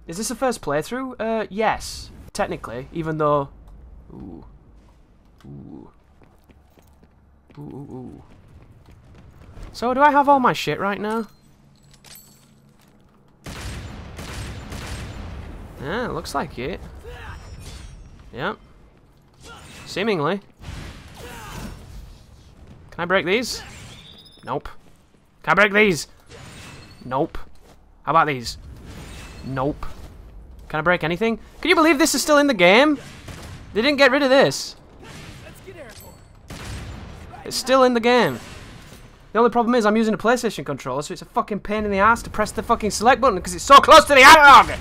Is this a first playthrough? Yes. Technically, even though... Ooh. Ooh. Ooh, ooh, ooh. So, do I have all my shit right now? Yeah, looks like it. Yep. Seemingly. Can I break these? Nope. Can I break these? Nope. How about these? Nope. Can I break anything? Can you believe this is still in the game? They didn't get rid of this. It's still in the game. The only problem is I'm using a PlayStation controller, so it's a fucking pain in the ass to press the fucking select button because it's so close to the analog!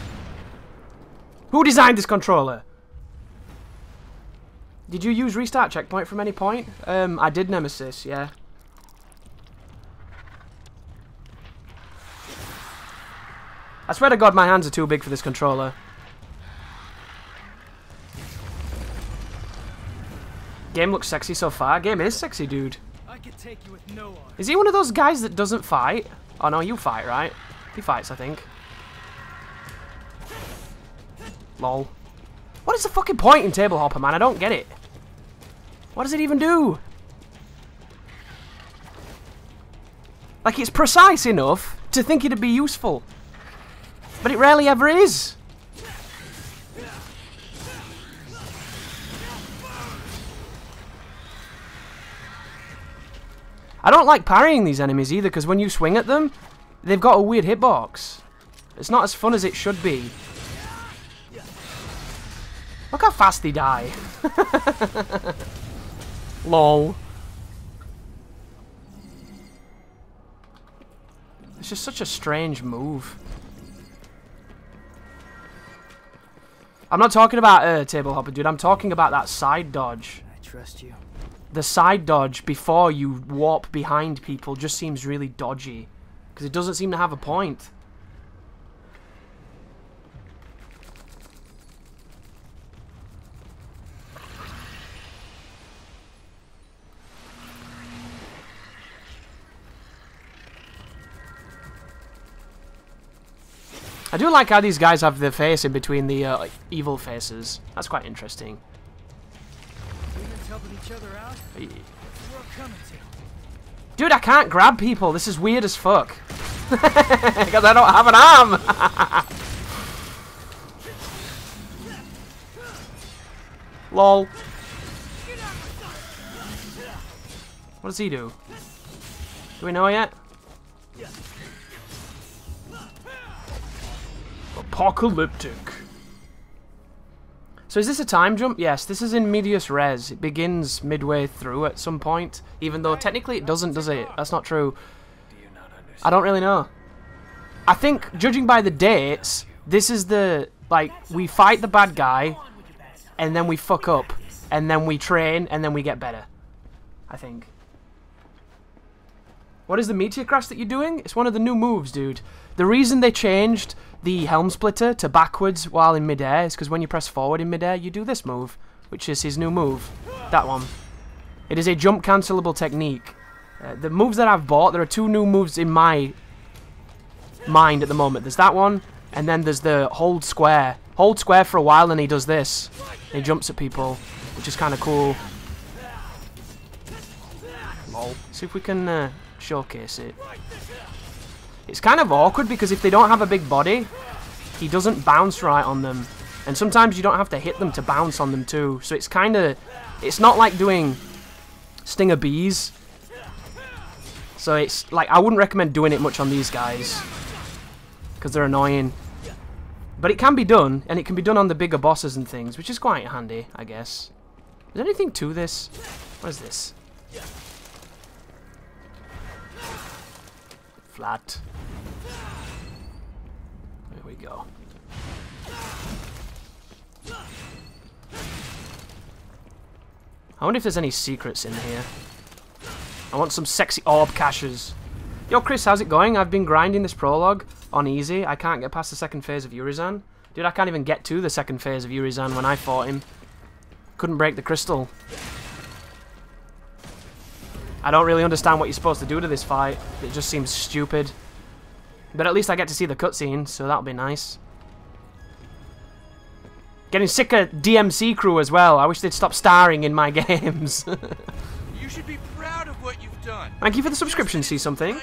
Who designed this controller? Did you use restart checkpoint from any point? I did, Nemesis, yeah. I swear to God my hands are too big for this controller. Game looks sexy so far. Game is sexy, dude. I could take you with no arm. Is he one of those guys that doesn't fight? Oh no, you fight, right? He fights, I think. Lol. What is the fucking point in Table Hopper, man? I don't get it. What does it even do? Like, it's precise enough to think it'd be useful. But it rarely ever is. I don't like parrying these enemies either, because when you swing at them, they've got a weird hitbox. It's not as fun as it should be. Look how fast they die. Lol. It's just such a strange move. I'm not talking about Table Hopper, dude. I'm talking about that side dodge. I trust you. The side dodge before you warp behind people just seems really dodgy. Because it doesn't seem to have a point. I do like how these guys have their face in between the like, evil faces. That's quite interesting. Helping each other out? We're coming to. Dude, I can't grab people. This is weird as fuck. Because I don't have an arm. Lol. What does he do? Do we know yet? Apocalyptic. So is this a time jump? Yes, this is in medias res. It begins midway through at some point. Even though technically it doesn't, does it? That's not true. I don't really know. I think, judging by the dates, this is the, like, we fight the bad guy, and then we fuck up, and then we train, and then we get better. I think. What is the meteor crash that you're doing? It's one of the new moves, dude. The reason they changed the helm splitter to backwards while in midair is because when you press forward in midair, you do this move, which is his new move. That one. It is a jump cancelable technique. The moves that I've bought, there are two new moves in my mind at the moment. There's that one, and then there's the hold square. Hold square for a while and he does this. He jumps at people, which is kind of cool. Lol. See if we can showcase it. It's kind of awkward because if they don't have a big body, he doesn't bounce right on them. And sometimes you don't have to hit them to bounce on them too. So it's kind of... It's not like doing Stinger Bees. So it's like, I wouldn't recommend doing it much on these guys. Because they're annoying. But it can be done, and it can be done on the bigger bosses and things, which is quite handy, I guess. Is there anything to this? What is this? Flat. There we go. I wonder if there's any secrets in here. I want some sexy orb caches. Yo, Chris, how's it going? I've been grinding this prologue on easy. I can't get past the second phase of Urizen. Dude, I can't even get to the second phase of Urizen when I fought him. Couldn't break the crystal. I don't really understand what you're supposed to do to this fight. It just seems stupid. But at least I get to see the cutscene, so that'll be nice. Getting sick of DMC crew as well. I wish they'd stop starring in my games. You should be proud of what you've done. Thank you for the subscription, see something.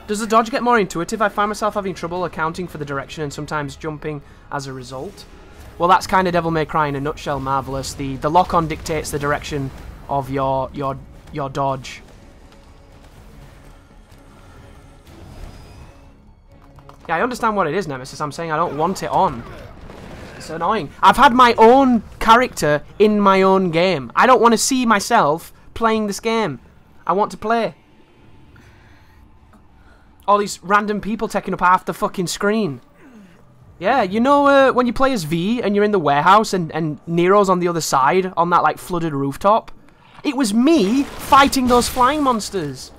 Does the dodge get more intuitive? I find myself having trouble accounting for the direction and sometimes jumping as a result. Well, that's kind of Devil May Cry in a nutshell, Marvelous. The lock-on dictates the direction of your dodge. Yeah, I understand what it is, Nemesis. I'm saying I don't want it on. It's annoying. I've had my own character in my own game. I don't want to see myself playing this game. I want to play. All these random people taking up half the fucking screen. Yeah, you know when you play as V and you're in the warehouse and Nero's on the other side on that like flooded rooftop? It was me fighting those flying monsters.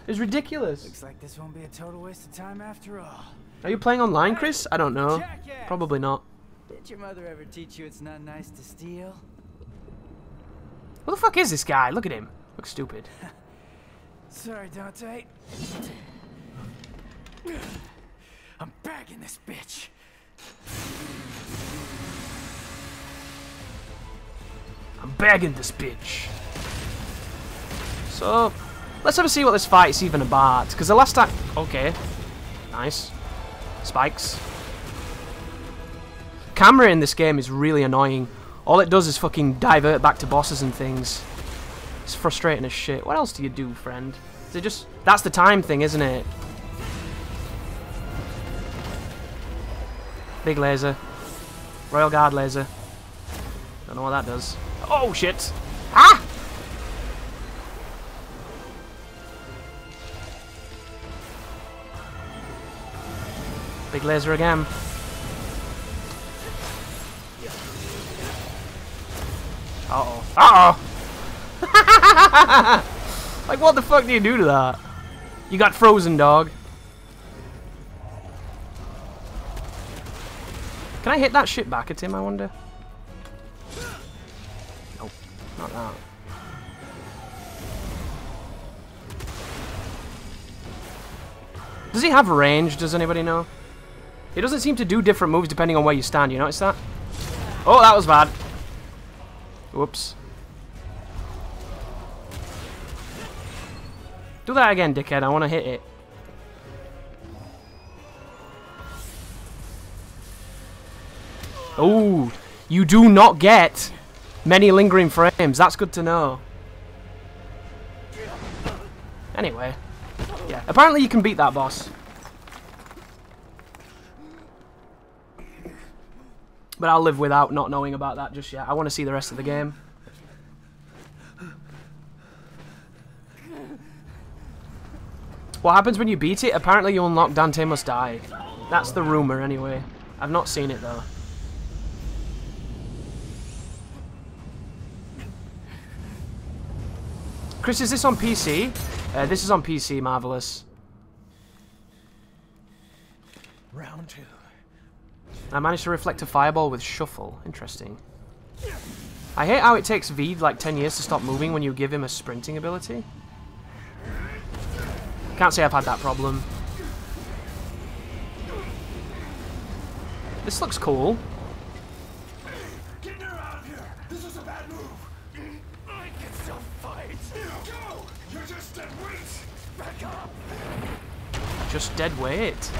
It was ridiculous. Looks like this won't be a total waste of time after all. Are you playing online, Chris? I don't know. Probably not. Did your mother ever teach you it's not nice to steal? Who the fuck is this guy? Look at him. Looks stupid. Sorry, Dante. I'm bagging this bitch. I'm bagging this bitch. So, let's have a see what this fight's even about. Because the last time... Okay. Nice. Spikes. Camera in this game is really annoying. All it does is fucking divert back to bosses and things. It's frustrating as shit. What else do you do, friend? Is it just... That's the time thing, isn't it? Big laser. Royal Guard laser. Don't know what that does. Oh, shit. Ah! Big laser again. Uh-oh. Uh-oh! Like, what the fuck do you do to that? You got frozen, dog. Can I hit that shit back at him, I wonder? Nope, not that. Does he have range? Does anybody know? He doesn't seem to do different moves depending on where you stand. You notice that? Oh, that was bad. Whoops. Do that again, dickhead. I want to hit it. Oh, you do not get many lingering frames. That's good to know. Anyway. Yeah, apparently you can beat that boss. But I'll live without not knowing about that just yet. I want to see the rest of the game. What happens when you beat it? Apparently you unlock Dante Must Die. That's the rumor anyway. I've not seen it though. Chris, is this on PC? This is on PC, Marvelous. Round two. I managed to reflect a fireball with shuffle. Interesting. I hate how it takes V like 10 years to stop moving when you give him a sprinting ability. Can't say I've had that problem. This looks cool. Get her out of here! This is a bad move! I can still fight! Go! You're just dead weight! Back up! Just dead weight.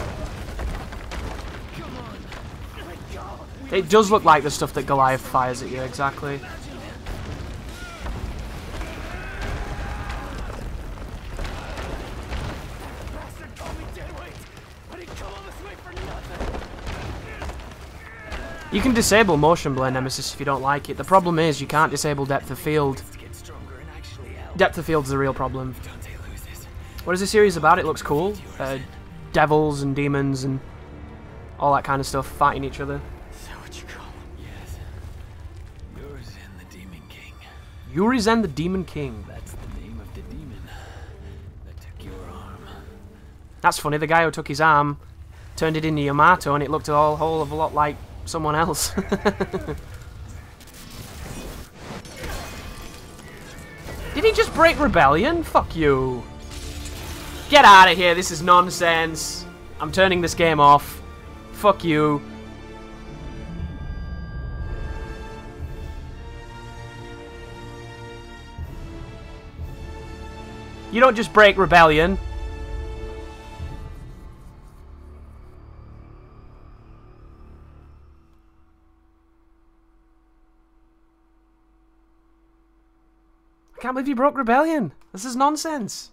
Come on! Let go! It does look like the stuff that Goliath fires at you, exactly. Bastard called me dead weight! I didn't come all this way for nothing! You can disable motion blur, Nemesis, if you don't like it. The problem is you can't disable depth of field. Depth of field's the real problem. What is this series about? It looks cool. Devils and demons and all that kind of stuff fighting each other. Is that what you call him? Yes. Urizen the Demon King. Urizen the Demon King. That's the name of the demon that took your arm. That's funny, the guy who took his arm turned it into Yamato and it looked a whole of a lot like someone else. Did he just break rebellion? Fuck you. Get out of here, this is nonsense. I'm turning this game off. Fuck you. You don't just break rebellion. I can't believe you broke rebellion. This is nonsense.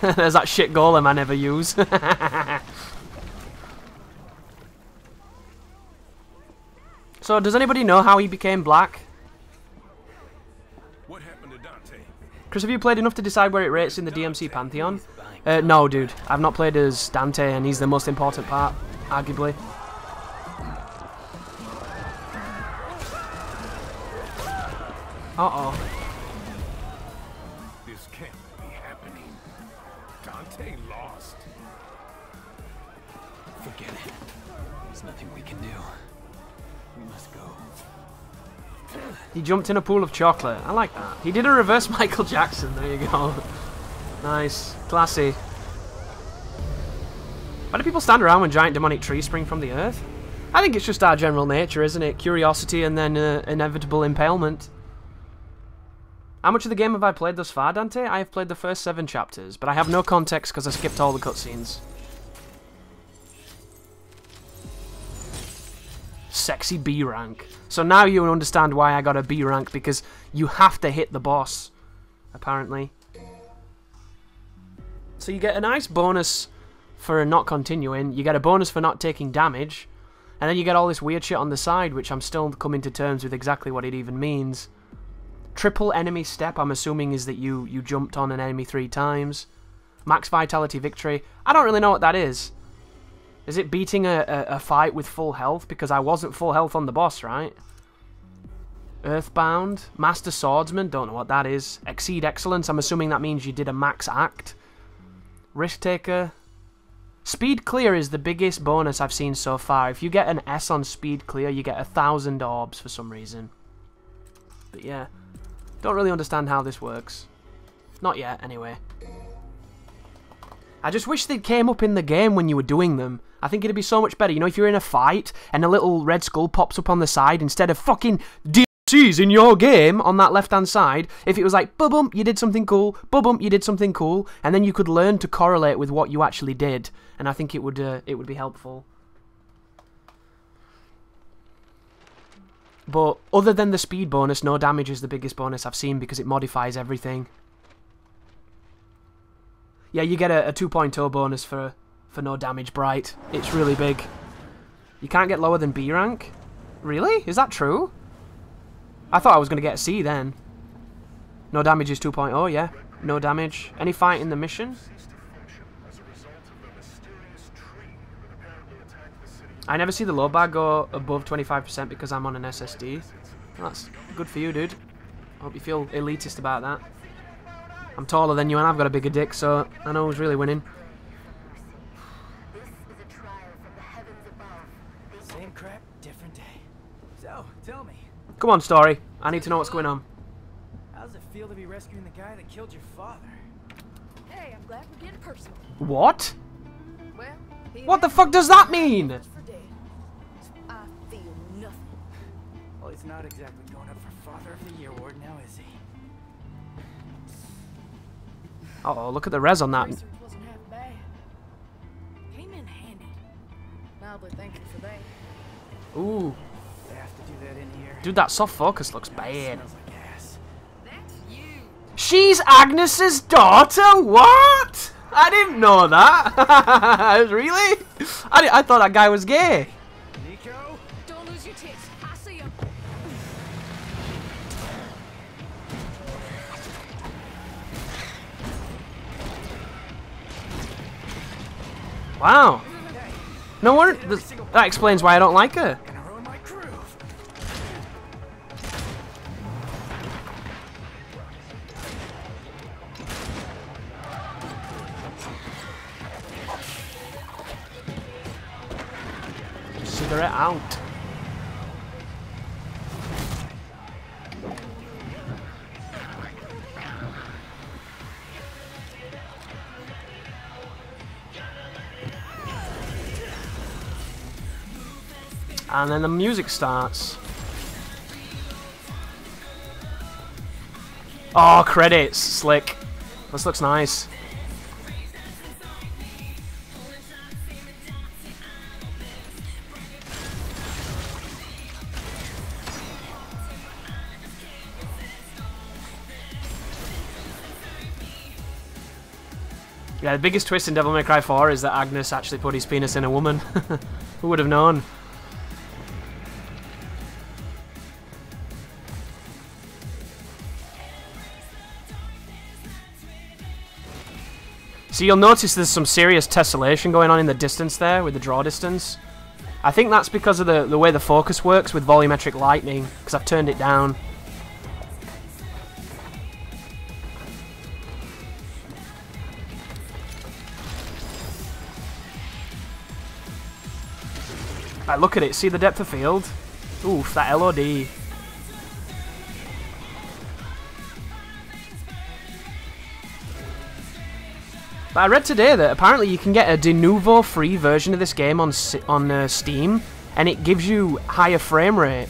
There's that shit golem I never use. So, does anybody know how he became black? What happened to Dante? Chris, have you played enough to decide where it rates in the DMC Pantheon? No, dude. I've not played as Dante, and he's the most important part, arguably. Uh-oh. This can't be happening. Dante lost. Forget it. There's nothing we can do. We must go. He jumped in a pool of chocolate. I like that. He did a reverse Michael Jackson. There you go. Nice. Classy. Why do people stand around when giant demonic trees spring from the earth? I think it's just our general nature, isn't it? Curiosity and then inevitable impalement. How much of the game have I played thus far, Dante? I have played the first 7 chapters, but I have no context because I skipped all the cutscenes. Sexy B rank. So now you understand why I got a B rank, because you have to hit the boss, apparently. So you get a nice bonus for not continuing, you get a bonus for not taking damage, and then you get all this weird shit on the side, which I'm still coming to terms with exactly what it even means. Triple enemy step, I'm assuming, is that you jumped on an enemy 3 times. Max vitality victory. I don't really know what that is. Is it beating a fight with full health? Because I wasn't full health on the boss, right? Earthbound. Master Swordsman. Don't know what that is. Exceed Excellence. I'm assuming that means you did a max act. Risk Taker. Speed Clear is the biggest bonus I've seen so far. If you get an S on Speed Clear, you get 1,000 orbs for some reason. But yeah. Don't really understand how this works. Not yet, anyway. I just wish they came up in the game when you were doing them. I think it'd be so much better. You know, if you're in a fight and a little red skull pops up on the side instead of fucking DLCs in your game on that left-hand side, if it was like, ba-bump, you did something cool, ba-bump, you did something cool, and then you could learn to correlate with what you actually did, and I think it would be helpful. But other than the speed bonus, no damage is the biggest bonus I've seen because it modifies everything. Yeah, you get a 2.0 bonus for no damage bright. It's really big. You can't get lower than B rank? Really? Is that true? I thought I was going to get a C then. No damage is 2.0, yeah. No damage. Any fight in the mission? I never see the load bar go above 25% because I'm on an SSD. That's good for you, dude. I hope you feel elitist about that. I'm taller than you and I've got a bigger dick, so I know who's really winning. Same crap, different day. So, tell me. Come on, story. I need to know what's going on. How does it feel to be rescuing the guy that killed your father? Hey, I'm glad we're getting personal. What? Well, What the fuck does that mean? I feel nothing. Well, he's not exactly going up for Father of the Year award now, is he? Uh-oh, look at the res on that. Research wasn't half bad. Came in handy. Mildly thankful for that. Ooh. They have to do that in here. Dude, that soft focus looks bad. Smells like ass. That's you. She's Agnes's daughter? What? I didn't know that. Really? I thought that guy was gay. Nico? Don't lose your tits. I see him. Wow. No wonder. That explains why I don't like her. Gonna ruin my groove. Cigarette out. And then the music starts. Oh, credits. Slick. This looks nice. Yeah, the biggest twist in Devil May Cry 4 is that Agnes actually put his penis in a woman. Who would have known? So you'll notice there's some serious tessellation going on in the distance there with the draw distance. I think that's because of the way the focus works with volumetric lighting, because I've turned it down. Right, look at it, see the depth of field? Oof, that LOD. But I read today that apparently you can get a de novo free version of this game on Steam, and it gives you higher frame rate,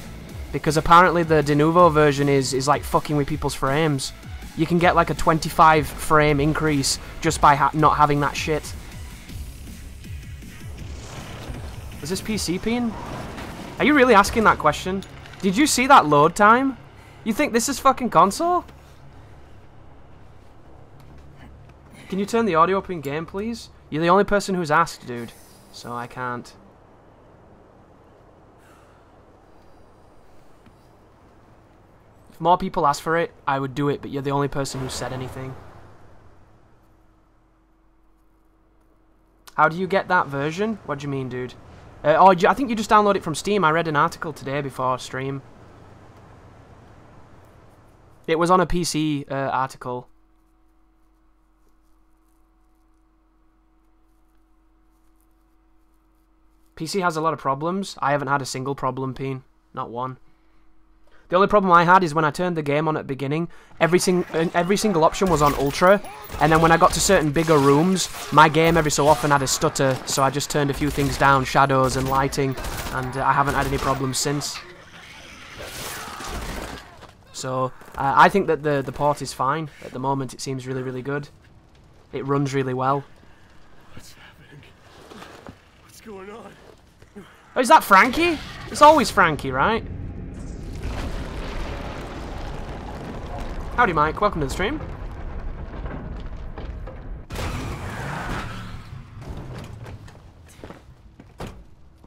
because apparently the de novo version is like fucking with people's frames. You can get like a 25 frame increase just by not having that shit. Is this PC peen? Are you really asking that question? Did you see that load time? You think this is fucking console? Can you turn the audio up in game, please? You're the only person who's asked, dude. So I can't. If more people asked for it, I would do it, but you're the only person who said anything. How do you get that version? What do you mean, dude? I think you just download it from Steam. I read an article today before stream. It was on a PC article. PC has a lot of problems. I haven't had a single problem, Peen. Not one. The only problem I had is when I turned the game on at the beginning, every single option was on Ultra, and then when I got to certain bigger rooms, my game every so often had a stutter, so I just turned a few things down, shadows and lighting, and I haven't had any problems since. So, I think that the port is fine. At the moment, it seems really, really good. It runs really well. What's happening? What's going on? Oh, is that Frankie? It's always Frankie, right? Howdy, Mike. Welcome to the stream.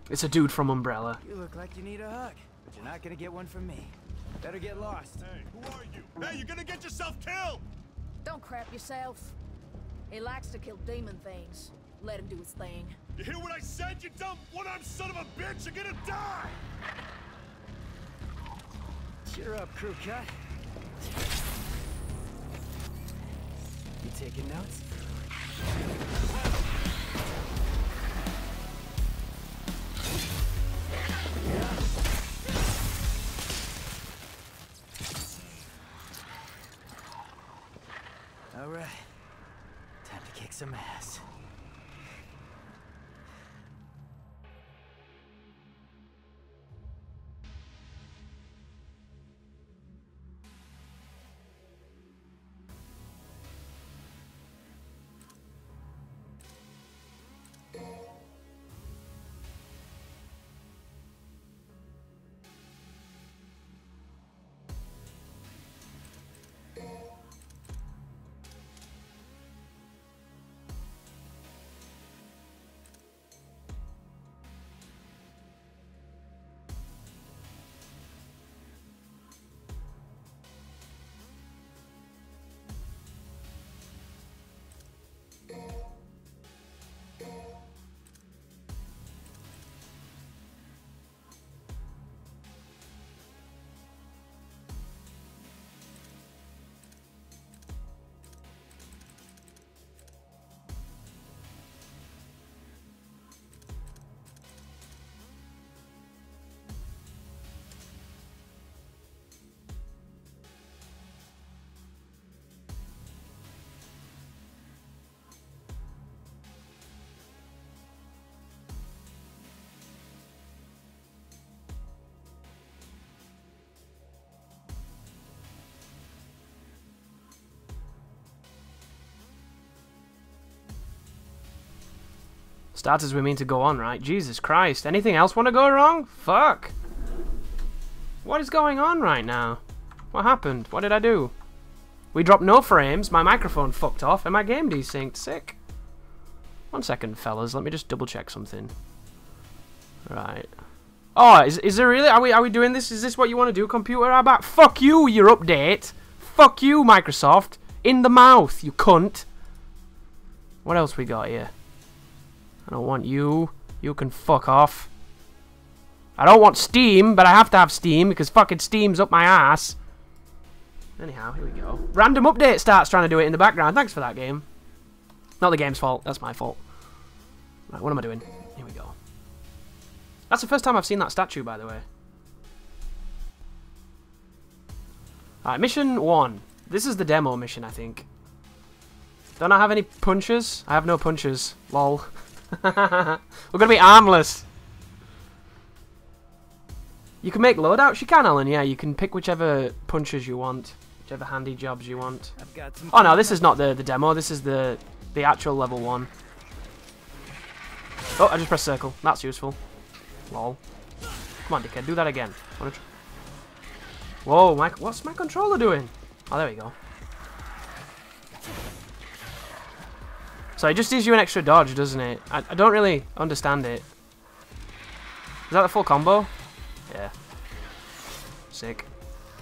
It's a dude from Umbrella. You look like you need a hug, but you're not gonna get one from me. Better get lost. Hey, who are you? Hey, you're gonna get yourself killed! Don't crap yourself. He likes to kill demon things. Let him do his thing. You hear what I said, you dumb one-armed son of a bitch? You're gonna die! Cheer up, crew cut. You taking notes? All right. Time to kick some ass. Start as we mean to go on, right? Jesus Christ. Anything else want to go wrong? Fuck. What is going on right now? What happened? What did I do? We dropped no frames. My microphone fucked off and my game desynced. Sick. 1 second, fellas. Let me just double check something. Right. Oh, is there really? Are we doing this? Is this what you want to do, computer? How about fuck you, your update? Fuck you, Microsoft. In the mouth, you cunt. What else we got here? I don't want you. You can fuck off. I don't want Steam, but I have to have Steam because fucking Steam's up my ass. Anyhow, here we go. Random update starts trying to do it in the background. Thanks for that, game. Not the game's fault. That's my fault. Right, what am I doing? Here we go. That's the first time I've seen that statue, by the way. Alright, mission 1. This is the demo mission, I think. Don't I have any punches? I have no punches. Lol. We're gonna be armless. You can make loadouts? You can, Alan, yeah. You can pick whichever punches you want. Whichever handy jobs you want. Oh no, this is not the demo. This is the actual level 1. Oh, I just pressed circle. That's useful. Lol. Come on, dickhead. Do that again. Whoa, what's my controller doing? Oh, there we go. So it just gives you an extra dodge, doesn't it? I don't really understand it. Is that the full combo? Yeah. Sick.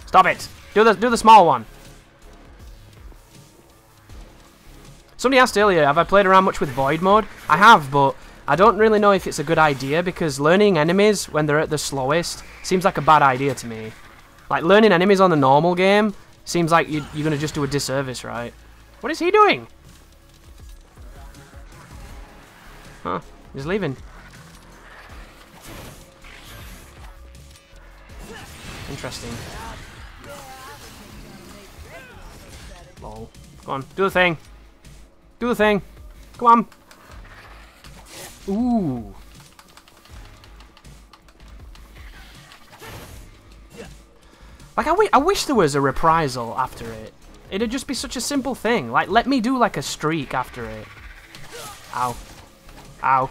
Stop it! Do the small one. Somebody asked earlier, have I played around much with Void mode? I have, but I don't really know if it's a good idea because learning enemies when they're at the slowest seems like a bad idea to me. Like, learning enemies on the normal game seems like you're going to just do a disservice, right? What is he doing? Huh, he's leaving. Interesting. Lol. Go on, do the thing. Do the thing. Come on. Ooh. Like, I wish there was a reprisal after it. It'd just be such a simple thing. Like, let me do, like, a streak after it. Ow. Ow.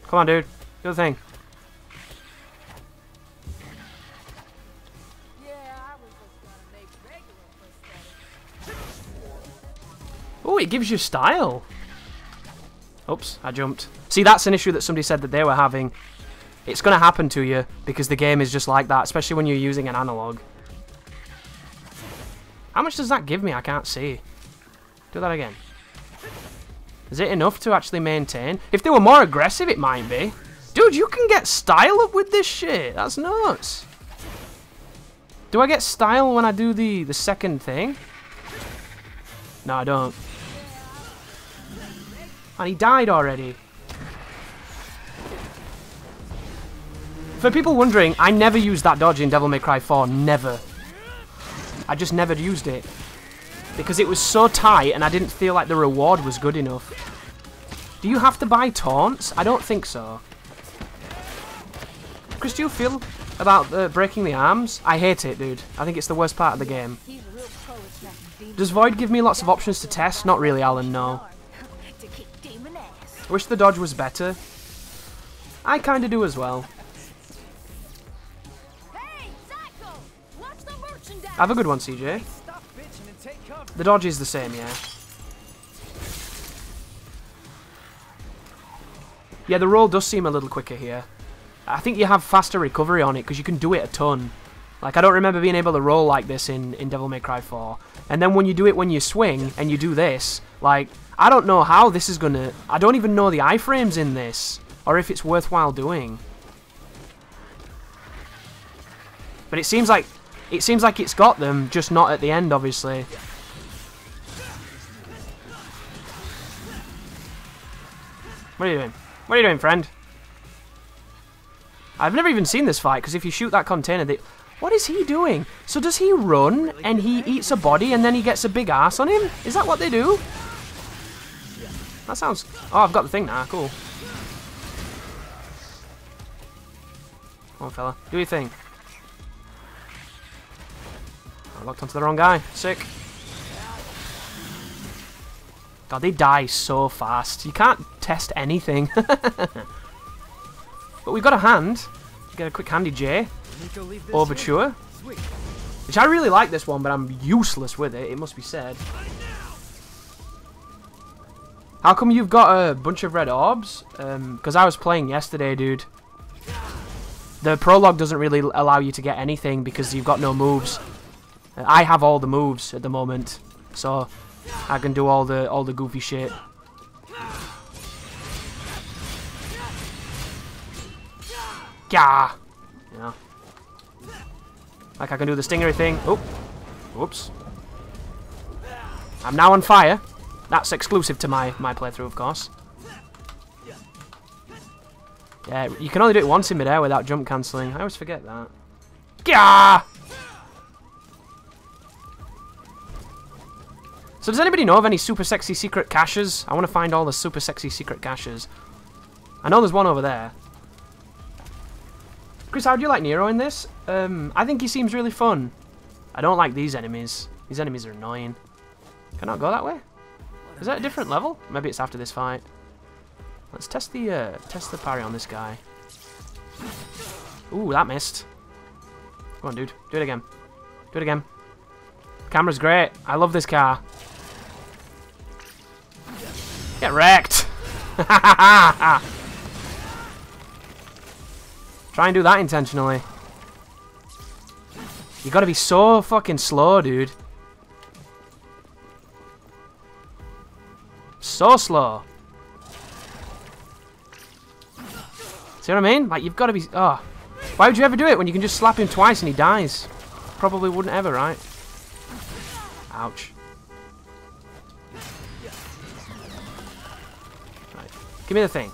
Come on, dude. Do the thing. Oh, it gives you style. Oops, I jumped. See, that's an issue that somebody said that they were having. It's going to happen to you because the game is just like that, especially when you're using an analog. How much does that give me? I can't see. Do that again. Is it enough to actually maintain? If they were more aggressive, it might be. Dude, you can get style up with this shit. That's nuts. Do I get style when I do the second thing? No, I don't. And he died already. For people wondering, I never used that dodge in Devil May Cry 4. Never. I just never used it. Because it was so tight and I didn't feel like the reward was good enough. Do you have to buy taunts? I don't think so. Chris, do you feel about breaking the arms? I hate it, dude. I think it's the worst part of the game. Does Void give me lots of options to test? Not really, Alan, no. I wish the dodge was better. I kinda do as well. Have a good one, CJ. The dodge is the same, yeah. Yeah, the roll does seem a little quicker here. I think you have faster recovery on it because you can do it a ton. Like, I don't remember being able to roll like this in Devil May Cry 4. And then when you do it when you swing and you do this, like, I don't know how this is gonna... I don't even know the iframes in this, or if it's worthwhile doing. But it seems like it's got them, just not at the end, obviously. What are you doing? What are you doing, friend? I've never even seen this fight, because if you shoot that container, what is he doing? So does he run, and he eats a body, and then he gets a big ass on him? Is that what they do? That sounds... Oh, I've got the thing now. Cool. Come on, fella. Do your thing. I locked onto the wrong guy. Sick. God, they die so fast. You can't test anything. But we've got a hand. Get a quick handy J. Overture. Which I really like this one, but I'm useless with it, it must be said. How come you've got a bunch of red orbs? Because I was playing yesterday, dude. The prologue doesn't really allow you to get anything because you've got no moves. I have all the moves at the moment, so I can do all the goofy shit. Yeah. Yeah. Like I can do the stingery thing. Oh. Whoops. I'm now on fire. That's exclusive to my playthrough, of course. Yeah, you can only do it once in midair without jump cancelling. I always forget that. Gah! So does anybody know of any super sexy secret caches? I want to find all the super sexy secret caches. I know there's one over there. Chris, how do you like Nero in this? I think he seems really fun. I don't like these enemies. These enemies are annoying. Can I go that way? Is that a different level? Maybe it's after this fight. Let's test the parry on this guy. Ooh, that missed. Come on, dude. Do it again. Do it again. Camera's great. I love this car. Get wrecked. Try and do that intentionally. You gotta be so fucking slow, dude. So slow. See what I mean? Like, you've got to be... Oh. Why would you ever do it when you can just slap him twice and he dies? Probably wouldn't ever, right? Ouch. Right. Give me the thing.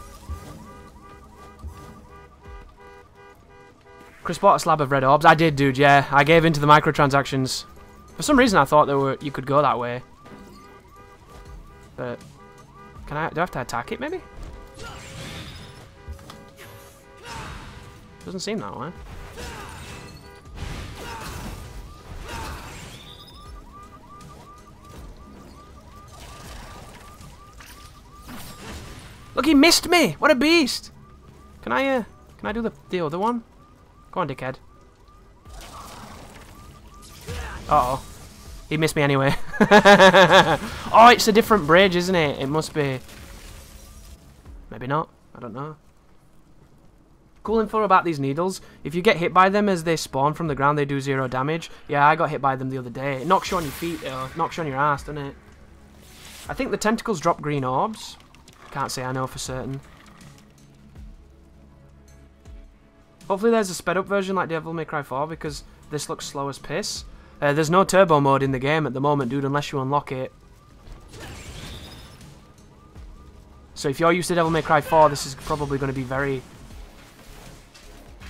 Chris bought a slab of red orbs. I did, dude, yeah. I gave into the microtransactions. For some reason, I thought you could go that way. But... do I have to attack it, maybe? Doesn't seem that way. Look, he missed me! What a beast! Can I do the other one? Go on, dickhead. Uh-oh. He missed me anyway. Oh, it's a different bridge, isn't it? It must be. Maybe not. I don't know. Cool info about these needles. If you get hit by them as they spawn from the ground, they do 0 damage. Yeah, I got hit by them the other day. It knocks you on your feet, it knocks you on your ass, doesn't it? I think the tentacles drop green orbs. Can't say I know for certain. Hopefully there's a sped up version like Devil May Cry 4 because this looks slow as piss. There's no turbo mode in the game at the moment, dude, unless you unlock it. So if you're used to Devil May Cry 4, this is probably going to be very,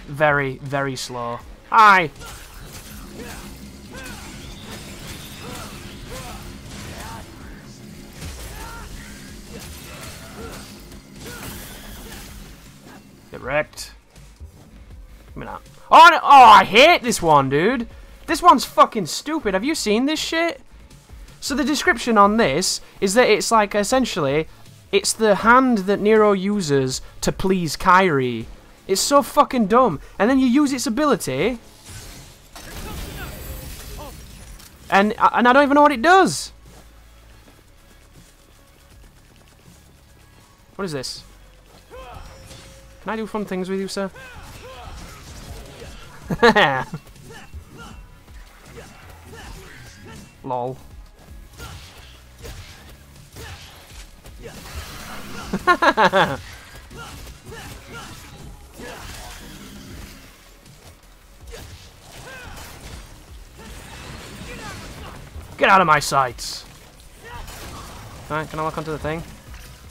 very, very slow. Hi! Get wrecked. Give me that. Oh, no. Oh, I hate this one, dude. This one's fucking stupid. Have you seen this shit? So the description on this is that it's like, essentially, it's the hand that Nero uses to please Kairi. It's so fucking dumb. And then you use its ability. And I don't even know what it does. What is this? Can I do fun things with you, sir? Lol. Get out of my sights! Alright, can I lock onto the thing?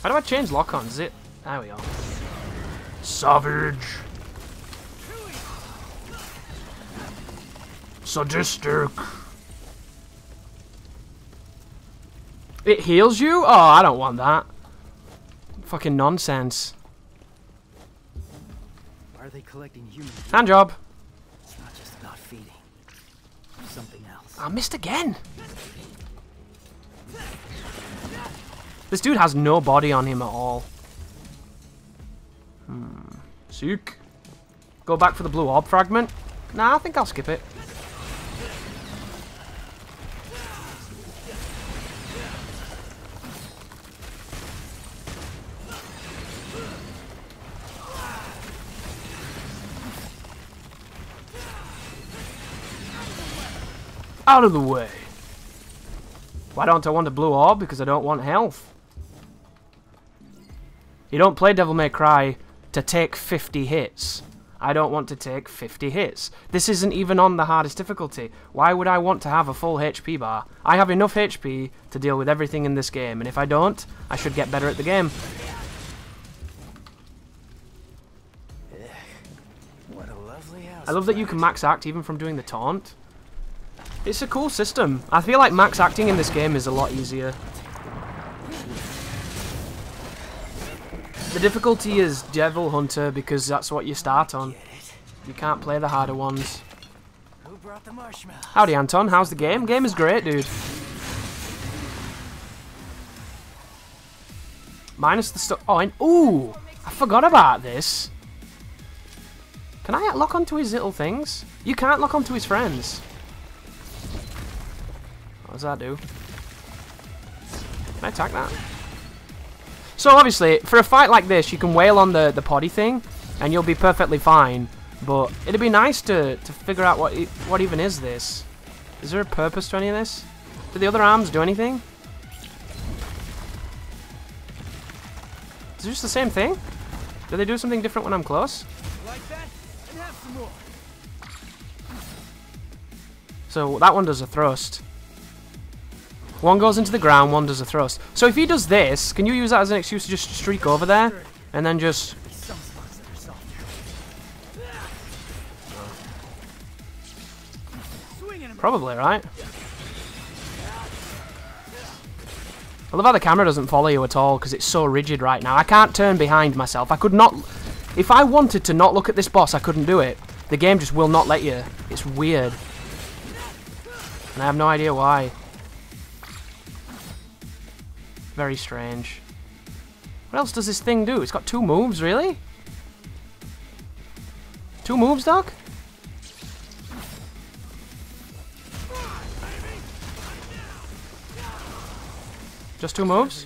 How do I change lock-ons? Is it? There we go. Savage! Sadistic! It heals you? Oh, I don't want that. Fucking nonsense. Why are they collecting humans? Hand job. It's not just about feeding. Something else. I missed again. This dude has no body on him at all. Sick. Go back for the blue orb fragment? Nah, I think I'll skip it. Out of the way. Why don't I want a blue orb? Because I don't want health. You don't play Devil May Cry to take 50 hits. I don't want to take 50 hits. This isn't even on the hardest difficulty. Why would I want to have a full HP bar? I have enough HP to deal with everything in this game, and if I don't, I should get better at the game. What a lovely house. I love that you can max act even from doing the taunt. It's a cool system. I feel like max acting in this game is a lot easier. The difficulty is Devil Hunter because that's what you start on. You can't play the harder ones. Who brought the marshmallows? Howdy, Anton. How's the game? Game is great, dude. Minus the stuff. Oh, and ooh! I forgot about this. Can I lock onto his little things? You can't lock onto his friends. What does that do? Can I attack that? So obviously, for a fight like this, you can wail on the poddy thing, and you'll be perfectly fine. But it'd be nice to figure out what even is this. Is there a purpose to any of this? Do the other arms do anything? Is it just the same thing? Do they do something different when I'm close? Like that? And have some more. So that one does a thrust. One goes into the ground, one does a thrust. So if he does this, can you use that as an excuse to just streak over there? And then just... Some spots that are softer. Swinging him. Probably, right? I love how the camera doesn't follow you at all, because it's so rigid right now. I can't turn behind myself. I could not... If I wanted to not look at this boss, I couldn't do it. The game just will not let you. It's weird. And I have no idea why. Very strange. What else does this thing do? It's got 2 moves, really? 2 moves, Doc? Just 2 moves?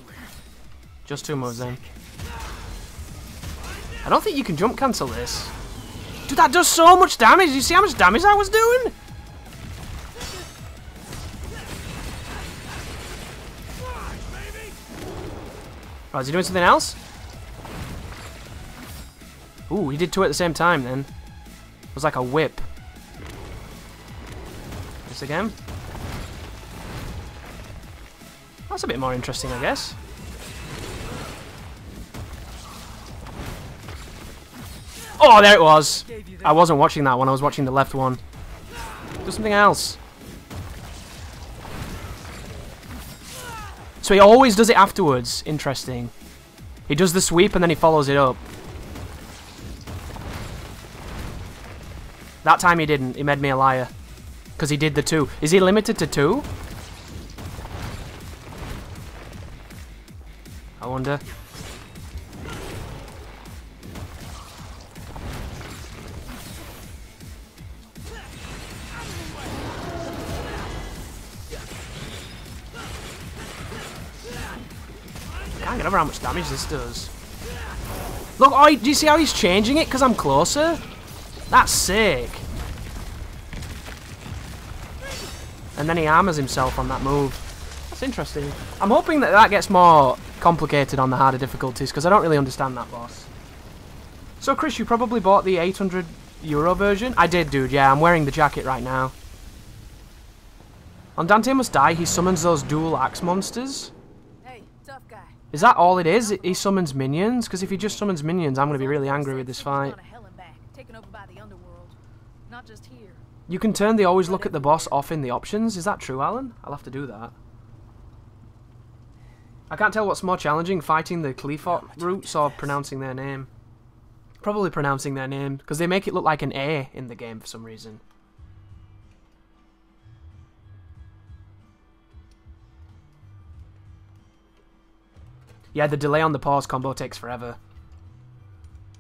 Just 2 moves, then. I don't think you can jump cancel this. Dude, that does so much damage! You see how much damage I was doing? Oh, is he doing something else? Ooh, he did 2 at the same time then. It was like a whip. This again. That's a bit more interesting, I guess. Oh, there it was. I wasn't watching that one, I was watching the left one. Do something else. So he always does it afterwards. Interesting. He does the sweep and then he follows it up. That time he didn't. He made me a liar. Because he did the 2. Is he limited to 2? I wonder. I can't get over how much damage this does. Look, oh, do you see how he's changing it? Because I'm closer? That's sick. And then he armors himself on that move. That's interesting. I'm hoping that that gets more complicated on the harder difficulties, because I don't really understand that boss. So, Chris, you probably bought the €800 version? I did, dude, yeah. I'm wearing the jacket right now. On Dante Must Die, he summons those dual axe monsters. Hey, tough guy. Is that all it is? He summons minions? Because if he just summons minions, I'm going to be really angry with this fight. Taken over by the underworld. Not just here. You can turn the always look at the boss off in the options. Is that true, Alan? I'll have to do that. I can't tell what's more challenging, fighting the Qliphoth roots or pronouncing their name. Probably pronouncing their name, because they make it look like an A in the game for some reason. Yeah, the delay on the pause combo takes forever.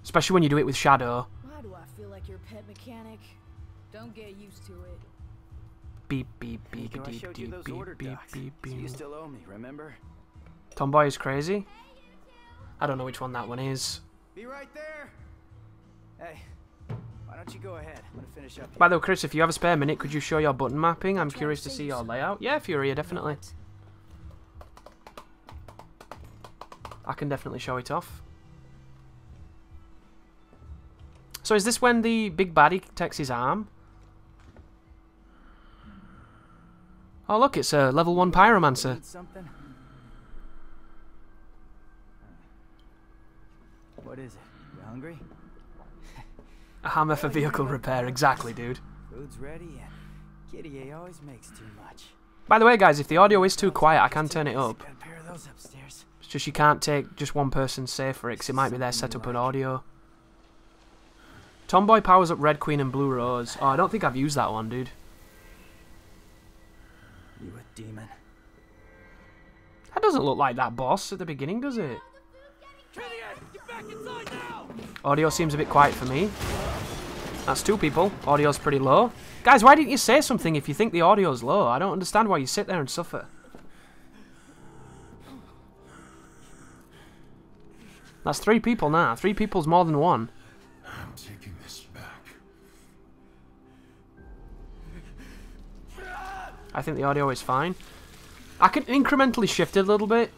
Especially when you do it with Shadow. Why do I feel like your pet mechanic? Don't get used to it. Beep, beep, beep, Nico, I beep, showed you beep, those beep, order beep, docs, beep, so you beep. still owe me, remember? Tomboy is crazy. I don't know which one that one is. Be right there. Hey, why don't you go ahead? I'm gonna finish up here. By the way, Chris, if you have a spare minute, could you show your button mapping? I'm curious to see your layout. Yeah, Furia, definitely. I can definitely show it off. So is this when the big baddie takes his arm? Oh look, it's a level 1 pyromancer. Need something? What is it? You hungry? A hammer for vehicle repair, exactly, dude. Food's ready and Kitty A always makes too much. By the way, guys, if the audio is too quiet, I can turn it up. Got a pair of those upstairs. It's just you can't take just one person's save for it, because it might be their setup and audio. Tomboy powers up Red Queen and Blue Rose. Oh, I don't think I've used that one, dude. You a demon? That doesn't look like that boss at the beginning, does it? Get back inside now! Audio seems a bit quiet for me. That's 2 people. Audio's pretty low. Guys, why didn't you say something if you think the audio's low? I don't understand why you sit there and suffer. That's 3 people now. 3 people's more than 1. I'm taking this back. I think the audio is fine. I can incrementally shift it a little bit,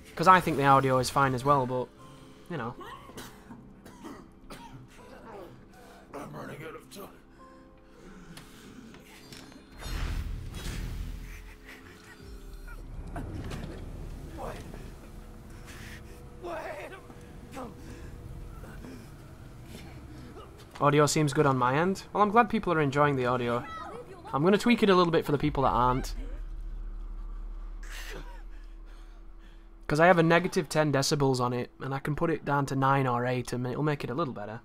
because I think the audio is fine as well, but, you know. I'm running out of time. Audio seems good on my end. Well, I'm glad people are enjoying the audio. I'm going to tweak it a little bit for the people that aren't. Because I have a negative 10 decibels on it, and I can put it down to 9 or 8, and it'll make it a little better.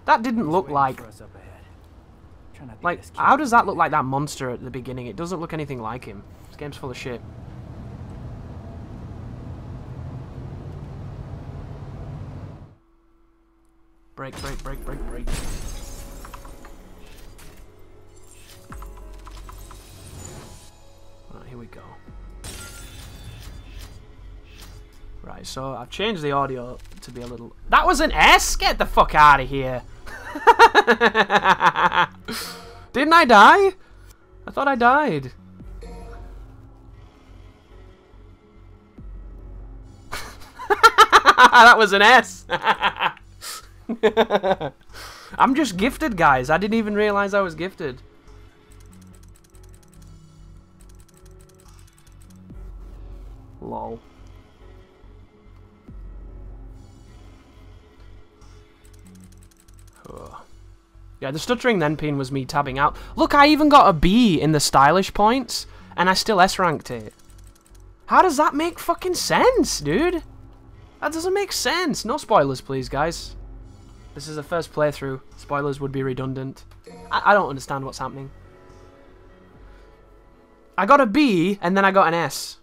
That didn't look like... Like, how does that look like that monster at the beginning? It doesn't look anything like him. This game's full of shit. Break, break, break, break, break. Right, here we go. Right, so I've changed the audio to be a little... That was an S? Get the fuck out of here. Didn't I die? I thought I died. That was an S. I'm just gifted, guys. I didn't even realize I was gifted. Lol. Oh. Yeah, the stuttering then pin was me tabbing out. Look, I even got a B in the stylish points, and I still S-ranked it. How does that make fucking sense, dude? That doesn't make sense. No spoilers, please, guys. This is the first playthrough. Spoilers would be redundant. I don't understand what's happening. I got a B, and then I got an S.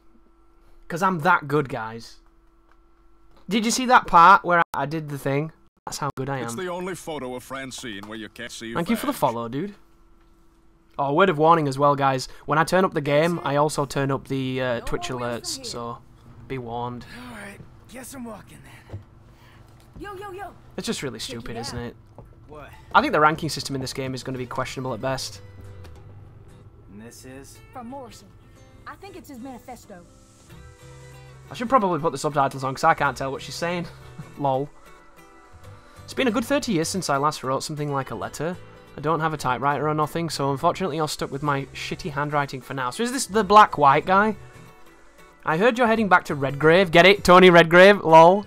Because I'm that good, guys. Did you see that part where I did the thing? That's how good I am. It's the only photo of Francine where you can't see your Thank you for the badge. follow, dude. Oh, word of warning as well, guys. When I turn up the game, I also turn up the Twitch alerts, so be warned. Alright, guess I'm walking then. Yo. It's just really stupid, isn't it? What? I think the ranking system in this game is going to be questionable at best. And this is? From Morrison. I think it's his manifesto. I should probably put the subtitles on because I can't tell what she's saying. Lol. It's been a good 30 years since I last wrote something like a letter. I don't have a typewriter or nothing, so unfortunately I'm stuck with my shitty handwriting for now. So is this the black-white guy? I heard you're heading back to Redgrave. Get it? Tony Redgrave? Lol.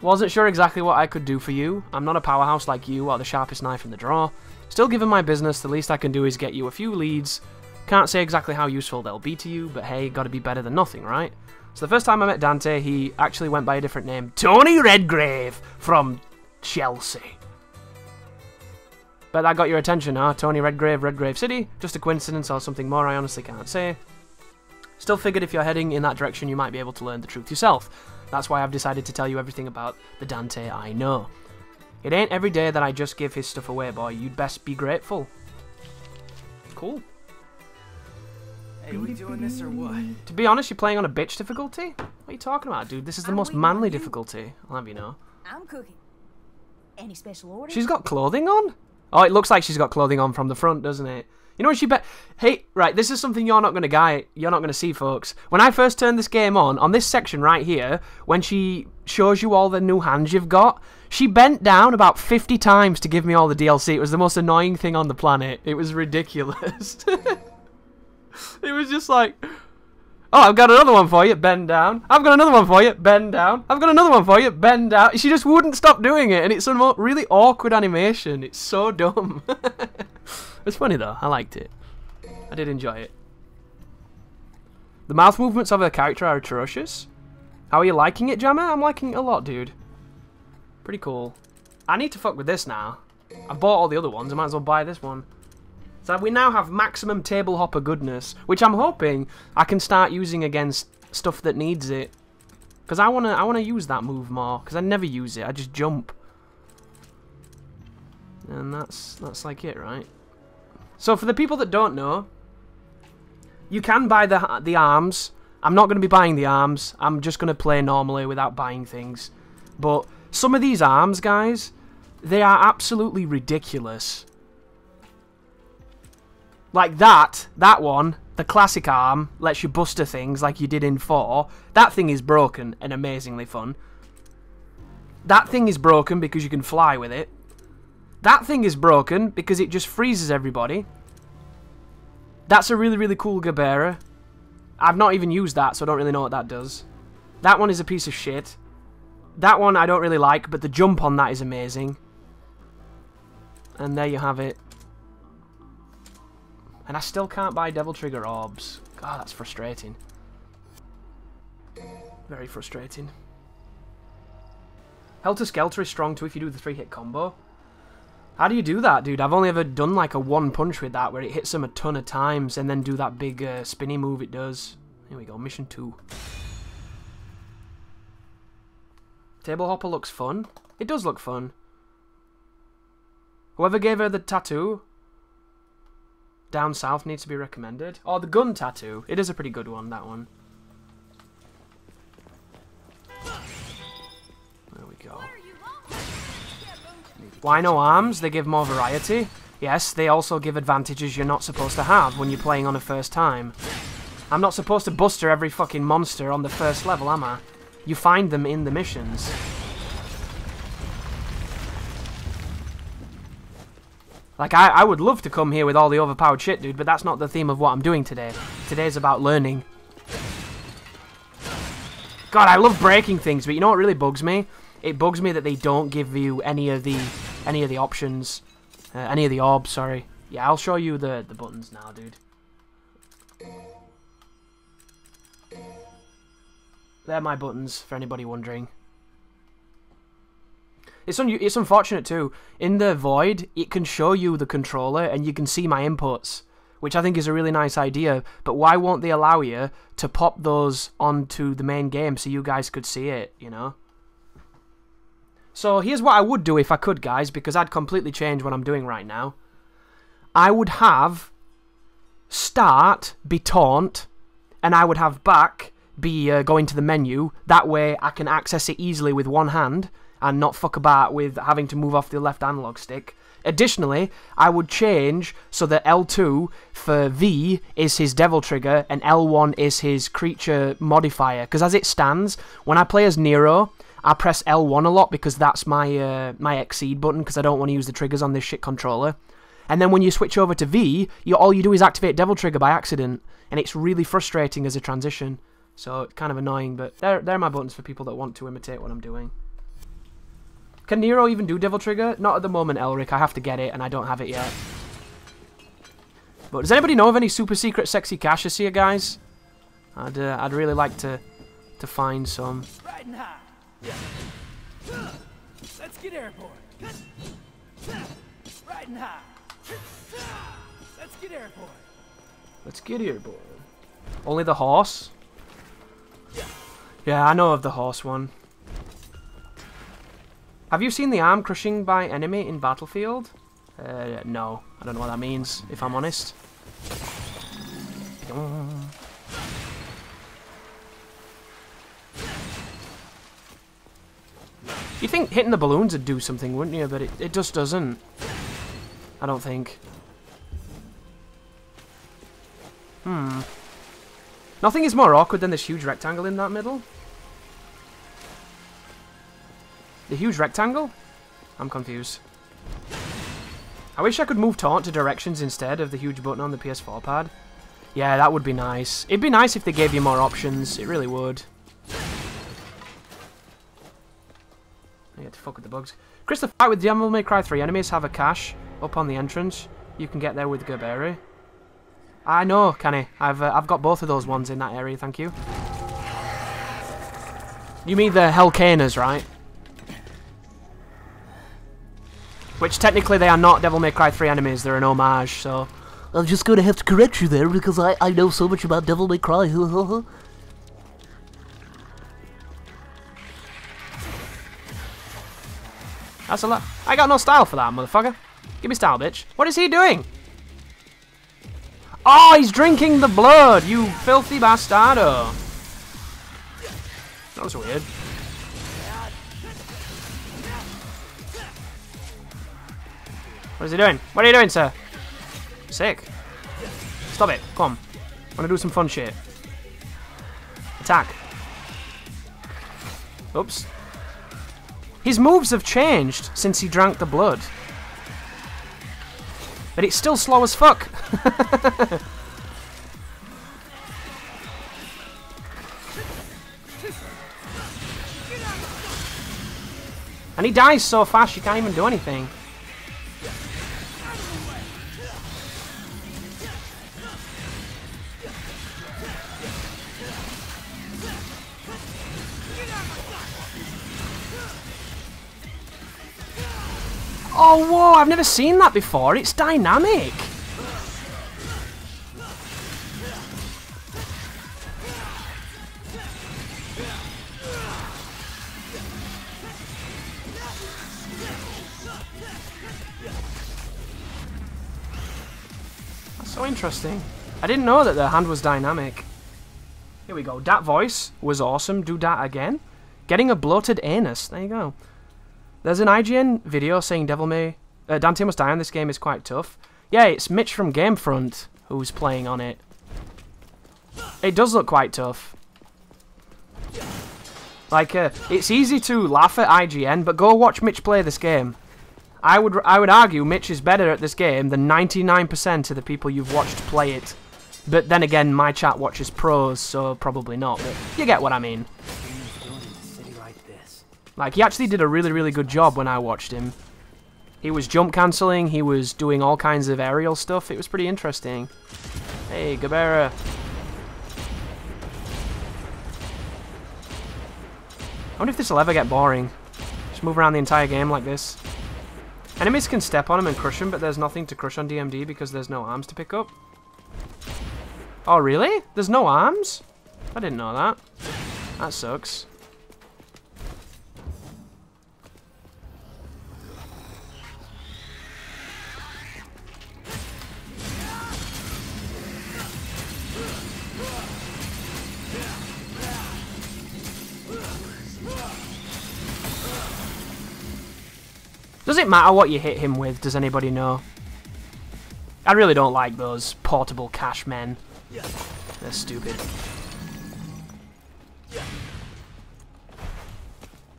Wasn't sure exactly what I could do for you. I'm not a powerhouse like you or the sharpest knife in the drawer. Still, given my business, the least I can do is get you a few leads. Can't say exactly how useful they'll be to you, but hey, gotta be better than nothing, right? So the first time I met Dante, he actually went by a different name. Tony Redgrave from Chelsea. Bet that got your attention, huh? Tony Redgrave, Redgrave City. Just a coincidence or something more, I honestly can't say. Still figured if you're heading in that direction, you might be able to learn the truth yourself. That's why I've decided to tell you everything about the Dante I know. It ain't every day that I just give his stuff away, boy. You'd best be grateful. Cool. Hey, we doing this or what? To be honest, you're playing on a bitch difficulty? What are you talking about, dude? This is the most manly difficulty. I'll have you know. I'm cooking. Any special orders? She's got clothing on? Oh, it looks like she's got clothing on from the front, doesn't it? You know what she Hey, right, this is something you're not gonna see, folks. When I first turned this game on this section right here, when she shows you all the new hands you've got, she bent down about 50 times to give me all the DLC. It was the most annoying thing on the planet. It was ridiculous. It was just like, oh, I've got another one for you, bend down. I've got another one for you, bend down. I've got another one for you, bend down. She just wouldn't stop doing it, and it's a really awkward animation. It's so dumb. It's funny though, I liked it. I did enjoy it. The mouth movements of her character are atrocious. How are you liking it, Jammer? I'm liking it a lot, dude. Pretty cool. I need to fuck with this now. I've bought all the other ones, I might as well buy this one. So we now have maximum table hopper goodness, which I'm hoping I can start using against stuff that needs it. Because I wanna use that move more, because I never use it, I just jump. And that's like it, right? So for the people that don't know, you can buy the arms. I'm not going to be buying the arms. I'm just going to play normally without buying things. But some of these arms, guys, they are absolutely ridiculous. Like that one, the classic arm, lets you buster things like you did in 4. That thing is broken and amazingly fun. That thing is broken because you can fly with it. That thing is broken because it just freezes everybody. That's a really, really cool Gabera. I've not even used that, so I don't really know what that does. That one is a piece of shit. That one I don't really like, but the jump on that is amazing. And there you have it. And I still can't buy Devil Trigger Orbs. God, that's frustrating. Very frustrating. Helter Skelter is strong too if you do the 3-hit combo. How do you do that, dude? I've only ever done like a 1 punch with that where it hits them a ton of times and then do that big spinny move it does. Here we go, mission 2. Table Hopper looks fun. It does look fun. Whoever gave her the tattoo down south needs to be recommended. Oh, the gun tattoo. It is a pretty good one, that one. There we go. Why no arms? They give more variety. Yes, they also give advantages you're not supposed to have when you're playing on a first time. I'm not supposed to buster every fucking monster on the first level, am I? You find them in the missions. Like, I would love to come here with all the overpowered shit, dude, but that's not the theme of what I'm doing today. Today's about learning. God, I love breaking things, but you know what really bugs me? It bugs me that they don't give you any of the options, any of the orbs. Sorry. Yeah, I'll show you the buttons now, dude. They're my buttons for anybody wondering. It's unfortunate too. In the void, it can show you the controller and you can see my inputs, which I think is a really nice idea. But why won't they allow you to pop those onto the main game so you guys could see it? You know. So here's what I would do if I could, guys, because I'd completely change what I'm doing right now. I would have start be taunt, and I would have back be going to the menu. That way I can access it easily with one hand and not fuck about with having to move off the left analog stick. Additionally, I would change so that L2 for V is his devil trigger and L1 is his creature modifier. Because as it stands, when I play as Nero, I press L1 a lot because that's my my exceed button because I don't want to use the triggers on this shit controller. And then when you switch over to V, all you do is activate Devil Trigger by accident, and it's really frustrating as a transition. So it's kind of annoying, but they're my buttons for people that want to imitate what I'm doing. Can Nero even do Devil Trigger? Not at the moment, Elric. I have to get it, and I don't have it yet. But does anybody know of any super secret sexy caches here, guys? I'd really like to find some. Riding high. Let's get airborne. Riding high. Let's get airborne. Let's get airborne. Only the horse? Yeah, I know of the horse one. Have you seen the arm crushing by enemy in Battlefield? No. I don't know what that means, if I'm honest. You think hitting the balloons would do something, wouldn't you? But it just doesn't. I don't think. Nothing is more awkward than this huge rectangle in that middle. The huge rectangle? I'm confused. I wish I could move taunt to directions instead of the huge button on the PS4 pad. Yeah, that would be nice. It'd be nice if they gave you more options. It really would. I get to fuck with the bugs. Chris, the fight with Devil May Cry 3 enemies have a cache up on the entrance. You can get there with Gerberry. I know, Kenny. I've got both of those ones in that area, thank you. You mean the Hellcanas, right? Which technically they are not Devil May Cry 3 enemies, they're an homage, so... I'm just going to have to correct you there because I know so much about Devil May Cry. That's a lot. I got no style for that, motherfucker. Give me style, bitch. What is he doing? Oh, he's drinking the blood, you filthy bastardo. That was weird. What is he doing? What are you doing, sir? Sick. Stop it. Come. I want to do some fun shit. Attack. Oops. His moves have changed since he drank the blood. But it's still slow as fuck. And he dies so fast you can't even do anything. Oh, whoa, I've never seen that before. It's dynamic. That's so interesting. I didn't know that the hand was dynamic. Here we go. That voice was awesome. Do that again. Getting a bloated anus. There you go. There's an IGN video saying Dante Must Die on this game is quite tough. Yeah, it's Mitch from Gamefront who's playing on it. It does look quite tough. Like, it's easy to laugh at IGN, but go watch Mitch play this game. I would argue Mitch is better at this game than 99% of the people you've watched play it. But then again, my chat watches pros, so probably not. But you get what I mean. Like, he actually did a really, really good job when I watched him. He was jump cancelling, he was doing all kinds of aerial stuff. It was pretty interesting. Hey, Gabera. I wonder if this will ever get boring. Just move around the entire game like this. Enemies can step on him and crush him, but there's nothing to crush on DMD because there's no arms to pick up. Oh, really? There's no arms? I didn't know that. That sucks. Does it matter what you hit him with? Does anybody know? I really don't like those portable cash men. They're stupid.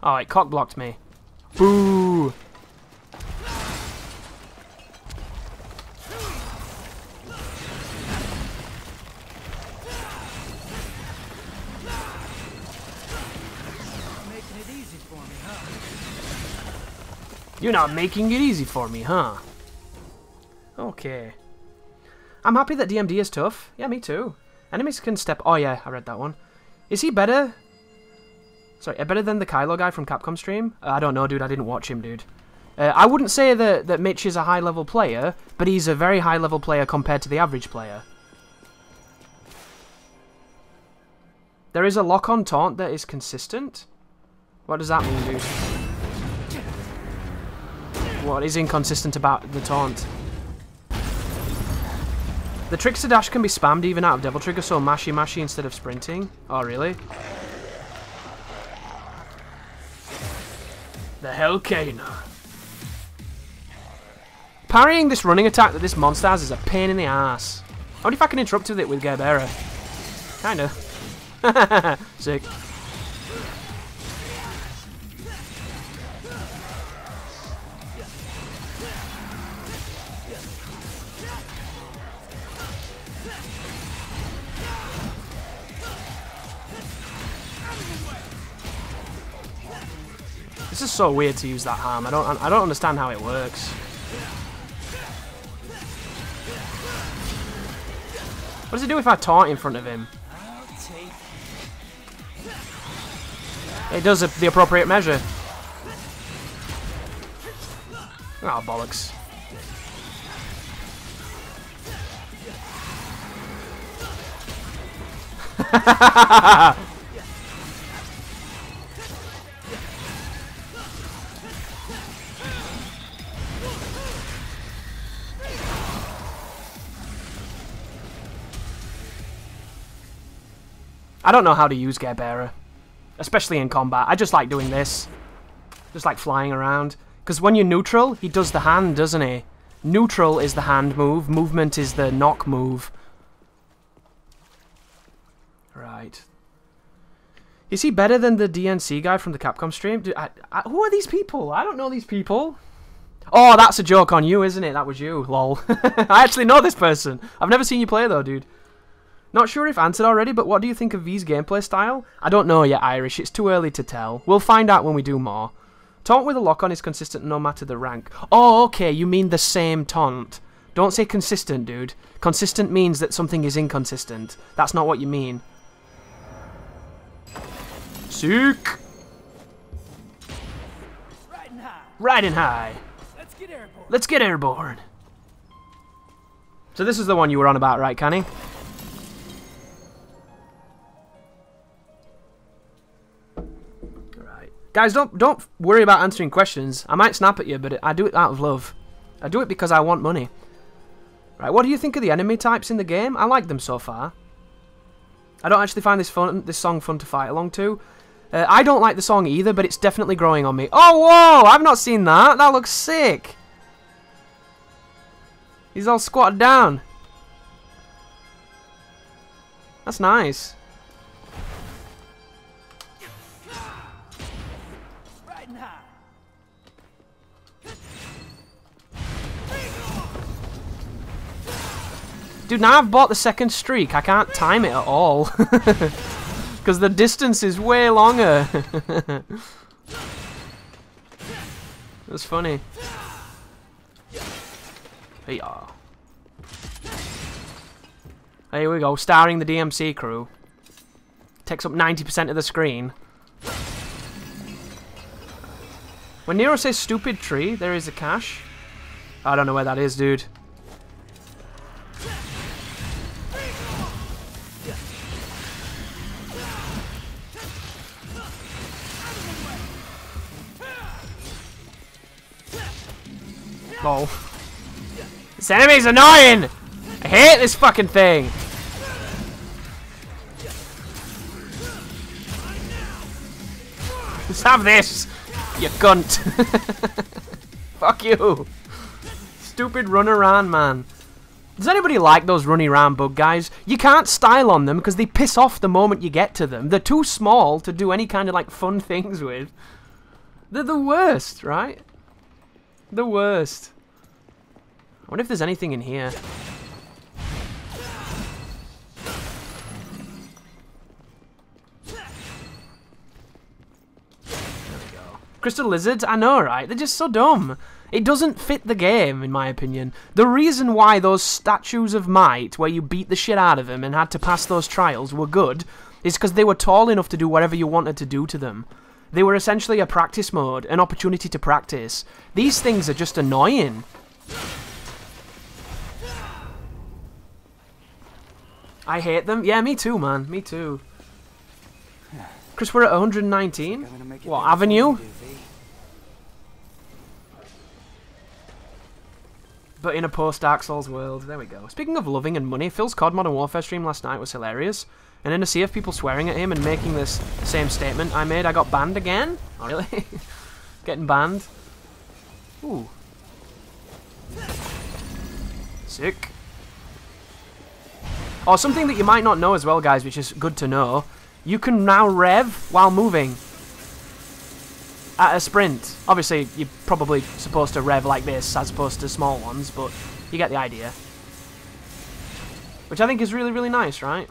Oh, it cock blocked me. Boo! You're not making it easy for me, huh? Okay. I'm happy that DMD is tough. Yeah, me too. Enemies can step... Oh, yeah, I read that one. Is he better? Sorry, better than the Kylo guy from Capcom stream? I don't know, dude. I didn't watch him, dude. I wouldn't say that Mitch is a high-level player, but he's a very high-level player compared to the average player. There is a lock-on taunt that is consistent. What does that mean, dude? What is inconsistent about the taunt? The trickster dash can be spammed even out of Devil Trigger, so mashy mashy instead of sprinting. Oh, really? The Hellcana. Parrying this running attack that this monster has is a pain in the ass. I wonder if I can interrupt with it with Gerbera. Kinda. Sick. This is so weird to use that harm. I don't understand how it works. What does it do if I taunt in front of him? It does the appropriate measure. Oh, bollocks. I don't know how to use Gerbera, especially in combat. I just like doing this. Just like flying around. Because when you're neutral, he does the hand, doesn't he? Neutral is the hand move, movement is the knock move. Right. Is he better than the DNC guy from the Capcom stream? Dude, who are these people? I don't know these people. Oh, that's a joke on you, isn't it? That was you, lol. I actually know this person. I've never seen you play though, dude. Not sure if answered already, but what do you think of V's gameplay style? I don't know yet, Irish. It's too early to tell. We'll find out when we do more. Taunt with a lock-on is consistent no matter the rank. Oh, okay, you mean the same taunt. Don't say consistent, dude. Consistent means that something is inconsistent. That's not what you mean. Sick! Riding high. Riding high. Let's get airborne. Let's get airborne. So this is the one you were on about, right, Canny? Guys, don't worry about answering questions. I might snap at you, but I do it out of love. I do it because I want money. Right, what do you think of the enemy types in the game? I like them so far. I don't actually find this song fun to fight along to. I don't like the song either, but it's definitely growing on me. Oh, whoa! I've not seen that. That looks sick. He's all squatted down. That's nice. Dude, now I've bought the second streak, I can't time it at all. Because the distance is way longer. That's funny. Here we go, starring the DMC crew. Takes up 90% of the screen. When Nero says stupid tree, there is a cache. I don't know where that is, dude. Oh. This enemy's annoying! I hate this fucking thing! Just have this, you cunt! Fuck you! Stupid run around, man. Does anybody like those runny around bug guys? You can't style on them because they piss off the moment you get to them. They're too small to do any kind of like fun things with. They're the worst, right? The worst. I wonder if there's anything in here. There we go. Crystal lizards? I know, right? They're just so dumb. It doesn't fit the game, in my opinion. The reason why those statues of might, where you beat the shit out of them and had to pass those trials, were good, is because they were tall enough to do whatever you wanted to do to them. They were essentially a practice mode, an opportunity to practice. These things are just annoying. I hate them. Yeah, me too, man. Me too. Chris, we're at 119. What, Avenue? But in a post-Dark Souls world. There we go. Speaking of loving and money, Phil's COD Modern Warfare stream last night was hilarious. And in a sea of people swearing at him and making this same statement I made, I got banned again? Oh, really? Getting banned? Ooh. Sick. Oh, something that you might not know as well, guys, which is good to know. You can now rev while moving. At a sprint. Obviously, you're probably supposed to rev like this as opposed to small ones, but you get the idea. Which I think is really, really nice, right?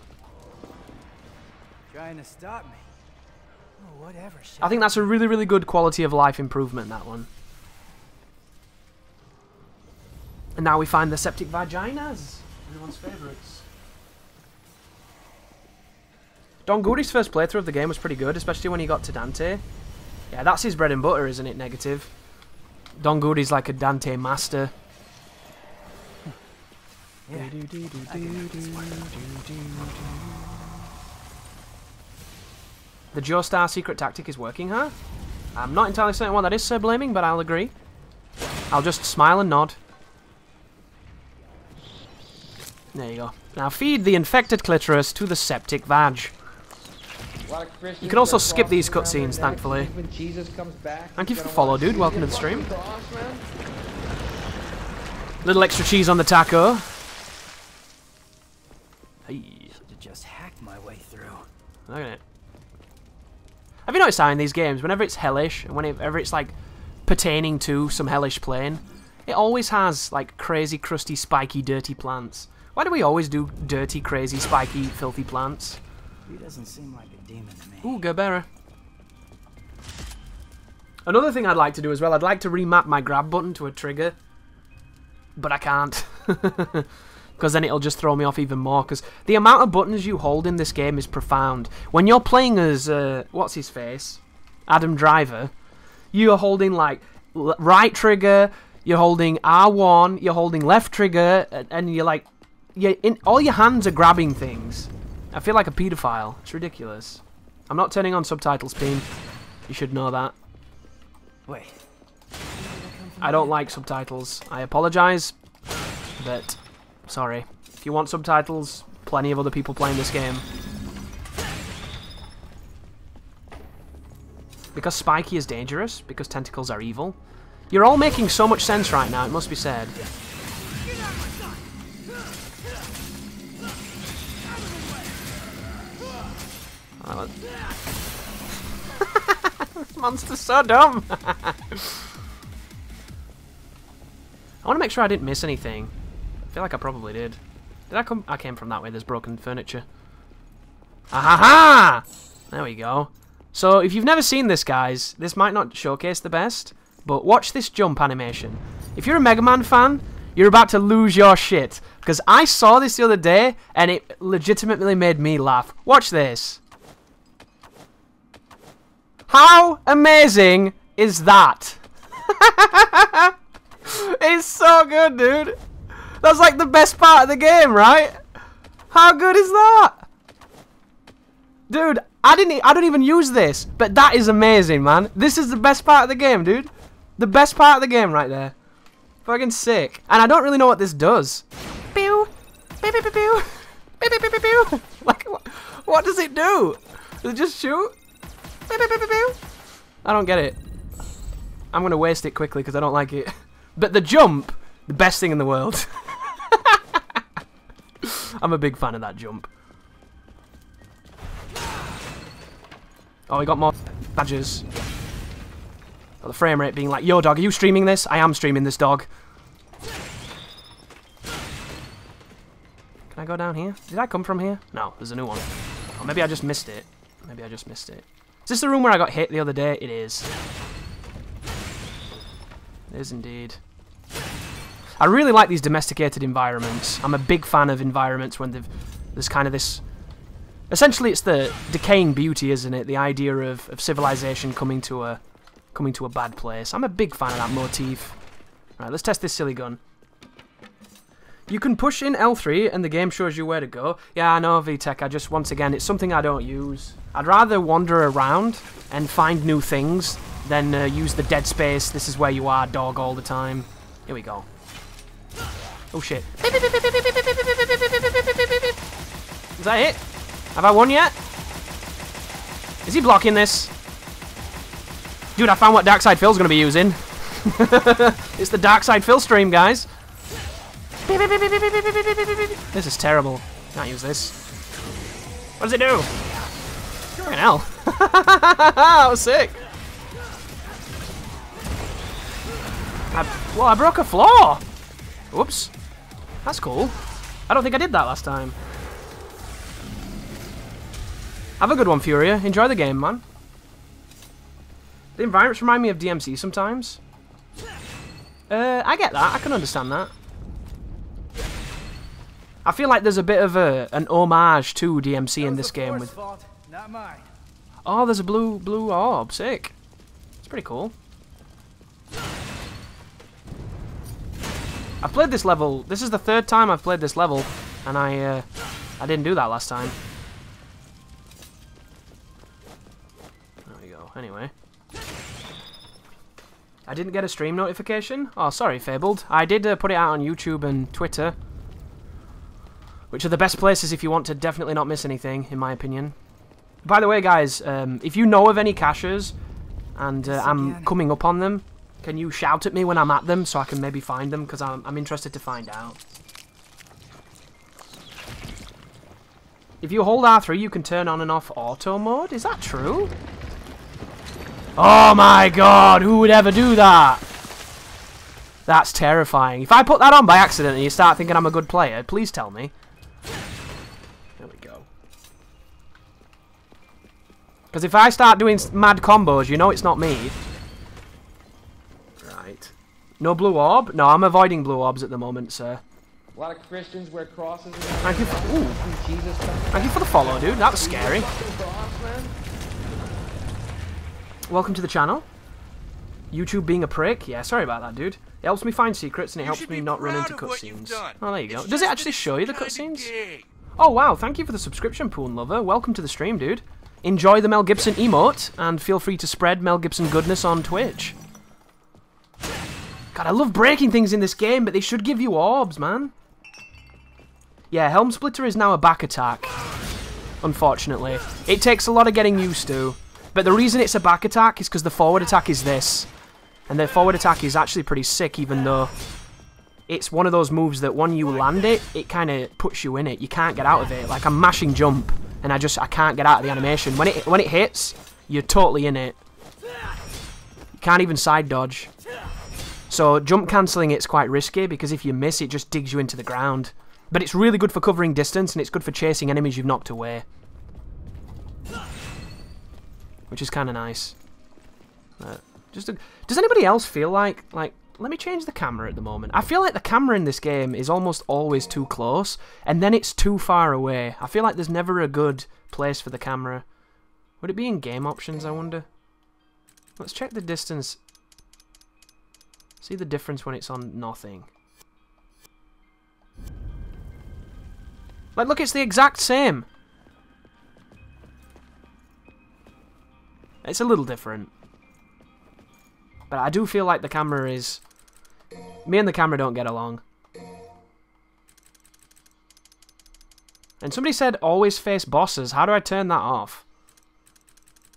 Trying to stop me. Oh, whatever. I think that's a really, really good quality of life improvement, that one. And now we find the septic vaginas. Everyone's favourites. Don Goody's first playthrough of the game was pretty good, especially when he got to Dante. Yeah, that's his bread and butter, isn't it, Negative? Don Goody's like a Dante master. Yeah. The Joestar secret tactic is working, huh? I'm not entirely certain what that is, Sir Blaming, but I'll agree. I'll just smile and nod. There you go. Now feed the infected clitoris to the septic vag. You can also skip these cutscenes, thankfully. Thank you for the follow, dude. Welcome to the stream. Little extra cheese on the taco. Hey. Should have just hacked my way through. Look at it. Have you noticed how in these games, whenever it's hellish, and whenever it's like pertaining to some hellish plane, it always has like crazy, crusty, spiky, dirty plants. Why do we always do dirty, crazy, spiky, filthy plants? He doesn't seem like a demon to me. Ooh, Gerbera. Another thing I'd like to do as well, I'd like to remap my grab button to a trigger. But I can't. Because then it'll just throw me off even more. Because the amount of buttons you hold in this game is profound. When you're playing as, what's his face? Adam Driver. You're holding, like, right trigger, you're holding R1, you're holding left trigger, and you're like... all your hands are grabbing things. I feel like a paedophile. It's ridiculous. I'm not turning on subtitles, Peen. You should know that. Wait. I don't like subtitles. I apologise, but sorry. If you want subtitles, plenty of other people playing this game. Because Spiky is dangerous, because tentacles are evil. You're all making so much sense right now, it must be said. This monster's so dumb. I want to make sure I didn't miss anything. I feel like I probably did. Did I come? I came from that way. There's broken furniture. Ahaha! There we go. So if you've never seen this, guys, this might not showcase the best, but watch this jump animation. If you're a Mega Man fan, you're about to lose your shit. Because I saw this the other day, and it legitimately made me laugh. Watch this. How amazing is that? It's so good, dude. That's like the best part of the game, right? How good is that? Dude, I don't even use this, but that is amazing, man. This is the best part of the game, dude. The best part of the game right there. Fucking sick. And I don't really know what this does. Pew! Pew pew pew pew! Pew pew pew pew pew! Like, what does it do? Does it just shoot? Pew pew pew pew pew! I don't get it. I'm gonna waste it quickly because I don't like it. But the jump, the best thing in the world. I'm a big fan of that jump. Oh, we got more badges. Got the frame rate being like, yo dog, are you streaming this? I am streaming this, dog. Can I go down here? Did I come from here? No, there's a new one. Oh, maybe I just missed it. Maybe I just missed it. Is this the room where I got hit the other day? It is. It is indeed. I really like these domesticated environments. I'm a big fan of environments when there's kind of this... Essentially, it's the decaying beauty, isn't it? The idea of civilization coming to a bad place. I'm a big fan of that motif. Right, let's test this silly gun. You can push in L3 and the game shows you where to go. Yeah, I know, VTech. Once again, it's something I don't use. I'd rather wander around and find new things than use the dead space, this is where you are, dog, all the time. Here we go. Oh, shit. Is that it? Have I won yet? Is he blocking this? Dude, I found what Darkside Phil's going to be using. It's the Darkside Phil stream, guys. This is terrible. Can't use this. What does it do? Fucking hell. That was sick. Well, I broke a floor. Whoops. That's cool. I don't think I did that last time. Have a good one, Furia. Enjoy the game, man. The environments remind me of DMC sometimes. I get that. I can understand that. I feel like there's a bit of an homage to DMC in this game. With not mine. Oh, there's a blue orb. Sick. It's pretty cool. I've played this level. This is the 3rd time I've played this level, and I didn't do that last time. There we go. Anyway. I didn't get a stream notification? Oh, sorry, Fabled. I did put it out on YouTube and Twitter, which are the best places if you want to definitely not miss anything, in my opinion. By the way, guys, if you know of any caches, and I'm coming up on them, can you shout at me when I'm at them so I can maybe find them? Because I'm interested to find out. If you hold R3, you can turn on and off auto mode. Is that true? Oh my god, who would ever do that? That's terrifying. If I put that on by accident and you start thinking I'm a good player, please tell me. There we go. Because if I start doing mad combos, you know it's not me. Right. No blue orb? No, I'm avoiding blue orbs at the moment, sir. A lot of Christians wear crosses. Thank you for, ooh. Thank you for the follow, dude. That was scary. Welcome to the channel. YouTube being a prick? Yeah, sorry about that, dude. It helps me find secrets and it helps me not run into cutscenes. Oh, there you go. Does it actually show you the cutscenes? Oh, wow. Thank you for the subscription, Poon Lover. Welcome to the stream, dude. Enjoy the Mel Gibson emote and feel free to spread Mel Gibson goodness on Twitch. God, I love breaking things in this game, but they should give you orbs, man. Yeah, Helm Splitter is now a back attack. Unfortunately. It takes a lot of getting used to. But the reason it's a back attack is because the forward attack is this. And the forward attack is actually pretty sick, even though it's one of those moves that when you land it, it kind of puts you in it. You can't get out of it. Like, I'm mashing jump, and I can't get out of the animation. When it hits, you're totally in it. You can't even side dodge. So jump cancelling it's quite risky, because if you miss, it just digs you into the ground. But it's really good for covering distance, and it's good for chasing enemies you've knocked away. Which is kind of nice. Does anybody else feel like, let me change the camera at the moment. I feel like the camera in this game is almost always too close, and then it's too far away. I feel like there's never a good place for the camera. Would it be in game options, I wonder? Let's check the distance. See the difference when it's on nothing. Like, look, it's the exact same. It's a little different. But I do feel like the camera is... Me and the camera don't get along. And somebody said always face bosses. How do I turn that off?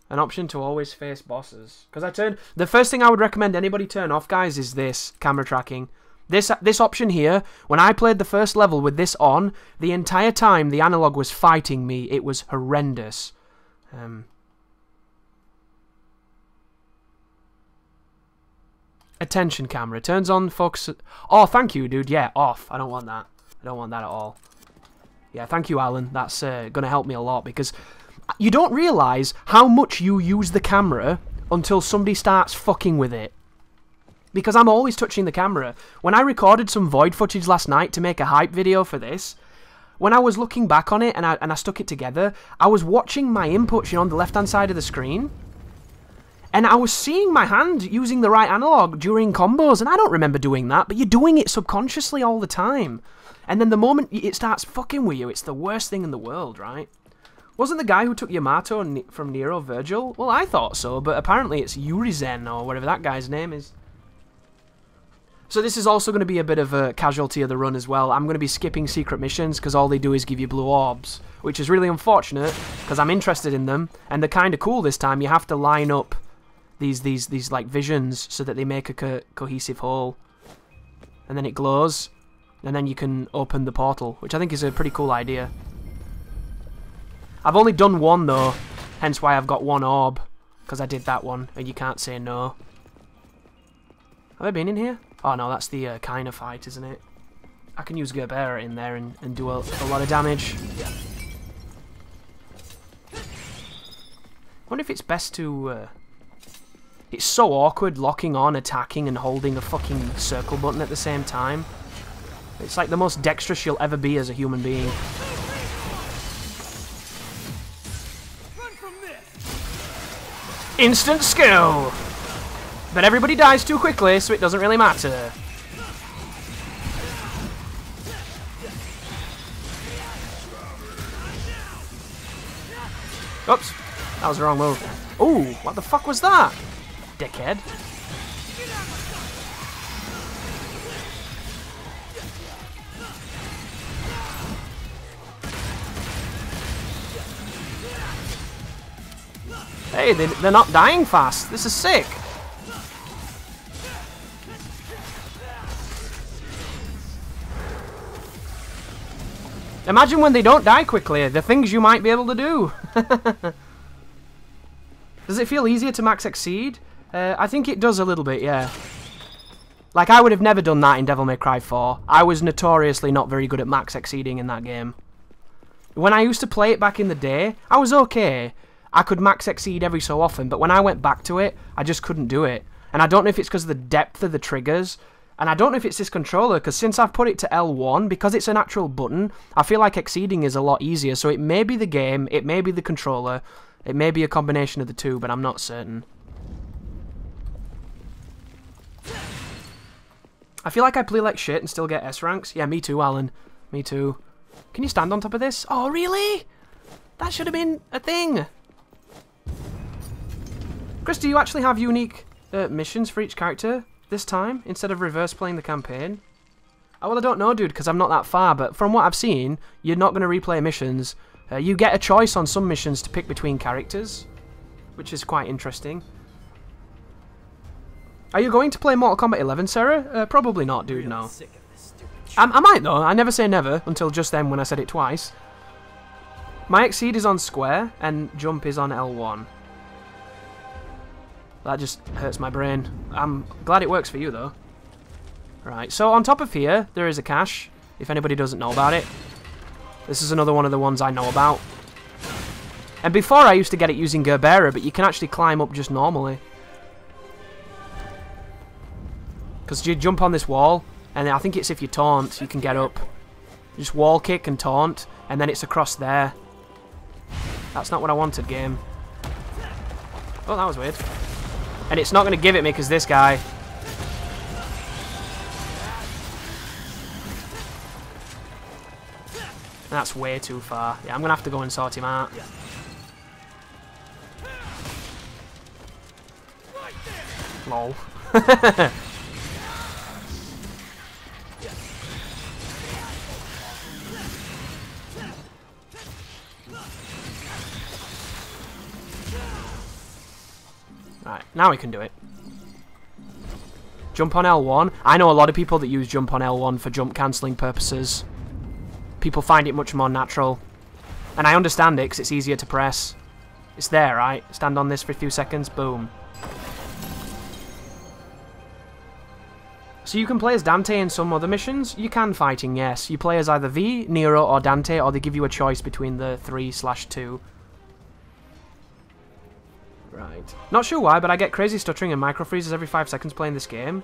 An option to always face bosses. Because the first thing I would recommend anybody turn off, guys, is this camera tracking. This option here, when I played the first level with this on, the entire time the analog was fighting me. It was horrendous. Attention camera. Turns on focus. Oh, thank you, dude. Yeah, off. I don't want that. I don't want that at all. Yeah, thank you, Alan. That's going to help me a lot, because you don't realise how much you use the camera until somebody starts fucking with it. Because I'm always touching the camera. When I recorded some Void footage last night to make a hype video for this, when I was looking back on it and I stuck it together, I was watching my inputs, you know, on the left-hand side of the screen. And I was seeing my hand using the right analog during combos, and I don't remember doing that, but you're doing it subconsciously all the time. And then the moment it starts fucking with you, it's the worst thing in the world, right? Wasn't the guy who took Yamato from Nero Virgil? Well, I thought so, but apparently it's Urizen, or whatever that guy's name is. So this is also going to be a bit of a casualty of the run as well. I'm going to be skipping secret missions because all they do is give you blue orbs, which is really unfortunate because I'm interested in them, and they're kind of cool this time. You have to line up these like visions so that they make a cohesive whole, and then it glows, and then you can open the portal, which I think is a pretty cool idea. I've only done one though, hence why I've got one orb, because I did that one, and you can't say no. Have I been in here? Oh no, that's the kind of fight, isn't it? I can use Gerbera in there and do a lot of damage. I wonder if it's best to... It's so awkward locking on, attacking, and holding a fucking circle button at the same time. It's like the most dexterous you'll ever be as a human being. Run from this. Instant skill! But everybody dies too quickly, so it doesn't really matter. Oops, that was the wrong move. Ooh, what the fuck was that? Dickhead. Hey, they're not dying fast. This is sick. Imagine when they don't die quickly, the things you might be able to do. Does it feel easier to max exceed? I think it does a little bit, yeah. Like, I would have never done that in Devil May Cry 4. I was notoriously not very good at max exceeding in that game. When I used to play it back in the day, I was okay. I could max exceed every so often, but when I went back to it, I just couldn't do it. And I don't know if it's because of the depth of the triggers, and I don't know if it's this controller, because since I've put it to L1, because it's an actual button, I feel like exceeding is a lot easier. So it may be the game, it may be the controller, it may be a combination of the two, but I'm not certain. I feel like I play like shit and still get S ranks. Yeah, me too, Alan. Me too. Can you stand on top of this? Oh, really? That should have been a thing. Chris, do you actually have unique missions for each character this time, instead of reverse playing the campaign? Oh, well, I don't know, dude, because I'm not that far, but from what I've seen, you're not going to replay missions. You get a choice on some missions to pick between characters, which is quite interesting. Are you going to play Mortal Kombat 11, Sarah? Probably not, dude, no. I might, though. I never say never, until just then when I said it twice. My exceed is on square, and jump is on L1. That just hurts my brain. I'm glad it works for you, though. Right, so on top of here, there is a cache, if anybody doesn't know about it. This is another one of the ones I know about. And before I used to get it using Gerbera, but you can actually climb up just normally. Because you jump on this wall, and I think it's if you taunt, you can get up. You just wall kick and taunt, and then it's across there. That's not what I wanted, game. Oh, that was weird. And it's not going to give it me because this guy. That's way too far. Yeah, I'm going to have to go and sort him out. Lol. Right, now we can do it. Jump on L1. I know a lot of people that use jump on L1 for jump cancelling purposes. People find it much more natural. And I understand it because it's easier to press. It's there, right? Stand on this for a few seconds, boom. So you can play as Dante in some other missions. You can fighting, yes. You play as either V, Nero, or Dante, or they give you a choice between the 3/2. Right. Not sure why, but I get crazy stuttering and micro freezes every 5 seconds playing this game.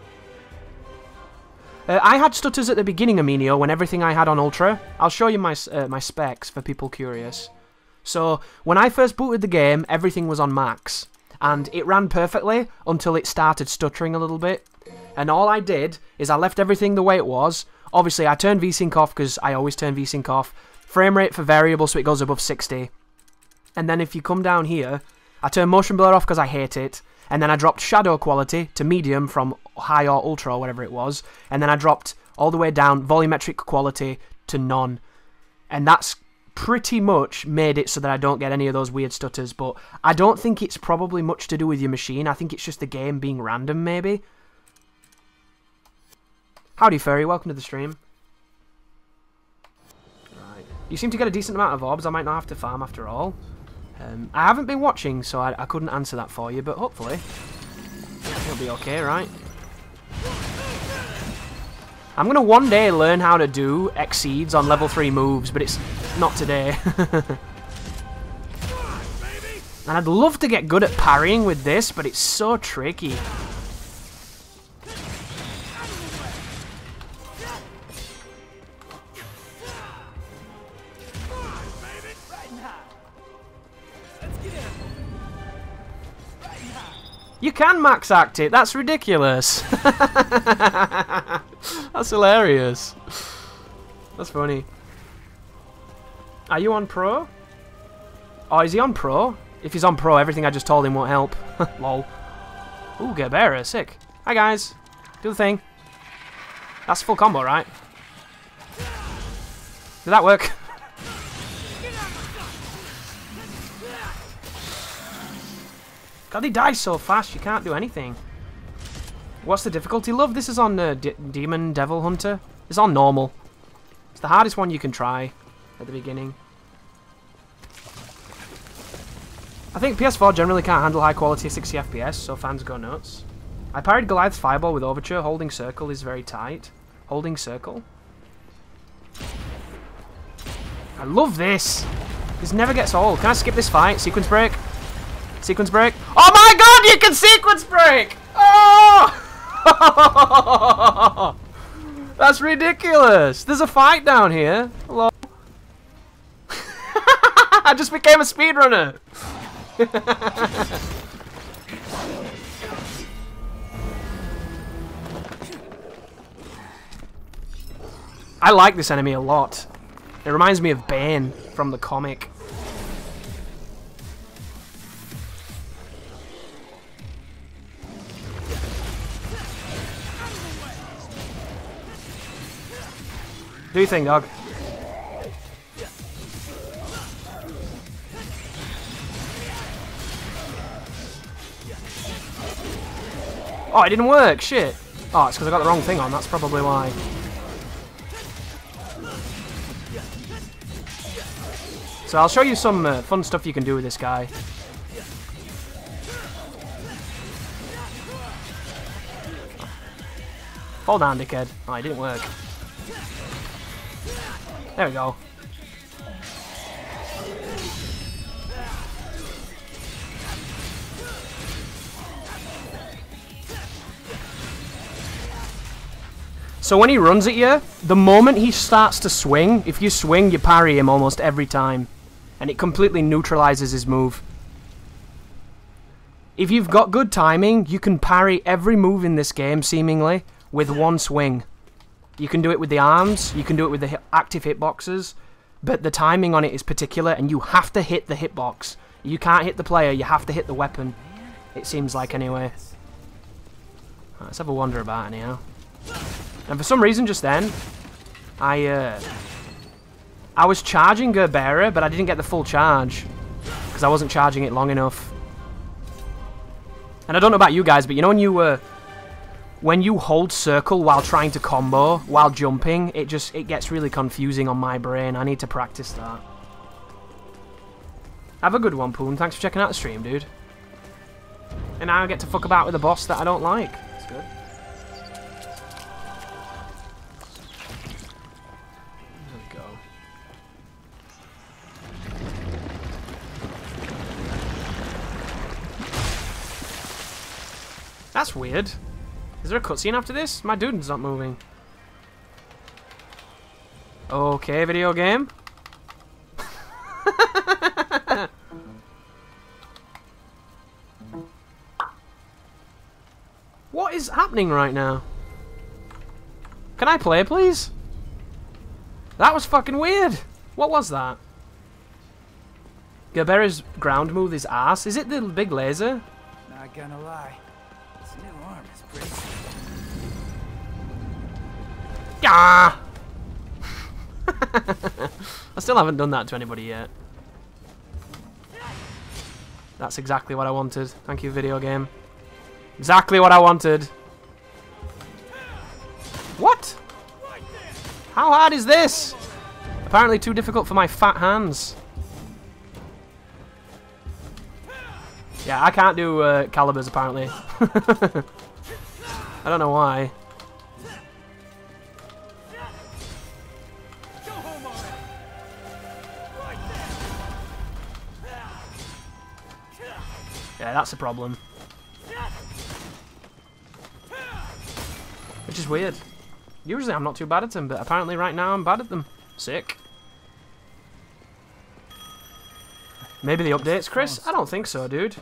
I had stutters at the beginning of Neo when everything I had on Ultra. I'll show you my my specs for people curious. So, when I first booted the game, everything was on max. and it ran perfectly until it started stuttering a little bit. And all I did is I left everything the way it was. Obviously, I turned VSync off because I always turn VSync off. Frame rate for variable so it goes above 60. And then if you come down here, I turned motion blur off because I hate it. And then I dropped shadow quality to medium from high or ultra or whatever it was. And then I dropped all the way down volumetric quality to none. And that's pretty much made it so that I don't get any of those weird stutters. But I don't think it's probably much to do with your machine. I think it's just the game being random, maybe. Howdy, Furry. Welcome to the stream. Right. You seem to get a decent amount of orbs. I might not have to farm after all. I haven't been watching, so I couldn't answer that for you, but hopefully it'll be okay, right? I'm going to one day learn how to do exceeds on level 3 moves, but it's not today. And I'd love to get good at parrying with this, but it's so tricky. You can max act it, that's ridiculous. That's hilarious. That's funny. Are you on pro? Oh, is he on pro? If he's on pro, everything I just told him won't help. Lol. Ooh, Gerbera, sick. Hi guys. Do the thing. That's full combo, right? Did that work? God, they die so fast, you can't do anything. What's the difficulty, love? This is on Demon Devil Hunter. It's on normal. It's the hardest one you can try at the beginning. I think PS4 generally can't handle high quality 60 FPS, so fans go nuts. I parried Goliath's Fireball with Overture. Holding circle is very tight. Holding circle. I love this. This never gets old. Can I skip this fight? Sequence break. Sequence break. Oh my god, you can sequence break! Oh! That's ridiculous. There's a fight down here. Hello. I just became a speedrunner. I like this enemy a lot. It reminds me of Bane from the comic. Do your thing, dog. Oh, it didn't work. Shit. Oh, it's because I got the wrong thing on. That's probably why. So I'll show you some fun stuff you can do with this guy. Fall down, dickhead. Oh, it didn't work. There we go. So when he runs at you, the moment he starts to swing, if you swing, you parry him almost every time. And it completely neutralizes his move. If you've got good timing, you can parry every move in this game, seemingly, with one swing. You can do it with the arms, you can do it with the active hitboxes, but the timing on it is particular, and you have to hit the hitbox. You can't hit the player, you have to hit the weapon. It seems like, anyway. Right, let's have a wander about, anyhow. And for some reason, just then, I was charging Gerbera, but I didn't get the full charge, because I wasn't charging it long enough. And I don't know about you guys, but you know when you hold circle while trying to combo, while jumping, it gets really confusing on my brain. I need to practice that. Have a good one, Poon. Thanks for checking out the stream, dude. And now I get to fuck about with a boss that I don't like. That's good. There we go. That's weird. Is there a cutscene after this? My dude's not moving. Okay, video game. is happening right now? Can I play, please? That was fucking weird. What was that? Gerbera's ground move is ass. Is it the big laser? Not gonna lie. This new arm is pretty. Ah! I still haven't done that to anybody yet. That's exactly what I wanted. Thank you, video game. Exactly what I wanted. What? How hard is this? Apparently too difficult for my fat hands. Yeah, I can't do calibers apparently. I don't know why. Yeah, that's a problem. Which is weird. Usually I'm not too bad at them, but apparently right now I'm bad at them. Sick. Maybe the updates, Chris? I don't think so, dude.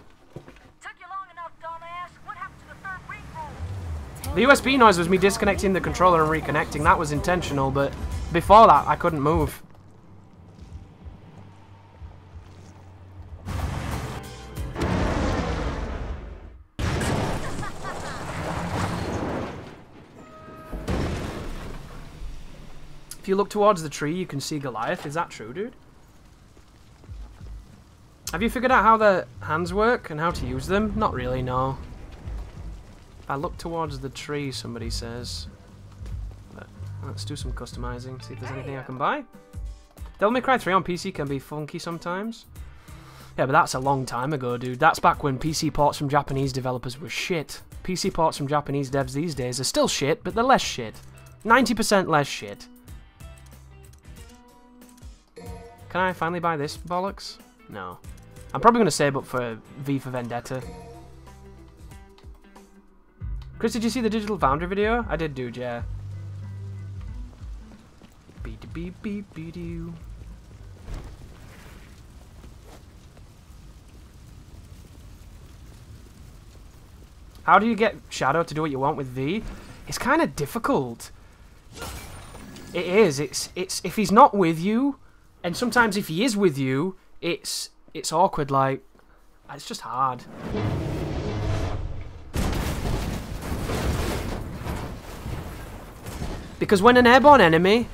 The USB noise was me disconnecting the controller and reconnecting. That was intentional, but before that I couldn't move. If you look towards the tree, you can see Goliath. Is that true, dude? Have you figured out how the hands work and how to use them? Not really, no. If I look towards the tree, somebody says. But let's do some customizing, see if there's anything I can buy. Devil May Cry 3 on PC can be funky sometimes. Yeah, but that's a long time ago, dude. That's back when PC ports from Japanese developers were shit. PC ports from Japanese devs these days are still shit, but they're less shit. 90% less shit. Can I finally buy this bollocks? No. I'm probably going to save up for V for Vendetta. Chris, did you see the Digital Foundry video? I did, dude, yeah. Beep beep beep beep doo. How do you get Shadow to do what you want with V? It's kind of difficult. It is. It's if he's not with you. And sometimes if he is with you, it's awkward, like, it's just hard. Because when an airborne enemy,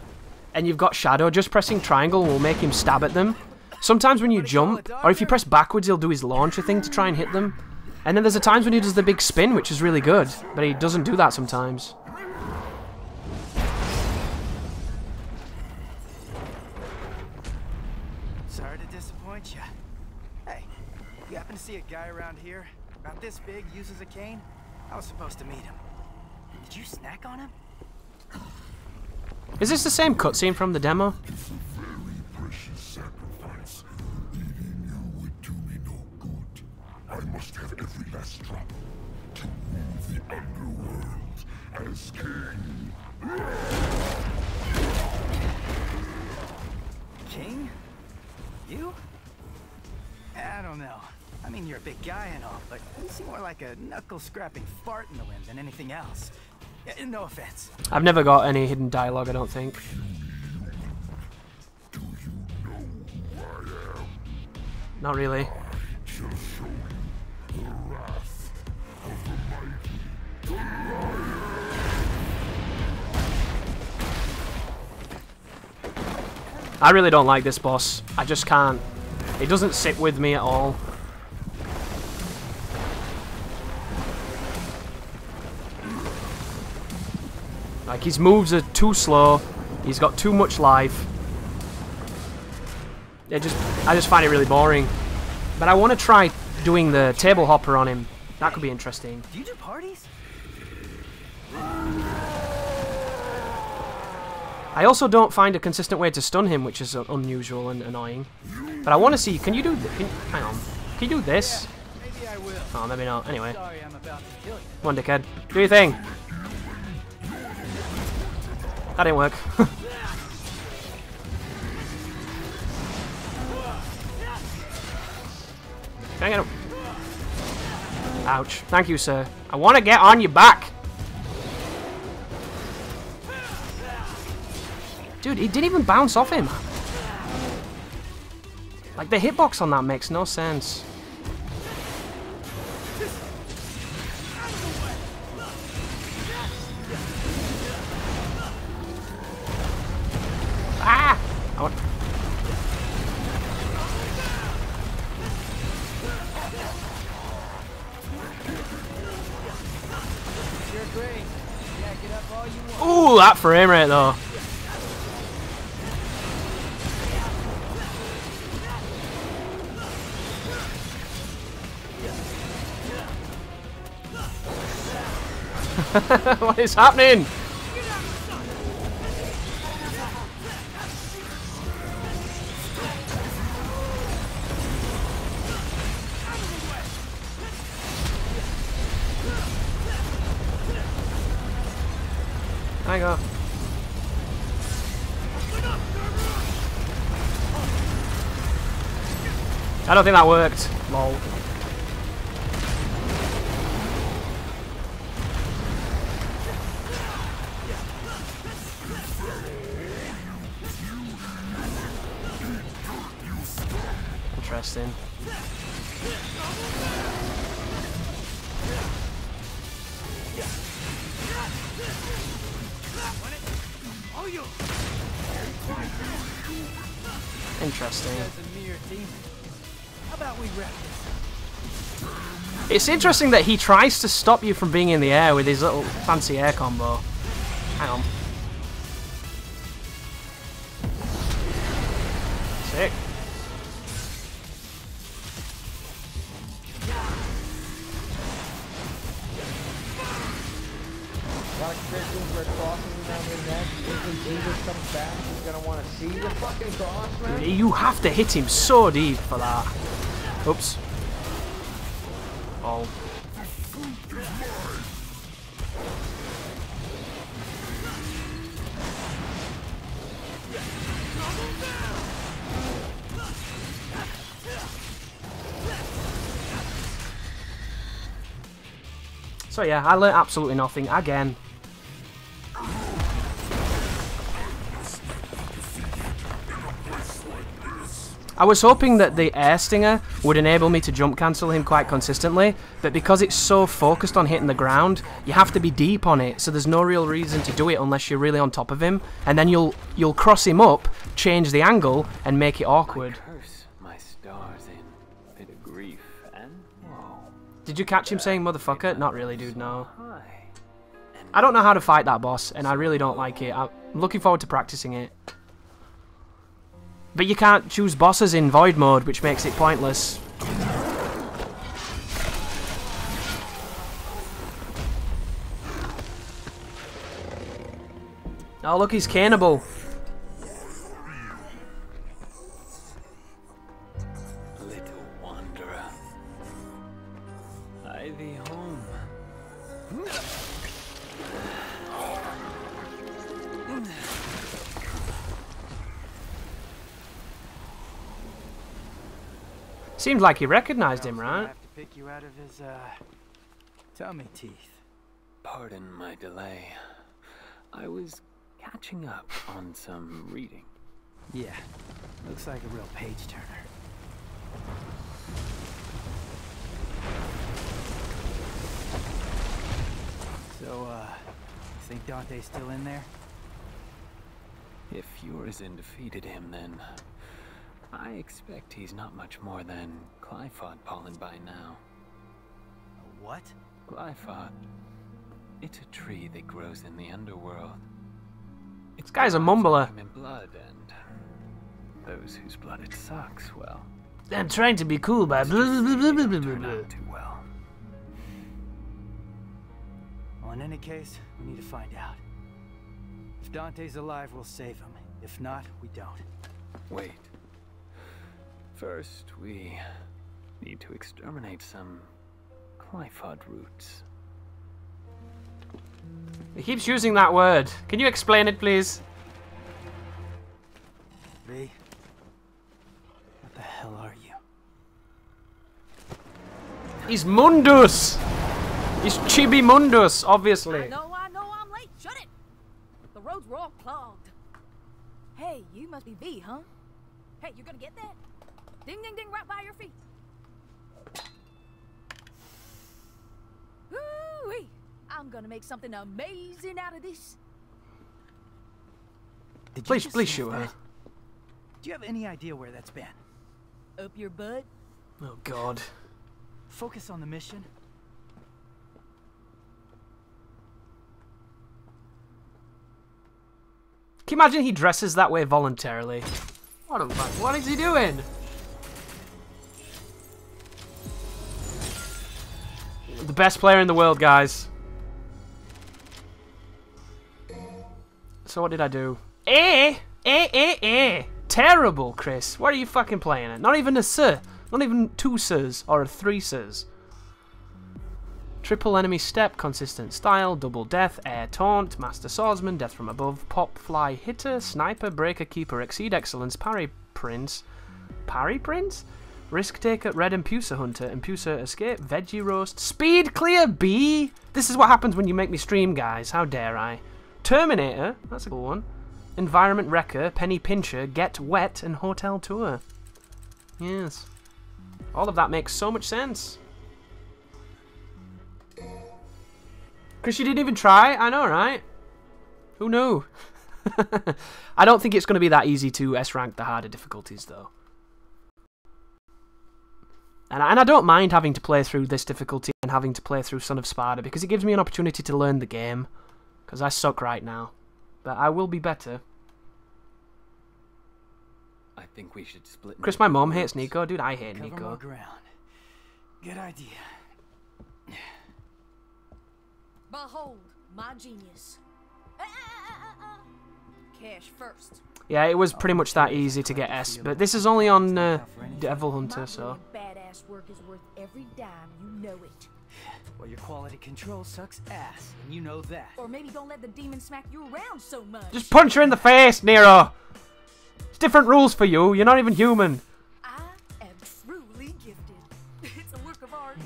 and you've got Shadow, just pressing triangle will make him stab at them. Sometimes when you jump, or if you press backwards, he'll do his launcher thing to try and hit them. And then there's the times when he does the big spin, which is really good, but he doesn't do that sometimes. You happen to see a guy around here, about this big, uses a cane? I was supposed to meet him. Did you snack on him? Is this the same cutscene from the demo? It's a very precious sacrifice. Leaving you would do me no good. I must have every last drop to rule the underworld as king. King? You? I don't know. I mean, you're a big guy and all, but you seem more like a knuckle-scrapping fart in the wind than anything else. Yeah, no offense. I've never got any hidden dialogue, I don't think. Do you know who I am? Not really. I shall show you the wrath of the mighty. I really don't like this boss. I just can't. It doesn't sit with me at all. Like, his moves are too slow. He's got too much life. I just find it really boring. But I want to try doing the table hopper on him. That could be interesting. Do you do parties? I also don't find a consistent way to stun him, which is unusual and annoying. But I want to see, can you do this? Hang on. Can you do this? Yeah, maybe I will. Oh, maybe not. Anyway. Sorry, I'm about to kill you. Come on, dickhead. Do your thing. That didn't work. Can I get him? Ouch. Thank you, sir. I want to get on your back. Dude, he didn't even bounce off him. Like, the hitbox on that makes no sense. Ah! I want... Ooh, that frame rate though. What is happening? There you go. I don't think that worked. Lol. Interesting. Interesting. It's interesting that he tries to stop you from being in the air with his little fancy air combo. Hang on. Sick. A lot of Christians were crossing around their neck. When Jesus comes back, he's gonna want to see the fucking cross, man. Dude, you have to hit him so deep for that. Oops. Oh. So yeah, I learned absolutely nothing again. I was hoping that the air stinger would enable me to jump cancel him quite consistently, but because it's so focused on hitting the ground, you have to be deep on it, so there's no real reason to do it unless you're really on top of him, and then you'll cross him up, change the angle, and make it awkward. Curse my stars in bit of grief and woe. Did you catch him saying motherfucker? Not really, dude, no. I don't know how to fight that boss, and I really don't like it. I'm looking forward to practicing it. But you can't choose bosses in void mode, which makes it pointless. Oh, look, he's cannibal. Little wanderer, I thee home. Seems like he recognized him, right? I have to pick you out of his tummy teeth. Pardon my delay. I was catching up on some reading. Yeah, looks like a real page turner. So, you think Dante's still in there? If Urizen defeated him, then I expect he's not much more than Glyphod pollen by now. A what? Glyphod. It's a tree that grows in the underworld. This guy's a mumbler. In blood, and those whose blood it sucks, well, I'm trying to be cool, but turn out too well. Well, in any case, we need to find out. If Dante's alive, we'll save him. If not, we don't. Wait. First, we need to exterminate some Glyphod roots. He keeps using that word. Can you explain it, please? V, what the hell are you? He's Mundus! He's Chibi Mundus, obviously. I know I'm late. Shut it! The roads were all clogged. Hey, you must be V, huh? Hey, you gonna get that? Ding, ding, ding, right by your feet. Woo-wee! I'm gonna make something amazing out of this. Please shoot her. Do you have any idea where that's been? Up your butt? Oh, God. Focus on the mission. Can you imagine he dresses that way voluntarily? What is he doing? The best player in the world, guys. So what did I do? Terrible, Chris. What are you fucking playing at? Not even a sir. Not even 2 sirs or a 3 sirs. Triple enemy step, consistent style, double death, air taunt, master swordsman, death from above, pop, fly, hitter, sniper, breaker, keeper, exceed excellence, parry prince, risk taker, red impuser hunter, impuser escape, veggie roast, speed clear B. This is what happens when you make me stream, guys. How dare I? Terminator, that's a cool one. Environment wrecker, penny pincher, get wet, and hotel tour. Yes. All of that makes so much sense. Chris, you didn't even try? I know, right? Who knew? I don't think it's going to be that easy to S-rank the harder difficulties, though. And I don't mind having to play through this difficulty and having to play through Son of Sparta, because it gives me an opportunity to learn the game. Because I suck right now. But I will be better. I think we should split. Chris, my mom hates Nico. Dude, I hate Cover Nico. more ground. Good idea. Behold, my genius. Cash first. Yeah, it was pretty much that easy to get S, but this is only on Devil Hunter, so... Badass work is worth every dime, you know it. Well, your quality control sucks ass, and you know that. Or maybe don't let the demon smack you around so much. Just punch her in the face, Nero! It's different rules for you, you're not even human. I am truly gifted. It's a work of art.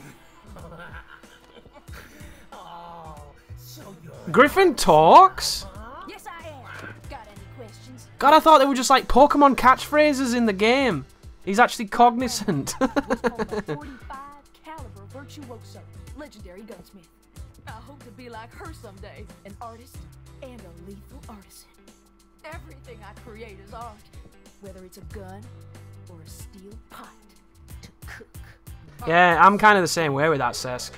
Griffin talks? Yes, I am. Got any questions? God, I thought they were just like Pokemon catchphrases in the game. He's actually cognizant. What's called a 45 caliber virtuoso, legendary gunsmith. I hope to be like her someday, an artist and a lethal artisan. Everything I create is art, whether it's a gun or a steel pot to cook. Yeah, I'm kind of the same way with that, Sesk.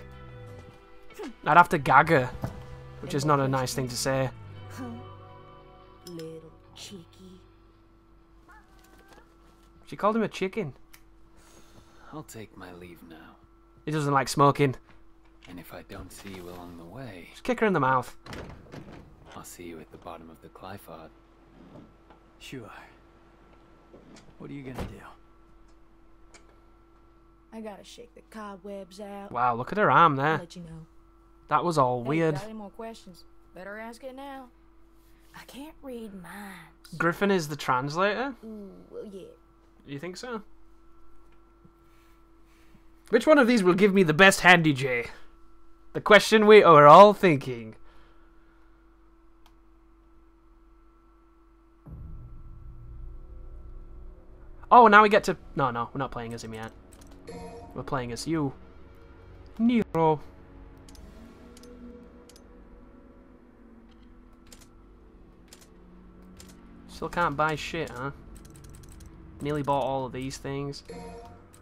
I'd have to gag her, which is not a nice thing to say. Little cheeky. She called him a chicken. I'll take my leave now. He doesn't like smoking. And if I don't see you along the way, Just kick her in the mouth. I'll see you at the bottom of the Clyfod. Sure. What are you gonna do? I gotta shake the cobwebs out. Wow, look at her arm I'll there. let you know. That was all Hey, weird. got any more questions? Better ask it now. I can't read minds. Griffin is the translator? Ooh, well, yeah. You think so? Which one of these will give me the best handy, Jay? The question we are all thinking. Oh, now we get to... No, we're not playing as him yet. We're playing as you. Nero. Still can't buy shit, huh? Nearly bought all of these things.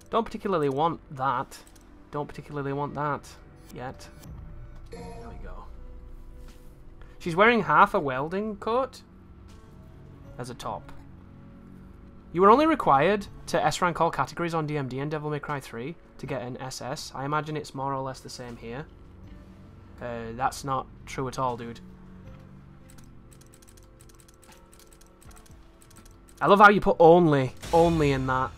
Don't particularly want that. Don't particularly want that yet. There we go. She's wearing half a welding coat as a top. You were only required to S-rank all categories on DMD and Devil May Cry 3 to get an SS. I imagine it's more or less the same here. That's not true at all, dude. I love how you put only in that.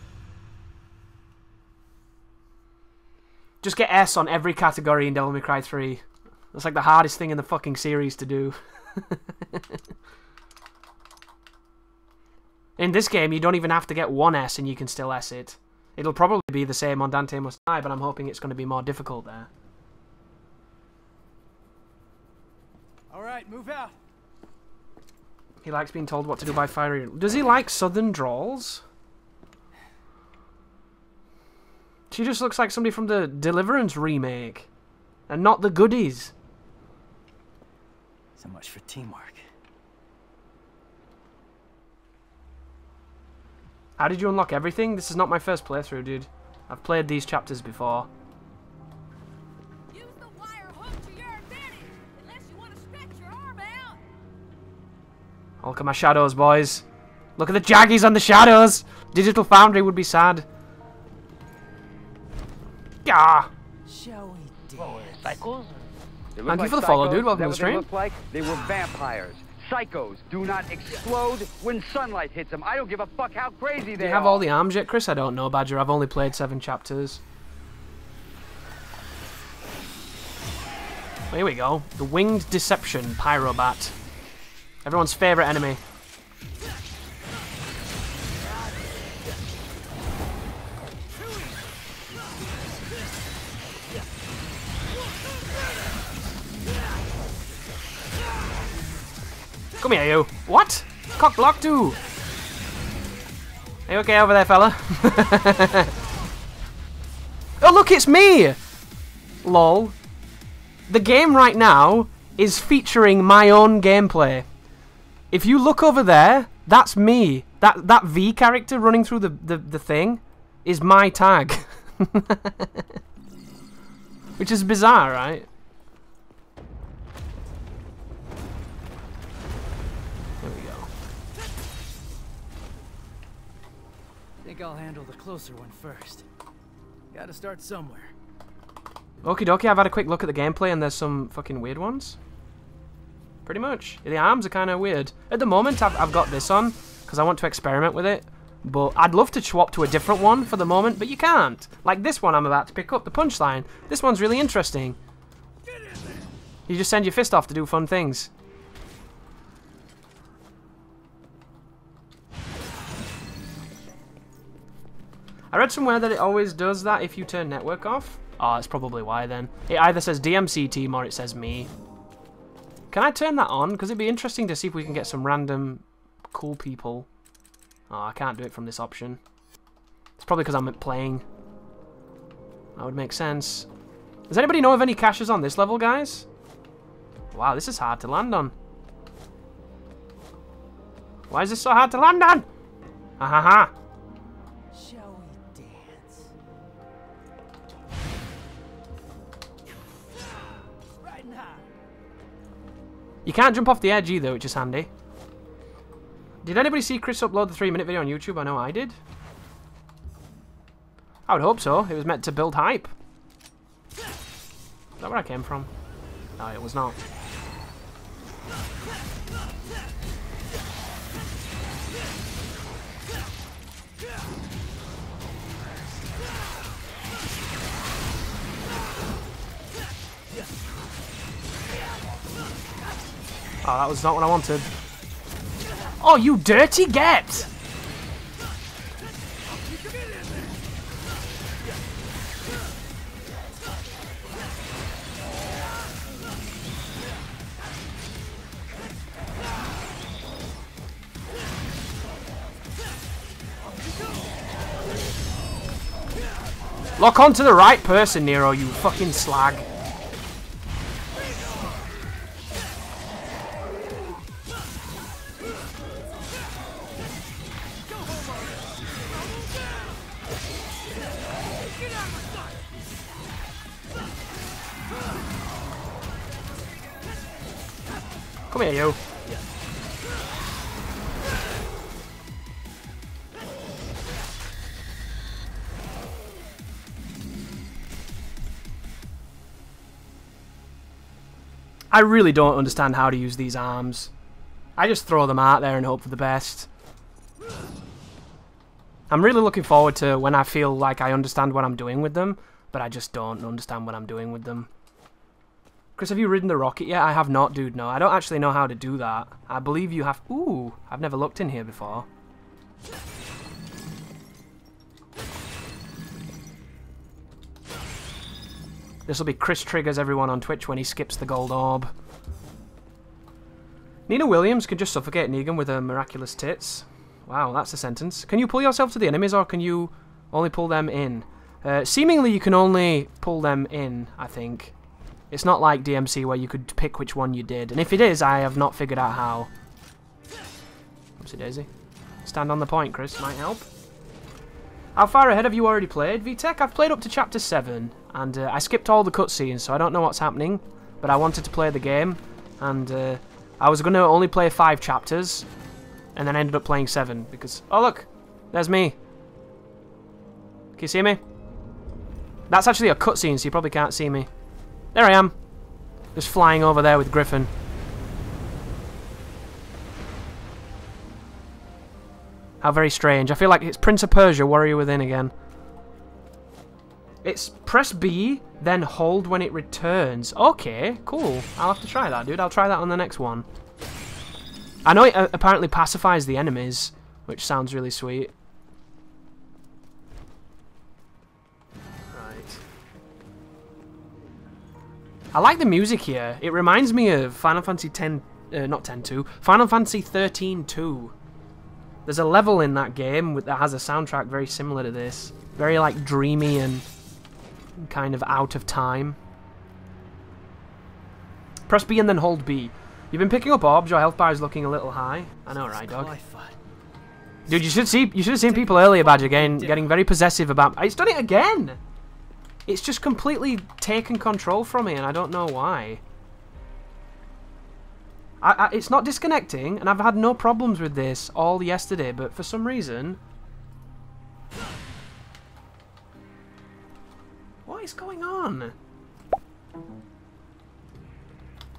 Just get S on every category in Devil May Cry 3. That's like the hardest thing in the fucking series to do. In this game, you don't even have to get one S and you can still S it. It'll probably be the same on Dante Must Die, but I'm hoping it's going to be more difficult there. Alright, move out. He likes being told what to do by Fiery. Does he like southern drawls? She just looks like somebody from the Deliverance remake. And not the goodies. So much for teamwork. How did you unlock everything? This is not my first playthrough, dude. I've played these chapters before. Use the wire hook to your advantage, unless you want to stretch your arm out. Oh, look at my shadows, boys. Look at the jaggies on the shadows. Digital Foundry would be sad. Yeah. Shall we dance? Psychos? Thank you for the follow, dude. Welcome to the stream. They were vampires. Psychos do not explode when sunlight hits them. I don't give a fuck how crazy they are. Do you have all the arms yet, Chris? I don't know, Badger. I've only played 7 chapters. Here we go. The Winged Deception Pyrobat. Everyone's favourite enemy. Come here, you. What? Cock block too. Are you okay over there, fella? Oh, look, it's me! Lol. The game right now is featuring my own gameplay. If you look over there, that's me. That V character running through the thing is my tag. Which is bizarre, right? I think I'll handle the closer one first. Gotta start somewhere. Okie dokie, I've had a quick look at the gameplay and there's some fucking weird ones. Pretty much. The arms are kind of weird. At the moment, I've got this on because I want to experiment with it. But I'd love to swap to a different one for the moment, but you can't. Like this one I'm about to pick up, the punchline. This one's really interesting. You just send your fist off to do fun things. I read somewhere that it always does that if you turn network off. Oh, that's probably why then. It either says DMC team or it says me. Can I turn that on? Because it'd be interesting to see if we can get some random cool people. Oh, I can't do it from this option. It's probably because I'm playing. That would make sense. Does anybody know of any caches on this level, guys? Wow, this is hard to land on. Why is this so hard to land on? Ha ha ha. Shall we dance? Right now. You can't jump off the edge either, which is handy. Did anybody see Chris upload the 3-minute video on YouTube? I know I did. I would hope so. It was meant to build hype. Is that where I came from? No, it was not. Oh, that was not what I wanted. Oh, you dirty get! Lock on to the right person, Nero, you fucking slag. Come here, you. I really don't understand how to use these arms. I just throw them out there and hope for the best. I'm really looking forward to when I feel like I understand what I'm doing with them, but I just don't understand what I'm doing with them. Chris, have you ridden the rocket yet? I have not, dude, no. I don't actually know how to do that. I believe you have... Ooh, I've never looked in here before. This will be Chris triggers everyone on Twitch when he skips the gold orb. Nina Williams could just suffocate Negan with her miraculous tits. Wow, that's a sentence. Can you pull yourself to the enemies, or can you only pull them in? Seemingly you can only pull them in, I think. It's not like DMC where you could pick which one you did. And if it is, I have not figured out how. Oopsie daisy. Stand on the point, Chris. Might help. How far ahead have you already played, VTech? I've played up to Chapter 7. And I skipped all the cutscenes, so I don't know what's happening. But I wanted to play the game. And I was going to only play 5 chapters. And then I ended up playing 7. Because... Oh, look! There's me. Can you see me? That's actually a cutscene, so you probably can't see me. There I am. Just flying over there with Griffin. How very strange. I feel like it's Prince of Persia, Warrior Within again. It's press B, then hold when it returns. Okay, cool. I'll have to try that, dude. I'll try that on the next one. I know it apparently pacifies the enemies, which sounds really sweet. I like the music here. It reminds me of Final Fantasy Final Fantasy 13-2. There's a level in that game that has a soundtrack very similar to this. Very, like, dreamy and kind of out of time. Press B and then hold B. You've been picking up orbs. Your health bar is looking a little high. I know, right, dog? Dude, you should have seen people earlier, Badger, getting very possessive about... It's done it again! It's just completely taken control from me, and I don't know why. It's not disconnecting, and I've had no problems with this all yesterday, but for some reason... What is going on?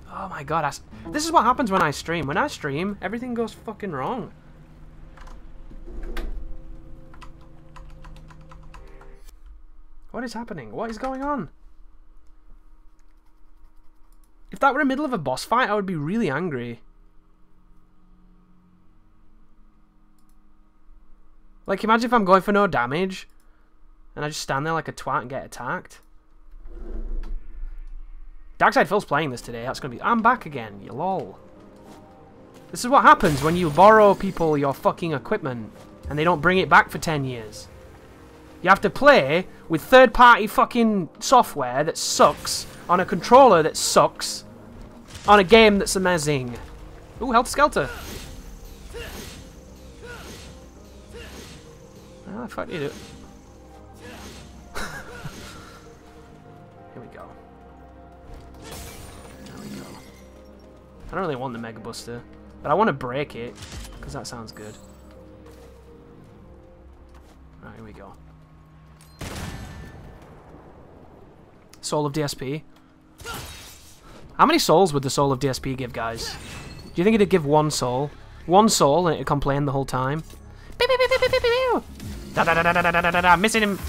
Oh my god, this is what happens when I stream. When I stream, everything goes fucking wrong. What is happening? What is going on? If that were in the middle of a boss fight, I would be really angry. Like, imagine if I'm going for no damage, and I just stand there like a twat and get attacked. Darkside Phil's playing this today. That's gonna be... I'm back again, you lol. This is what happens when you borrow people your fucking equipment, and they don't bring it back for 10 years. You have to play with third-party fucking software that sucks, on a controller that sucks, on a game that's amazing. Ooh, Helter Skelter. How the fuck do you do it? Here we go. There we go. I don't really want the Mega Buster, but I want to break it, because that sounds good. Right, here we go. Soul of DSP. How many souls would the Soul of DSP give, guys? Do you think it'd give 1 soul? 1 soul and it'd complain the whole time? Da da da da da da da da, missing him!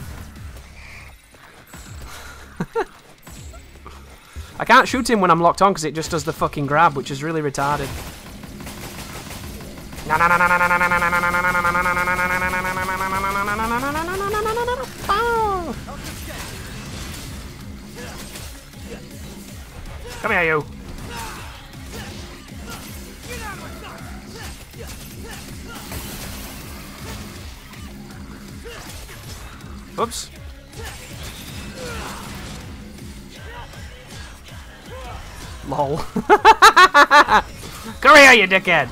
I can't shoot him when I'm locked on because it just does the fucking grab, which is really retarded. Come here, you. Oops. Lol. Come here, you dickhead.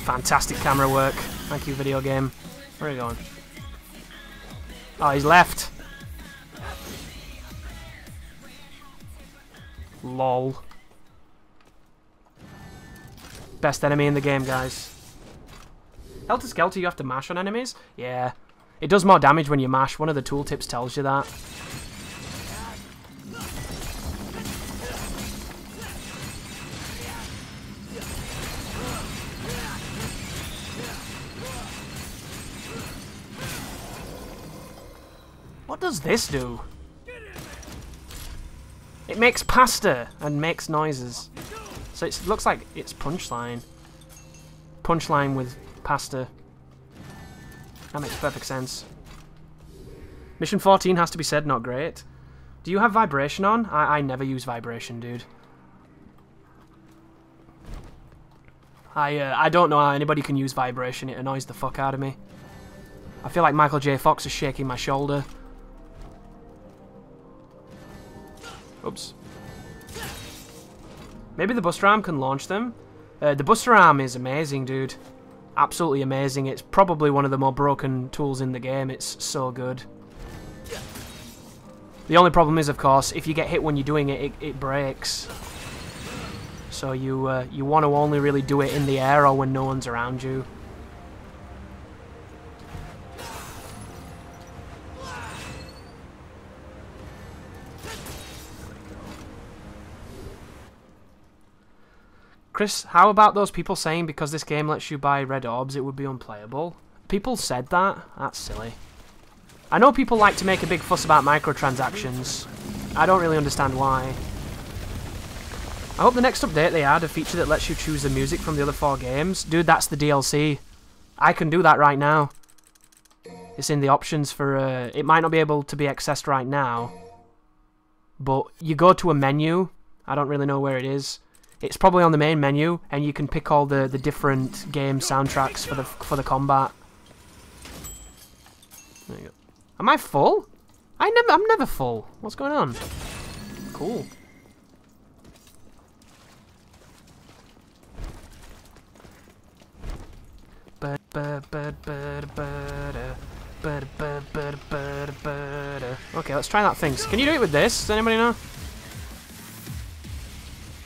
Fantastic camera work. Thank you, video game. Where are you going? Oh, he's left. Lol. Best enemy in the game, guys. Helter Skelter, you have to mash on enemies? Yeah. It does more damage when you mash. One of the tooltips tells you that. What does this do? It makes pasta and makes noises. So it looks like it's punchline. Punchline with pasta. That makes perfect sense. Mission 14 has to be said, not great. Do you have vibration on? I never use vibration, dude. I don't know how anybody can use vibration. It annoys the fuck out of me. I feel like Michael J. Fox is shaking my shoulder. Oops. Maybe the Buster Arm can launch them? The Buster Arm is amazing, dude. Absolutely amazing. It's probably one of the more broken tools in the game. It's so good. The only problem is, of course, if you get hit when you're doing it, it breaks. So you want to only really do it in the air or when no one's around you. Chris, how about those people saying because this game lets you buy red orbs it would be unplayable? People said that? That's silly. I know people like to make a big fuss about microtransactions. I don't really understand why. I hope the next update they add a feature that lets you choose the music from the other 4 games. Dude, that's the DLC. I can do that right now. It's in the options for... it might not be able to be accessed right now. But you go to a menu. I don't really know where it is. It's probably on the main menu, and you can pick all the different game soundtracks for the combat. There you go. Am I full? I'm never full. What's going on? Cool. Okay, let's try that thing. Can you do it with this? Does anybody know?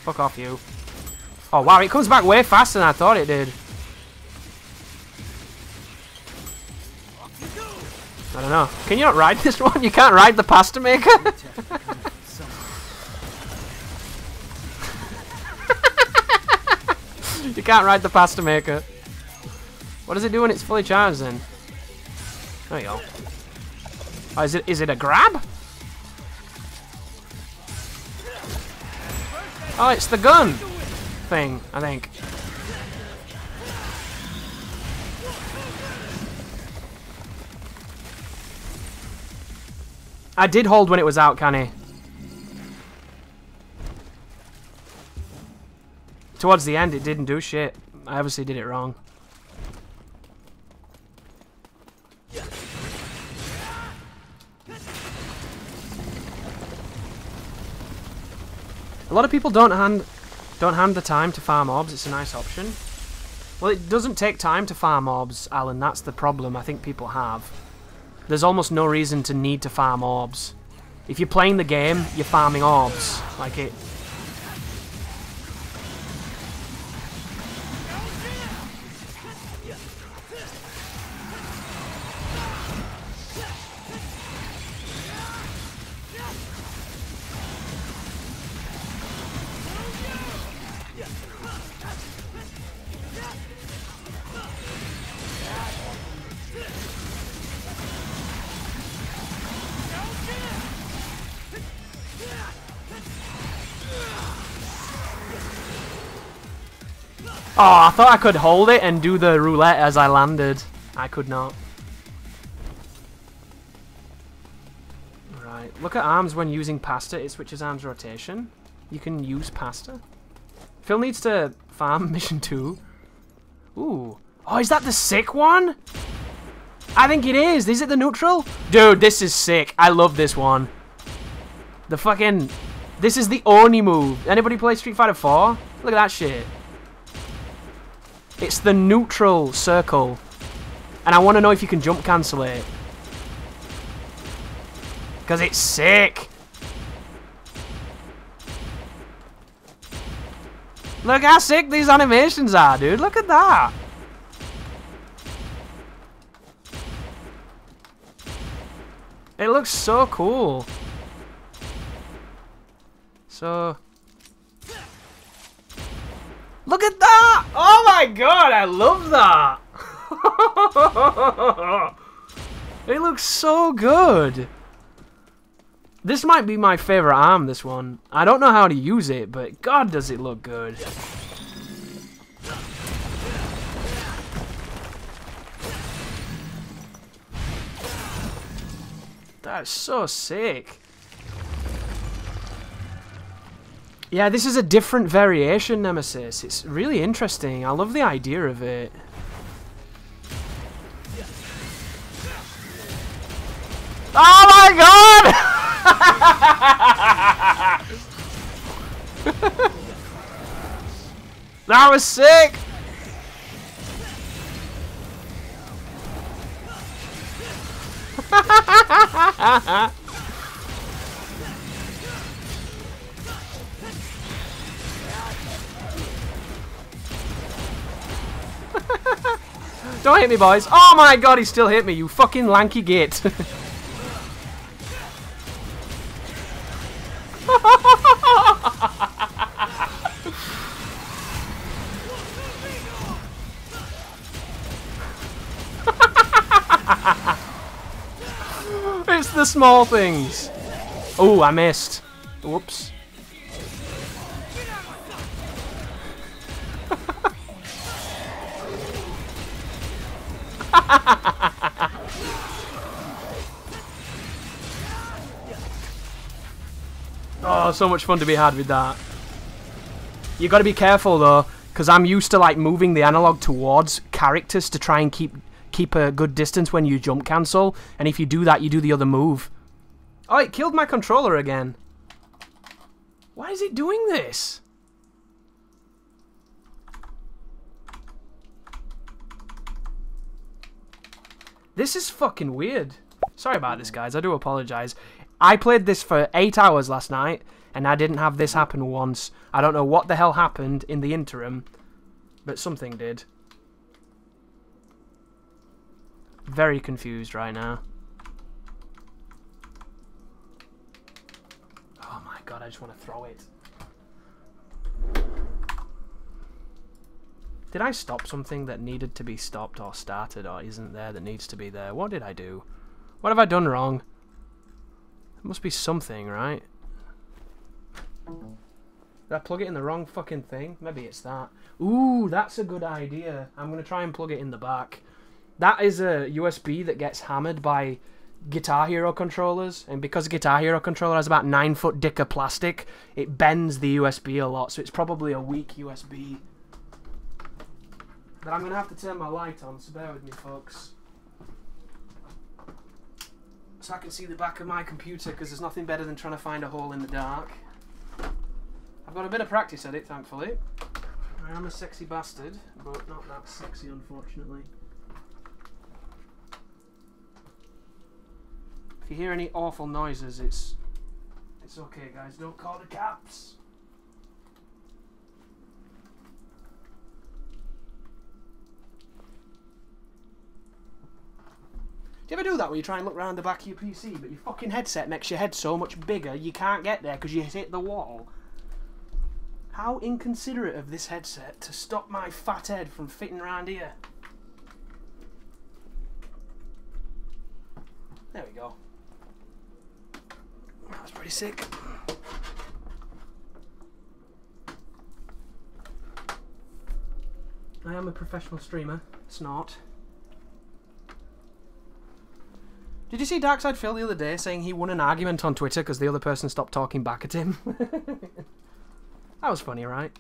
Fuck off, you. Oh, wow, it comes back way faster than I thought it did. I don't know. Can you not ride this one? You can't ride the pasta maker? You can't ride the pasta maker. What does it do when it's fully charged then? There you go. Oh, is it a grab? Oh, it's the gun thing, I think. I did hold when it was out, Canny. Towards the end, it didn't do shit. I obviously did it wrong. A lot of people don't hand the time to farm orbs. It's a nice option. Well, it doesn't take time to farm orbs, Alan. That's the problem I think people have. There's almost no reason to need to farm orbs. If you're playing the game, you're farming orbs. Like it... Oh, I thought I could hold it and do the roulette as I landed. I could not. Right, look at arms when using pasta. It switches arms rotation. You can use pasta. Phil needs to farm mission 2. Ooh. Oh, is that the sick one? I think it is. Is it the neutral? Dude, this is sick. I love this one. The fucking... This is the Oni move. Anybody play Street Fighter 4? Look at that shit. It's the neutral circle. And I want to know if you can jump cancel it. Because it's sick. Look how sick these animations are, dude. Look at that. It looks so cool. So... Look at that! Oh my god, I love that! It looks so good! This might be my favourite arm, this one. I don't know how to use it, but god does it look good. That's so sick. Yeah, this is a different variation Nemesis. It's really interesting. I love the idea of it. Oh my god! That was sick! Don't hit me, boys. Oh my god, he still hit me, you fucking lanky git. It's the small things. Oh, I missed. Whoops. Oh, so much fun to be had with that. You gotta be careful though, because I'm used to like moving the analog towards characters to try and keep a good distance when you jump cancel, and if you do that, you do the other move. Oh, it killed my controller again. Why is it doing this? This is fucking weird. Sorry about this, guys. I do apologize. I played this for 8 hours last night, and I didn't have this happen once. I don't know what the hell happened in the interim, but something did. Very confused right now. Oh my god, I just want to throw it. Did I stop something that needed to be stopped or started or isn't there that needs to be there? What did I do? What have I done wrong? There must be something, right? Did I plug it in the wrong fucking thing? Maybe it's that. Ooh, that's a good idea. I'm going to try and plug it in the back. That is a USB that gets hammered by Guitar Hero controllers, and because Guitar Hero controller has about 9 foot dick of plastic, it bends the USB a lot, so it's probably a weak USB. But I'm going to have to turn my light on, so bear with me, folks. So I can see the back of my computer, because there's nothing better than trying to find a hole in the dark. I've got a bit of practice at it, thankfully. I am a sexy bastard, but not that sexy, unfortunately. If you hear any awful noises, it's okay, guys. Don't call the cops. Do you ever do that where you try and look around the back of your PC, but your fucking headset makes your head so much bigger you can't get there because you hit the wall? How inconsiderate of this headset to stop my fat head from fitting around here. There we go. That was pretty sick. I am a professional streamer. It's not. Did you see Darkside Phil the other day saying he won an argument on Twitter because the other person stopped talking back at him? That was funny, right?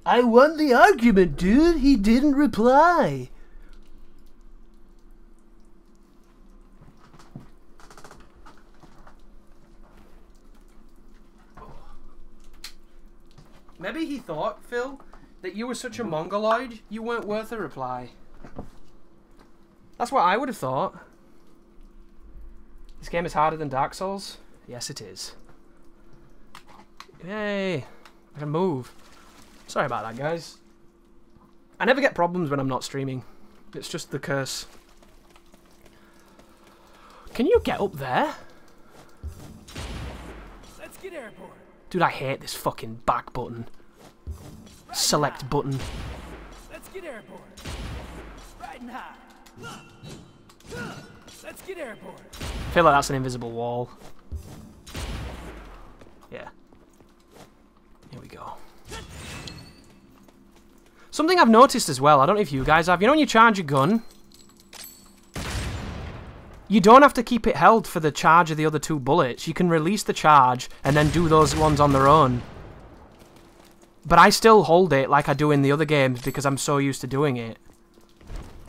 I won the argument, dude. He didn't reply. Maybe he thought, Phil, that you were such a mongoloid, you weren't worth a reply. That's what I would have thought. This game is harder than Dark Souls? Yes, it is. Yay! I can move. Sorry about that, guys. I never get problems when I'm not streaming. It's just the curse. Can you get up there? Let's get airborne. Dude, I hate this fucking back button. Select button. Let's get airborne. Riding high. Let's get airborne. I feel like that's an invisible wall. Yeah. Here we go. Something I've noticed as well, I don't know if you guys have, you know when you charge your gun? You don't have to keep it held for the charge of the other 2 bullets. You can release the charge and then do those ones on their own. But I still hold it like I do in the other games because I'm so used to doing it.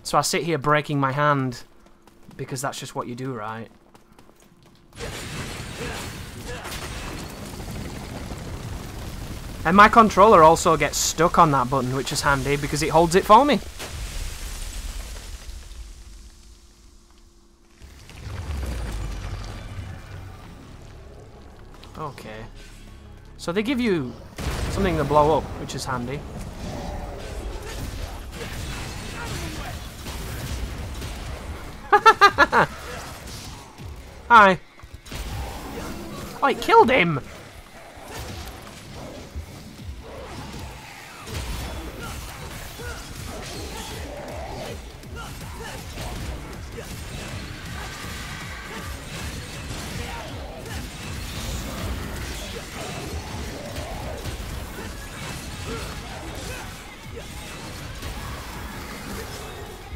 So I sit here breaking my hand because that's just what you do, right? And my controller also gets stuck on that button, which is handy because it holds it for me. Okay. So they give you something to blow up, which is handy. Hi. Oh, it killed him!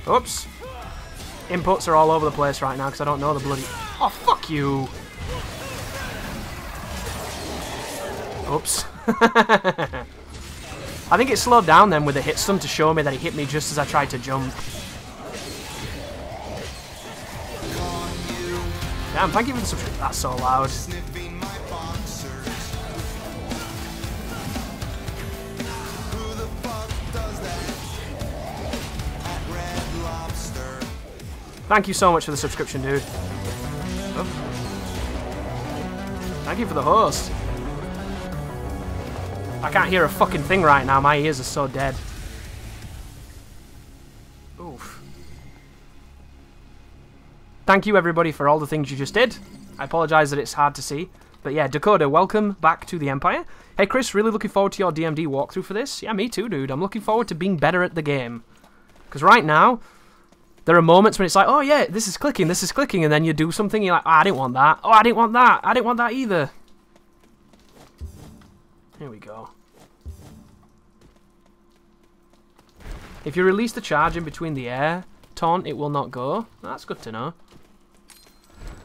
Oops. Inputs are all over the place right now because I don't know the bloody... Oh, fuck you! Oops. I think it slowed down then with the hit stun to show me that he hit me just as I tried to jump. Damn, thank you for the subscription. That's so loud. Thank you so much for the subscription, dude. Oh. Thank you for the host. I can't hear a fucking thing right now. My ears are so dead. Oof. Thank you, everybody, for all the things you just did. I apologize that it's hard to see. But yeah, Dakota, welcome back to the Empire. Hey, Chris, really looking forward to your DMD walkthrough for this. Yeah, me too, dude. I'm looking forward to being better at the game. Because right now... there are moments when it's like, oh yeah, this is clicking, and then you do something, you're like, oh, I didn't want that. Oh, I didn't want that. I didn't want that either. Here we go. If you release the charge in between the air taunt, it will not go. That's good to know.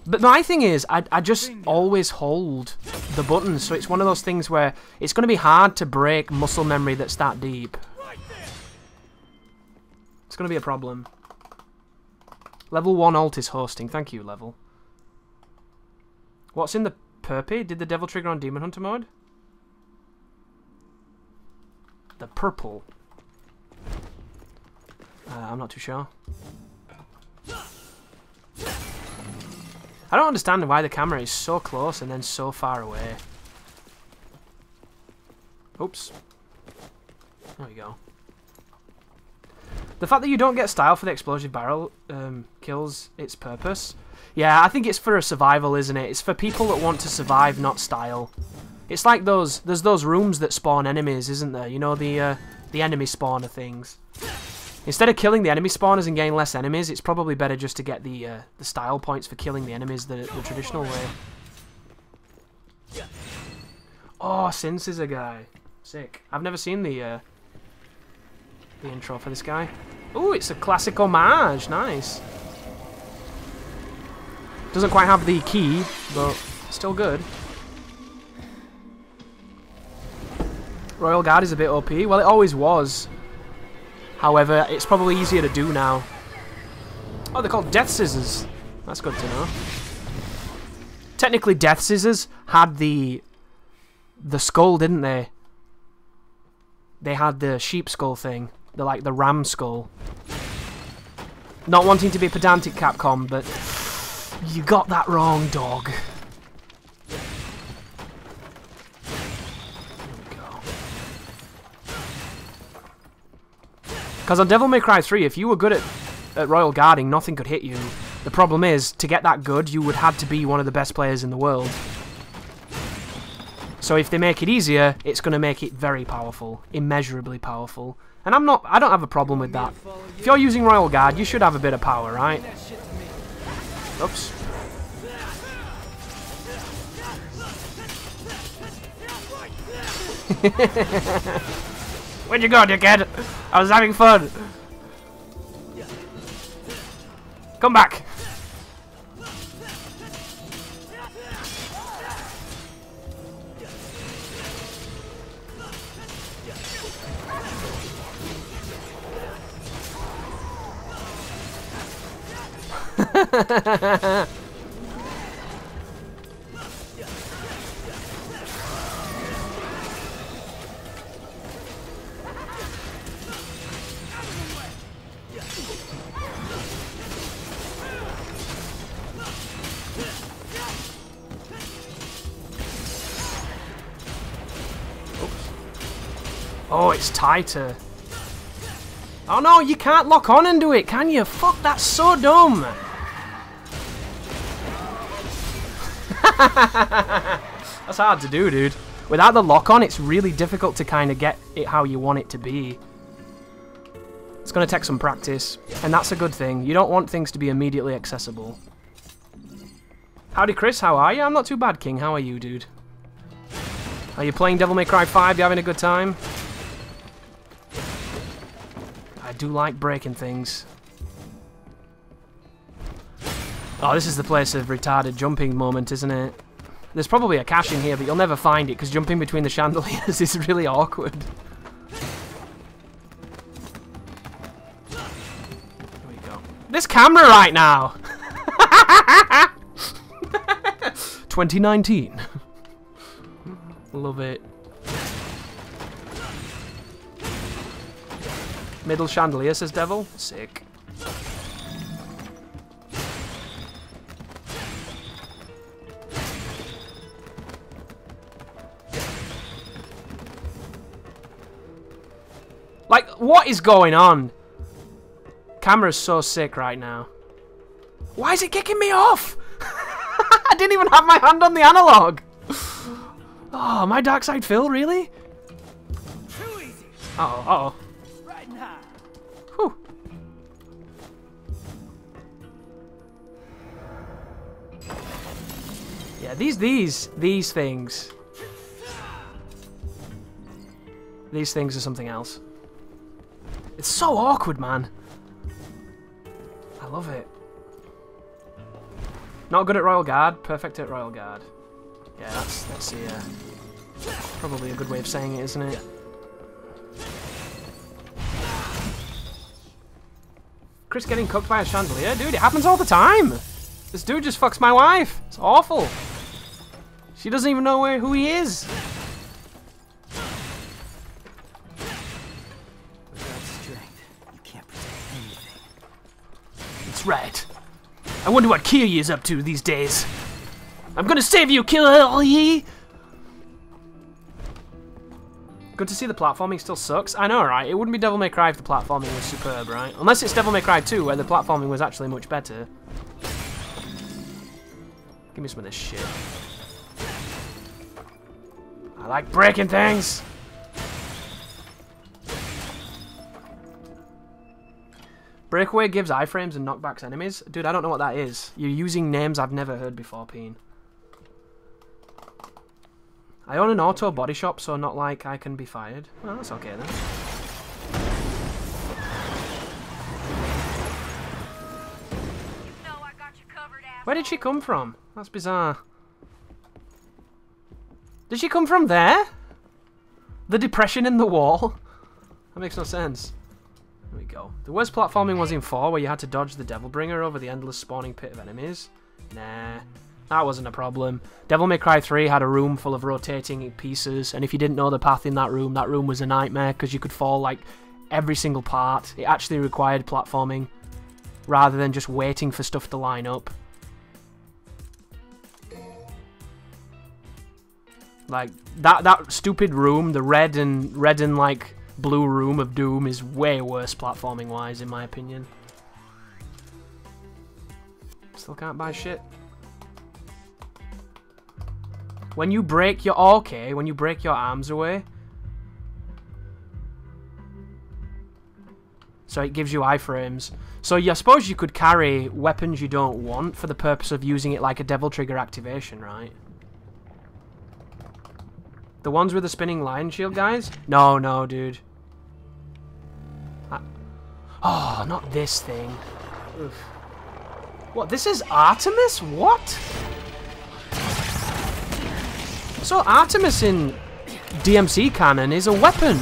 But my thing is, I just always hold the buttons, so it's one of those things where it's going to be hard to break muscle memory that's that deep. It's going to be a problem. Level 1 alt is hosting. Thank you, Level. What's in the perpy? Did the devil trigger on Demon Hunter mode? The purple. I'm not too sure. I don't understand why the camera is so close and then so far away. Oops. There we go. The fact that you don't get style for the explosive barrel kills its purpose. Yeah, I think it's for a survival, isn't it? It's for people that want to survive, not style. It's like there's those rooms that spawn enemies, isn't there? You know, the enemy spawner things. Instead of killing the enemy spawners and getting less enemies, it's probably better just to get the style points for killing the enemies the traditional way. Oh, Sin Scissor guy. Sick. I've never seen the intro for this guy. Ooh, it's a classic homage. Nice. Doesn't quite have the key, but still good. Royal Guard is a bit OP. Well, it always was. However, it's probably easier to do now. Oh, they're called Death Scissors. That's good to know. Technically, Death Scissors had the skull, didn't they? They had the sheep skull thing. Like the ram skull. Not wanting to be pedantic, Capcom, but you got that wrong, dog. There we go. Because on Devil May Cry 3, if you were good at Royal Guarding, nothing could hit you. The problem is, to get that good, you would have to be one of the best players in the world. So if they make it easier, it's going to make it very powerful. Immeasurably powerful. And I don't have a problem with that. If you're using Royal Guard, you should have a bit of power, right? Oops. Where'd you go, dickhead? I was having fun. Come back. Oh, it's tighter. Oh no, you can't lock on and do it, can you? Fuck, that's so dumb. That's hard to do, dude. Without the lock on, it's really difficult to kind of get it how you want it to be. It's going to take some practice, and that's a good thing. You don't want things to be immediately accessible. Howdy, Chris. How are you? I'm not too bad, King. How are you, dude? Are you playing Devil May Cry 5? You having a good time? I do like breaking things. Oh, this is the place of retarded jumping moment, isn't it? There's probably a cache in here, but you'll never find it, because jumping between the chandeliers is really awkward. Here we go. This camera right now! 2019. Love it. Middle chandelier, says Devil. Sick. Like, what is going on? Camera's so sick right now. Why is it kicking me off? I didn't even have my hand on the analog. Oh, my dark side Phil, really? Too easy. Uh-oh, uh-oh. Right now. Whew. Yeah, these things. These things are something else. It's so awkward, man. I love it. Not good at Royal Guard, perfect at Royal Guard. Yeah, that's the, probably a good way of saying it, isn't it? Chris getting cooked by a chandelier? Dude, it happens all the time! This dude just fucks my wife. It's awful. She doesn't even know who he is. Without strength, you can't protect anything. That's right. I wonder what Kiryu is up to these days. I'm gonna save you, Kiryu! Good to see the platforming still sucks. I know, right? It wouldn't be Devil May Cry if the platforming was superb, right? Unless it's Devil May Cry 2, where the platforming was actually much better. Give me some of this shit. I like breaking things! Breakaway gives iframes and knockbacks enemies? Dude, I don't know what that is. You're using names I've never heard before, Peen. I own an auto body shop, so not like I can be fired. Well, that's okay then. Where did she come from? That's bizarre. Did she come from there? The depression in the wall? That makes no sense. There we go. The worst platforming was in 4, where you had to dodge the Devil Bringer over the endless spawning pit of enemies. Nah, that wasn't a problem. Devil May Cry 3 had a room full of rotating pieces, and if you didn't know the path in that room was a nightmare, because you could fall, like, every single part. It actually required platforming, rather than just waiting for stuff to line up. Like, that stupid room, the red and like, blue room of Doom is way worse platforming-wise, in my opinion. Still can't buy shit. When you break your... Oh, okay, when you break your arms away. So it gives you iframes. So I suppose you could carry weapons you don't want for the purpose of using it like a Devil Trigger activation, right? The ones with the spinning lion shield, guys? No, no, dude. Oh, not this thing. Oof. What, this is Artemis? What? So Artemis in DMC canon is a weapon.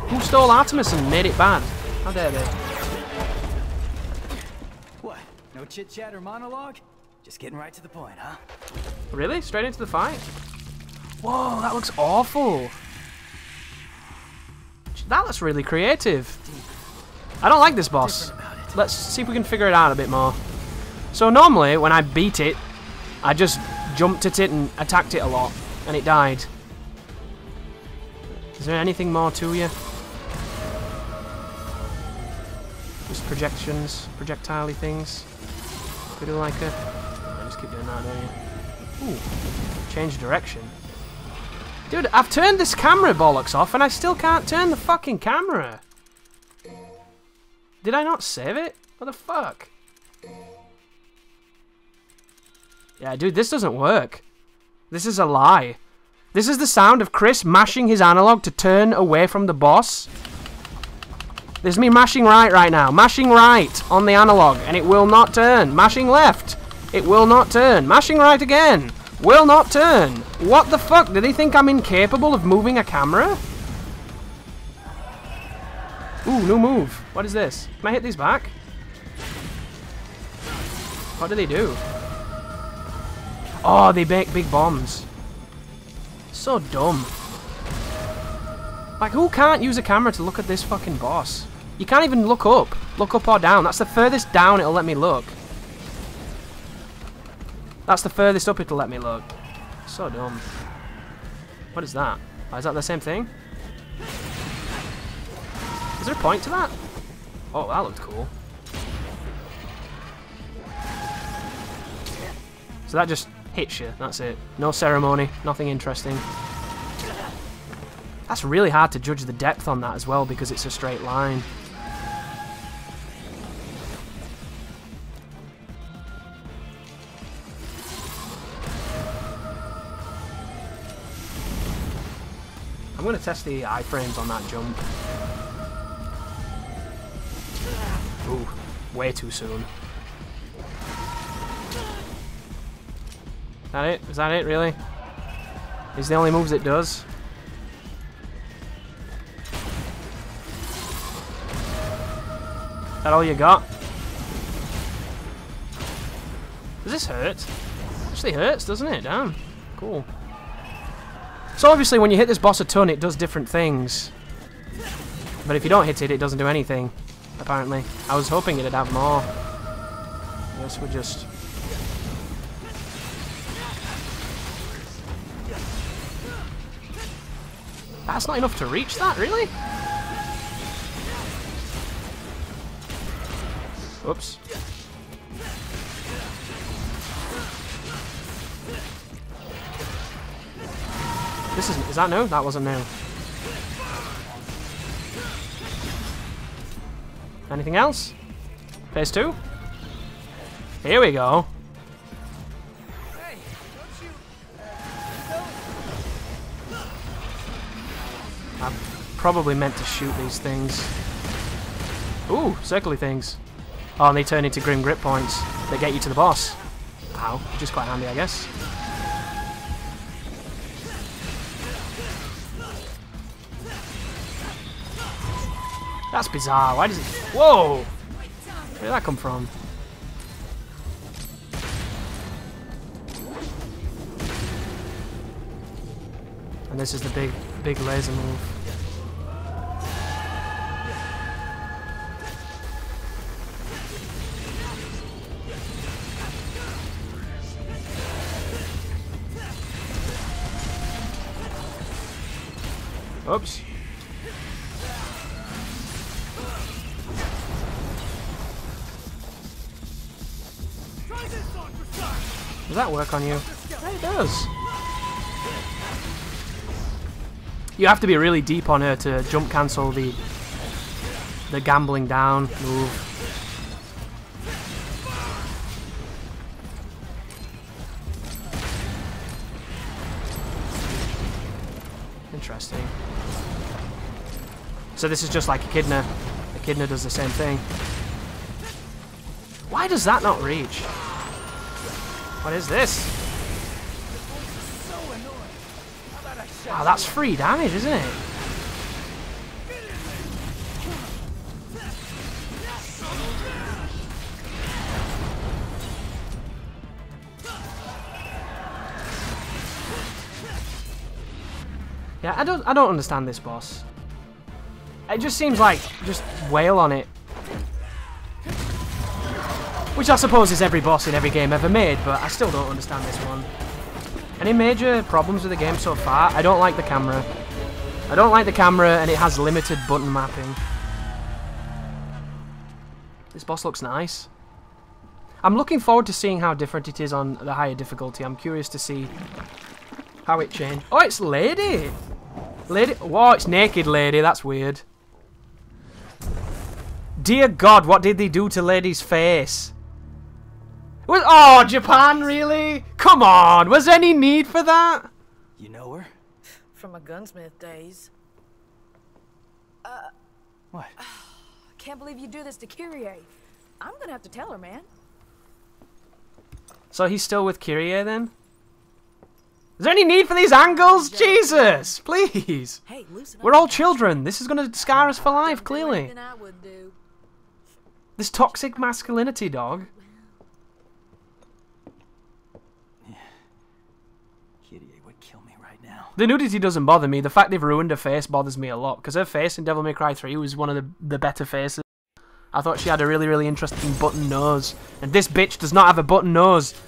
Who stole Artemis and made it bad? How dare they? No chit-chat or monologue? Just getting right to the point, huh? Really? Straight into the fight? Whoa, that looks awful. That looks really creative. I don't like this boss. Let's see if we can figure it out a bit more. So normally, when I beat it, I just jumped at it and attacked it a lot, and it died. Is there anything more to you? Just projections, projectile-y things. Could do like a... I just keep doing that, don't you? Ooh, change direction. Dude, I've turned this camera bollocks off and I still can't turn the fucking camera. Did I not save it? What the fuck? Yeah, dude, this doesn't work. This is a lie. This is the sound of Chris mashing his analog to turn away from the boss. This is me mashing right now. Mashing right on the analog, and it will not turn. Mashing left. It will not turn. Mashing right again. Will not turn. What the fuck? Do they think I'm incapable of moving a camera? Ooh, new move. What is this? Can I hit these back? What do they do? Oh, they make big bombs. So dumb. Like, who can't use a camera to look at this fucking boss? You can't even look up. Look up or down. That's the furthest down it'll let me look. That's the furthest up it'll let me look. So dumb. What is that? Oh, is that the same thing? Is there a point to that? Oh, that looked cool. So that just hits you. That's it. No ceremony. Nothing interesting. That's really hard to judge the depth on that as well because it's a straight line. I'm going to test the iframes on that jump. Ooh, way too soon. Is that it? Is that it, really? These are the only moves it does? Is that all you got? Does this hurt? Actually hurts, doesn't it? Damn. Cool. So obviously when you hit this boss a ton, it does different things. But if you don't hit it, it doesn't do anything, apparently. I was hoping it'd have more. I guess we're just... That's not enough to reach that, really? Oops. This isn't... Is that new? That wasn't new. Anything else? Phase 2? Here we go. Hey, I probably meant to shoot these things. Ooh, circly things. Oh, and they turn into grim grip points that get you to the boss. Ow, which is quite handy, I guess. That's bizarre. Why does it... Whoa! Where did that come from? And this is the big laser move. Oops. Does that work on you? Yeah, it does. You have to be really deep on her to jump cancel the gambling down move. Interesting. So this is just like Echidna. Echidna does the same thing. Why does that not reach? What is this? Wow, that's free damage, isn't it? Yeah, I don't understand this boss. It just seems like just wail on it. Which I suppose is every boss in every game ever made, but I still don't understand this one. Any major problems with the game so far? I don't like the camera. I don't like the camera, and it has limited button mapping. This boss looks nice. I'm looking forward to seeing how different it is on the higher difficulty. I'm curious to see how it changed. Oh, it's Lady! Lady. Whoa, it's naked Lady. That's weird. Dear God, what did they do to Lady's face? Oh, Japan, really? Come on, was there any need for that? You know her? From my gunsmith days. What? Can't believe you do this to Kyrie. I'm gonna have to tell her, man. So he's still with Kyrie then? Is there any need for these angles? Jesus, please. Hey, loosen up. We're all children. This is gonna scar us for life, clearly. Anything I would do. This toxic masculinity, dog. Kyrie would kill me right now. The nudity doesn't bother me. The fact they've ruined her face bothers me a lot. Because her face in Devil May Cry 3 was one of the better faces. I thought she had a really, really interesting button nose. And this bitch does not have a button nose.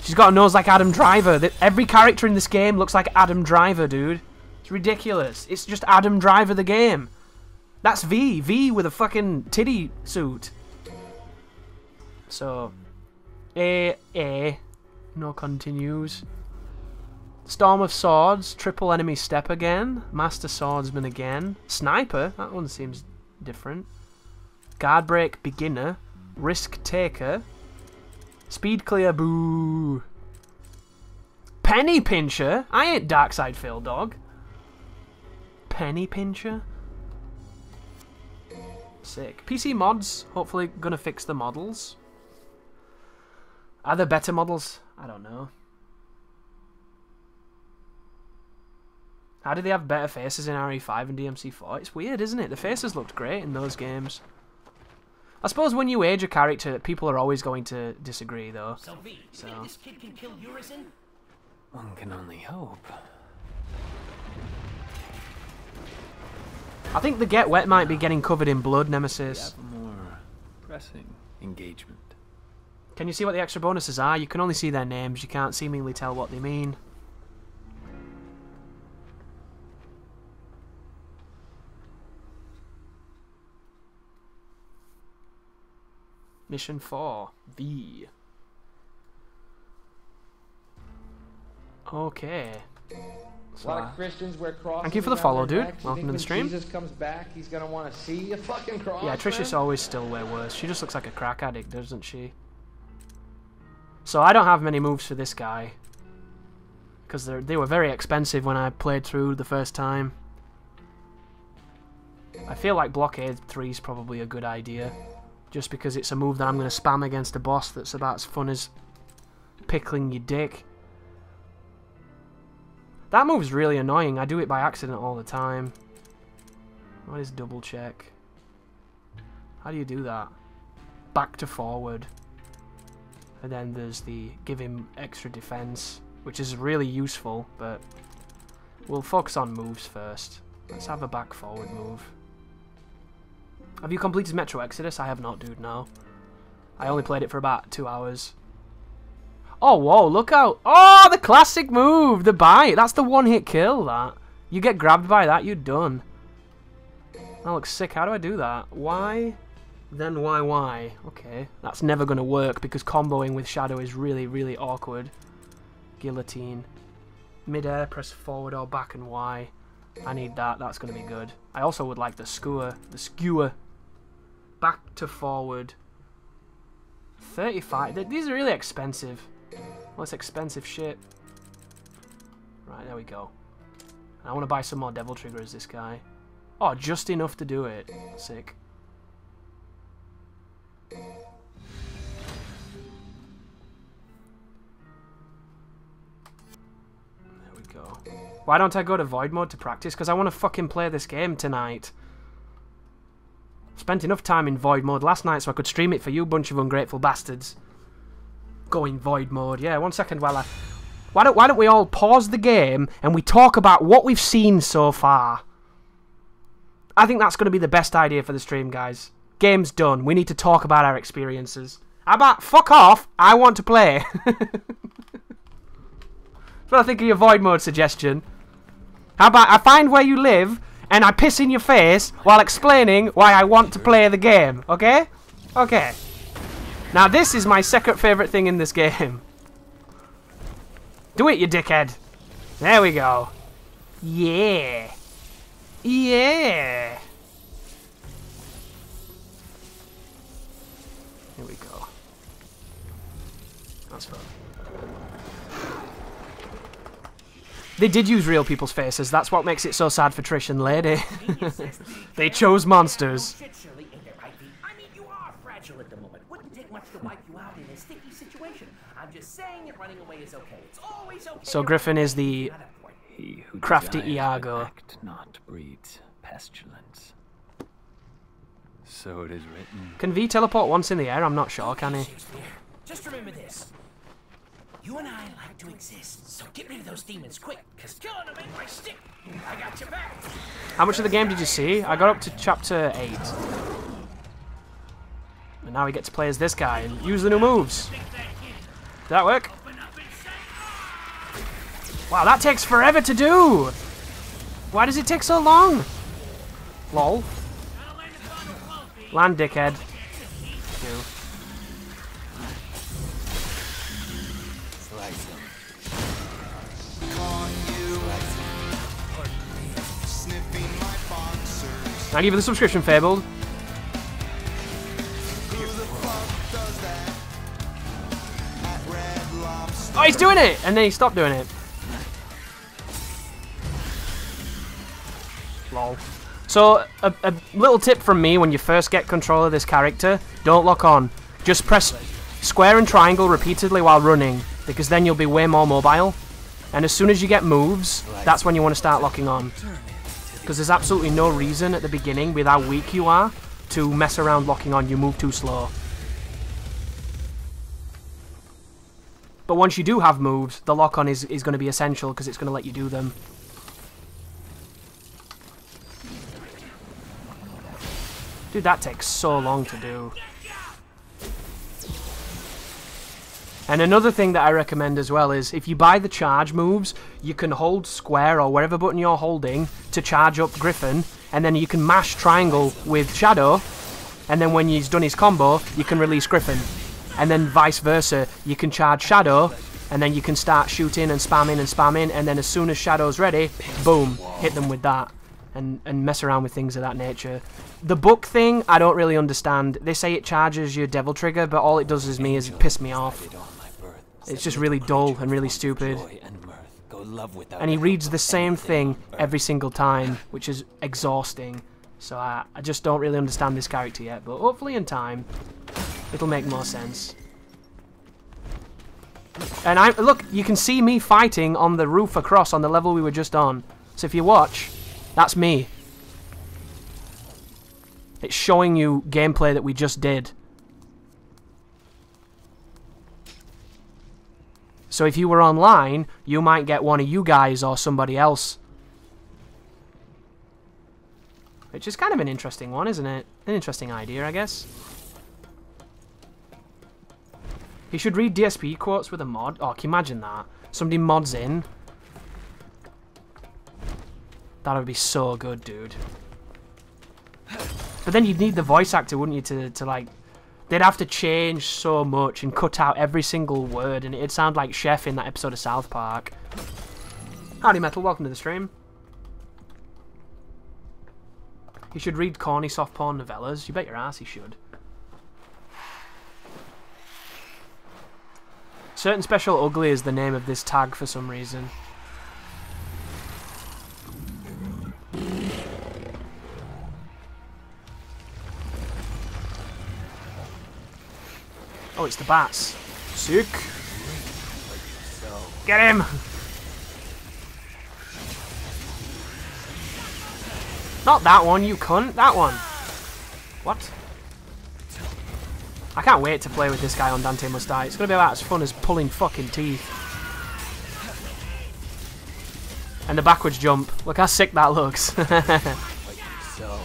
She's got a nose like Adam Driver. Every character in this game looks like Adam Driver, dude. It's ridiculous. It's just Adam Driver the game. That's V. V with a fucking titty suit. So, A. No continues. Storm of Swords. Triple enemy step again. Master Swordsman again. Sniper. That one seems different. Guard break beginner. Risk taker. Speed clear. Boo. Penny pincher. I ain't Darkside Phil, dog. Penny pincher. Sick. PC mods. Hopefully gonna fix the models. Are there better models? I don't know. How do they have better faces in RE5 and DMC4? It's weird, isn't it? The faces looked great in those games. I suppose when you age a character, people are always going to disagree, though. So V, you think this kid can kill Urizen? One can only hope. I think the Get Wet might be getting covered in blood, Nemesis. We have more pressing engagement. Can you see what the extra bonuses are? You can only see their names. You can't seemingly tell what they mean. Mission 4. V. Okay. A lot of Christians wear crosses. Thank you for the follow, dude. Welcome to the stream. When Jesus comes back, he's gonna want to see a fucking cross. Yeah, Trish's always still way worse. She just looks like a crack addict, doesn't she? So I don't have many moves for this guy. Because they were very expensive when I played through the first time. I feel like Blockade 3 is probably a good idea. Just because it's a move that I'm going to spam against a boss that's about as fun as pickling your dick. That move's really annoying. I do it by accident all the time. What is double check? How do you do that? Back to forward. And then there's the give him extra defense, which is really useful, but we'll focus on moves first. Let's have a back forward move. Have you completed Metro Exodus? I have not, dude, no. I only played it for about 2 hours. Oh, whoa, look out. Oh, the classic move, the bite. That's the one-hit kill, that. You get grabbed by that, you're done. That looks sick. How do I do that? Why? Then why? Okay. That's never going to work because comboing with Shadow is really, really awkward. Guillotine. Mid-air, press forward or back and Y. I need that. That's going to be good. I also would like the skewer. The skewer. Back to forward. 35. These are really expensive. Well, it's expensive shit. Right, there we go. I want to buy some more Devil Trigger as this guy. Oh, just enough to do it. Sick. There we go. Why don't I go to Void Mode to practice? Because I want to fucking play this game tonight. Spent enough time in Void Mode last night so I could stream it for you bunch of ungrateful bastards. Go in Void Mode. Yeah, 1 second while Why don't we all pause the game and we talk about what we've seen so far? I think that's going to be the best idea for the stream, guys. Game's done. We need to talk about our experiences. How about fuck off? I want to play. But I think of your void mode suggestion. How about I find where you live and I piss in your face while explaining why I want to play the game, okay? Okay. Now this is my second favourite thing in this game. Do it, you dickhead. There we go. Yeah. Yeah. Here we go. That's fun. They did use real people's faces. That's what makes it so sad for Trish and Lady. They chose monsters. I mean, you are fragile at the moment. Wouldn't take much to wipe you out in a sticky situation. I'm just saying that running away is okay. It's always okay. So Griffin is the crafty Iago. Act not breeds pestilence. So it is written. Can V teleport once in the air? I'm not sure, can he? Just remember this. You and I like to exist, so get rid of those demons quick, because killing them ain't my stick. I got your back. How much of the game did you see? I got up to chapter 8. And now we get to play as this guy and use the new moves. Did that work? Wow, that takes forever to do! Why does it take so long? Lol. Land, dickhead. Ew. Thank you for the subscription, Fabled. Oh, he's doing it! And then he stopped doing it. Lol. So, a little tip from me when you first get control of this character, don't lock on. Just press square and triangle repeatedly while running, because then you'll be way more mobile. And as soon as you get moves, that's when you want to start locking on. Because there's absolutely no reason at the beginning, with how weak you are, to mess around locking on. You move too slow. But once you do have moves, the lock-on is going to be essential, because it's going to let you do them. Dude, that takes so long to do. And another thing that I recommend as well is, if you buy the charge moves, you can hold square or whatever button you're holding to charge up Griffin, and then you can mash triangle with Shadow, and then when he's done his combo, you can release Griffin. And then vice versa, you can charge Shadow, and then you can start shooting and spamming, and then as soon as Shadow's ready, boom, hit them with that, and mess around with things of that nature. The book thing, I don't really understand. They say it charges your devil trigger, but all it does is piss me off. It's just really dull and really stupid. And he reads the same thing every single time, which is exhausting. So I just don't really understand this character yet, but hopefully in time, it'll make more sense. And look, you can see me fighting on the roof across on the level we were just on. So if you watch, that's me. It's showing you gameplay that we just did. So if you were online, you might get one of you guys or somebody else. Which is kind of an interesting one, isn't it? An interesting idea, I guess. He should read DSP quotes with a mod. Oh, can you imagine that? Somebody mods in. That would be so good, dude. But then you'd need the voice actor, wouldn't you, to like... They'd have to change so much and cut out every single word, and it'd sound like Chef in that episode of South Park. Howdy Metal, welcome to the stream. He should read corny soft porn novellas. You bet your ass he should. Certain Special Ugly is the name of this tag for some reason. Oh, it's the bats. Sick. Get him! Not that one, you cunt. That one. What? I can't wait to play with this guy on Dante Must Die. It's going to be about as fun as pulling fucking teeth. And the backwards jump. Look how sick that looks. So.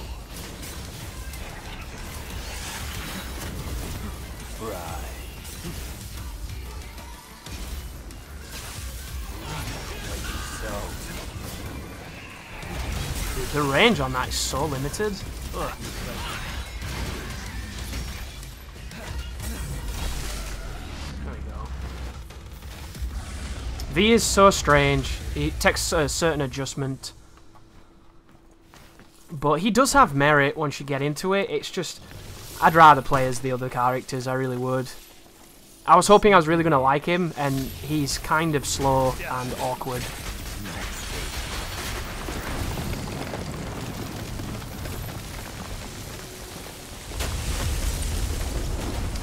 The range on that is so limited. Ugh. There we go. V is so strange. It takes a certain adjustment. But he does have merit once you get into it. It's just, I'd rather play as the other characters, I really would. I was hoping I was really going to like him, and he's kind of slow and awkward.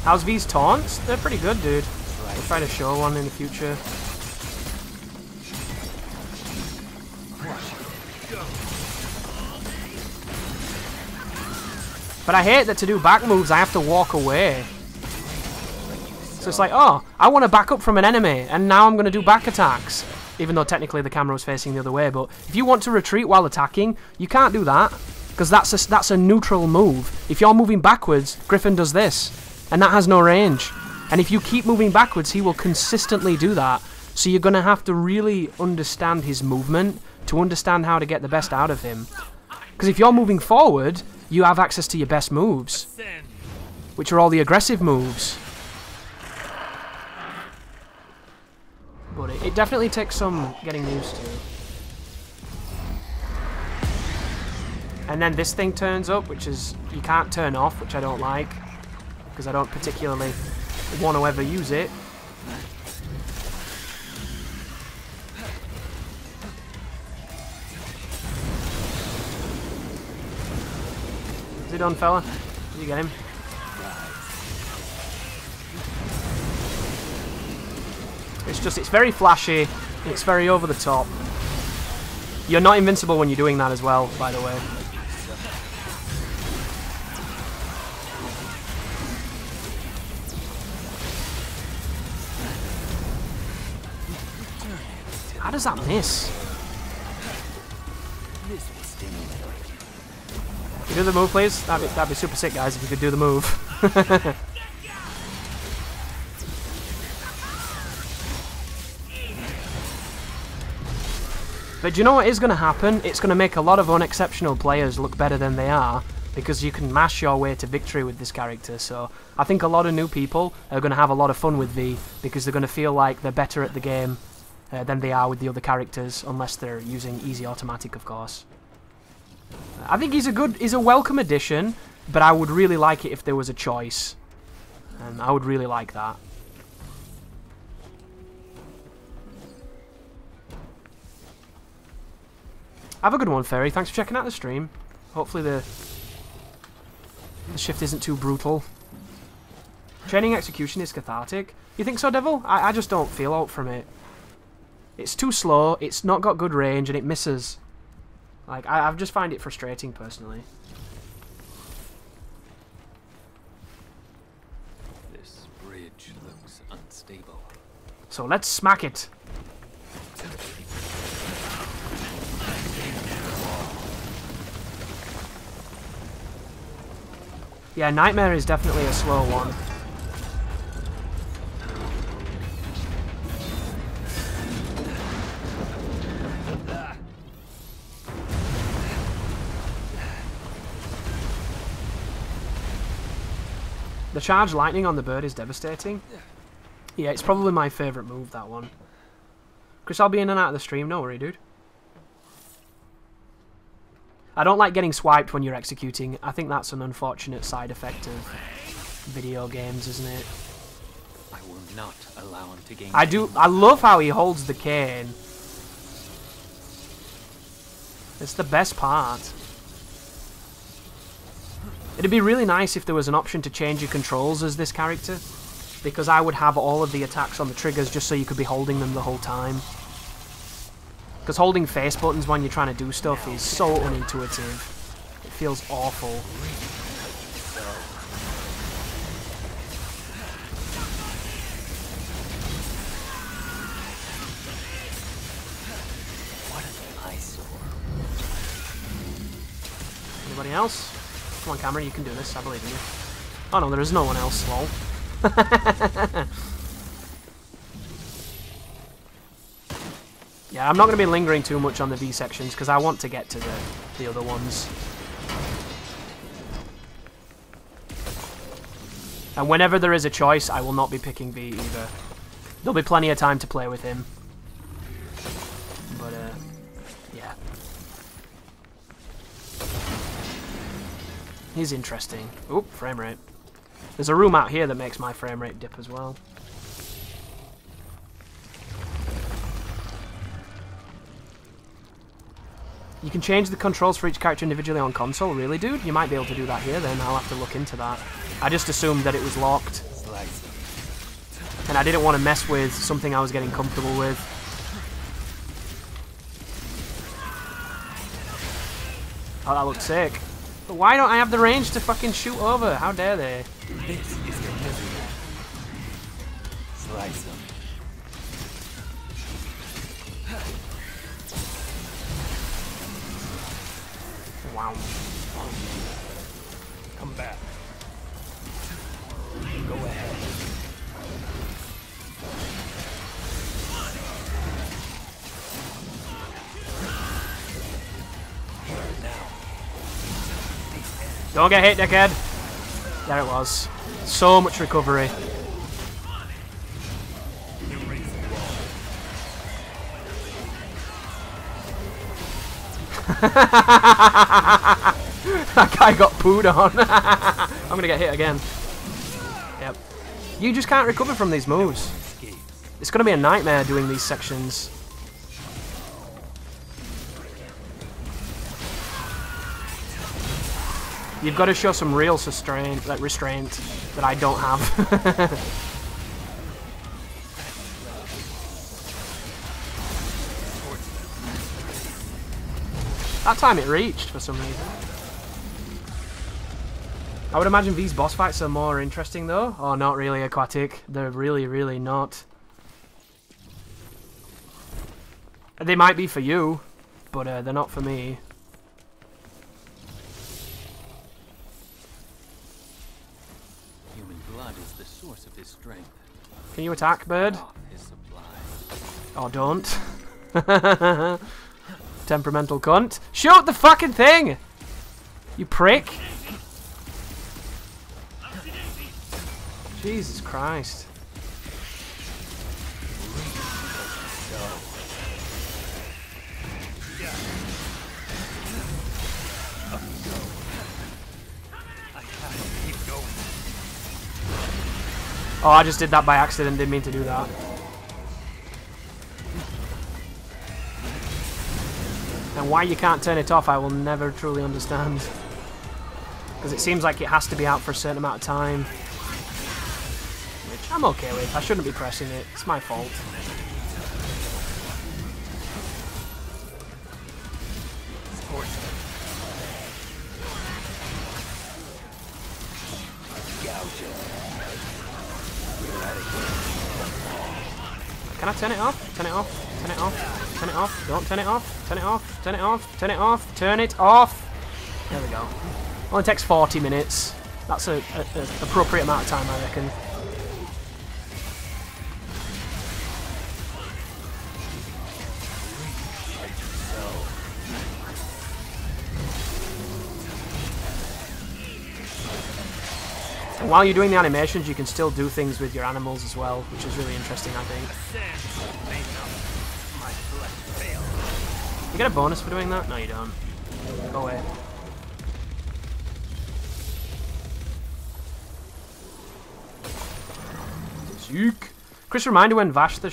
How's V's taunts? They're pretty good, dude. I'll try to show one in the future. But I hate that to do back moves I have to walk away. So it's like, oh, I want to back up from an enemy, and now I'm going to do back attacks. Even though technically the camera was facing the other way. But if you want to retreat while attacking, you can't do that. Because that's a neutral move. If you're moving backwards, Griffin does this. And that has no range. And if you keep moving backwards, he will consistently do that. So you're going to have to really understand his movement to understand how to get the best out of him. Because if you're moving forward, you have access to your best moves. Which are all the aggressive moves. But it definitely takes some getting used to. And then this thing turns up, which is, you can't turn off, which I don't like. Because I don't particularly want to ever use it. Is he done, fella? Did you get him? It's just, it's very flashy. It's very over the top. You're not invincible when you're doing that as well, by the way. How does that miss? Can you do the move, please? That'd be super sick, guys, if you could do the move. But do you know what is going to happen? It's going to make a lot of unexceptional players look better than they are, because you can mash your way to victory with this character. So I think a lot of new people are going to have a lot of fun with V, because they're going to feel like they're better at the game than they are with the other characters, unless they're using easy automatic, of course. I think he's a welcome addition, but I would really like it if there was a choice. I would really like that. Have a good one, Ferry. Thanks for checking out the stream. Hopefully the shift isn't too brutal. Training execution is cathartic. You think so, Devil? I just don't feel out from it. It's too slow, it's not got good range, and it misses. Like, I just find it frustrating, personally. This bridge looks unstable. So let's smack it. Yeah, Nightmare is definitely a slow one. The charged lightning on the bird is devastating. Yeah, it's probably my favourite move, that one. Chris, I'll be in and out of the stream, no worry, dude. I don't like getting swiped when you're executing. I think that's an unfortunate side effect of video games, isn't it? I will not allow him to gain. I love how he holds the cane. It's the best part. It'd be really nice if there was an option to change your controls as this character, because I would have all of the attacks on the triggers just so you could be holding them the whole time. Because holding face buttons when you're trying to do stuff is so unintuitive. It feels awful. Anybody else? Come on, Cameron, you can do this. I believe in you. Oh no, there is no one else, lol. Yeah, I'm not going to be lingering too much on the V sections because I want to get to the other ones. And whenever there is a choice, I will not be picking V either. There'll be plenty of time to play with him. But, yeah. He's interesting. Oop, frame rate. There's a room out here that makes my frame rate dip as well. You can change the controls for each character individually on console? Really, dude? You might be able to do that here then. I'll have to look into that. I just assumed that it was locked. And I didn't want to mess with something I was getting comfortable with. Oh, that looked sick. But why don't I have the range to fucking shoot over? How dare they? This is your misery. Slice them. Wow. Come back. Go ahead. Don't get hit, dickhead. There it was. So much recovery. That guy got pooed on. I'm gonna get hit again. Yep. You just can't recover from these moves. It's gonna be a nightmare doing these sections. You've got to show some real restraint that I don't have. That time it reached for some reason. I would imagine these boss fights are more interesting though. Oh, not really, Aquatic. They're really, really not. They might be for you, but they're not for me. Human blood is the source of his strength. Can you attack, bird? Oh, don't. Temperamental cunt. Shoot the fucking thing! You prick. Jesus Christ. Oh, I just did that by accident, didn't mean to do that. And why you can't turn it off, I will never truly understand. Because it seems like it has to be out for a certain amount of time. Which I'm okay with. I shouldn't be pressing it. It's my fault. Can I turn it off? Turn it off? Turn it off? Turn it off? Don't turn it off? Turn it off? Turn it off? Turn it off? Turn it off! There we go. Only takes 40 minutes. That's an appropriate amount of time, I reckon. And while you're doing the animations, you can still do things with your animals as well, which is really interesting, I think. You get a bonus for doing that? No, you don't. Go away. Zeke. Chris reminder when Vash the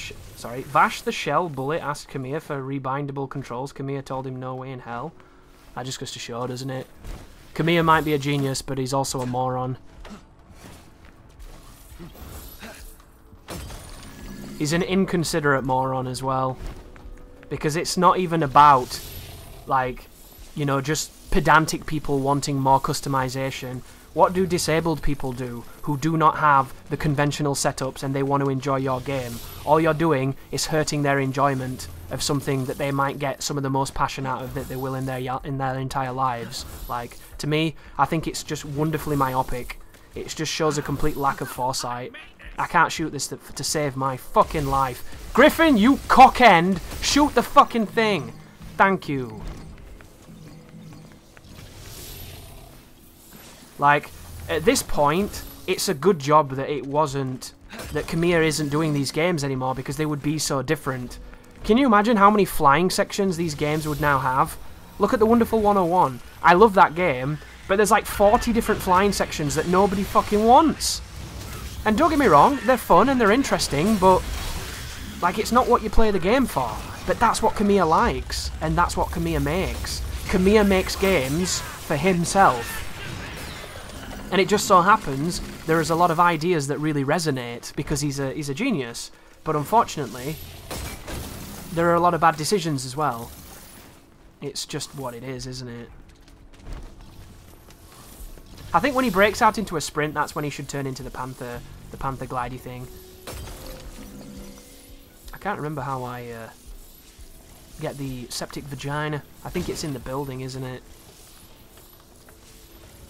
Shell Bullet asked Kamiya for rebindable controls. Kamiya told him no way in hell. That just goes to show, doesn't it? Kamiya might be a genius, but he's also a moron. He's an inconsiderate moron as well. Because it's not even about, like, you know, just pedantic people wanting more customization. What do disabled people do who do not have the conventional setups and they want to enjoy your game? All you're doing is hurting their enjoyment of something that they might get some of the most passion out of that they will in their entire lives. Like, to me, I think it's just wonderfully myopic. It just shows a complete lack of foresight. I can't shoot this to save my fucking life. Griffin, you cock end! Shoot the fucking thing! Thank you. Like, at this point, it's a good job that it wasn't... that Kamiya isn't doing these games anymore, because they would be so different. Can you imagine how many flying sections these games would now have? Look at the Wonderful 101. I love that game, but there's like 40 different flying sections that nobody fucking wants. And don't get me wrong, they're fun and they're interesting, but... like, it's not what you play the game for. But that's what Kamiya likes, and that's what Kamiya makes. Kamiya makes games for himself. And it just so happens there is a lot of ideas that really resonate because he's a genius. But unfortunately, there are a lot of bad decisions as well. It's just what it is, isn't it? I think when he breaks out into a sprint, that's when he should turn into the Panther glidey thing. I can't remember how I get the septic vagina. I think it's in the building, isn't it?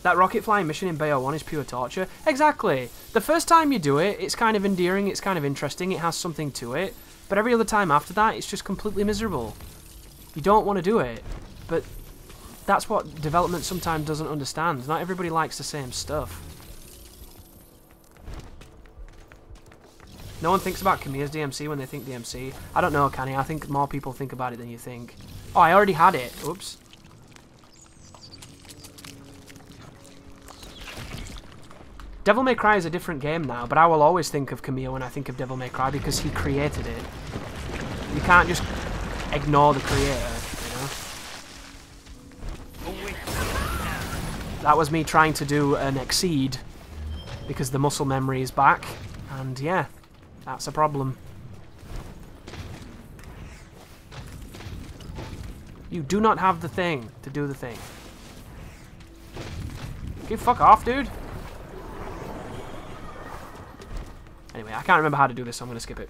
That rocket flying mission in Bayo 1 is pure torture. Exactly. The first time you do it, it's kind of endearing, it's kind of interesting, it has something to it. But every other time after that, it's just completely miserable. You don't want to do it. But that's what development sometimes doesn't understand. Not everybody likes the same stuff. No one thinks about Kamiya's DMC when they think DMC. I don't know, Canny. I think more people think about it than you think. Oh, I already had it. Oops. Devil May Cry is a different game now, but I will always think of Kamiya when I think of Devil May Cry because he created it. You can't just ignore the creator, you know? That was me trying to do an Exceed because the muscle memory is back, and yeah, that's a problem. You do not have the thing to do the thing. Okay, fuck off, dude. Anyway, I can't remember how to do this, so I'm going to skip it.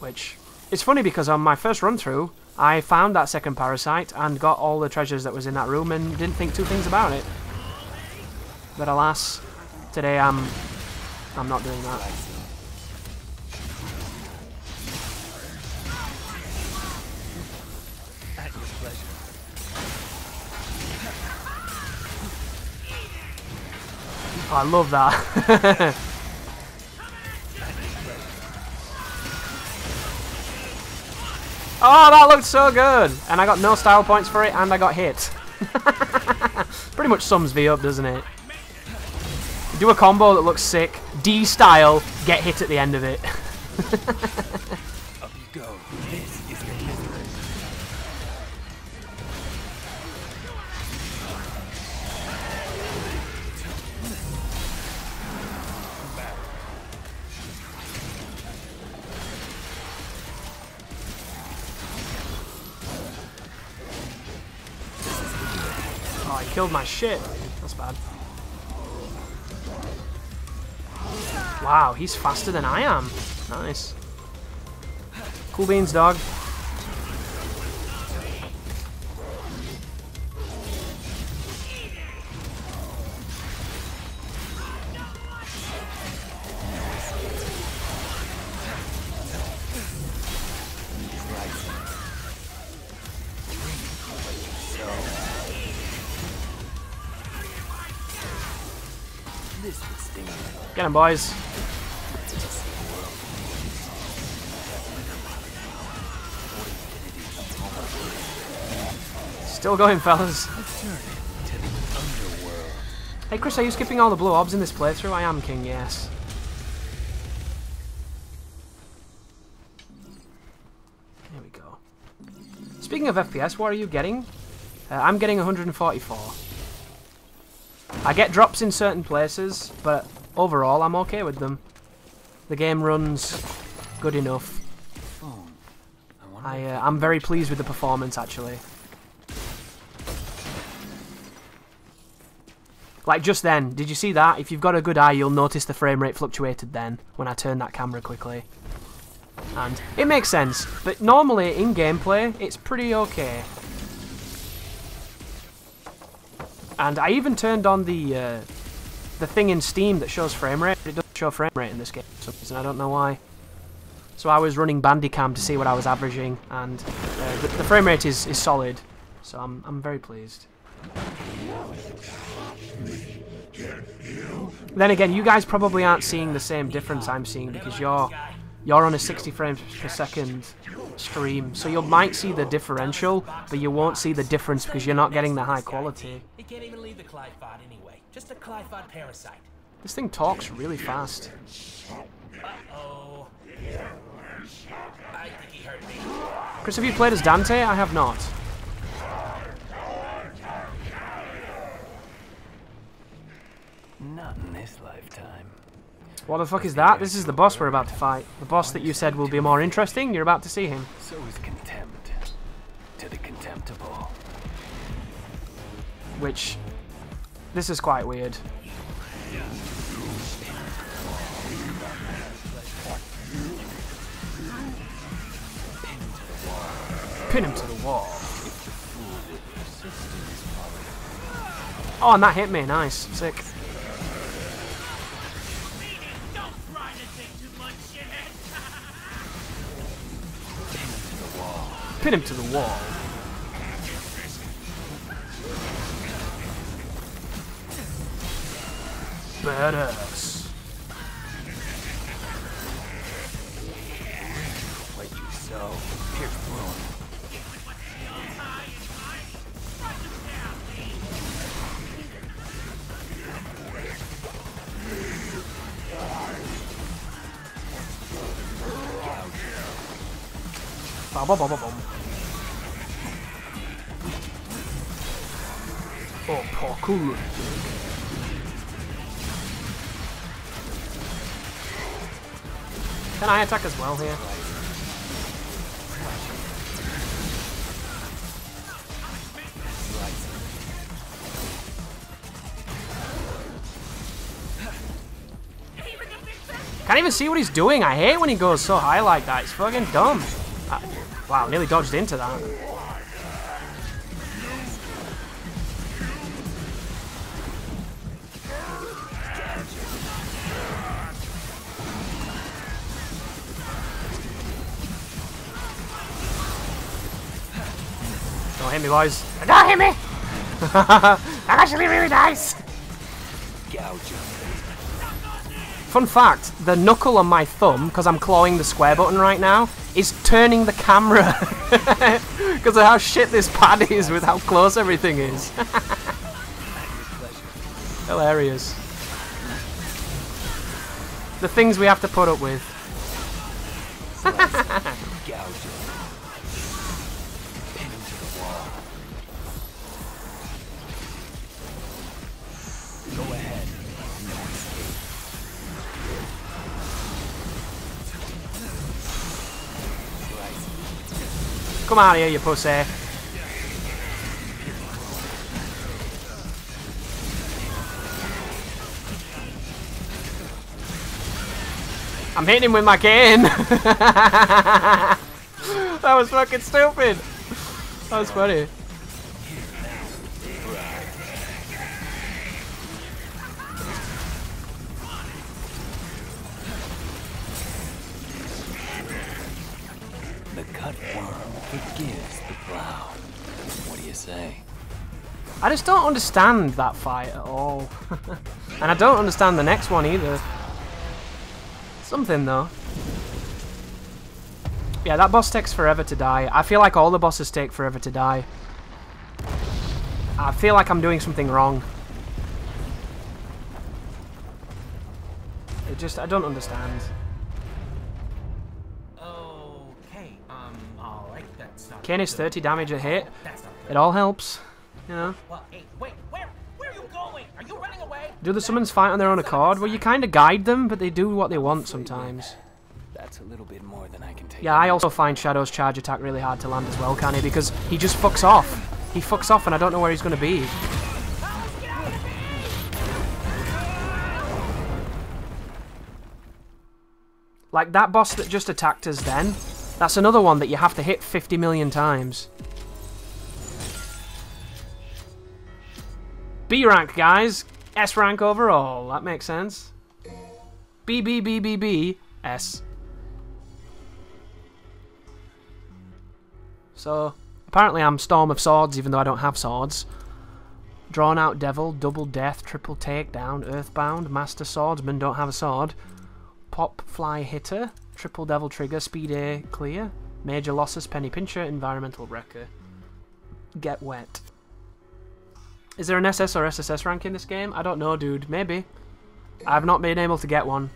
Which, it's funny because on my first run-through, I found that second parasite and got all the treasures that was in that room and didn't think two things about it. But alas, today I'm not doing that. Oh, I love that. Oh, that looked so good! And I got no style points for it, and I got hit. Pretty much sums V up, doesn't it? Do a combo that looks sick, D style, get hit at the end of it. Up you go. This is your misery. Oh, he killed my shit. That's bad. Wow, he's faster than I am. Nice. Cool beans, dog. Get him, boys. Still going, fellas. Hey, Chris, are you skipping all the Blue Orbs in this playthrough? I am, King, yes. There we go. Speaking of FPS, what are you getting? I'm getting 144. I get drops in certain places, but overall I'm okay with them. The game runs good enough. I'm very pleased with the performance, actually. Like just then, did you see that? If you've got a good eye, you'll notice the frame rate fluctuated then, when I turned that camera quickly. And it makes sense, but normally in gameplay, it's pretty okay. And I even turned on the thing in Steam that shows frame rate. It doesn't show frame rate in this game for some reason, I don't know why. So I was running Bandicam to see what I was averaging, and the frame rate is solid. So I'm very pleased. Then again, you guys probably aren't seeing the same difference I'm seeing because you're on a 60 frames per second stream, so you might see the differential, but you won't see the difference because you're not getting the high quality. He can't even leave the Clifod anyway. Just a Clifod parasite. This thing talks really fast. Uh-oh. I think he hurt me. Chris, have you played as Dante? I have not. Not in this lifetime. What the fuck is that? This is the boss we're about to fight. The boss that you said will be more interesting. You're about to see him. So is contempt to the contemptible. Which, this is quite weird. Pin him to the wall. Oh, and that hit me. Nice. Sick. Pin him to the wall. Badass. What you sow, pierce through. Bum, bum, bum, bum, bum. Oh, parkour. Can I attack as well here? Can't even see what he's doing. I hate when he goes so high like that. It's fucking dumb. Wow, nearly dodged into that. Don't hit me, boys. Don't hit me! That's actually really nice! Fun fact, the knuckle on my thumb, because I'm clawing the square button right now, is turning the camera because of how shit this pad is with how close everything is. Hilarious. The things we have to put up with. Go ahead. Come out here, you pussy. I'm hitting him with my cane. That was fucking stupid. That was funny. The cutworm forgives the plow. What do you say? I just don't understand that fight at all. And I don't understand the next one either. Something though. Yeah, that boss takes forever to die. I feel like all the bosses take forever to die. I feel like I'm doing something wrong. I don't understand. Okay, alright, that's not Kane is good. 30 damage a hit. That's not good. It all helps, you know. Well, hey, wait, where are you going? Are you running away? Do the summons fight on their own accord? Well, you kind of guide them, but they do what they want sometimes. That's a little bit more than I can take. Yeah, I also find Shadow's charge attack really hard to land as well, Canny, because he just fucks off. He fucks off and I don't know where he's going to be. Like that boss that just attacked us then, that's another one that you have to hit 50 million times. B rank, guys. S rank overall. That makes sense. B, B, B, B, B, S. So, apparently I'm Storm of Swords, even though I don't have swords. Drawn Out Devil, Double Death, Triple Takedown, Earthbound, Master Swordsman, don't have a sword. Pop Fly Hitter, Triple Devil Trigger, Speed A Clear, Major Losses, Penny Pincher, Environmental Wrecker. Get Wet. Is there an SS or SSS rank in this game? I don't know, dude. Maybe. I've not been able to get one.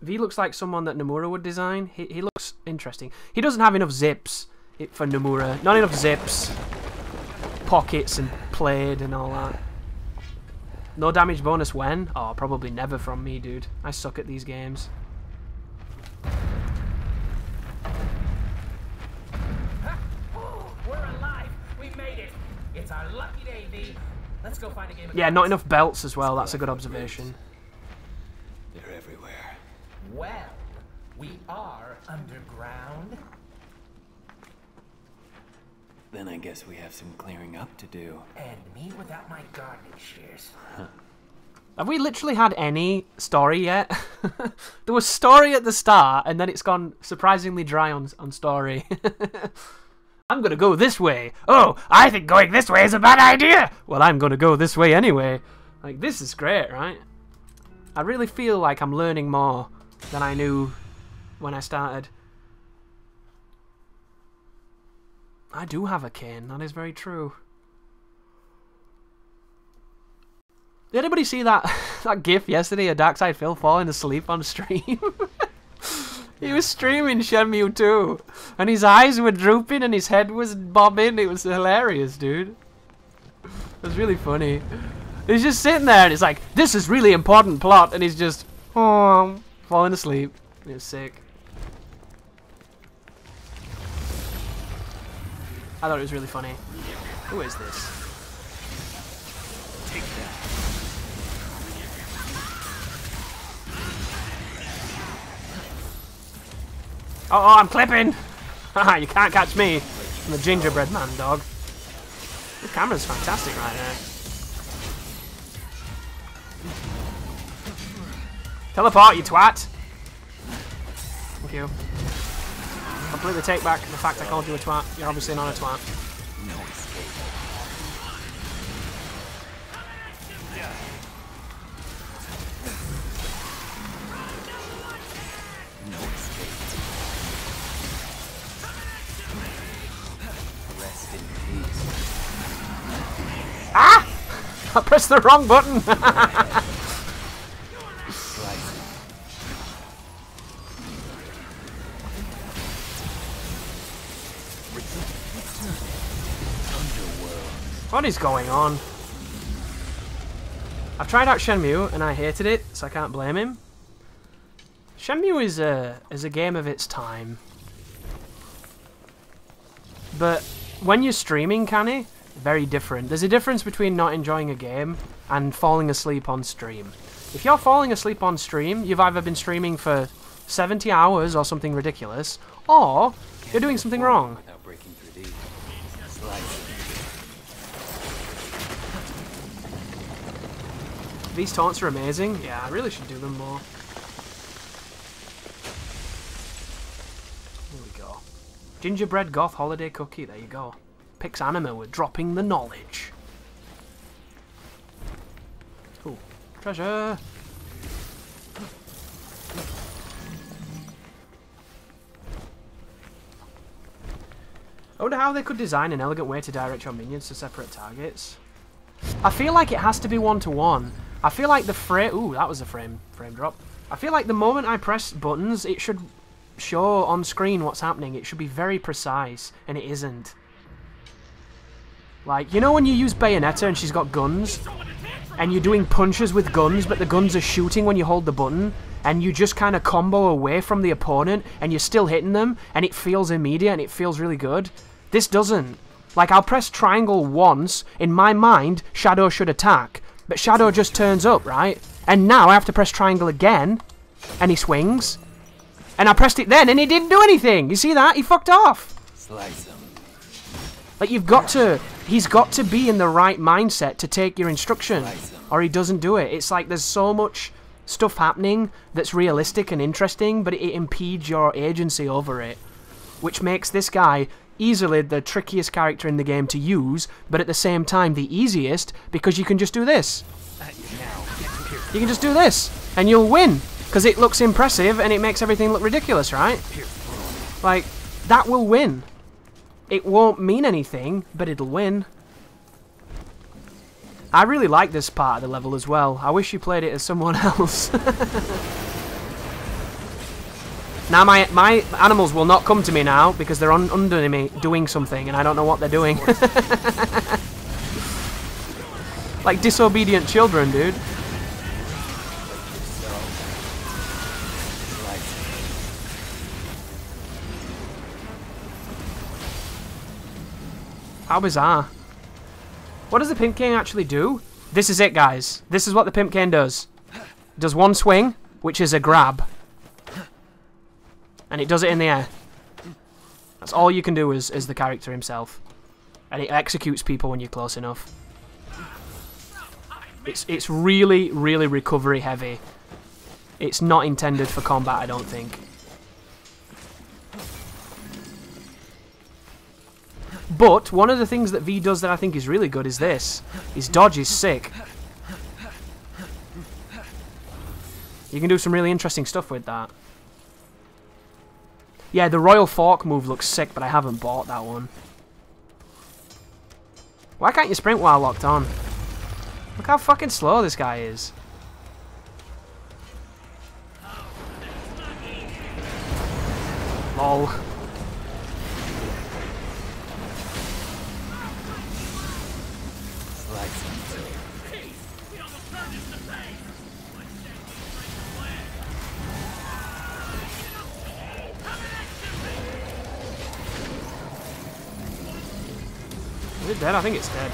V looks like someone that Nomura would design. He looks interesting. He doesn't have enough zips for Nomura. Not enough zips. Pockets and plaid and all that. No damage bonus when? Oh, probably never from me, dude. I suck at these games. We're alive. We made it. It's our lucky day, V. Let's go find a game of Yeah, not enough belts as well. That's a good observation. They're everywhere. Well, we are underground. Then I guess we have some clearing up to do. And me without my gardening shears. Have we literally had any story yet? There was story at the start, and then it's gone surprisingly dry on story. I'm gonna go this way. Oh, I think going this way is a bad idea. Well, I'm gonna go this way anyway. Like, this is great, right? I really feel like I'm learning more than I knew when I started. I do have a cane, that is very true. Did anybody see that gif yesterday of Darkside Phil falling asleep on stream? He was streaming Shenmue 2, and his eyes were drooping and his head was bobbing. It was hilarious, dude. It was really funny. He's just sitting there and it's like, this is really important plot, and he's just, oh, falling asleep. It was sick. I thought it was really funny. Who is this? Take that. Oh, I'm clipping! Haha, you can't catch me. I'm the gingerbread man, dog. The camera's fantastic right there. Teleport, you twat! Thank you. Completely take back the fact I called you a twat. You're obviously not a twat. No escape. No escape. Rest in peace. Ah! I pressed the wrong button! What is going on? I've tried out Shenmue and I hated it, so I can't blame him. Shenmue is a game of its time. But when you're streaming, Canny, very different. There's a difference between not enjoying a game and falling asleep on stream. If you're falling asleep on stream, you've either been streaming for 70 hours or something ridiculous, or you're doing something wrong. Without breaking through these. These taunts are amazing. Yeah, I really should do them more. Here we go. Gingerbread Goth Holiday Cookie. There you go. Pix Anima with dropping the knowledge. Ooh, treasure. I wonder how they could design an elegant way to direct your minions to separate targets. I feel like it has to be one-to-one. I feel like the frame... Ooh, that was a frame drop. I feel like the moment I press buttons, it should show on screen what's happening. It should be very precise, and it isn't. Like, you know when you use Bayonetta and she's got guns? And you're doing punches with guns, but the guns are shooting when you hold the button? And you just kind of combo away from the opponent, and you're still hitting them, and it feels immediate, and it feels really good? This doesn't. Like, I'll press triangle once, in my mind, Shadow should attack. But Shadow just turns up, right? And now I have to press triangle again, and he swings. And I pressed it then, and he didn't do anything. You see that? He fucked off. Slice him. Like, you've got to... He's got to be in the right mindset to take your instruction, or he doesn't do it. It's like there's so much stuff happening that's realistic and interesting, but it impedes your agency over it, which makes this guy easily the trickiest character in the game to use, but at the same time the easiest, because you can just do this. You can just do this, and you'll win, because it looks impressive and it makes everything look ridiculous, right? Like, that will win. It won't mean anything, but it'll win. I really like this part of the level as well. I wish you played it as someone else. Now my animals will not come to me now because they're under me doing something and I don't know what they're doing. Like disobedient children, dude. How bizarre. What does the Pimp Cane actually do? This is it, guys. This is what the Pimp Cane does. It does one swing, which is a grab. And it does it in the air. That's all you can do as the character himself. And it executes people when you're close enough. It's really, really recovery heavy. It's not intended for combat, I don't think. But one of the things that V does that I think is really good is this. His dodge is sick. You can do some really interesting stuff with that. Yeah, the Royal Fork move looks sick, but I haven't bought that one. Why can't you sprint while locked on? Look how fucking slow this guy is. Lol. Is it dead? I think it's dead.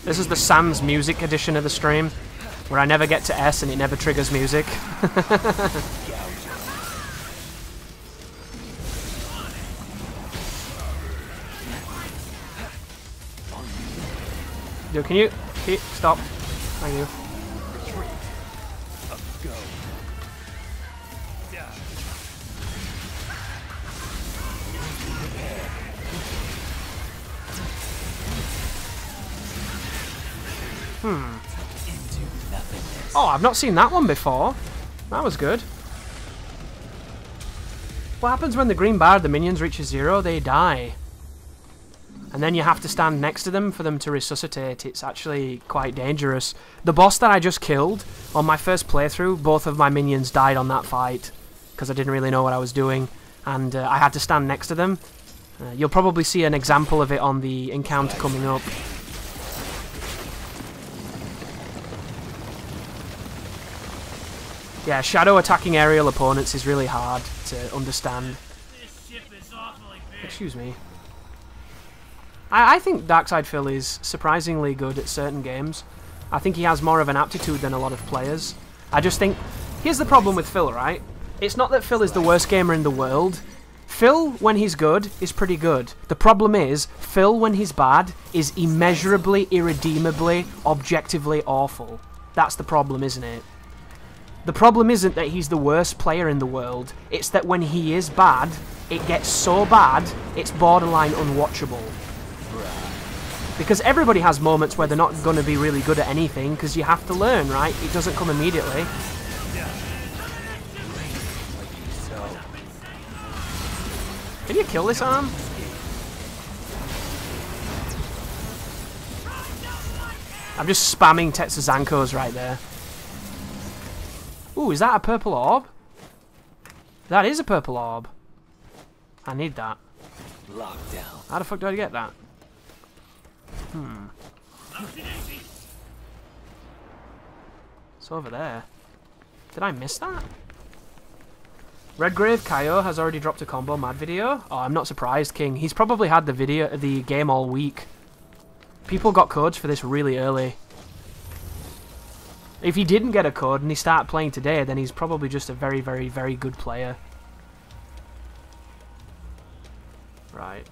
This is the Sans music edition of the stream, where I never get to S and it never triggers music. Yo, can you stop? Thank you. Oh, I've not seen that one before. That was good. What happens when the green bar of the minions reaches 0? They die. And then you have to stand next to them for them to resuscitate. It's actually quite dangerous. The boss that I just killed, on my first playthrough, both of my minions died on that fight. Because I didn't really know what I was doing. And I had to stand next to them. You'll probably see an example of it on the encounter coming up. Yeah, shadow attacking aerial opponents is really hard to understand. Excuse me. I think Darkside Phil is surprisingly good at certain games. I think he has more of an aptitude than a lot of players. I just think... Here's the problem with Phil, right? It's not that Phil is the worst gamer in the world. Phil, when he's good, is pretty good. The problem is, Phil, when he's bad, is immeasurably, irredeemably, objectively awful. That's the problem, isn't it? The problem isn't that he's the worst player in the world, it's that when he is bad, it gets so bad, it's borderline unwatchable. Because everybody has moments where they're not going to be really good at anything, because you have to learn, right? It doesn't come immediately. Can you kill this arm? I'm just spamming Tetsuzankos right there. Ooh, is that a purple orb? That is a purple orb. I need that. Lockdown. How the fuck do I get that? It's over there. Did I miss that? Redgrave Kaio has already dropped a combo mad video. Oh, I'm not surprised, King. He's probably had the game all week. People got codes for this really early. If he didn't get a code and he started playing today, then he's probably just a very, very, very good player. Right.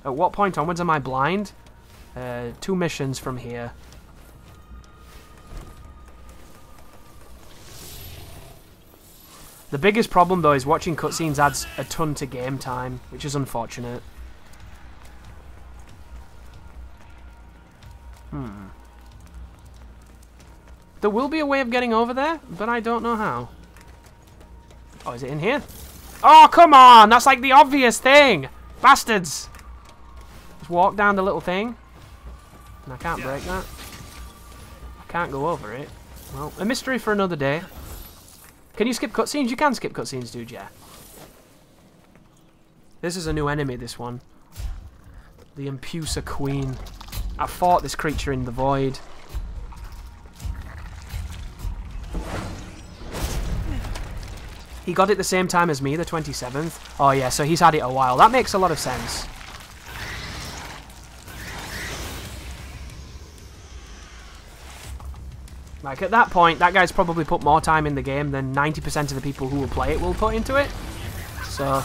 At what point onwards am I blind? 2 missions from here. The biggest problem though is watching cutscenes adds a ton to game time, which is unfortunate. There will be a way of getting over there, but I don't know how. Oh, is it in here? Oh, come on! That's like the obvious thing! Bastards! Just walk down the little thing. And I can't break that. I can't go over it. Well, a mystery for another day. Can you skip cutscenes? You can skip cutscenes, dude, yeah. This is a new enemy, this one. The Impuser Queen. I fought this creature in the void. He got it the same time as me, the 27th. Oh yeah, so he's had it a while. That makes a lot of sense. Like, at that point, that guy's probably put more time in the game than 90% of the people who will play it will put into it. So,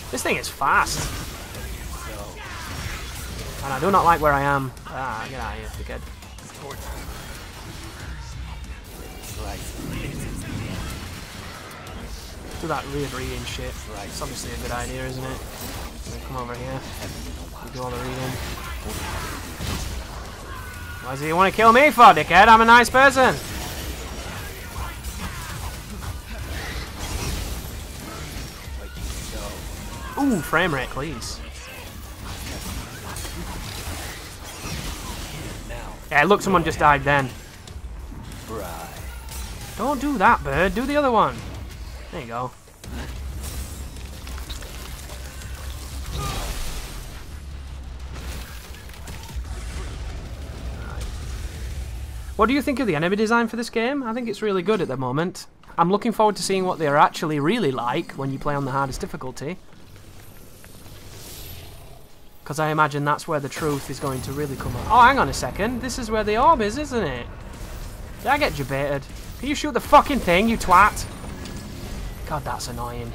this thing is fast. And I do not like where I am. Ah, get out of here, dickhead. Do that weird reading shit. It's obviously a good idea, isn't it? Come over here. Do all the reading. Why do you want to kill me for, dickhead? I'm a nice person. Ooh, frame rate, please. Yeah, look, someone just died then. Don't do that, bird. Do the other one. There you go. What do you think of the enemy design for this game? I think it's really good at the moment. I'm looking forward to seeing what they're actually really like when you play on the hardest difficulty. Because I imagine that's where the truth is going to really come out. Oh, hang on a second. This is where the orb is, isn't it? Did I get debated? Can you shoot the fucking thing, you twat? God, that's annoying.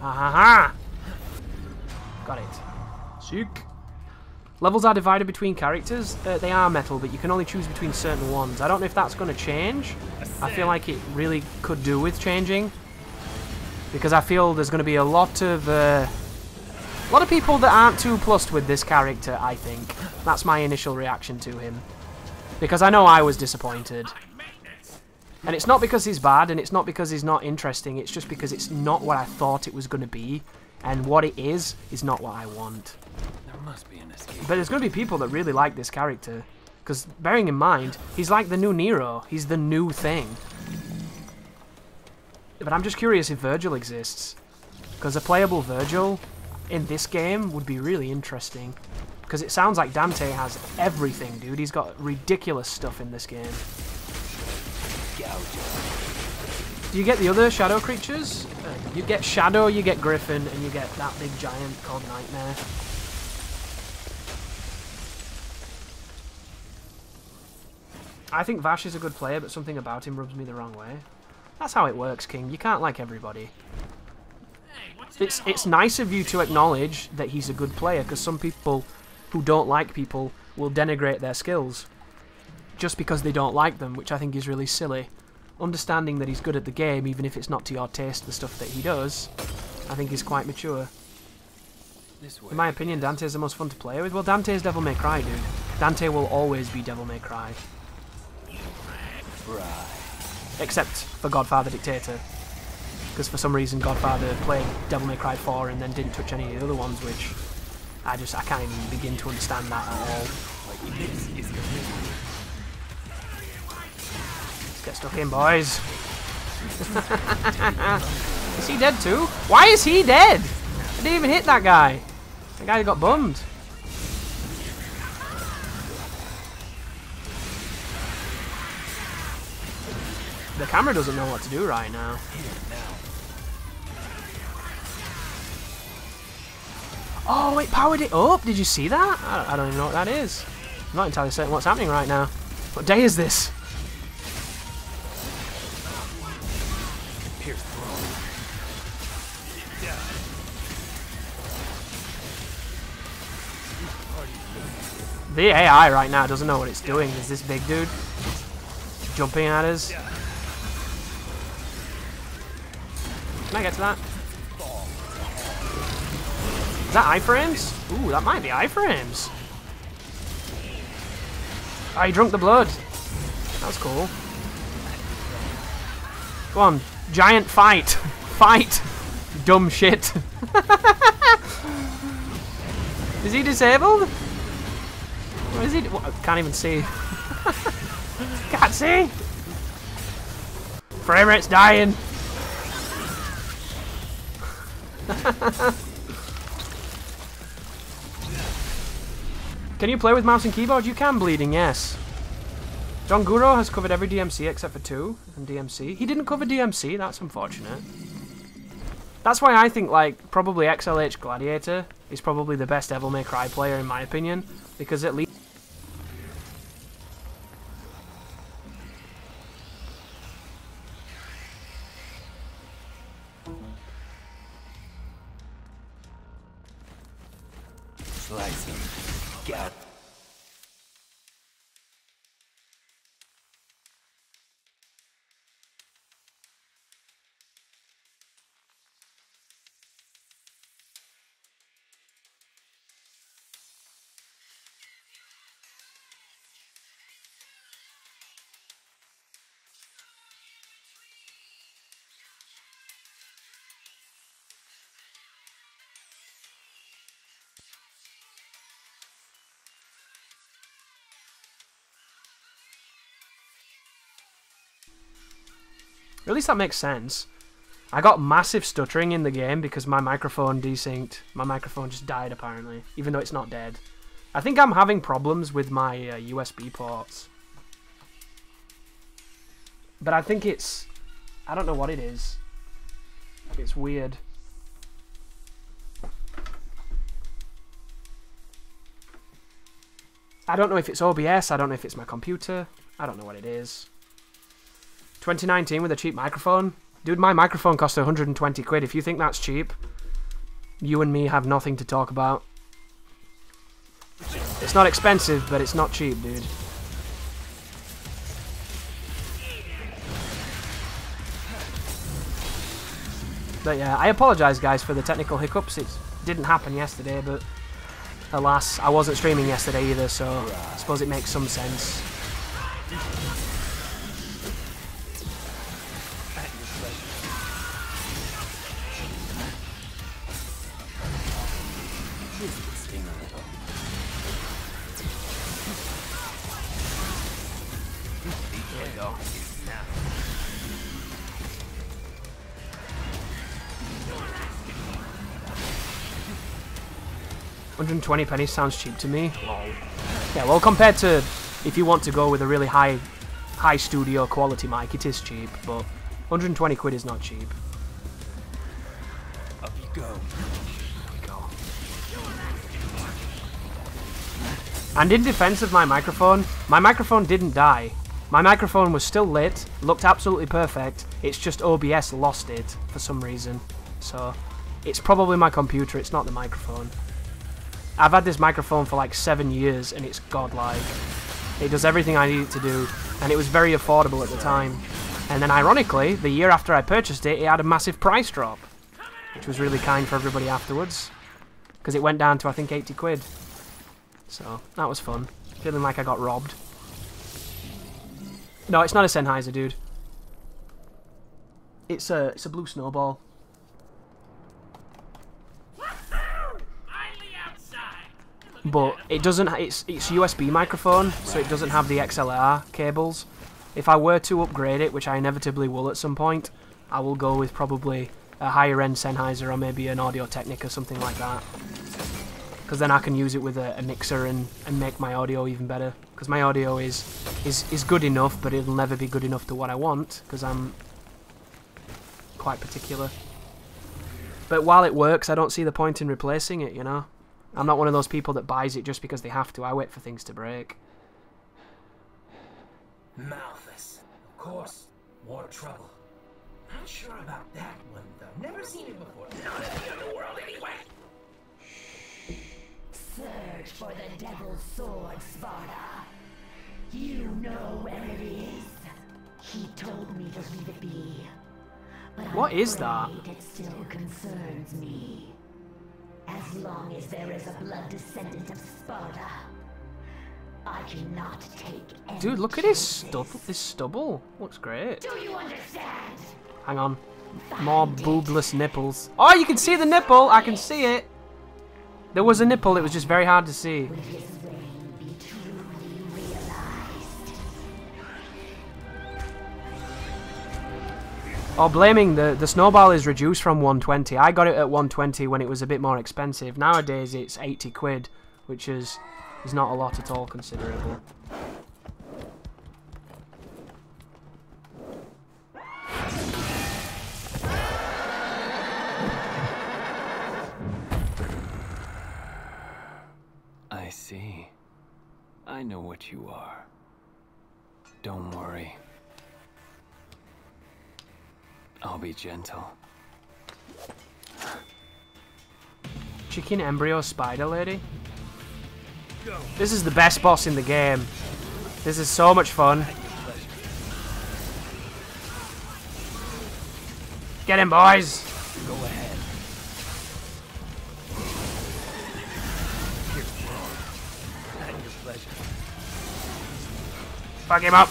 Ha ha ha! Got it. Sick. Levels are divided between characters. They are metal, but you can only choose between certain ones. I don't know if that's going to change. I feel like it really could do with changing. Because I feel there's going to be a lot of people that aren't too plussed with this character, I think. That's my initial reaction to him. Because I know I was disappointed. And it's not because he's bad, and it's not because he's not interesting, it's just because it's not what I thought it was going to be. And what it is not what I want. There must be an escape. But there's going to be people that really like this character. Because, bearing in mind, he's like the new Nero. He's the new thing. But I'm just curious if Virgil exists. Because a playable Virgil in this game would be really interesting. Because it sounds like Dante has everything, dude. He's got ridiculous stuff in this game. Do you get the other shadow creatures? You get Shadow, you get Griffin, and you get that big giant called Nightmare. I think Vash is a good player, but something about him rubs me the wrong way. That's how it works, King. You can't like everybody. It's nice of you to acknowledge that he's a good player, because some people who don't like people will denigrate their skills just because they don't like them, which I think is really silly. Understanding that he's good at the game, even if it's not to your taste, the stuff that he does, I think is quite mature. In my opinion, Dante is the most fun to play with. Well, Dante is Devil May Cry, dude. Dante will always be Devil May Cry. Except for Godfather Dictator. Because for some reason Godfather played Devil May Cry 4 and then didn't touch any of the other ones, which I can't even begin to understand that at all. Let's get stuck in, boys. Is he dead too? Why is he dead? I didn't even hit that guy. The guy got bummed. The camera doesn't know what to do right now. Oh, it powered it up. Did you see that? I don't even know what that is. I'm not entirely certain what's happening right now. What day is this? The AI right now doesn't know what it's doing. Is this big dude jumping at us? Can I get to that? Is that iframes? Ooh, that might be iframes. Oh, he drunk the blood. That was cool. Go on, giant fight. Fight. Dumb shit. Is he disabled? What is he? Can't even see. Can't see. Frame rate's dying. Can you play with mouse and keyboard? You can, Bleeding, yes. John Guro has covered every DMC except for 2 and DMC. He didn't cover DMC, that's unfortunate. That's why I think, like, probably XLH Gladiator is probably the best Devil May Cry player in my opinion, because at least slicing. Got. at least that makes sense. I got massive stuttering in the game because my microphone desynced. My microphone just died apparently, even though it's not dead. I think I'm having problems with my USB ports. But I think it's... I don't know what it is. It's weird. I don't know if it's OBS, I don't know if it's my computer. I don't know what it is. 2019 with a cheap microphone? Dude, my microphone cost 120 quid. If you think that's cheap, you and me have nothing to talk about. It's not expensive, but it's not cheap, dude. But yeah, I apologise, guys, for the technical hiccups. It didn't happen yesterday, but alas, I wasn't streaming yesterday either, so I suppose it makes some sense. There we go. 120 pennies sounds cheap to me. Lol. Yeah, well, compared to if you want to go with a really high studio quality mic, it is cheap, but 120 quid is not cheap. Up you go. There we go. And in defense of my microphone didn't die. My microphone was still lit, looked absolutely perfect. It's just OBS lost it for some reason. So it's probably my computer, it's not the microphone. I've had this microphone for like 7 years and it's godlike. It does everything I need it to do, and it was very affordable at the time. And then ironically, the year after I purchased it, it had a massive price drop, which was really kind for everybody afterwards, because it went down to I think 80 quid. So that was fun. Feeling like I got robbed. No, it's not a Sennheiser, dude. It's a Blue Snowball. But it doesn't. It's USB microphone, so it doesn't have the XLR cables. If I were to upgrade it, which I inevitably will at some point, I will go with probably a higher end Sennheiser or maybe an Audio Technica or something like that. Because then I can use it with a mixer and make my audio even better. Because my audio is good enough, but it'll never be good enough to what I want, because I'm quite particular. But while it works, I don't see the point in replacing it, you know? I'm not one of those people that buys it just because they have to. I wait for things to break. Malthus. Of course. More trouble. Not sure about that one, though. Never seen it before. Not in the underworld, anyway. Search for the Devil's Sword, Sparta. You know where it is. He told me to leave it be. But what is that? It still concerns me. As long as there is a blood descendant of Sparta, I cannot take any Dude, look at his stubble. Looks great. Do you understand? Hang on. More boobless nipples. Oh, you can see the nipple. I can see it. There was a nipple. It was just very hard to see. Will his reign be truly realized? Oh, blaming the snowball is reduced from 120. I got it at 120 when it was a bit more expensive. Nowadays it's 80 quid, which is not a lot at all considerable. I see. I know what you are. Don't worry. I'll be gentle. Chicken embryo spider lady? This is the best boss in the game. This is so much fun. Get him, boys! Go ahead. At your pleasure. Fuck him up!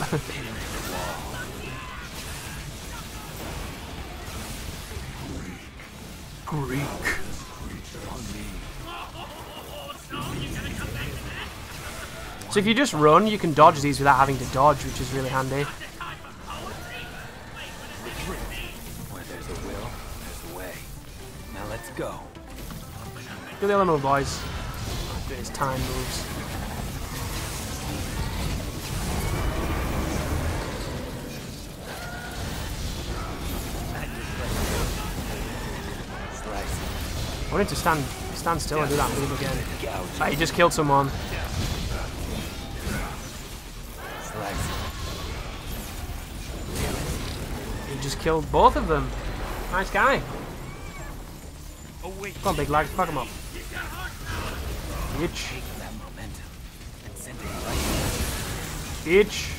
Greek. So if you just run, you can dodge these without having to dodge, which is really handy. Where there's a will, there's a way. Now let's go. Do the other move, boys. Do his time moves. I wanted to stand still and do that move again. Ah, he just killed someone. He just killed both of them. Nice guy. Come on, big lag, fuck him up. Bitch. Bitch.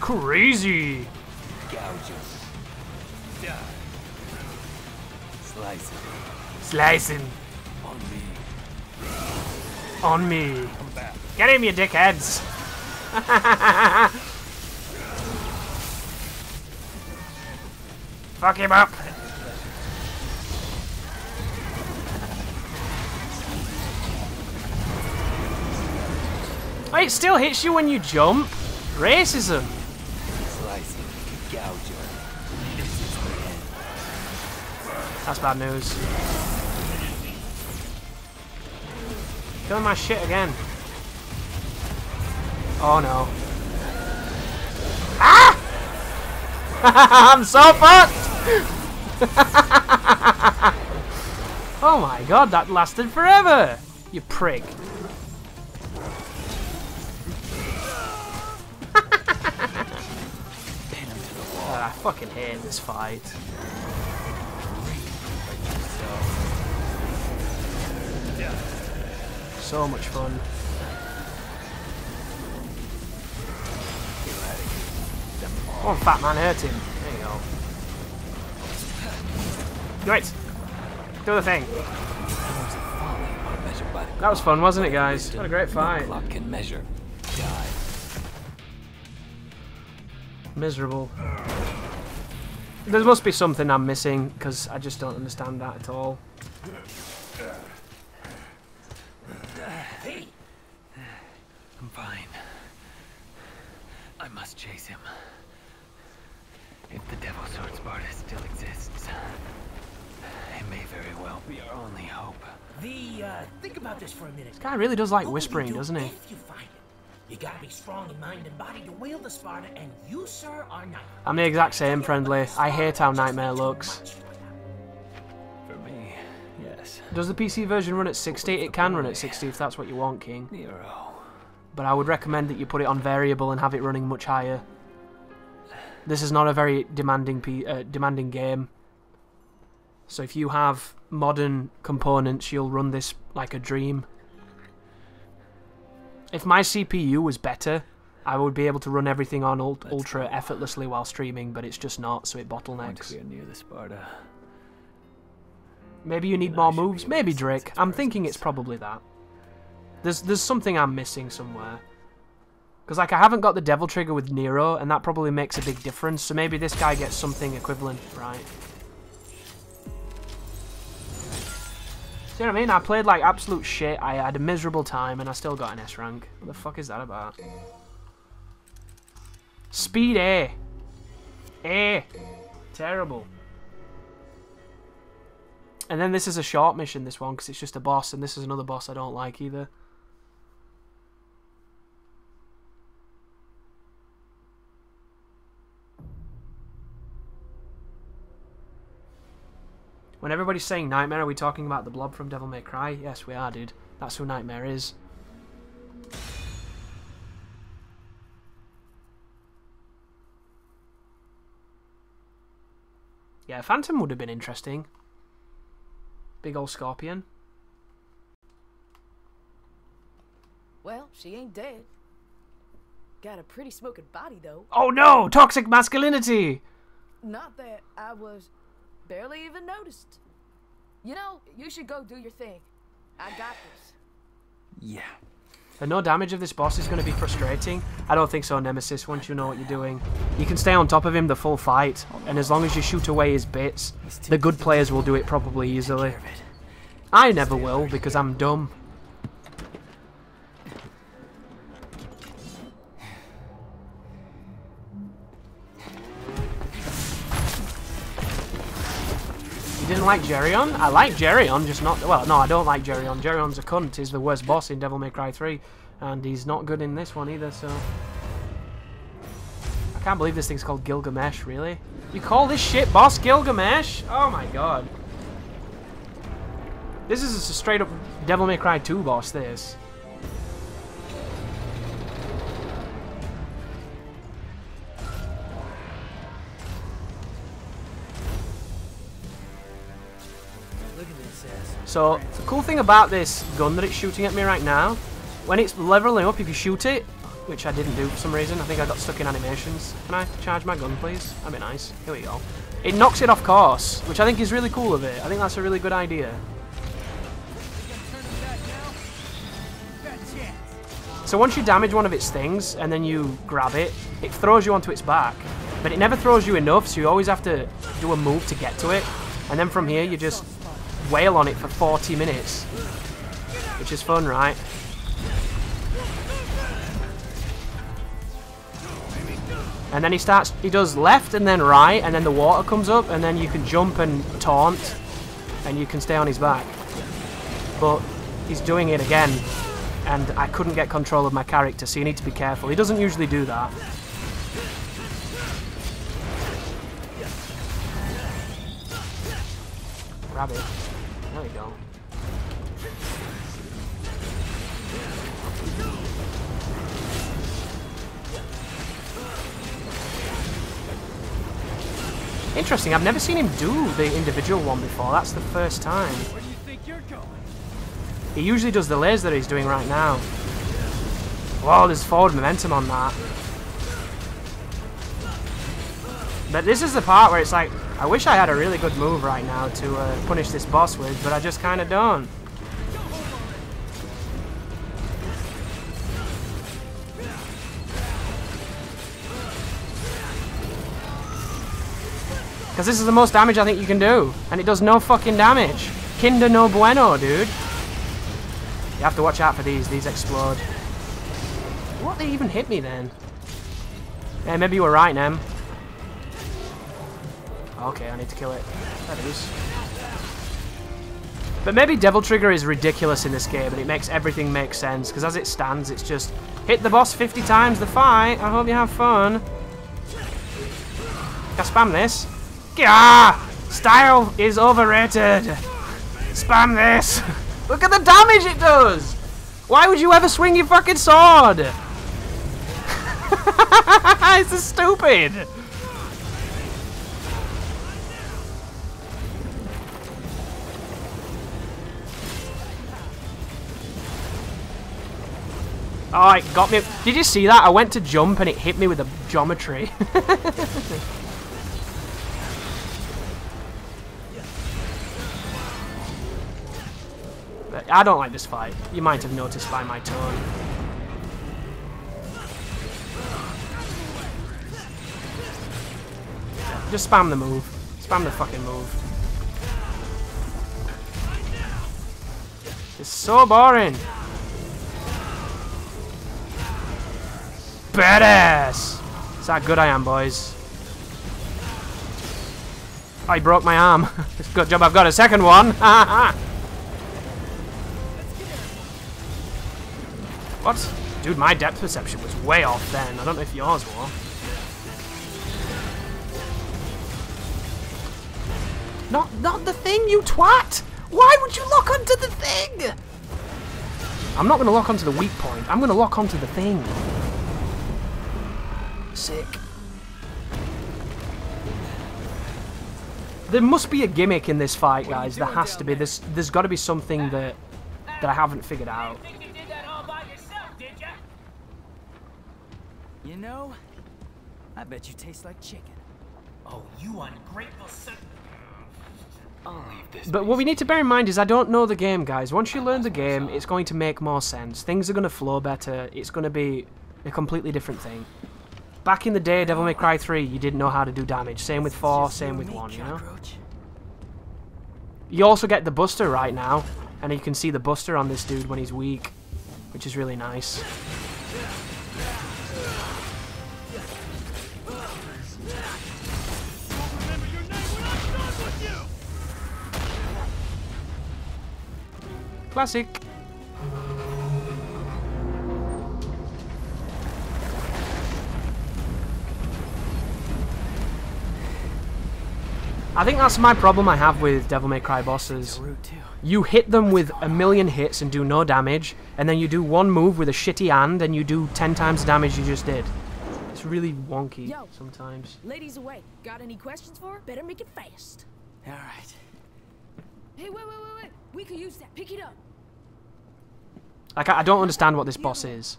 Crazy. Gouge him. Slice him. Slice him. On me. On me. Come back. Get him, you dickheads. Fuck him up. Oh, it still hits you when you jump. Racism. Slice him. Gouge him. That's bad news. Killing my shit again. Oh no. Ah! I'm so fucked! Oh my god, that lasted forever! You prick. I fucking hate this fight. So much fun. One fat man hurt him. There you go. Do it! Do the thing. That was fun, wasn't it, guys? What a great fight. Clock can measure. Die. Miserable. There must be something I'm missing, because I just don't understand that at all. I'm fine. I must chase him. If the Devil's Sword Sparta still exists, it may very well be our only hope. Think about this for a minute. This guy really does like whispering, doesn't he? If you find him, You gotta be strong in mind and body to wield the Sparta, and you, sir, are not. I'm the exact same, friendly. I hate how Nightmare looks. For me, yes. Does the PC version run at 60? It can run at 60 if that's what you want, King. Nero. But I would recommend that you put it on variable and have it running much higher. This is not a very demanding game. So if you have modern components, you'll run this like a dream. If my CPU was better, I would be able to run everything on ultra effortlessly while streaming, but it's just not, so it bottlenecks. Once we are near the Sparta. Maybe you need more moves, maybe Drake. I'm thinking it's probably that. There's something I'm missing somewhere. Because like I haven't got the devil trigger with Nero, and that probably makes a big difference, so maybe this guy gets something equivalent, right? See what I mean? I played like absolute shit, I had a miserable time, and I still got an S rank. What the fuck is that about? Speed A. A. Terrible. And then this is a short mission, this one, because it's just a boss, and this is another boss I don't like either. When everybody's saying Nightmare, are we talking about the blob from Devil May Cry? Yes, we are, dude. That's who Nightmare is. Yeah, Phantom would have been interesting. Big old scorpion. Well, she ain't dead. Got a pretty smoking body, though. Oh no! Toxic masculinity! Not that I was barely even noticed. You know, you should go do your thing. I got this. Yeah. And no damage of this boss is going to be frustrating. I don't think so, Nemesis, once you know what you're doing. You can stay on top of him the full fight, and as long as you shoot away his bits, the good players will do it probably easily. I never will, because I'm dumb. You didn't like Geryon? I like Geryon, just not... Well, no, I don't like Geryon. Geryon's a cunt. He's the worst boss in Devil May Cry 3. And he's not good in this one either, so... I can't believe this thing's called Gilgamesh, really? You call this shit boss Gilgamesh? Oh my god. This is a straight up Devil May Cry 2 boss, this. So, the cool thing about this gun that it's shooting at me right now, when it's leveling up, if you shoot it, which I didn't do for some reason, I think I got stuck in animations. Can I charge my gun, please? That'd be nice. Here we go. It knocks it off course, which I think is really cool of it. I think that's a really good idea. So once you damage one of its things, and then you grab it, it throws you onto its back. But it never throws you enough, so you always have to do a move to get to it. And then from here, you just wail on it for 40 minutes. Which is fun, right? And then he does left and then right, and then the water comes up, and then you can jump and taunt, and you can stay on his back. But he's doing it again, and I couldn't get control of my character, so you need to be careful. He doesn't usually do that. Grab it. There we go. Interesting, I've never seen him do the individual one before. That's the first time. Where do you think you're going? He usually does the laser that he's doing right now. Whoa, there's forward momentum on that. But this is the part where it's like, I wish I had a really good move right now to punish this boss with, but I just kind of don't. Because this is the most damage I think you can do, and it does no fucking damage. Kinder no bueno, dude. You have to watch out for these explode. What, they even hit me then? Yeah, maybe you were right, Nem. Okay, I need to kill it. That is. But maybe Devil Trigger is ridiculous in this game, and it makes everything make sense, because as it stands, it's just Hit the boss 50 times the fight. I hope you have fun. Can I spam this? Gah! Style is overrated. Spam this. Look at the damage it does. Why would you ever swing your fucking sword? This is stupid. Oh, it got me. Did you see that? I went to jump and it hit me with a geometry. But I don't like this fight. You might have noticed by my tone. Just spam the move. Spam the fucking move. It's so boring. Badass! That's how good I am, boys. I broke my arm. It's a good job I've got a second one. What? Dude, my depth perception was way off then. I don't know if yours were. Not the thing, you twat! Why would you lock onto the thing? I'm not going to lock onto the weak point. I'm going to lock onto the thing. Sick. There must be a gimmick in this fight, guys. There has to be. There's got to be something that I haven't figured out. You know, I bet you taste like chicken. Oh, you ungrateful son. I'll leave this. But what we need to bear in mind is I don't know the game, guys. Once you learn the game, it's going to make more sense. Things are going to flow better. It's going to be a completely different thing. Back in the day, Devil May Cry 3, you didn't know how to do damage. Same with 4, same with 1, you know? You also get the Buster right now, and you can see the Buster on this dude when he's weak, which is really nice. Classic. I think that's my problem I have with Devil May Cry bosses. You hit them with a million hits and do no damage, and then you do one move with a shitty hand and you do 10 times the damage you just did. It's really wonky sometimes. Ladies away. Got any questions for her? Better make it fast. All right. Hey, wait. We could use that. Pick it up. Like, I don't understand what this boss is.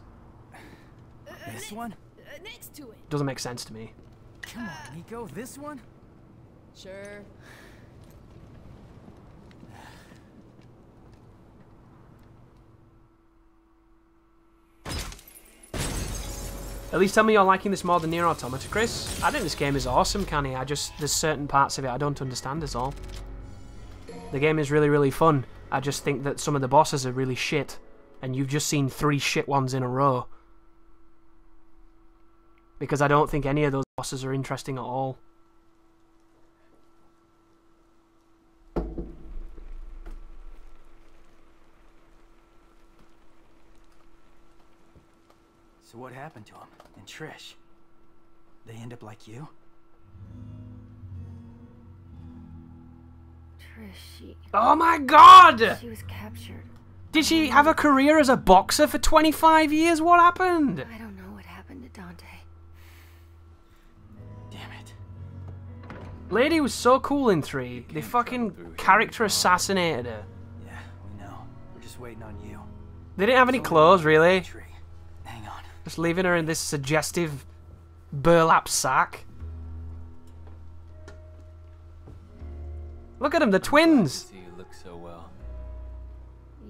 This one? Next to it. Doesn't make sense to me. Come on, Nico. This one? Sure. At least tell me you're liking this more than Nier Automata, Chris. I think this game is awesome, Canny. There's certain parts of it I don't understand is all. The game is really, really fun. I just think that some of the bosses are really shit. And you've just seen 3 shit ones in a row. Because I don't think any of those bosses are interesting at all. So what happened to him and Trish? They end up like you? Trish, Oh my god! she was captured. Did she have a career as a boxer for 25 years? What happened? I don't know what happened to Dante. Damn it. Lady was so cool in 3. They fucking character assassinated her. Yeah, we know. We're just waiting on you. They didn't have any clothes, really. Hang on. Just leaving her in this suggestive burlap sack. Look at them, the twins! See you look so well.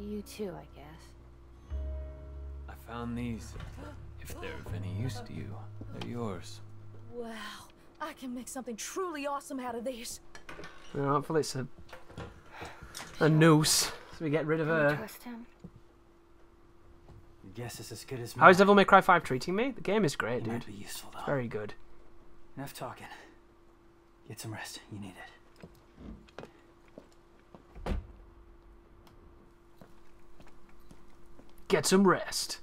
You too, I guess. I found these. If they're of any use to you, they're yours. Wow. I can make something truly awesome out of these. Well, hopefully it's a noose, so we get rid of her. Trust him. Your guess is as good as mine. How is Devil May Cry 5 treating me? The game is great, dude. Might be useful, though. It's very good. Enough talking. Get some rest. You need it. Get some rest.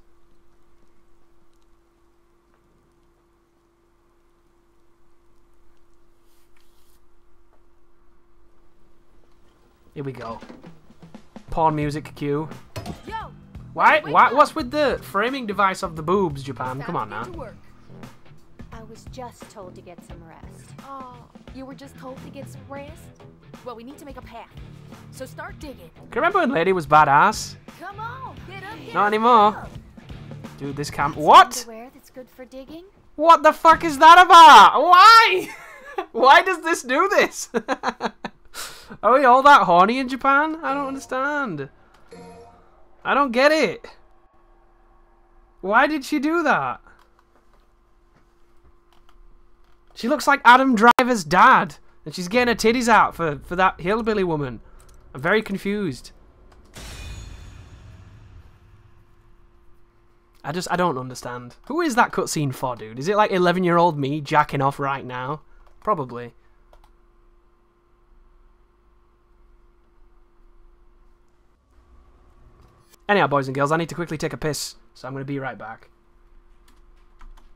Here we go. Porn music cue. Yo, Why? What's with the framing device of the boobs, Japan? Come on now. I was just told to get some rest. Oh, you were just told to get some rest? Well, we need to make a path. So start digging. Can you remember when Lady was badass? Come on, get up, get Not up, anymore. get up. Dude, this camp. What? Underwear that's good for digging? What the fuck is that about? Why? Why does this do this? Are we all that horny in Japan? I don't understand. I don't get it. Why did she do that? She looks like Adam Driver's dad. And she's getting her titties out for that hillbilly woman. I'm very confused. I don't understand. Who is that cutscene for, dude? Is it like 11-year-old me jacking off right now? Probably. Anyhow, boys and girls, I need to quickly take a piss, so I'm going to be right back.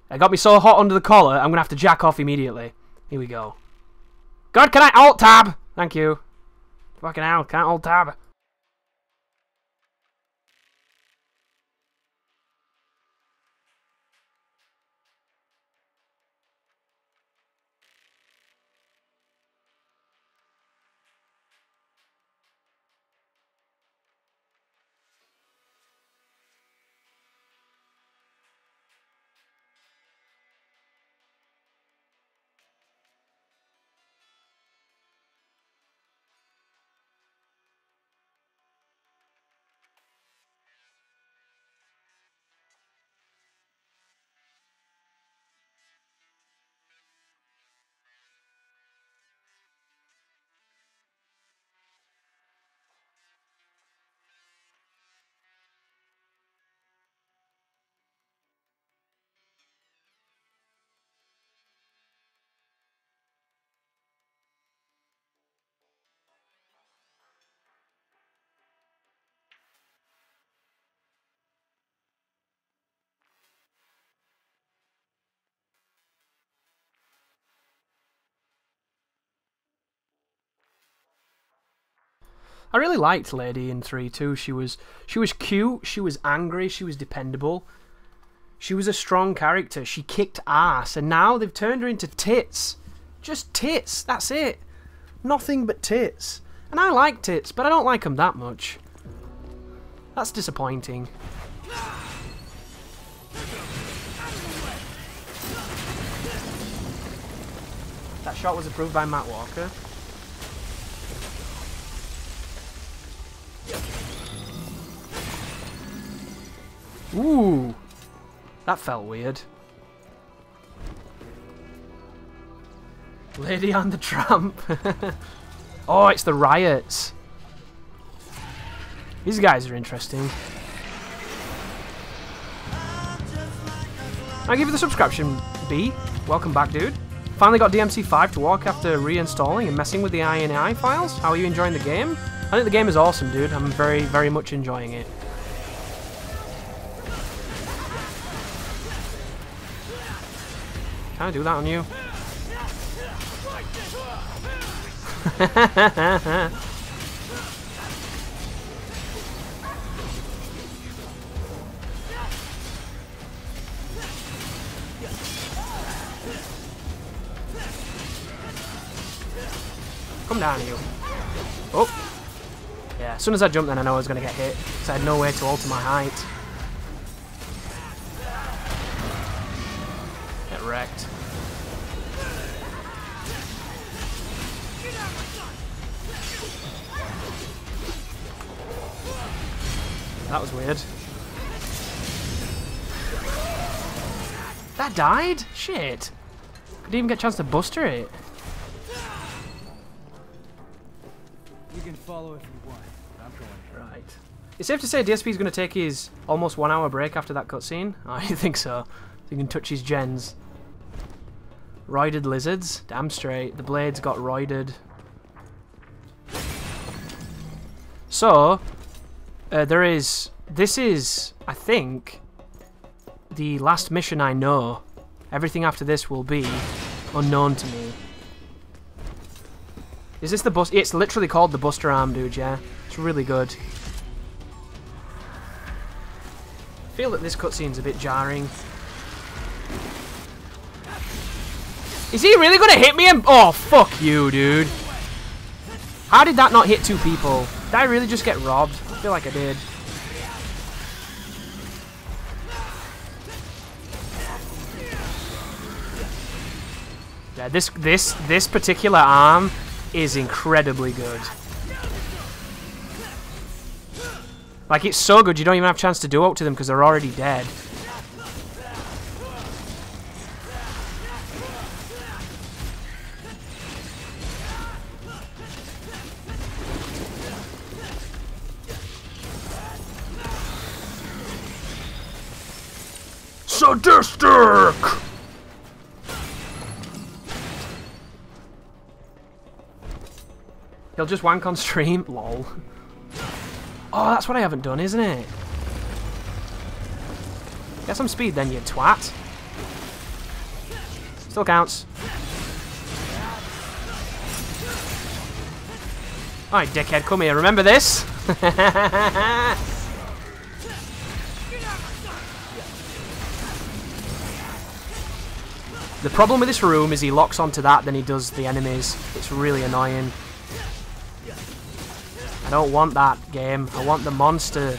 It got me so hot under the collar, I'm going to have to jack off immediately. Here we go. God, can I alt-tab? Thank you. Fucking hell, can't alt-tab. I really liked Lady in 3-2. She was cute, she was angry, she was dependable. She was a strong character, she kicked ass, and now they've turned her into tits. Just tits, that's it. Nothing but tits. And I like tits, but I don't like them that much. That's disappointing. That shot was approved by Matt Walker. Ooh, that felt weird. Lady on the Tramp. Oh, it's the riots. These guys are interesting. I'll give you the subscription, B. Welcome back, dude. Finally got DMC5 to walk after reinstalling and messing with the INI files. How are you enjoying the game? I think the game is awesome, dude. I'm very, very much enjoying it. Can I do that on you? Come down, you. Oh. Yeah, as soon as I jumped then I know I was going to get hit, because I had no way to alter my height. Get wrecked. That was weird. That died? Shit. Couldn't even get a chance to buster it. You can follow if you want. I'm going. Right. It's safe to say DSP is going to take his almost 1 hour break after that cutscene. Oh, you think so? So he can touch his gens. Roided lizards? Damn straight. The blades got roided. So, this is, I think, the last mission I know. Everything after this will be unknown to me. Is this the bust? It's literally called the Buster Arm, dude, yeah. It's really good. I feel that this cutscene's a bit jarring. Is he really gonna hit me? Oh, fuck you, dude. How did that not hit 2 people? Did I really just get robbed? I feel like I did. Yeah, this particular arm is incredibly good. Like, it's so good you don't even have a chance to do out to them because they're already dead. Sadistic! He'll just wank on stream? Lol. Oh, that's what I haven't done, isn't it? Get some speed then, you twat. Still counts. Alright, dickhead, come here. Remember this? The problem with this room is he locks onto that, then he does the enemies. It's really annoying. I don't want that game. I want the monster.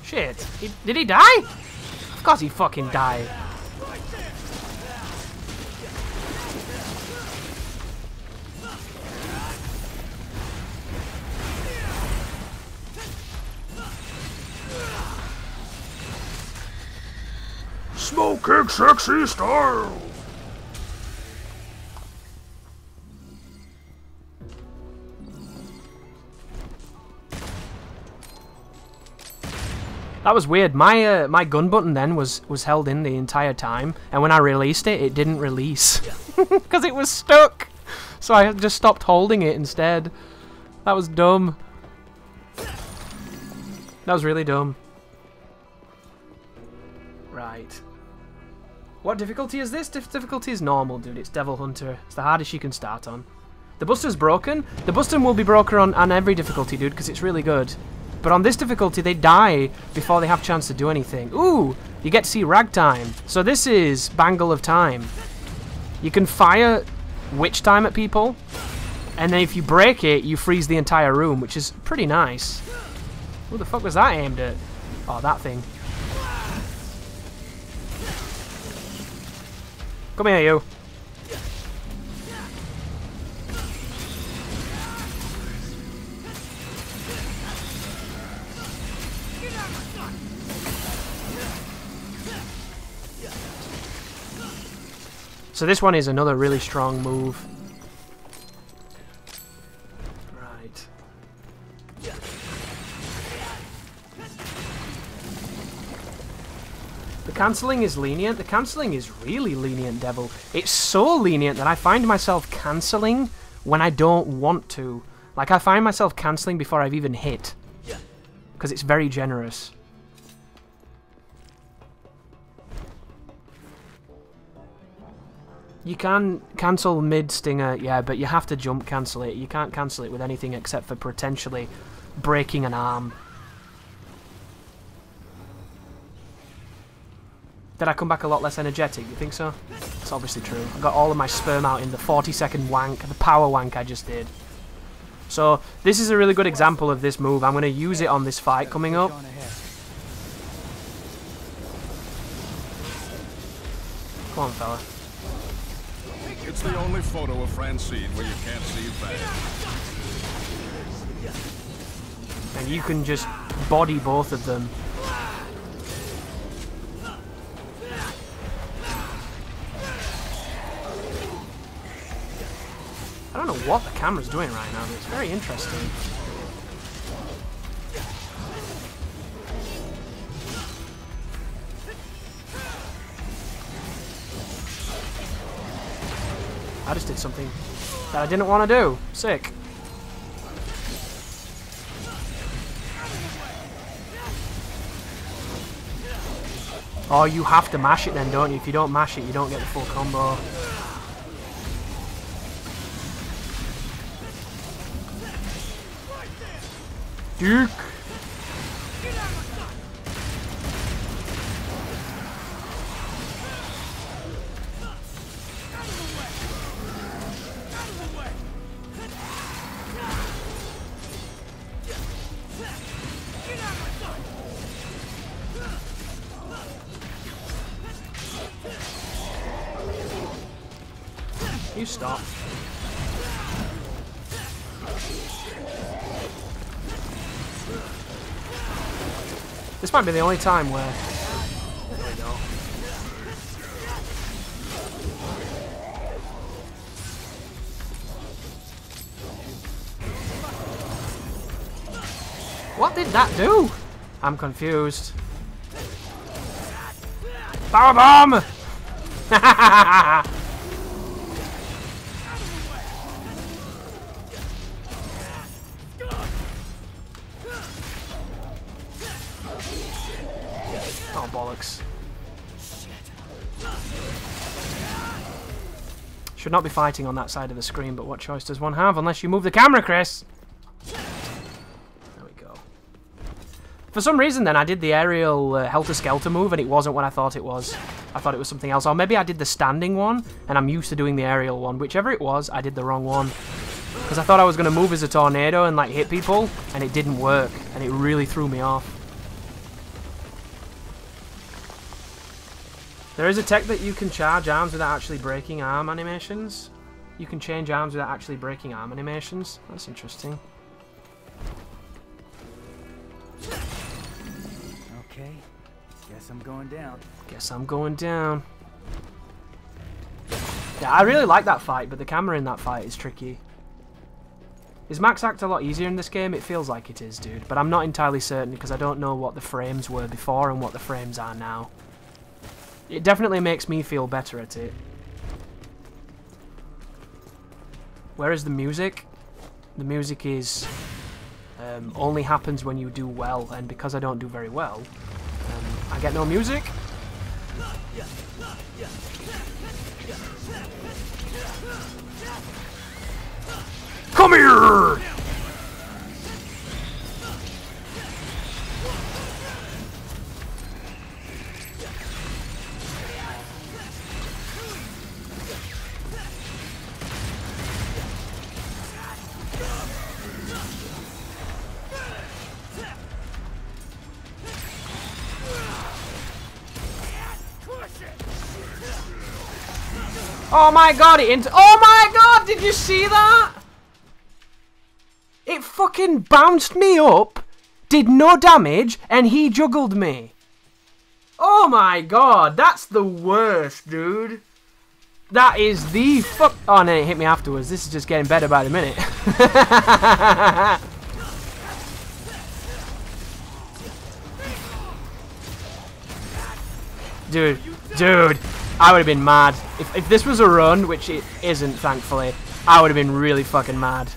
Shit. Did he die? Of course he fucking died. Smoking sexy style. That was weird. My my gun button then was held in the entire time, and when I released it, it didn't release because it was stuck. So I just stopped holding it instead. That was dumb. That was really dumb. Right. What difficulty is this? Difficulty is normal, dude. It's Devil Hunter. It's the hardest you can start on. The Buster's broken. The Buster will be broken on every difficulty, dude, because it's really good. But on this difficulty, they die before they have a chance to do anything. Ooh! You get to see Ragtime. So this is Bangle of Time. You can fire Witch Time at people, and then if you break it, you freeze the entire room, which is pretty nice. Who the fuck was that aimed at? Oh, that thing. Come here, you. So this one is another really strong move. Right. The cancelling is lenient. The cancelling is really lenient, Devil. It's so lenient that I find myself cancelling when I don't want to. Like, I find myself cancelling before I've even hit. Because it's very generous. You can cancel mid-stinger, yeah, but you have to jump cancel it. You can't cancel it with anything except for potentially breaking an arm. Did I come back a lot less energetic? You think so? It's obviously true. I got all of my sperm out in the 40-second wank, the power wank I just did. So, this is a really good example of this move. I'm going to use it on this fight coming up. Come on, fella. It's the only photo of Francine where you can't see her face. And you can just body both of them. I don't know what the camera's doing right now, but it's very interesting. I just did something that I didn't want to do. Sick. Oh, you have to mash it then, don't you? If you don't mash it, you don't get the full combo. Duke! You stop. This might be the only time where... There we go. What did that do? I'm confused. Power bomb! Oh, bollocks. Should not be fighting on that side of the screen, but what choice does one have unless you move the camera, Chris? There we go. For some reason then I did the aerial helter-skelter move and it wasn't what I thought it was. I thought it was something else. Or maybe I did the standing one and I'm used to doing the aerial one. Whichever it was, I did the wrong one. Because I thought I was going to move as a tornado and like hit people and it didn't work and it really threw me off. There is a tech that you can charge arms without actually breaking arm animations. You can change arms without actually breaking arm animations. That's interesting. Okay, guess I'm going down. Guess I'm going down. Yeah, I really like that fight, but the camera in that fight is tricky. Is Max Act a lot easier in this game? It feels like it is, dude. But I'm not entirely certain because I don't know what the frames were before and what the frames are now. It definitely makes me feel better at it. Where is the music? The music is... only happens when you do well, and because I don't do very well, I get no music. Come here! Oh my god, oh my god, did you see that? It fucking bounced me up, did no damage, and he juggled me. Oh my god, that's the worst, dude. That is the fuck... Oh, and then it hit me afterwards. This is just getting better by the minute. Dude, I would have been mad. If this was a run, which it isn't, thankfully, I would have been really fucking mad.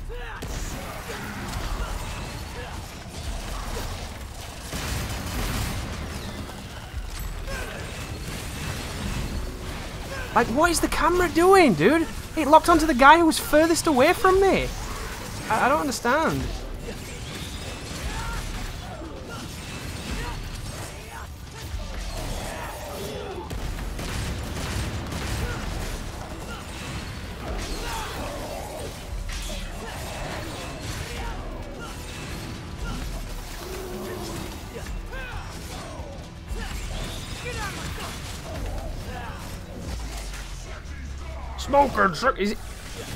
Like, what is the camera doing, dude? It locked onto the guy who was furthest away from me. I don't understand. Smoker, is it?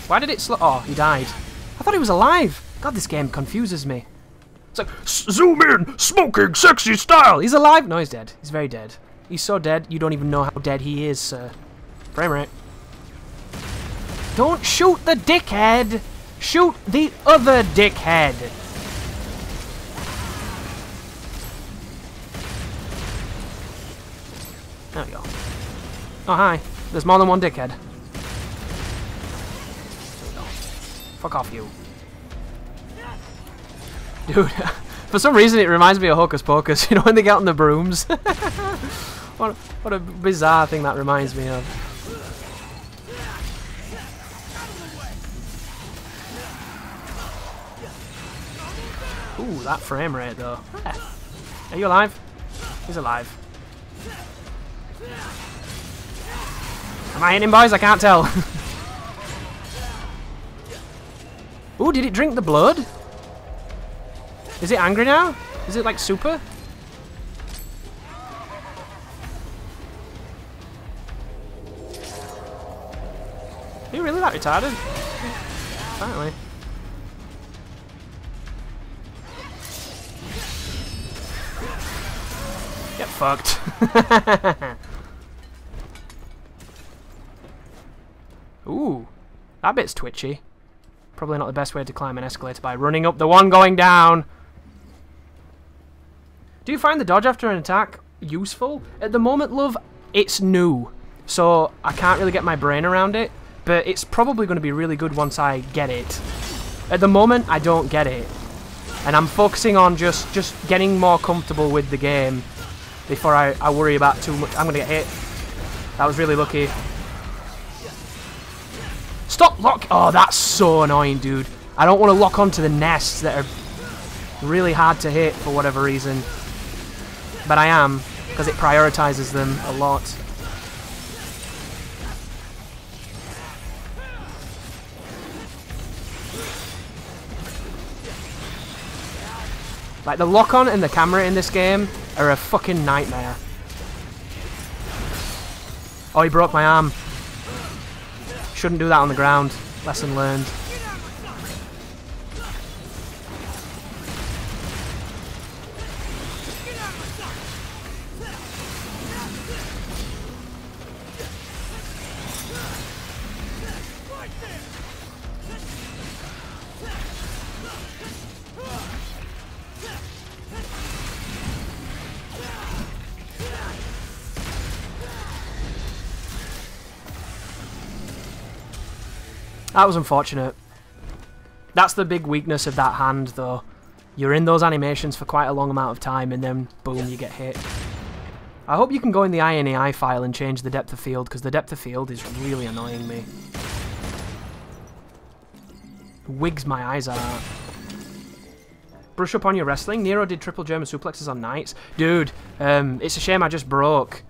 Why did it slow? Oh, he died. I thought he was alive. God, this game confuses me. It's like, zoom in, smoking, sexy style. He's alive. No, he's dead. He's very dead. He's so dead, you don't even know how dead he is, sir. Frame rate. Don't shoot the dickhead. Shoot the other dickhead. There we go. Oh, hi. There's more than one dickhead. Fuck off, you. Dude, for some reason it reminds me of Hocus Pocus, you know, when they get on the brooms. What a bizarre thing that reminds me of. Ooh, that frame rate though. Are you alive? He's alive. Am I hitting, boys? I can't tell. Ooh, did it drink the blood? Is it angry now? Is it like super? Are you really that retarded? Apparently. Get fucked. Ooh, that bit's twitchy. Probably not the best way to climb an escalator by running up the one going down. Do you find the dodge after an attack useful? At the moment, love, it's new. So I can't really get my brain around it. But it's probably going to be really good once I get it. At the moment, I don't get it. And I'm focusing on just getting more comfortable with the game before I worry about too much. I'm going to get hit. That was really lucky. Stop lock! Oh, that's so annoying, dude. I don't want to lock onto the nests that are really hard to hit for whatever reason. But I am, because it prioritizes them a lot. Like, the lock-on and the camera in this game are a fucking nightmare. Oh, he broke my arm. Shouldn't do that on the ground. Lesson learned. That was unfortunate. That's the big weakness of that hand, though. You're in those animations for quite a long amount of time, and then, boom, you get hit. I hope you can go in the INEI file and change the depth of field, because the depth of field is really annoying me. Wigs my eyes out. Brush up on your wrestling. Nero did triple German suplexes on knights. Dude, it's a shame I just broke.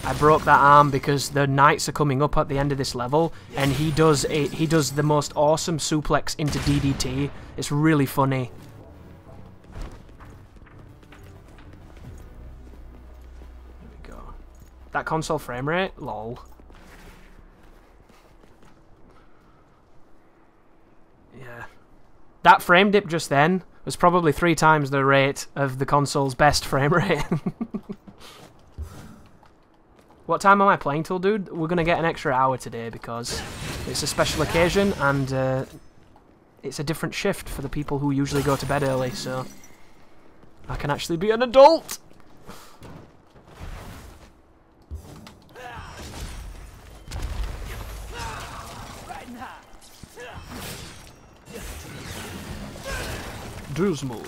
I broke that arm because the knights are coming up at the end of this level, and he does the most awesome suplex into DDT. It's really funny. There we go. That console frame rate? Lol. Yeah. That frame dip just then was probably 3 times the rate of the console's best frame rate. What time am I playing till, dude? We're going to get an extra hour today because it's a special occasion and it's a different shift for the people who usually go to bed early, so I can actually be an adult! Dismal.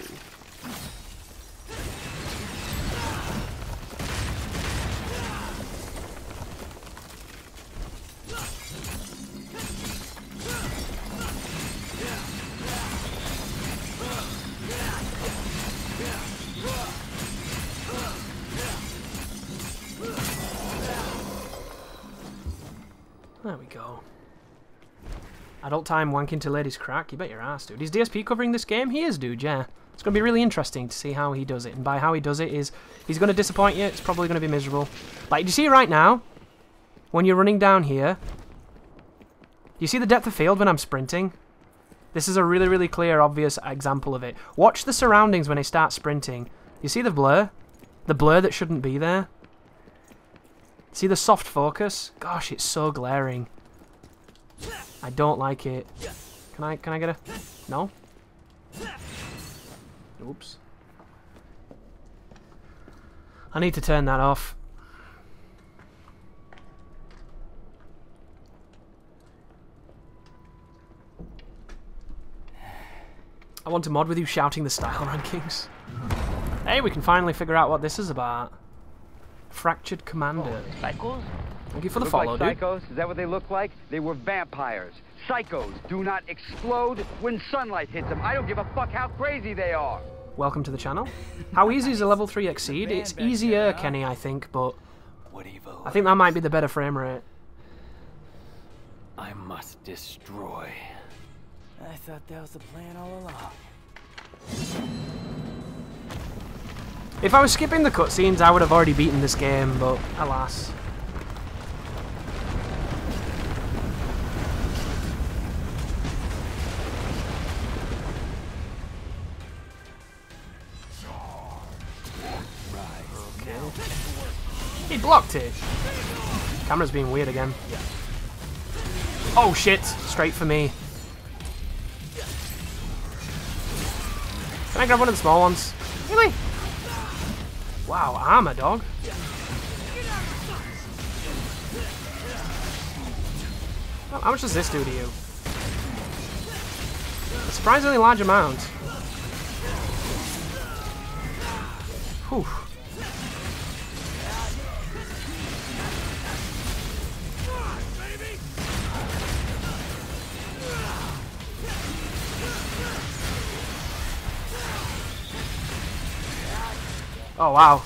There we go. Adult time wanking to ladies crack? You bet your ass, dude. Is DSP covering this game? He is, dude, yeah. It's going to be really interesting to see how he does it. And by how he does it is, he's going to disappoint you. It's probably going to be miserable. Like, do you see right now? When you're running down here. Do you see the depth of field when I'm sprinting? This is a really, really clear, obvious example of it. Watch the surroundings when I start sprinting. You see the blur? The blur that shouldn't be there? See the soft focus? Gosh, it's so glaring. I don't like it. Can I get a... No? Oops. I need to turn that off. I want to mod with you shouting the style rankings. Hey, we can finally figure out what this is about. Fractured Commander. Psychos? Thank you for the Look follow, like dude. psychos? Is that what they look like? They were vampires. Psychos do not explode when sunlight hits them. I don't give a fuck how crazy they are. Welcome to the channel. How easy is a level 3 Exceed? It's easier, Kenny, I think, but I think that might be the better frame rate. I must destroy. I thought that was the plan all along. If I was skipping the cutscenes, I would have already beaten this game, but alas. He blocked it. Camera's being weird again. Oh shit! Straight for me. Can I grab one of the small ones? Really? Wow, armor, dog. Oh, how much does this do to you? A surprisingly large amount. Whew. Oh wow,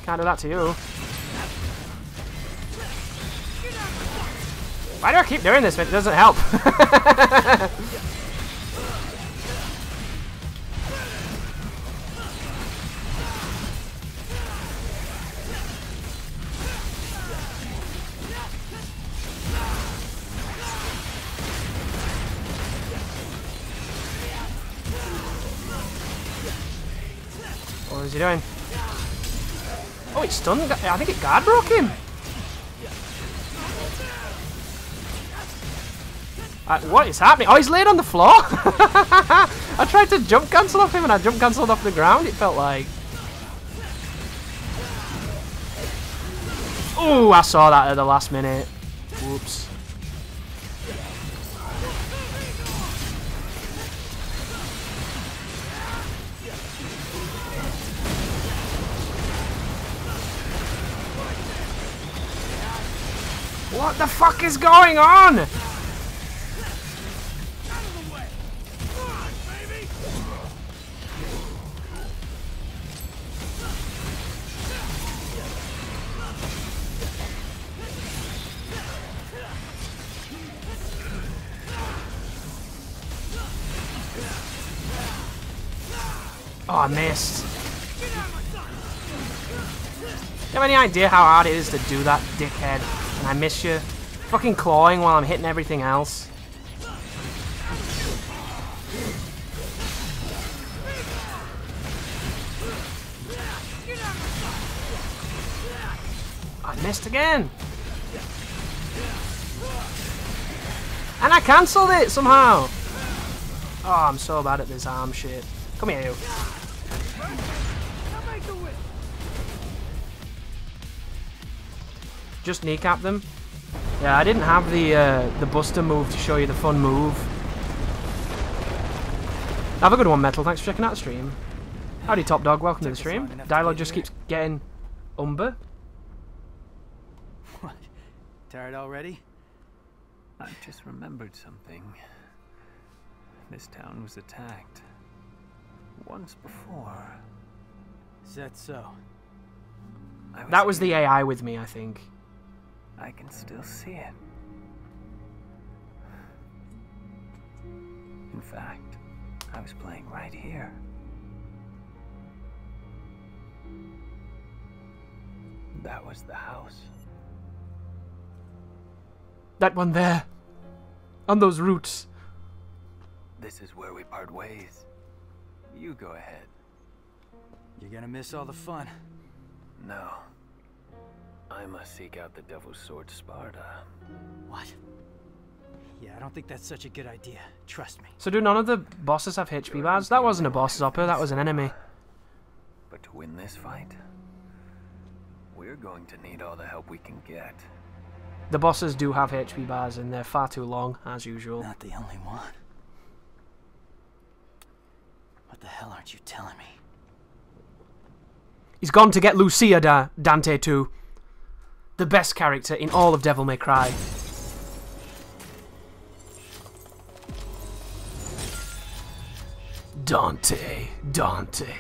can't do that to you. Why do I keep doing this if it doesn't help? What is he doing? Oh, it's stunned. I think it guard broke him. What is happening? Oh, he's laid on the floor. I tried to jump cancel off him and I jump cancelled off the ground, it felt like. Oh, I saw that at the last minute. Whoops. What the fuck is going on? Oh, I missed. Do you have any idea how hard it is to do that, dickhead? And I miss you. Fucking clawing while I'm hitting everything else. I missed again. And I cancelled it somehow. Oh, I'm so bad at this arm shit. Come here, you. Just kneecap them. Yeah, I didn't have the Buster move to show you the fun move. Have a good one, Metal. Thanks for checking out the stream. Howdy, Top Dog. Welcome to the stream. Dialogue just keeps getting umber. What? Tired already? I've just remembered something. This town was attacked once before. Is that so? That was the AI with me, I think. I can still see it. In fact, I was playing right here. That was the house. That one there. On those roots. This is where we part ways. You go ahead. You're gonna miss all the fun. No. I must seek out the Devil's Sword Sparta. What? Yeah, I don't think that's such a good idea. Trust me. So do none of the bosses have HP bars? That wasn't a boss, Zopper. That was an enemy. But to win this fight, we're going to need all the help we can get. The bosses do have HP bars and they're far too long, as usual. Not the only one. What the hell aren't you telling me? He's gone to get Lucia, Dante too. The best character in all of Devil May Cry. Dante, Dante,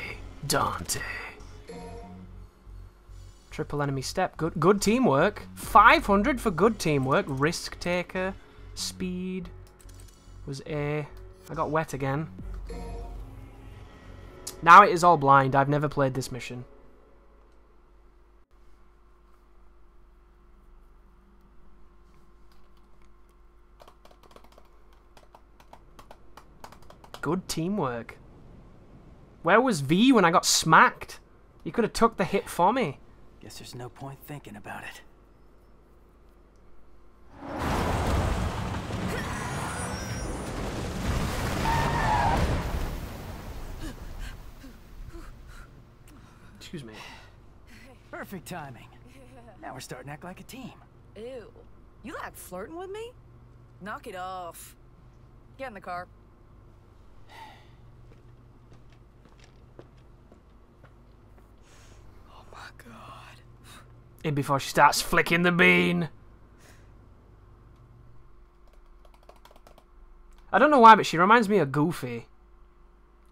Dante. Triple enemy step. Good teamwork. 500 for good teamwork. Risk taker. Speed was A. I got wet again. Now it is all blind. I've never played this mission. Good teamwork. Where was V when I got smacked? You could have took the hit for me. Guess there's no point thinking about it. Excuse me. Perfect timing. Now we're starting to act like a team. Ew. You like flirting with me? Knock it off. Get in the car. Oh my god. In before she starts flicking the bean. I don't know why, but she reminds me of Goofy.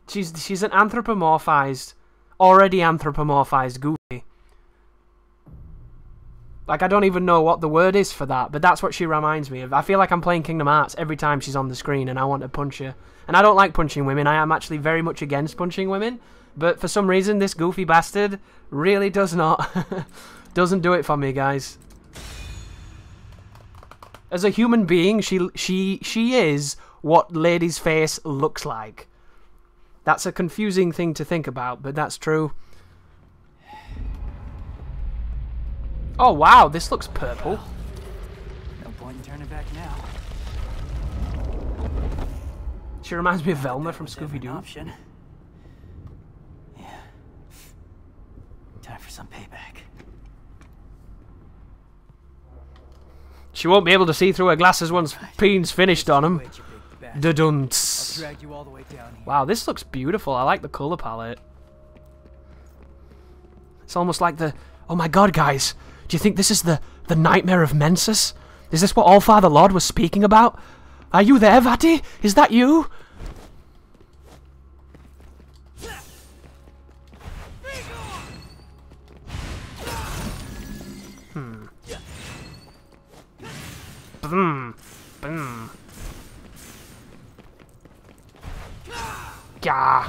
She's an anthropomorphized, already anthropomorphized Goofy. Like, I don't even know what the word is for that, but that's what she reminds me of. I feel like I'm playing Kingdom Hearts every time she's on the screen and I want to punch her. And I don't like punching women. I am actually very much against punching women. But for some reason, this goofy bastard really does not. Doesn't do it for me, guys. As a human being, she is what Lady's face looks like. That's a confusing thing to think about, but that's true. Oh wow, this looks purple. No point in turning back now. She reminds me of Velma from Scooby-Doo. Option. Yeah. Time for some payback. She won't be able to see through her glasses once Peen's finished on him. Da-dunts. I'll drag you all the way down here. Wow, this looks beautiful. I like the colour palette. It's almost like the... Oh my god, guys. Do you think this is the nightmare of Mensus? Is this what All-Father Lord was speaking about? Are you there, Vati? Is that you? Boom. Boom. Gah.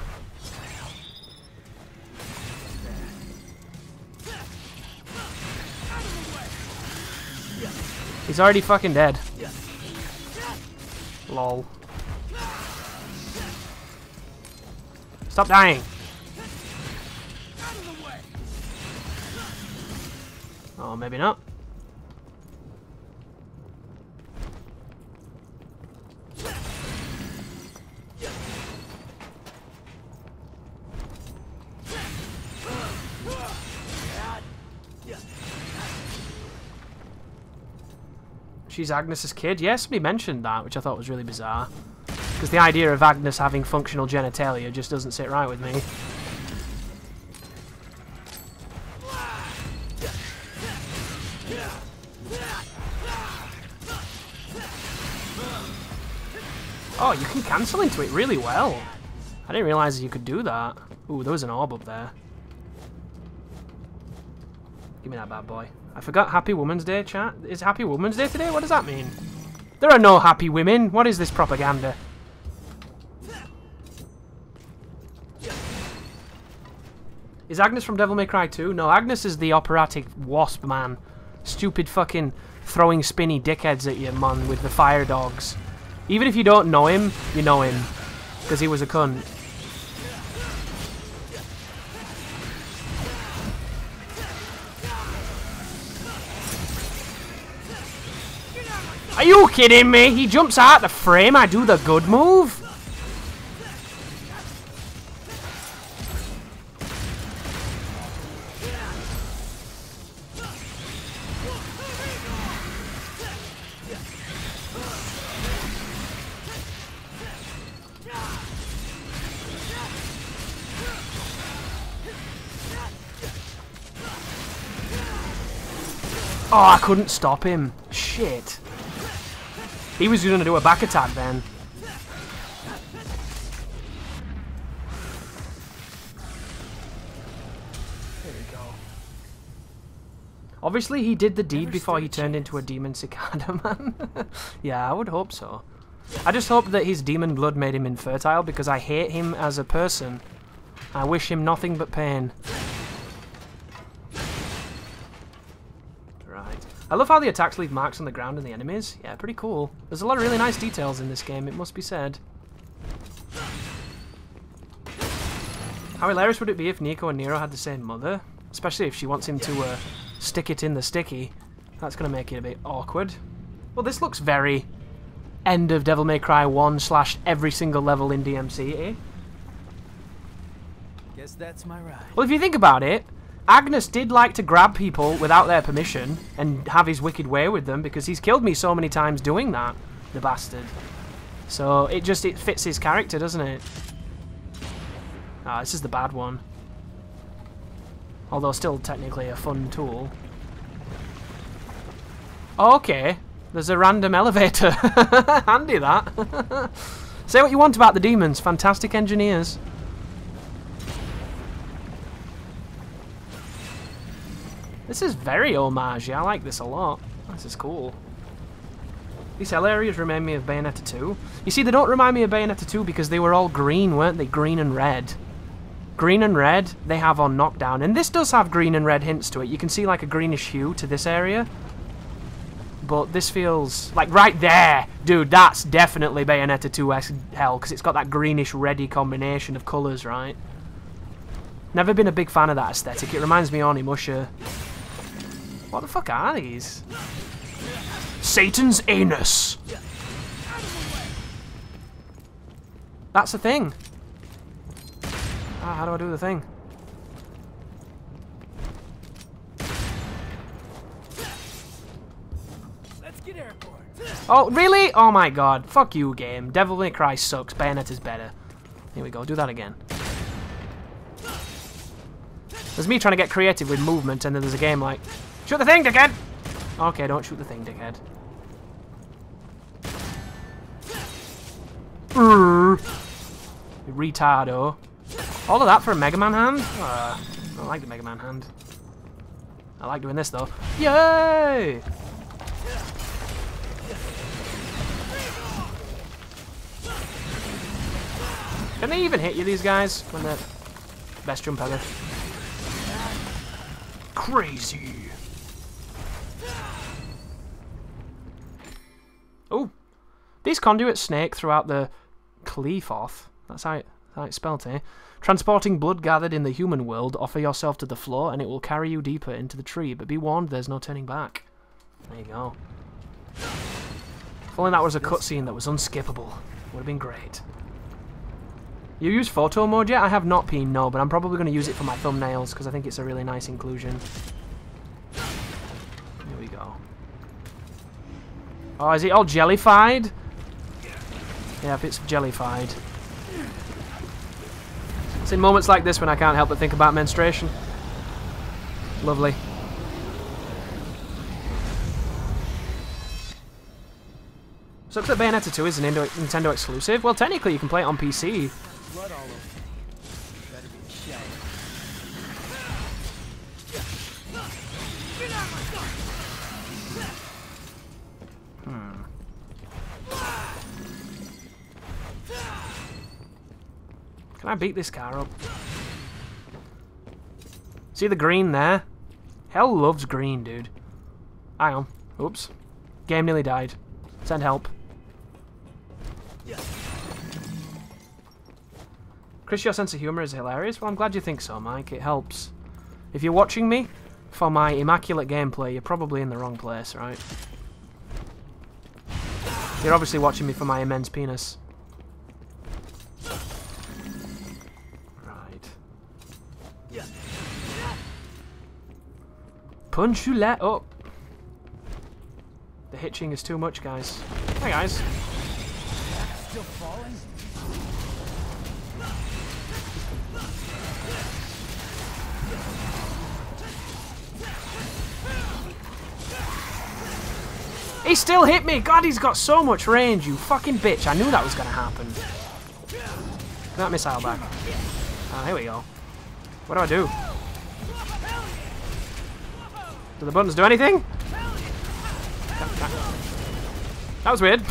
He's already fucking dead. Lol. Stop dying. Oh, maybe not. She's Agnes's kid? Yeah, somebody mentioned that, which I thought was really bizarre. Because the idea of Agnes having functional genitalia just doesn't sit right with me. Oh, you can cancel into it really well. I didn't realise you could do that. Ooh, there was an orb up there. Give me that bad boy. I forgot Happy Women's Day, chat. Is Happy Women's Day today? What does that mean? There are no happy women. What is this propaganda? Is Agnes from Devil May Cry 2? No, Agnes is the operatic wasp man. Stupid fucking throwing spinny dickheads at you, man, with the fire dogs. Even if you don't know him, you know him. Because he was a cunt. Are you kidding me? He jumps out the frame, I do the good move? Oh, I couldn't stop him. Shit. He was going to do a back attack then. There we go. Obviously, he did the deed before he turned into a demon cicada man. Yeah, I would hope so. I just hope that his demon blood made him infertile because I hate him as a person. I wish him nothing but pain. I love how the attacks leave marks on the ground and the enemies. Yeah, pretty cool. There's a lot of really nice details in this game, it must be said. How hilarious would it be if Nico and Nero had the same mother? Especially if she wants him to stick it in the sticky. That's going to make it a bit awkward. Well, this looks very end of Devil May Cry 1 / every single level in DMC, eh? Guess that's my ride. Well, if you think about it, Agnes did like to grab people without their permission and have his wicked way with them because he's killed me so many times doing that, the bastard. So it fits his character, doesn't it? Ah, this is the bad one. Although still technically a fun tool. Oh, okay, there's a random elevator. Handy that. Say what you want about the demons, fantastic engineers. This is very homage. I like this a lot. This is cool. These hell areas remind me of Bayonetta 2. You see, they don't remind me of Bayonetta 2 because they were all green, weren't they? Green and red. Green and red, they have on Knockdown. And this does have green and red hints to it. You can see like a greenish hue to this area. But this feels... like right there! Dude, that's definitely Bayonetta 2-esque hell because it's got that greenish-reddy combination of colours, right? Never been a big fan of that aesthetic. It reminds me of Onimusha. What the fuck are these? Satan's anus. That's the thing. Ah, how do I do the thing? Let's get airborne. Oh, really? Oh my god. Fuck you, game. Devil May Cry sucks. Bayonetta's better. Here we go. Do that again. There's me trying to get creative with movement, and then there's a game like... shoot the thing, dickhead! Okay, don't shoot the thing, dickhead. Retardo. All of that for a Mega Man hand? I don't like the Mega Man hand. I like doing this, though. Yay! Can they even hit you, these guys? When they're... best jump ever. Crazy. Oh, these conduits snake throughout the Qlifoth. That's how it's spelled here. Transporting blood gathered in the human world, offer yourself to the floor and it will carry you deeper into the tree. But be warned, there's no turning back. There you go. If only that was a cutscene that was unskippable. Would have been great. You use photo mode yet? I have not been, no, but I'm probably going to use it for my thumbnails because I think it's a really nice inclusion. Here we go. Oh, is it all jellified? Yeah, if it's jellified. It's in moments like this when I can't help but think about menstruation. Lovely. Sucks that Bayonetta 2 is an Nintendo exclusive. Well, technically you can play it on PC. Blood all over. Better be shot. Can I beat this car up? See the green there? Hell loves green, dude. Hang on. Oops. Game nearly died. Send help. Chris, your sense of humour is hilarious. Well, I'm glad you think so, Mike. It helps. If you're watching me for my immaculate gameplay, you're probably in the wrong place, right? You're obviously watching me for my immense penis. Right. Punch you let up. The hitching is too much, guys. Hi, guys. Still falling? He still hit me! God, he's got so much range, you fucking bitch. I knew that was gonna happen. That missile back. Oh, here we go. What do I do? Do the buttons do anything? That was weird.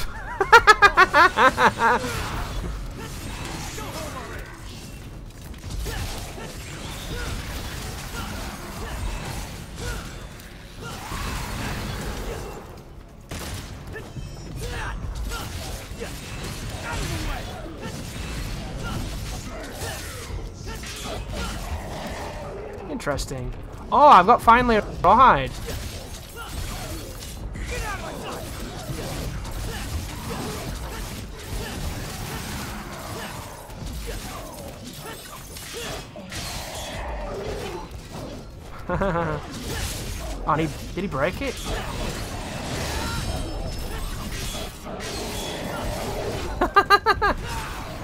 Interesting. Oh, I've got finally a rawhide. Oh, did he break it?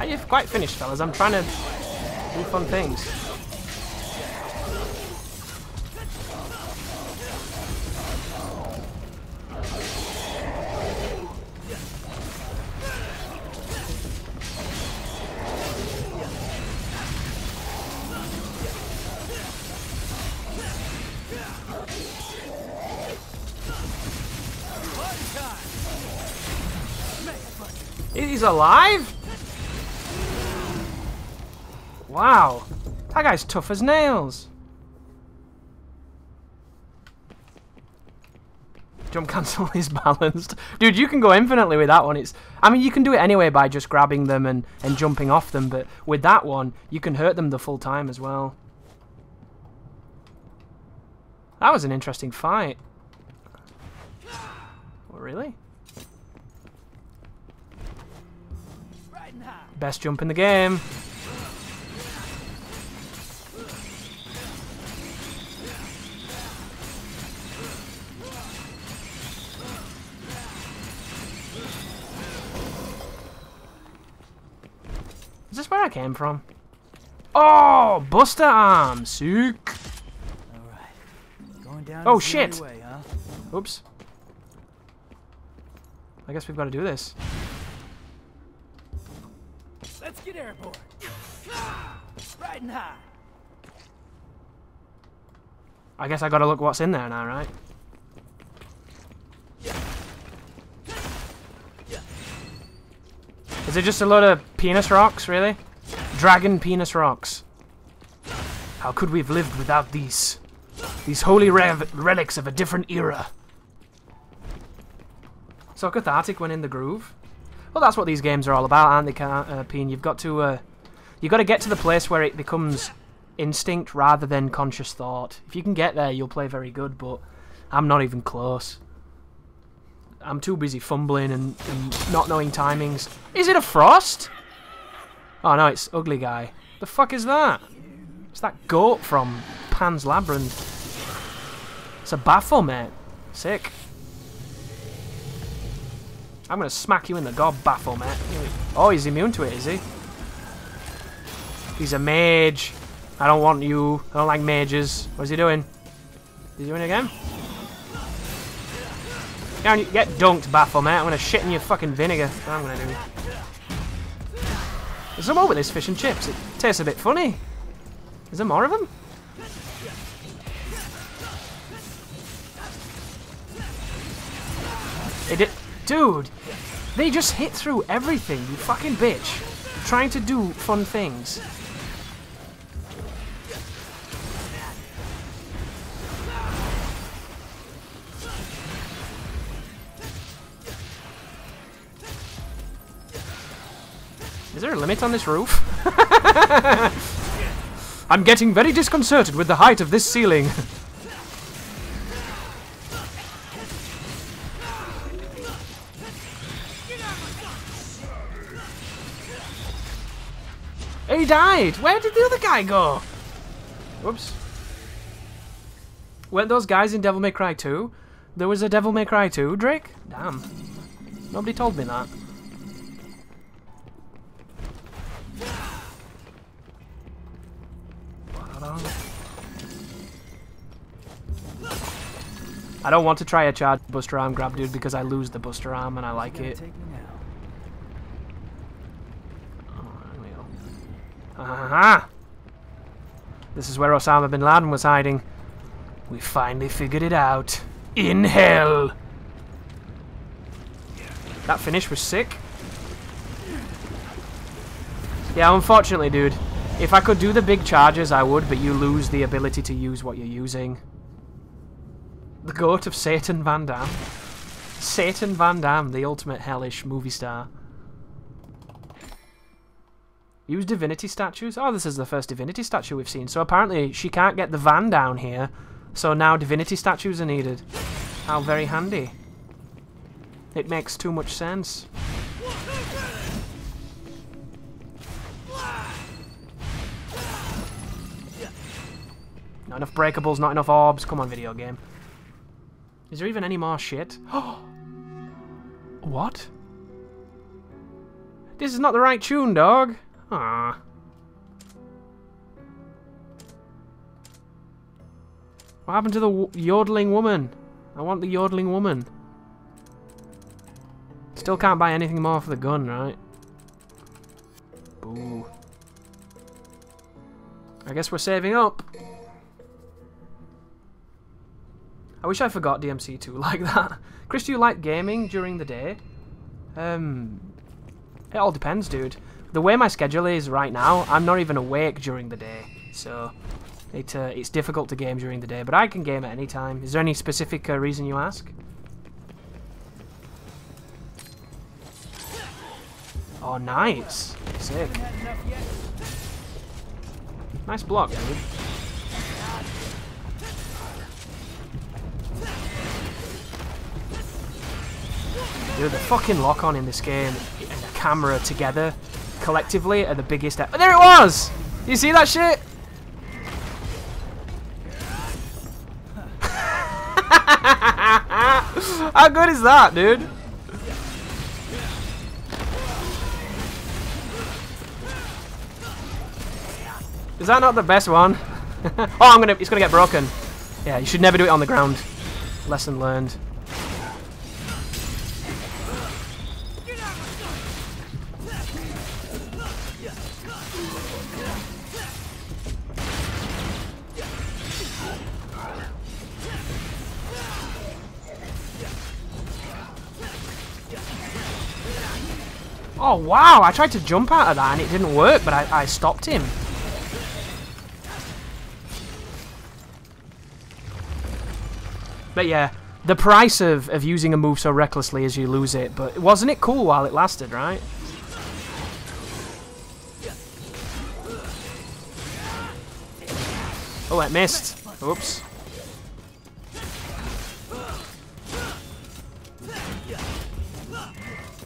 You're quite finished, fellas. I'm trying to do fun things. He's alive? Wow. That guy's tough as nails. Jump cancel is balanced. Dude, you can go infinitely with that one. I mean, you can do it anyway by just grabbing them and jumping off them, but with that one, you can hurt them the full time as well. That was an interesting fight. Oh, really? Best jump in the game. Is this where I came from? Oh, Buster Arm, sick. Going down oh shit! way, huh? Oops. I guess we've got to do this. Let's get airborne. Riding high. I guess I got to look what's in there now, right? Is it just a load of penis rocks, really? Dragon penis rocks. How could we have lived without these? These holy relics of a different era. So cathartic when in the groove. Well, that's what these games are all about, aren't they, Peen? You've got to get to the place where it becomes instinct rather than conscious thought. If you can get there, you'll play very good, but I'm not even close. I'm too busy fumbling and not knowing timings. Is it a frost? Oh no, it's ugly guy. The fuck is that? It's that goat from Pan's Labyrinth. It's a Baphomet. Sick. I'm gonna smack you in the gob, Baphomet. Oh, he's immune to it, is he? He's a mage. I don't want you. I don't like mages. What's he doing? Is he doing it again? Get dunked, Baphomet. I'm gonna shit in your fucking vinegar. That's what I'm gonna do. There's some more with this fish and chips. It tastes a bit funny. Is there more of them? Dude, they just hit through everything, you fucking bitch. Trying to do fun things. Is there a limit on this roof? I'm getting very disconcerted with the height of this ceiling. He died! Where did the other guy go? Whoops. Weren't those guys in Devil May Cry 2? There was a Devil May Cry 2, Drake? Damn. Nobody told me that. I don't want to try a charge Buster Arm grab, dude, because I lose the Buster Arm and I like it. Aha! This is where Osama bin Laden was hiding. We finally figured it out. In hell! That finish was sick. Yeah, unfortunately, dude. If I could do the big charges, I would, but you lose the ability to use what you're using. The goat of Satan Van Damme. Satan Van Damme, the ultimate hellish movie star. Use divinity statues? Oh, this is the first divinity statue we've seen. So apparently she can't get the van down here. So now divinity statues are needed. How very handy. It makes too much sense. Not enough breakables, not enough orbs. Come on, video game. Is there even any more shit? What? This is not the right tune, dog. Ah. What happened to the yodeling woman? I want the yodeling woman. Still can't buy anything more for the gun, right? Boo. I guess we're saving up. I wish I forgot DMC2 like that. Chris, do you like gaming during the day? It all depends, dude. The way my schedule is right now, I'm not even awake during the day. So, it's difficult to game during the day, but I can game at any time. Is there any specific reason you ask? Oh, nice. Sick. Nice block, dude. Dude, the fucking lock-on in this game and the camera together, collectively, are the biggest... Oh, there it was! You see that shit? How good is that, dude? Is that not the best one? Oh, it's gonna get broken. Yeah, you should never do it on the ground. Lesson learned. Oh wow, I tried to jump out of that and it didn't work, but I stopped him. But yeah, the price of using a move so recklessly is you lose it, but wasn't it cool while it lasted, right? Oh, it missed. Oops.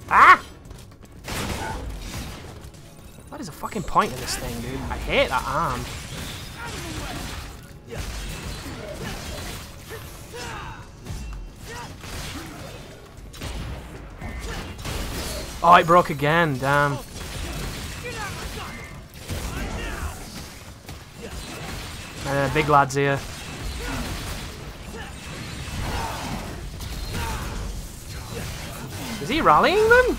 Ah! What is the fucking point of this thing, dude? I hate that arm. Oh, it broke again, damn. And big lad's here. Is he rallying them?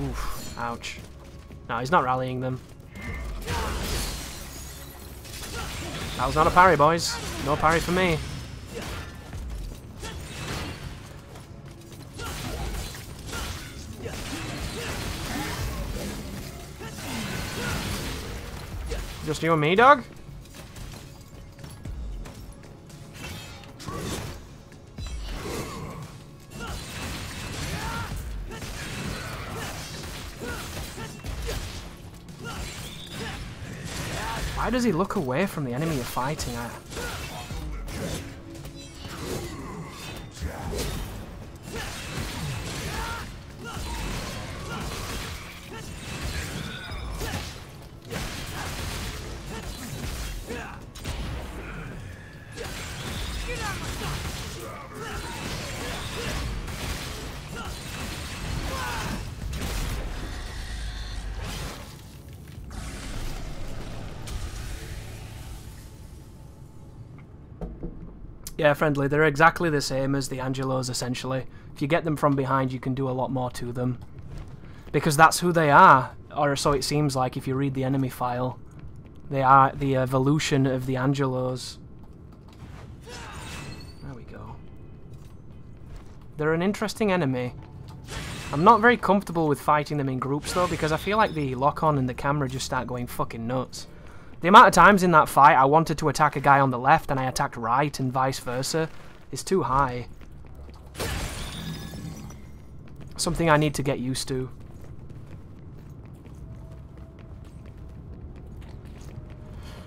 Oof, ouch. No, he's not rallying them. That was not a parry, boys. No parry for me. Just you and me, dog? Why does he look away from the enemy you're fighting at? Yeah, friendly. They're exactly the same as the Angelos, essentially. If you get them from behind, you can do a lot more to them. Because that's who they are, or so it seems like if you read the enemy file. They are the evolution of the Angelos. There we go. They're an interesting enemy. I'm not very comfortable with fighting them in groups, though, because I feel like the lock-on and the camera just start going fucking nuts. The amount of times in that fight I wanted to attack a guy on the left and I attacked right and vice versa is too high. Something I need to get used to.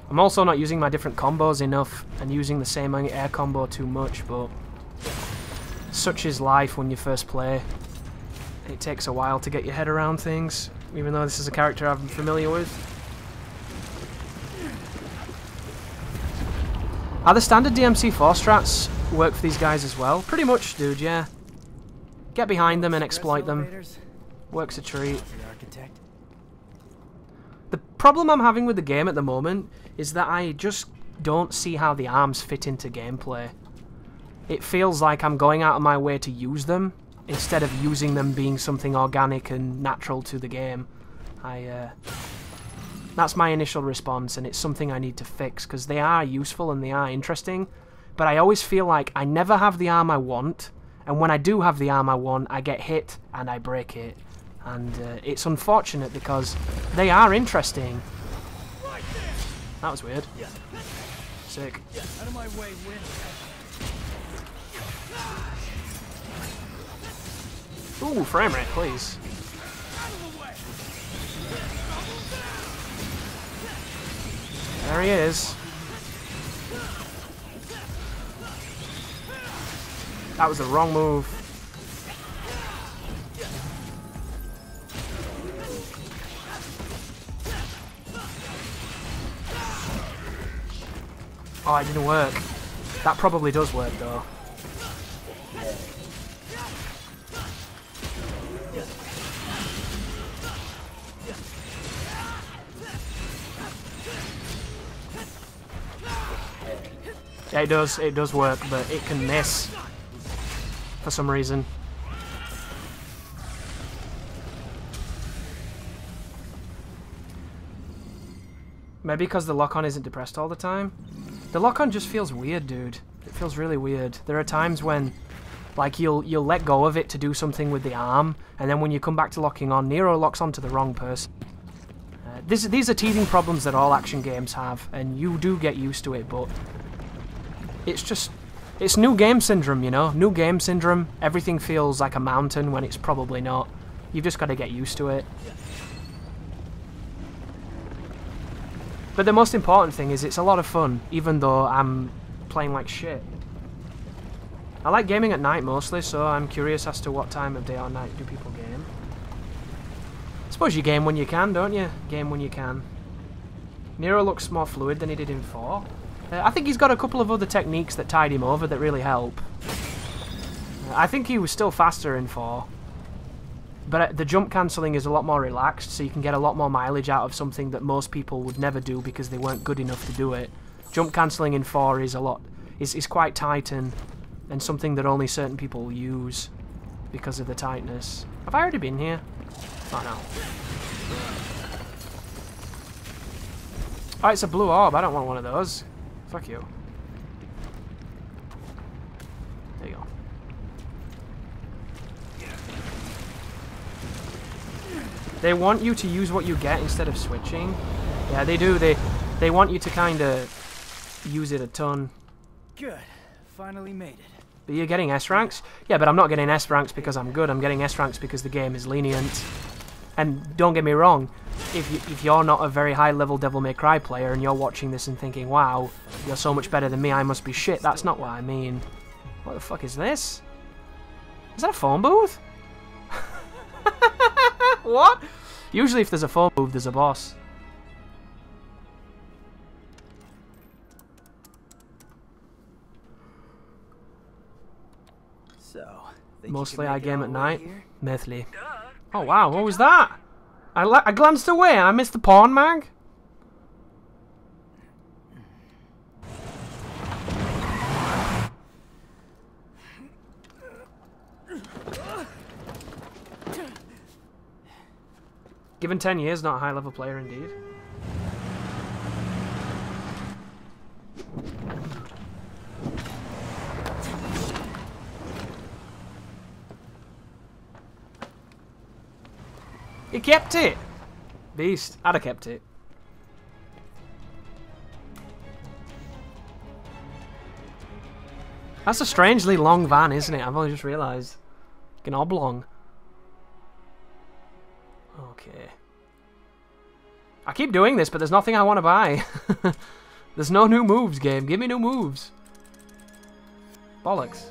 I'm also not using my different combos enough and using the same air combo too much, but such is life when you first play. It takes a while to get your head around things, even though this is a character I'm familiar with. Are the standard DMC4 strats work for these guys as well? Pretty much, dude, yeah. Get behind them and exploit them. Works a treat. The problem I'm having with the game at the moment is that I just don't see how the arms fit into gameplay. It feels like I'm going out of my way to use them, instead of using them being something organic and natural to the game. That's my initial response, and it's something I need to fix, because they are useful and they are interesting, but I always feel like I never have the arm I want, and when I do have the arm I want, I get hit and I break it. And it's unfortunate because they are interesting. That was weird. Sick. Out of my way, win. Ooh, frame rate, please. There he is. That was the wrong move. Oh, it didn't work. That probably does work, though. Yeah, it does work, but it can miss for some reason. Maybe because the lock-on isn't depressed all the time? The lock-on just feels weird, dude. It feels really weird. There are times when, like, you'll let go of it to do something with the arm, and then when you come back to locking on, Nero locks onto the wrong person. These are teething problems that all action games have, and you do get used to it, but it's new game syndrome, you know? New game syndrome. Everything feels like a mountain when it's probably not. You've just got to get used to it. But the most important thing is it's a lot of fun, even though I'm playing like shit. I like gaming at night mostly, so I'm curious as to what time of day or night do people game. I suppose you game when you can, don't you? Game when you can. Nero looks more fluid than he did in 4. I think he's got a couple of other techniques that tide him over that really help. I think he was still faster in 4. But the jump cancelling is a lot more relaxed, so you can get a lot more mileage out of something that most people would never do because they weren't good enough to do it. Jump cancelling in 4 is is quite tight and something that only certain people use because of the tightness. Have I already been here? Oh no. Oh, it's a blue orb. I don't want one of those. Fuck you. There you go. They want you to use what you get instead of switching. Yeah, they do. They want you to kind of use it a ton. Good. Finally made it. But you're getting S ranks? Yeah, but I'm not getting S ranks because I'm good. I'm getting S ranks because the game is lenient. And don't get me wrong, if you're not a very high level Devil May Cry player and you're watching this and thinking, wow, you're so much better than me, I must be shit, that's not what I mean. What the fuck is this? Is that a phone booth? What? Usually if there's a phone booth, there's a boss. So, mostly I game at night. Mostly. Oh wow, what was that? I glanced away and I missed the porn mag? Given 10 years, not a high-level player indeed. You kept it! Beast. I'd have kept it. That's a strangely long van, isn't it? I've only just realised. Like an oblong. Okay. I keep doing this, but there's nothing I want to buy. There's no new moves, game. Give me new moves. Bollocks.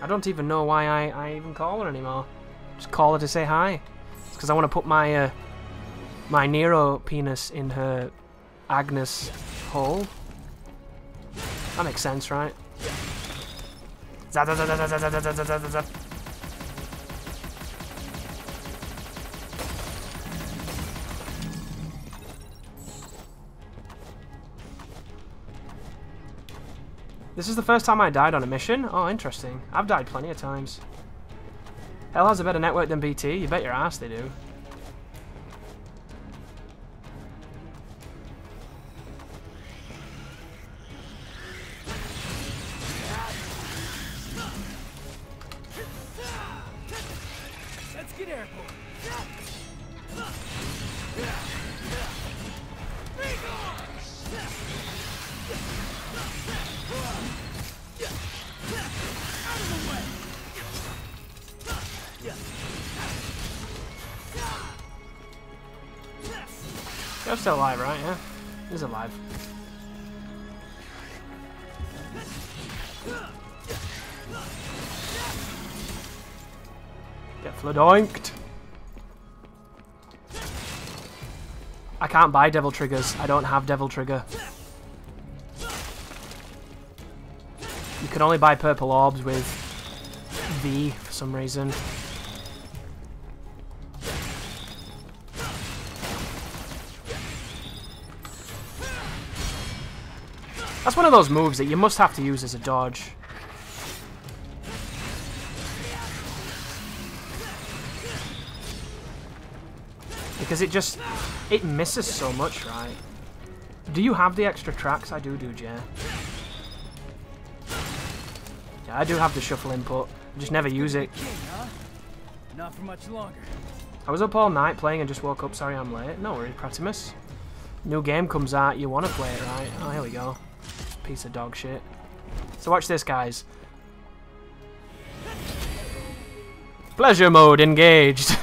I don't even know why I even call her anymore. Just call her to say hi. It's because I want to put my my Nero penis in her Agnes hole. That makes sense, right? Zap, zap, zap, zap, zap, zap, zap, zap, zap. This is the first time I died on a mission? Oh, interesting. I've died plenty of times. Hell has a better network than BT. You bet your ass they do. Let's get airborne. You're still alive, right? Yeah. He's alive. Get fladoinked. I can't buy devil triggers. I don't have devil trigger. You can only buy purple orbs with V for some reason. That's one of those moves that you must have to use as a dodge. Because it misses so much, right? Do you have the extra tracks? I do, Jay. Yeah, I do have the shuffle input. I just never use it. Not for much longer. I was up all night playing and just woke up. Sorry I'm late. No worries, Pratimus. New game comes out, you want to play it, right? Oh, here we go. Piece of dog shit. So watch this, guys. Pleasure mode engaged.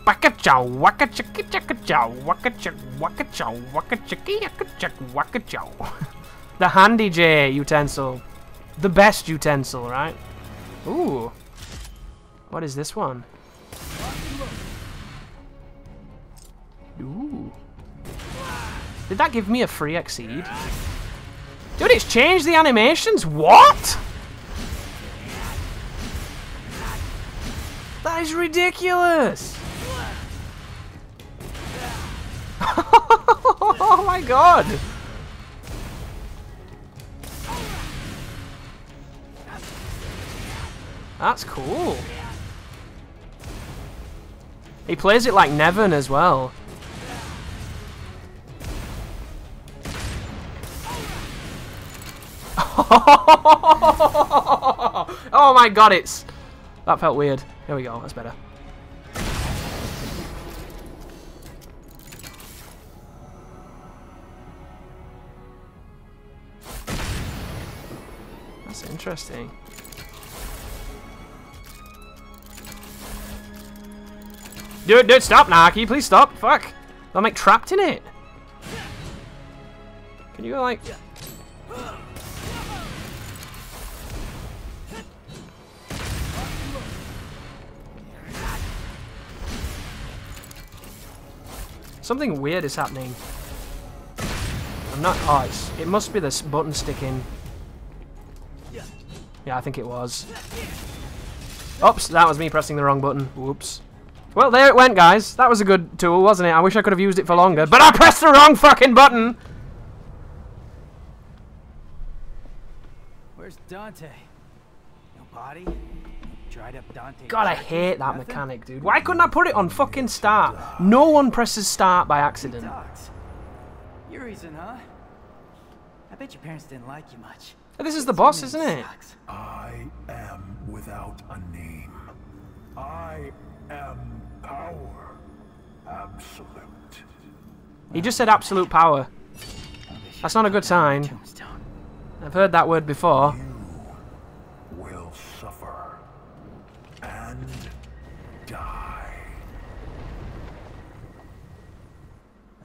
Waka-chow, waka-chicka-chicka-chow, waka-chick, waka-chow, waka-chicka-yaka-chick, waka-chow. The handy J utensil. The best utensil, right? Ooh. What is this one? Ooh. Did that give me a free exceed? Dude, it's changed the animations? What? That is ridiculous. Oh my god. That's cool. He plays it like Nevin as well. Oh my god, that felt weird. Here we go, that's better. That's interesting. Dude, stop, Naki, please stop. Fuck. I'm like trapped in it. Can you go like... Something weird is happening. I'm not... Oh, it must be this button sticking. Yeah, I think it was. Oops, that was me pressing the wrong button. Whoops. Well, there it went, guys. That was a good tool, wasn't it? I wish I could have used it for longer, but I pressed the wrong fucking button! Where's Dante? No body? No Dried up Dante. God, I hate that mechanic, dude. Why couldn't I put it on fucking start? No one presses start by accident. Your reason, huh? I bet your parents didn't like you much. This is the boss, isn't it? I am without a name. I am power. Absolute. He just said absolute power. That's not a good sign. I've heard that word before. You will suffer and die.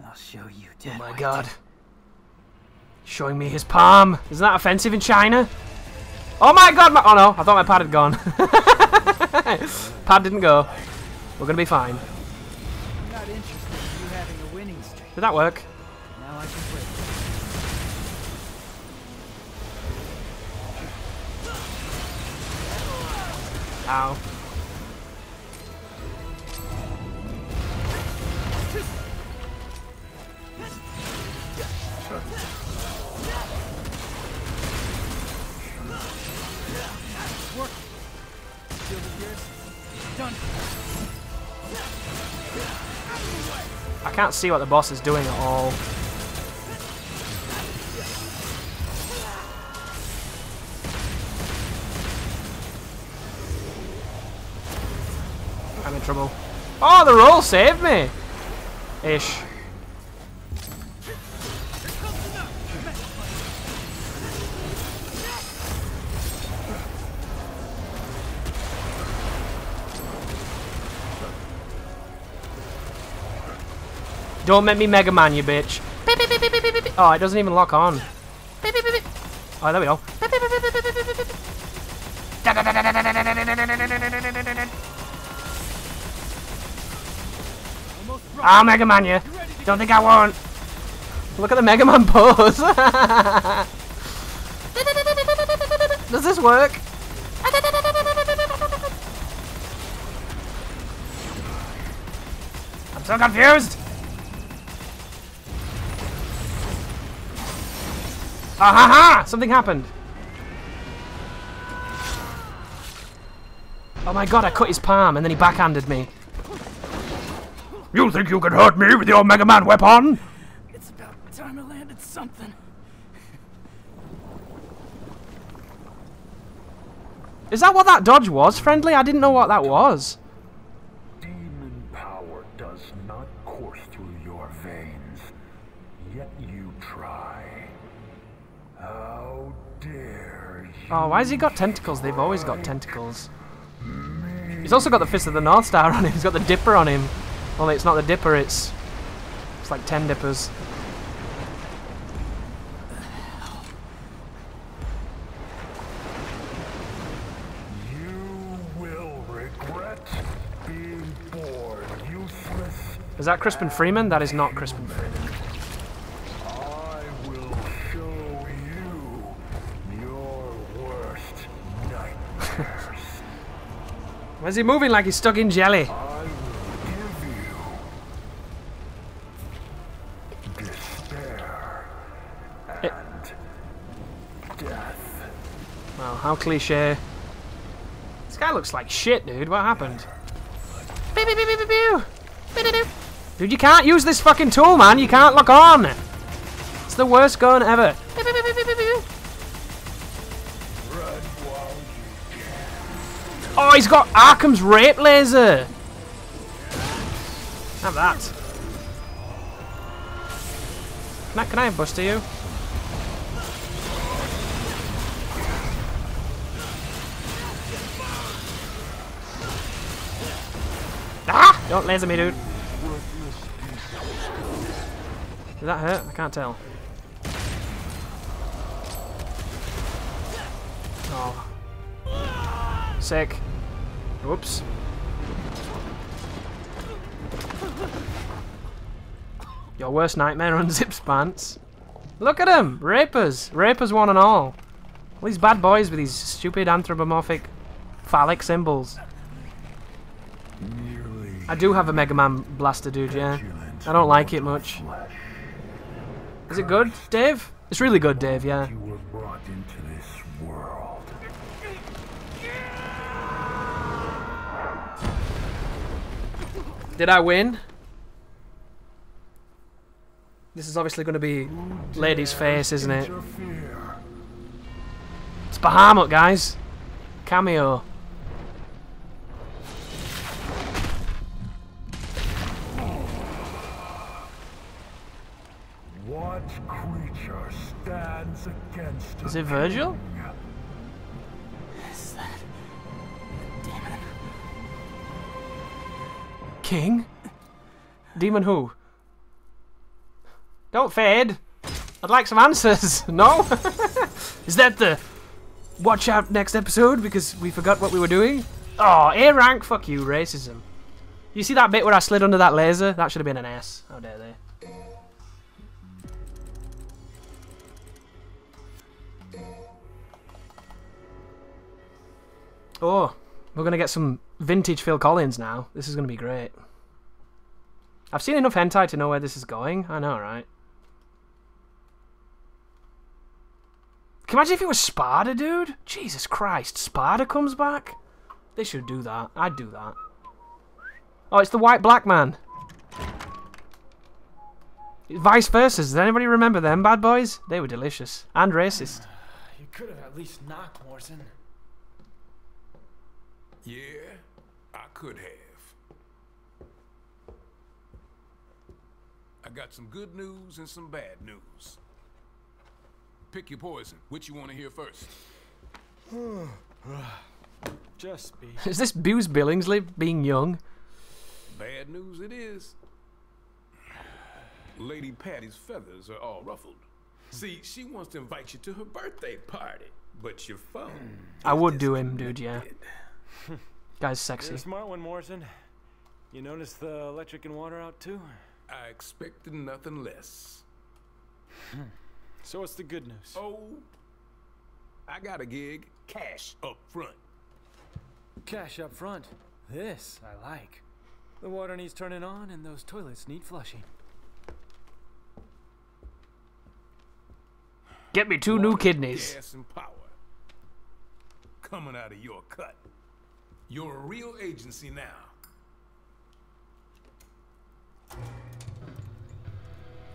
I'll show you. Oh my god. Showing me his palm. Isn't that offensive in China? Oh my god! Oh no, I thought my pad had gone. Pad didn't go. We're gonna be fine. I'm not interested in you having a winning streak. Did that work? Now I can break. Ow. I can't see what the boss is doing at all. I'm in trouble. Oh, the roll saved me! Ish. Don't make me Mega Man, you bitch. Oh, it doesn't even lock on. Oh, there we go. I'll Mega Man you. Don't think I won't. Look at the Mega Man pose. Does this work? I'm so confused. Ah ha ha! Something happened. Oh my god, I cut his palm and then he backhanded me. You think you can hurt me with your Mega Man weapon? It's about time I landed something. Is that what that dodge was, friendly? I didn't know what that was. Demon power does not course through your veins, yet you try. How dare you? Oh, why has he got tentacles? They've always got tentacles. He's also got the Fist of the North Star on him. He's got the Dipper on him. Only it's not the Dipper, it's like 10 Dippers. You will regret being born useless. Is that Crispin Freeman? That is not Crispin Freeman. I will show you your worst nightmares. Why is he moving like he's stuck in jelly? I will give you despair and death. Wow, how cliche. This guy looks like shit, dude. What happened? Dude, you can't use this fucking tool, man. You can't lock on. It's the worst gun ever. Oh, he's got Arkham's rape laser. Have that. Can I bust to you? Ah! Don't laser me, dude. Did that hurt? I can't tell. Oh. Sick. Whoops. Your worst nightmare unzips pants. Look at them! Rapers! Rapers one and all. All these bad boys with these stupid anthropomorphic phallic symbols. I do have a Mega Man blaster, dude, yeah. I don't like it much. Is it good, Dave? It's really good, Dave, yeah. You were brought into this world. Did I win? This is obviously going to be Lady's face, isn't it? It's Bahamut, guys. Cameo. What creature stands against Is it Virgil? Is that a demon? King? Demon who? Don't fade. I'd like some answers. No? Is that the watch out next episode because we forgot what we were doing? Oh, A rank. Fuck you, racism. You see that bit where I slid under that laser? That should have been an S. How dare they? Oh, we're going to get some vintage Phil Collins now. This is going to be great. I've seen enough hentai to know where this is going. I know, right? Can you imagine if it was Sparta, dude? Jesus Christ, Sparta comes back? They should do that. I'd do that. Oh, it's the white black man. Vice versa. Does anybody remember them bad boys? They were delicious. And racist. You could have at least knocked, Morrison. Yeah, I could have. I got some good news and some bad news. Pick your poison. Which you want to hear first? Just be. Is this Booze Billingsley being young? Bad news it is. Lady Patty's feathers are all ruffled. See, she wants to invite you to her birthday party, but your phone. I would do him, dude, yeah. Guy's sexy. You're a smart one, Morrison. You notice the electric and water out too? I expected nothing less. So what's the good news? Oh, I got a gig. Cash up front. Cash up front. This I like. The water needs turning on and those toilets need flushing. Get me 2 new kidneys. Gas and power. Coming out of your cut. You're a real agency now.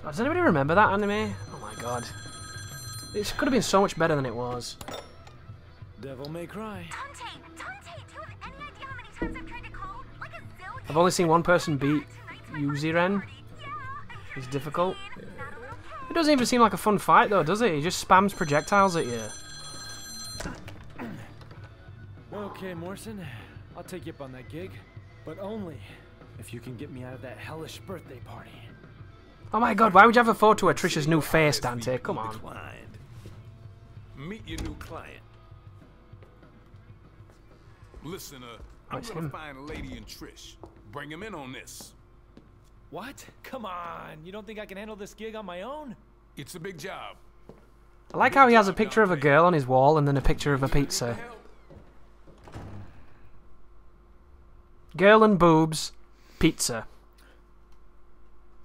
Oh, does anybody remember that anime? Oh my god. It could have been so much better than it was. Devil May Cry. Dante, do you have any idea how many times I've tried to call? Like a zillion. I've only seen one person beat Yuzi-Ren. It's difficult. It doesn't even seem like a fun fight though, does it? He just spams projectiles at you. Okay, Morrison. I'll take you up on that gig. But only if you can get me out of that hellish birthday party. Oh my god, why would you have a photo of Trisha's new face, Dante? Come on. Meet your new client. Listen, I'm gonna find a lady and Trish. Bring him in on this. What? Come on. You don't think I can handle this gig on my own? It's a big job. I like how he has a picture of a girl on his wall and then a picture of a pizza. Girl and boobs, pizza.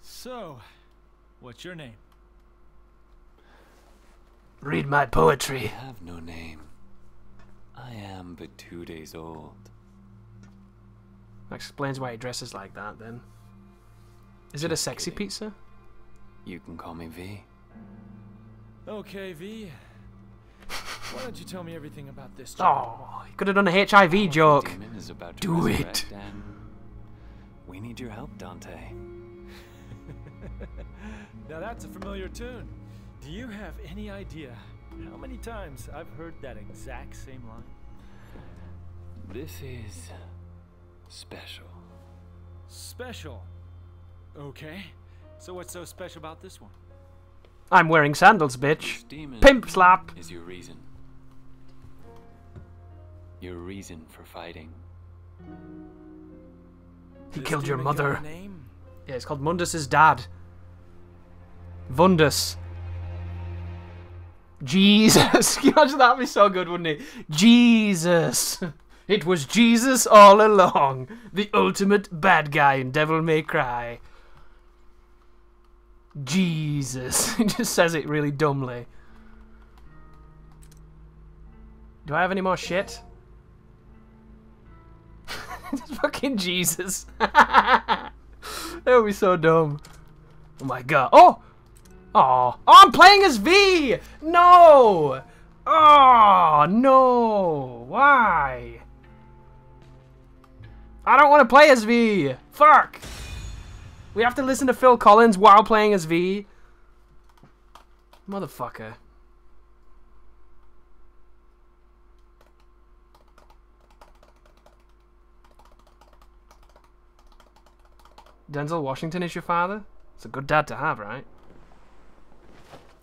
So, what's your name? Read my poetry. I have no name. I am but 2 days old. That explains why he dresses like that then. Is it a sexy pizza? You can call me V. Okay, V. Why don't you tell me everything about this job? Oh, you could have done a HIV joke. The demon is about to Do it. resurrect, and we need your help, Dante. Now that's a familiar tune. Do you have any idea how many times I've heard that exact same line? This is special. Special. Okay. So what's so special about this one? I'm wearing sandals, bitch. Pimp slap. Is your reason. Your reason for fighting. He killed your mother. Yeah, it's called Mundus's dad. Vundus. Jesus. Can you imagine that would be so good, wouldn't it? Jesus. It was Jesus all along. The ultimate bad guy in Devil May Cry. Jesus. He just says it really dumbly. Do I have any more shit? It's fucking Jesus. That would be so dumb. Oh my god. Oh! Oh, I'm playing as V! No! Oh, no! Why? I don't want to play as V! Fuck! We have to listen to Phil Collins while playing as V? Motherfucker. Denzel Washington is your father? It's a good dad to have, right?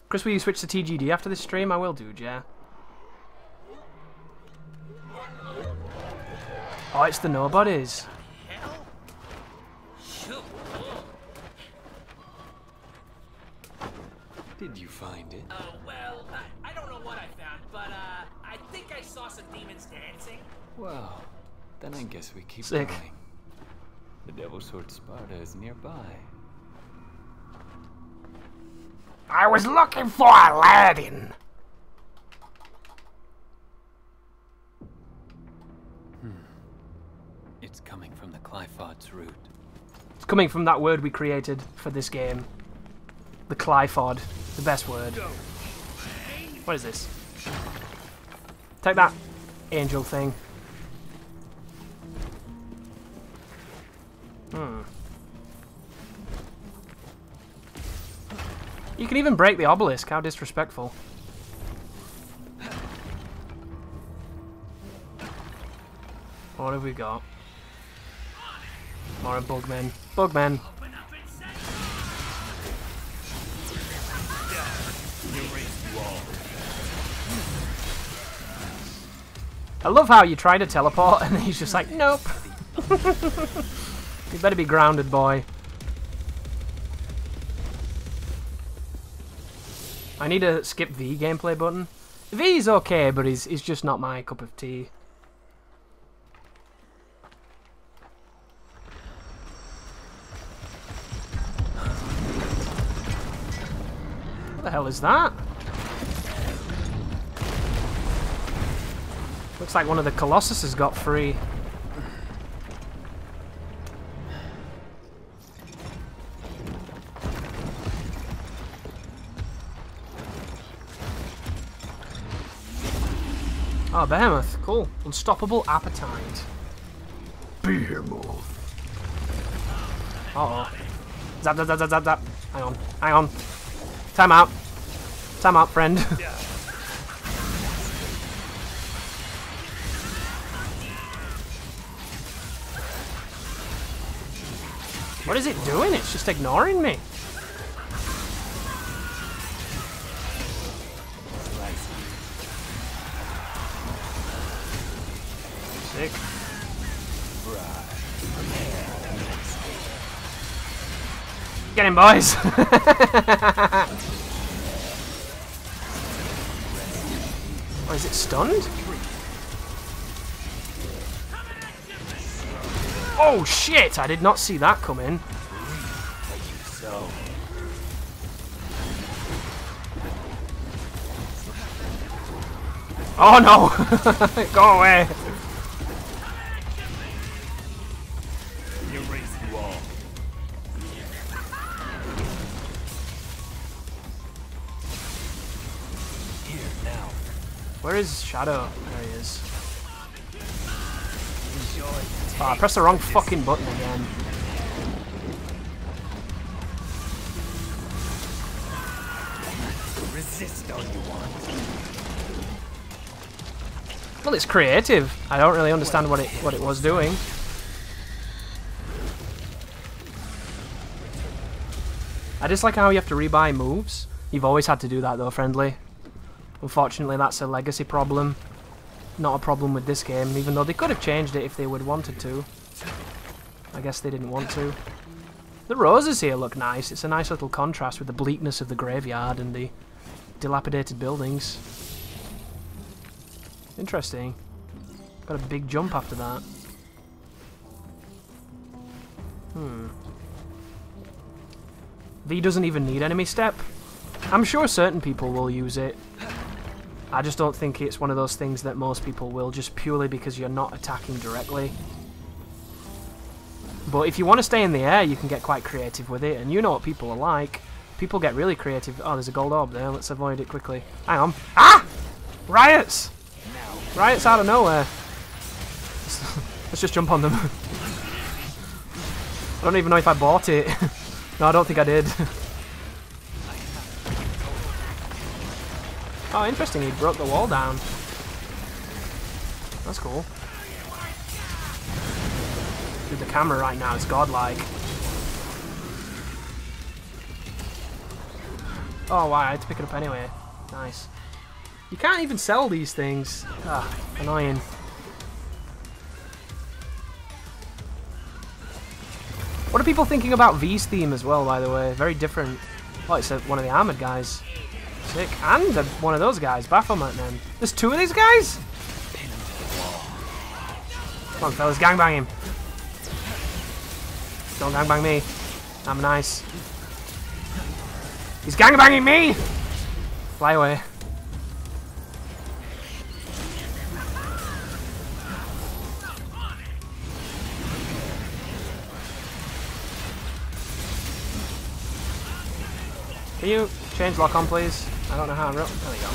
Chris, will you switch to TGD after this stream? I will, dude, yeah. Oh, it's the nobodies. Did you find it? Oh, well, I don't know what I found, but I think I saw some demons dancing. Well, then I guess we keep Sick. going. The Devil's Sword Sparta is nearby. I was looking for Aladdin. It's coming from the Clyfod's root. It's coming from that word we created for this game. The Clyfod. The best word. What is this? Take that, angel thing. You can even break the obelisk. How disrespectful. What have we got? More bugmen. Bugmen. I love how you try to teleport and he's just like, nope. You better be grounded, boy. I need a skip V gameplay button. V's okay, but he's just not my cup of tea. What the hell is that? Looks like one of the Colossus has got free. Oh, Behemoth. Cool. Unstoppable appetite. Behemoth. Uh-oh. Zap, zap, zap, zap, zap, zap. Hang on. Hang on. Time out. Time out, friend. What is it doing? It's just ignoring me. Sick. Get him, boys. Oh, is it stunned? Oh shit! I did not see that come in. Oh no! Go away! Where is Shadow? There he is. Oh, I pressed the wrong fucking button again. Resist all you want. Well, it's creative. I don't really understand what it was doing. I just like how you have to rebuy moves. You've always had to do that though, friendly. Unfortunately, that's a legacy problem. Not a problem with this game, even though they could have changed it if they would wanted to. I guess they didn't want to. The roses here look nice. It's a nice little contrast with the bleakness of the graveyard and the dilapidated buildings. Interesting. Got a big jump after that. V doesn't even need enemy step. I'm sure certain people will use it. I just don't think it's one of those things that most people will, just purely because you're not attacking directly. But if you want to stay in the air, you can get quite creative with it, and you know what people are like. People get really creative. Oh, there's a gold orb there. Let's avoid it quickly. Hang on. Ah! Riots! Riots out of nowhere. Let's just jump on them. I don't even know if I bought it. No, I don't think I did. Oh, interesting. He broke the wall down. That's cool. Dude, the camera right now is godlike. Oh, wow. I had to pick it up anyway. Nice. You can't even sell these things. Ah, annoying. What are people thinking about V's theme as well, by the way? Very different. Oh, it's one of the armored guys. Sick. And one of those guys, Baphomet, man. There's two of these guys? Come on, fellas, gangbang him. Don't gangbang me. I'm nice. He's gangbanging me! Fly away. Can you change lock on, please? I don't know how. There we go.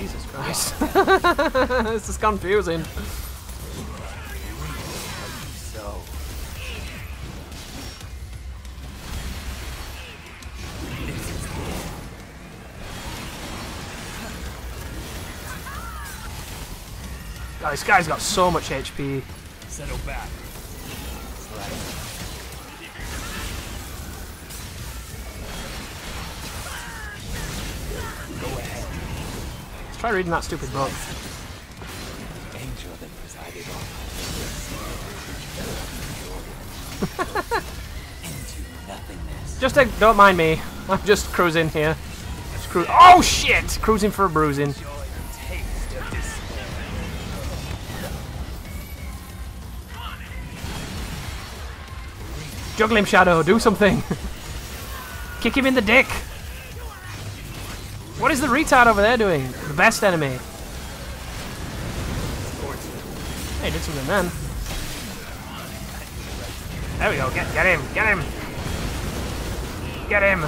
Jesus Christ. This is confusing. God, this guy's got so much HP. Settle back. Let's try reading that stupid book. Angel that presided into nothingness. Just don't mind me. I'm just cruising here. Oh shit! Cruising for a bruising. Juggle him, Shadow. Do something. Kick him in the dick. What is the retard over there doing? The best enemy. Hey, did something then. There we go. Get him. Get him. Get him.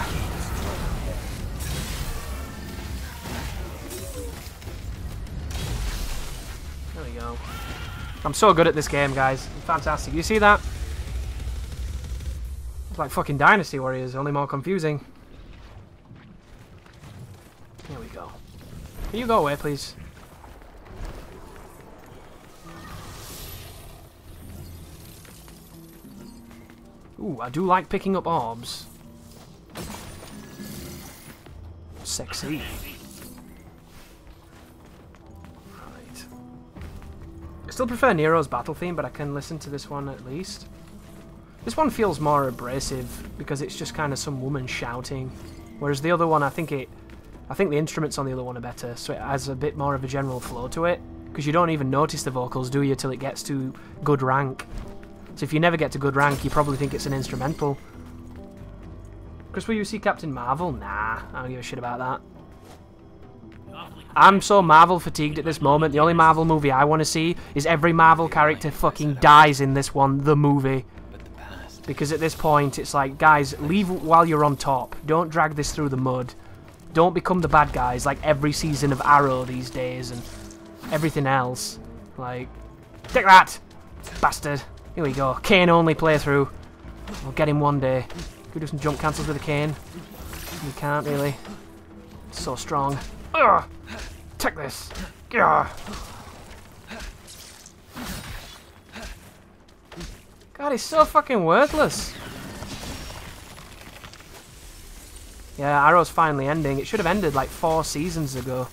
There we go. I'm so good at this game, guys. Fantastic. You see that? It's like fucking Dynasty Warriors, only more confusing. Here we go. Can you go away, please? Ooh, I do like picking up orbs. Sexy. Right. I still prefer Nero's battle theme, but I can listen to this one at least. This one feels more abrasive because it's just kind of some woman shouting, whereas the other one, I think the instruments on the other one are better, so it has a bit more of a general flow to it. Because you don't even notice the vocals, do you, till it gets to good rank? So if you never get to good rank, you probably think it's an instrumental. Chris, will you see Captain Marvel? Nah, I don't give a shit about that. I'm so Marvel fatigued at this moment. The only Marvel movie I want to see is every Marvel character fucking dies in this one, the movie. Because at this point, it's like, guys, leave while you're on top. Don't drag this through the mud. Don't become the bad guys like every season of Arrow these days and everything else. Like, take that, bastard. Here we go. Kane only playthrough. We'll get him one day. Can we do some jump cancels with a Kane? We can't really. It's so strong. Ugh! Take this. Ugh! God, he's so fucking worthless. Yeah, Arrow's finally ending. It should have ended like 4 seasons ago.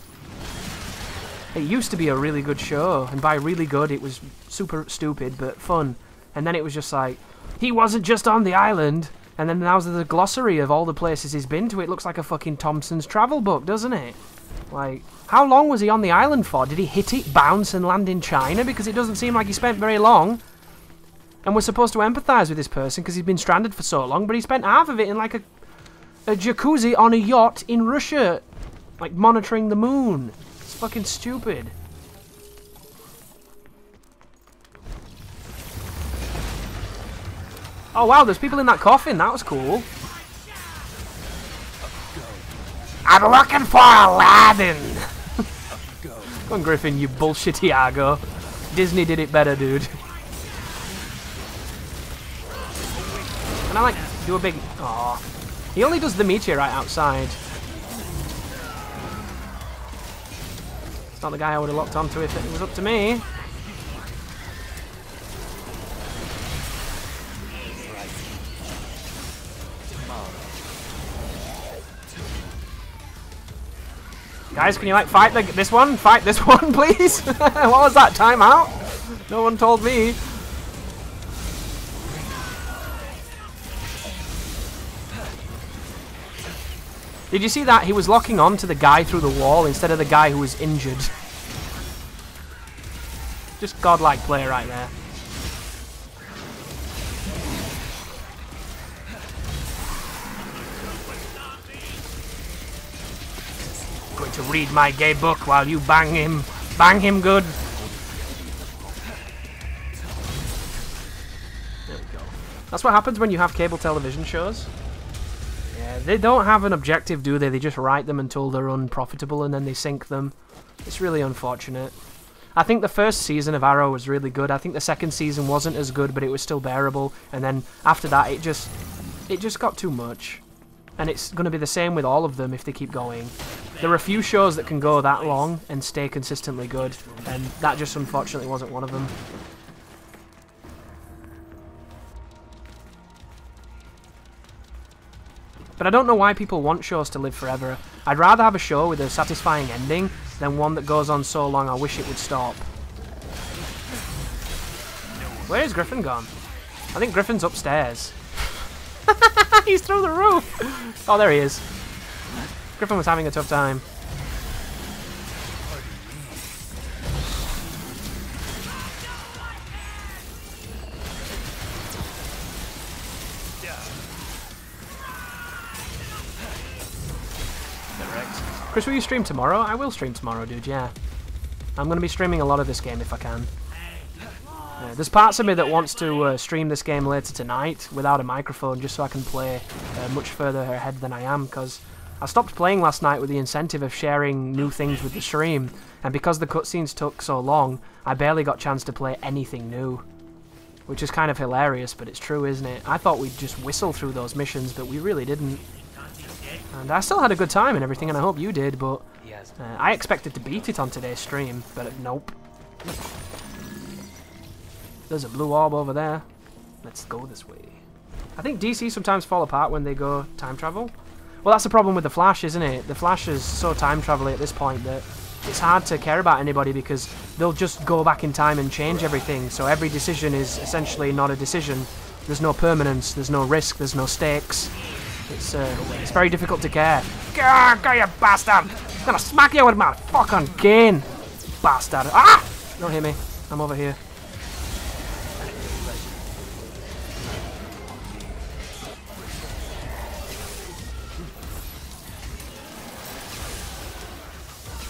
It used to be a really good show, and by really good, it was super stupid but fun. And then it was just like, he wasn't just on the island. And then now there's a glossary of all the places he's been to. It looks like a fucking Thompson's travel book, doesn't it? Like, how long was he on the island for? Did he hit it, bounce, and land in China? Because it doesn't seem like he spent very long. And we're supposed to empathise with this person because he's been stranded for so long, but he spent half of it in like a jacuzzi on a yacht in Russia, like monitoring the moon. It's fucking stupid. Oh wow, there's people in that coffin. That was cool. I'm looking for Aladdin. Go on, Griffin, you bullshit Iago. Disney did it better, dude. And I like do a big. Aw. He only does the meteor right outside. It's not the guy I would have locked onto if it was up to me. Guys, can you like fight this one? Fight this one, please? What was that? Timeout? No one told me. Did you see that? He was locking on to the guy through the wall instead of the guy who was injured. Just godlike play right there. Going to read my gay book while you bang him. Bang him good. There we go. That's what happens when you have cable television shows. Yeah, they don't have an objective, do they? They just write them until they're unprofitable and then they sink them. It's really unfortunate. I think the first season of Arrow was really good. I think the second season wasn't as good, but it was still bearable. And then after that, it just got too much. And it's going to be the same with all of them if they keep going. There are a few shows that can go that long and stay consistently good, and that just unfortunately wasn't one of them. But I don't know why people want shows to live forever. I'd rather have a show with a satisfying ending than one that goes on so long I wish it would stop. Where is Griffin gone? I think Griffin's upstairs. He's through the roof! Oh, there he is. Griffin was having a tough time. Chris, will you stream tomorrow? I will stream tomorrow, dude, yeah. I'm going to be streaming a lot of this game if I can. There's parts of me that wants to stream this game later tonight without a microphone just so I can play much further ahead than I am, because I stopped playing last night with the incentive of sharing new things with the stream, and because the cutscenes took so long, I barely got a chance to play anything new. Which is kind of hilarious, but it's true, isn't it? I thought we'd just whistle through those missions, but we really didn't. And I still had a good time and everything, and I hope you did, but I expected to beat it on today's stream, but nope. There's a blue orb over there. Let's go this way. I think DC sometimes fall apart when they go time travel. Well, that's the problem with the Flash, isn't it? The Flash is so time travel at this point that it's hard to care about anybody because they'll just go back in time and change everything. So every decision is essentially not a decision. There's no permanence, there's no risk, there's no stakes. It's very difficult to care. Go, you bastard! I'm gonna smack you with my fucking cane, bastard! Ah! Don't hit me. I'm over here.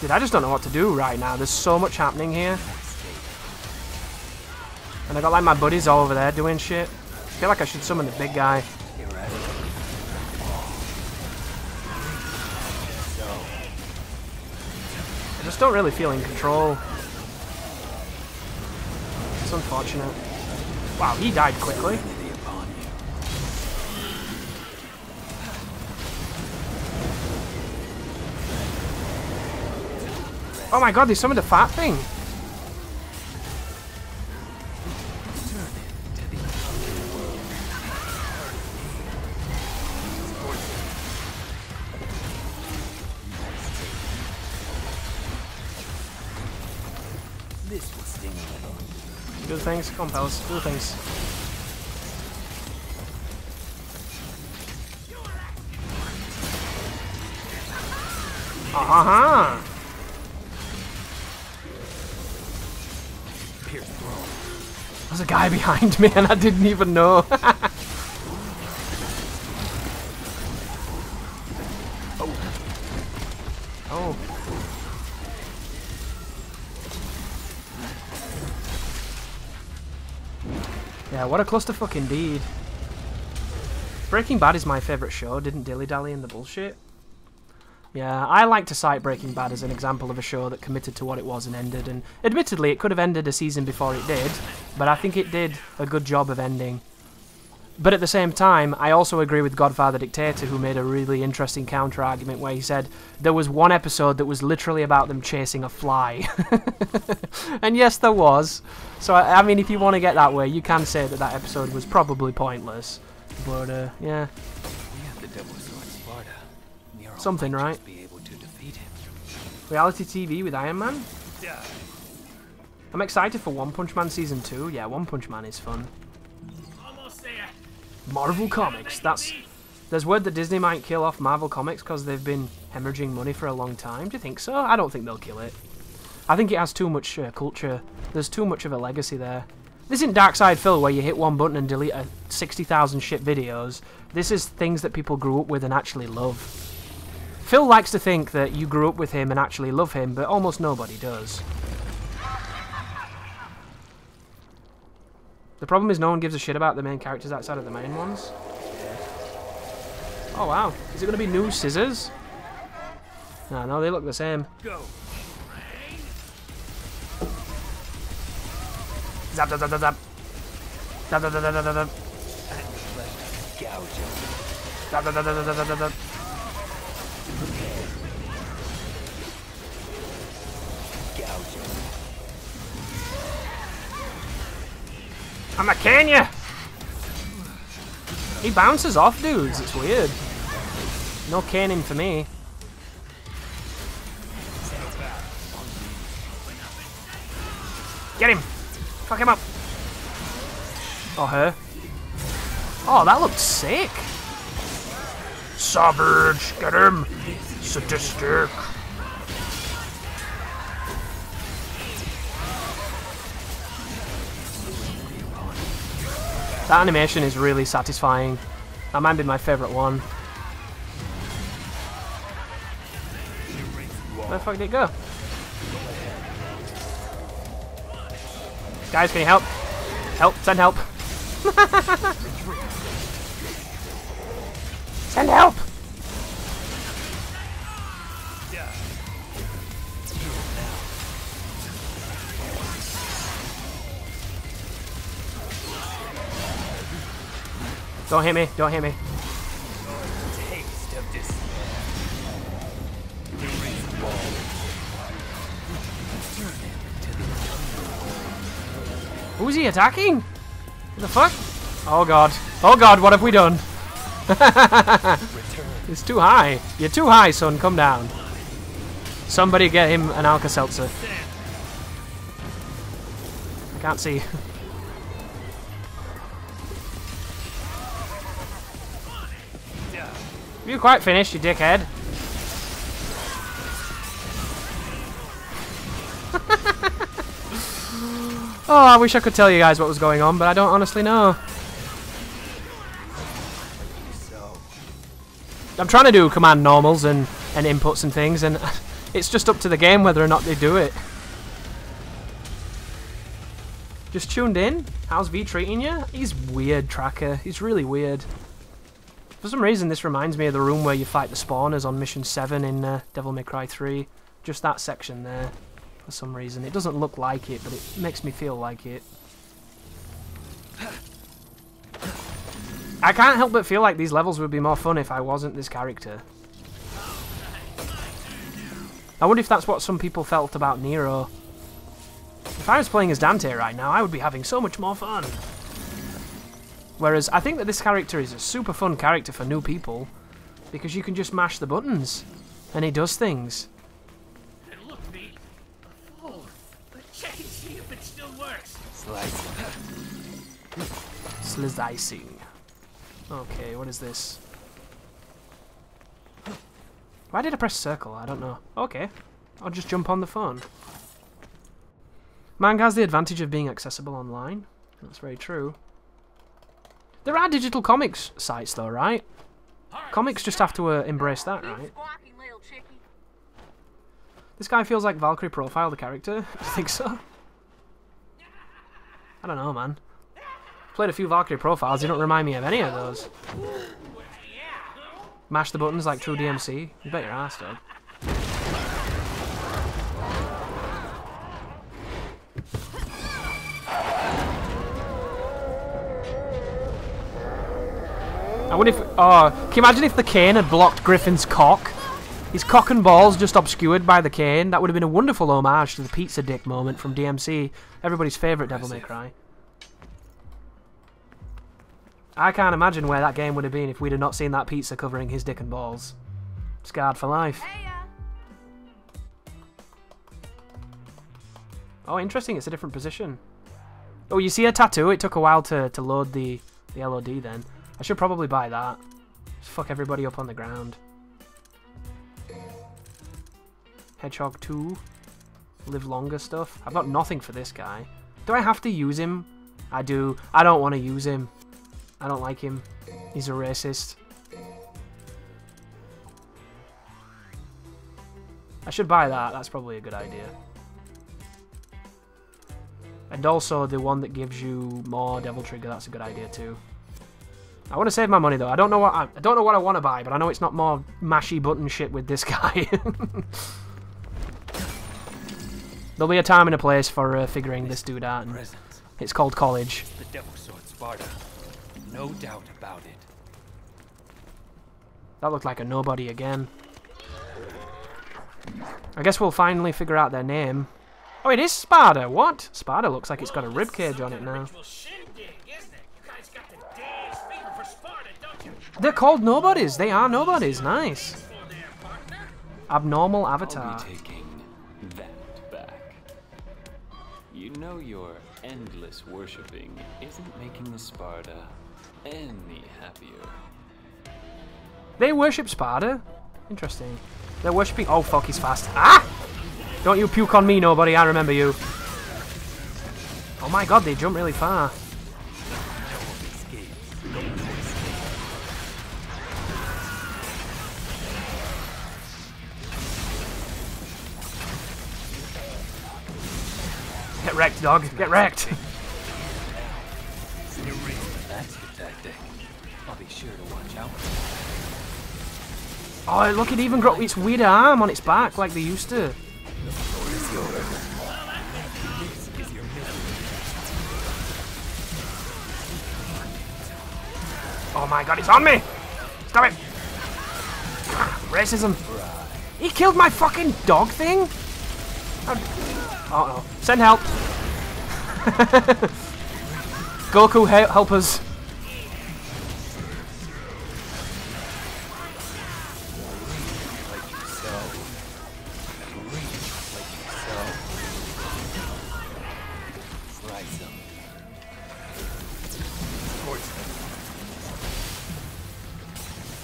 Dude, I just don't know what to do right now. There's so much happening here. And I got like my buddies all over there doing shit. I feel like I should summon the big guy. I just don't really feel in control. It's unfortunate. Wow, he died quickly. Oh my god, they summoned a fat thing! This will sting a little. Do the things, come on pals, do the things. Aha! There's a guy behind me and I didn't even know. Oh. Yeah, what a clusterfuck indeed. Breaking Bad is my favourite show, didn't dilly-dally in the bullshit. Yeah, I like to cite Breaking Bad as an example of a show that committed to what it was and ended, and admittedly it could have ended a season before it did, but I think it did a good job of ending. But at the same time, I also agree with Godfather Dictator, who made a really interesting counter-argument where he said there was one episode that was literally about them chasing a fly. And yes, there was. So, I mean, if you want to get that way, you can say that that episode was probably pointless. But, yeah. We have the Devil's Sword Sparta. Something, right? Be able to defeat him. Reality TV with Iron Man? I'm excited for One Punch Man Season 2. Yeah, One Punch Man is fun. Marvel Comics. There's word that Disney might kill off Marvel Comics because they've been hemorrhaging money for a long time. Do you think so? I don't think they'll kill it. I think it has too much culture. There's too much of a legacy there. This isn't Darkside Phil where you hit one button and delete 60,000 shit videos. This is things that people grew up with and actually love. Phil likes to think that you grew up with him and actually love him, but almost nobody does. The problem is no one gives a shit about the main characters outside of the main ones. Oh wow, is it going to be new scissors? No, they look the same. Go. Zap, zap, zap, zap, zap. Zap, zap, zap, zap, zap, zap. Zap, zap, zap, zap, zap, zap, zap. I'm a Kenya! He bounces off dudes, it's weird. No caning for me. Get him! Fuck him up! Or her. Oh, that looked sick! Savage! Get him! Sadistic! That animation is really satisfying. That might be my favourite one. Where the fuck did it go? Guys, can you help? Help, send help. Send help! Don't hit me, don't hit me. Taste of despair. Who's he attacking? What the fuck? Oh god. Oh god, what have we done? It's too high. You're too high, son. Come down. Somebody get him an Alka-Seltzer. I can't see. You quite finished, you dickhead. Oh, I wish I could tell you guys what was going on, but I don't honestly know. I'm trying to do command normals and inputs and things, and it's just up to the game whether or not they do it. Just tuned in? How's V treating you? He's weird, Tracker. He's really weird. For some reason, this reminds me of the room where you fight the spawners on Mission 7 in Devil May Cry 3. Just that section there, for some reason. It doesn't look like it, but it makes me feel like it. I can't help but feel like these levels would be more fun if I wasn't this character. I wonder if that's what some people felt about Nero. If I was playing as Dante right now, I would be having so much more fun. Whereas I think that this character is a super fun character for new people, because you can just mash the buttons and he does things. And look, me, a fool. But check and see if it still works. Slicing. Okay, what is this? Why did I press circle? I don't know. Okay, I'll just jump on the phone. Manga has the advantage of being accessible online. That's very true. There are digital comics sites though, right? Comics just have to embrace that, right? This guy feels like Valkyrie Profile, the character. Do you think so? I don't know, man. Played a few Valkyrie Profiles, they don't remind me of any of those. Mash the buttons like true DMC. You bet your ass, dog. I wonder if... Oh, can you imagine if the cane had blocked Griffin's cock? His cock and balls just obscured by the cane. That would have been a wonderful homage to the pizza dick moment from DMC. Everybody's favourite Devil May Cry. I can't imagine where that game would have been if we'd have not seen that pizza covering his dick and balls. Scarred for life. Oh, interesting. It's a different position. Oh, you see a tattoo? It took a while to load the LOD then. I should probably buy that. Just fuck everybody up on the ground. Hedgehog 2. Live longer stuff. I've got nothing for this guy. Do I have to use him? I do. I don't want to use him. I don't like him. He's a racist. I should buy that. That's probably a good idea. And also the one that gives you more Devil Trigger. That's a good idea too. I want to save my money though. I don't know what I want to buy, but I know it's not more mashy button shit with this guy. There'll be a time and a place for figuring this dude out. And it's called college. The Devil Sword Sparta. No doubt about it. That looked like a nobody again. I guess we'll finally figure out their name. Oh, it is Sparta. What? Sparta looks like it's got a ribcage on it now. They're called nobodies. They are nobodies. Nice. Abnormal avatar. I'll be taking that back. You know your endless worshipping isn't making the Sparta any happier. They worship Sparta? Interesting. They're worshipping... Oh, fuck, he's fast. Ah! Don't you puke on me, nobody. I remember you. Oh my god, they jump really far. Get wrecked, dog. Get wrecked. That's the tactic. I'll be sure to watch out. Oh, look, it even got its weird arm on its back like they used to. Oh my god, it's on me! Stop it! Racism. He killed my fucking dog thing? Oh no. Send help! Goku, help us.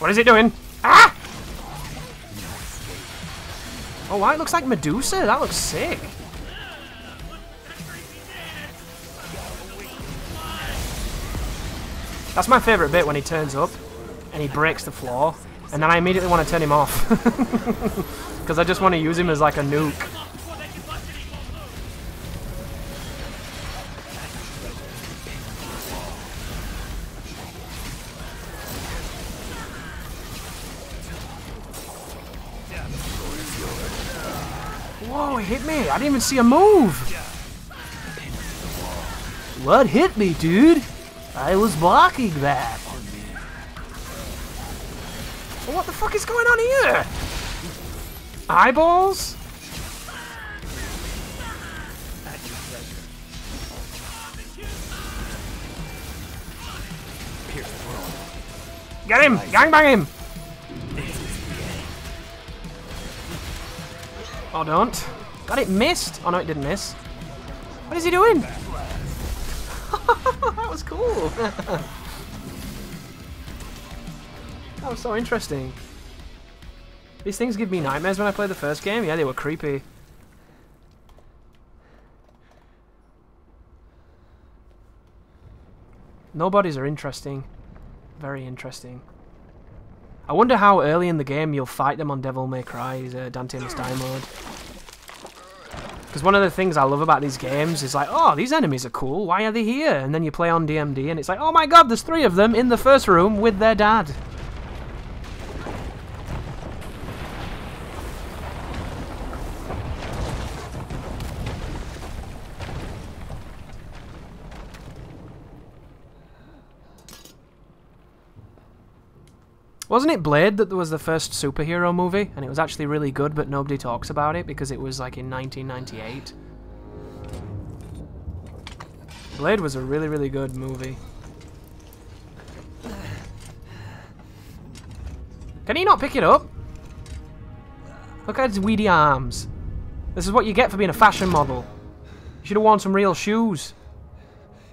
What is it doing? Ah! Oh, wow, it looks like Medusa. That looks sick. That's my favourite bit, when he turns up and he breaks the floor, and then I immediately want to turn him off. Because I just want to use him as like a nuke. Whoa, it hit me! I didn't even see a move! What hit me, dude? I was blocking that. Well, what the fuck is going on here? Eyeballs? Get him! Gangbang him! Oh, don't. God, it missed! Oh, no, it didn't miss. What is he doing? That was cool! That was so interesting. These things give me nightmares when I play the first game. Yeah, they were creepy. Nobodies are interesting. Very interesting. I wonder how early in the game you'll fight them on Devil May Cry's Dante Must Die mode. Because one of the things I love about these games is like, oh, these enemies are cool, why are they here? And then you play on DMD and it's like, oh my god, there's 3 of them in the first room with their dad. Wasn't it Blade that was the first superhero movie? And it was actually really good, but nobody talks about it because it was like in 1998. Blade was a really, really good movie. Can he not pick it up? Look at his weedy arms. This is what you get for being a fashion model. You should have worn some real shoes.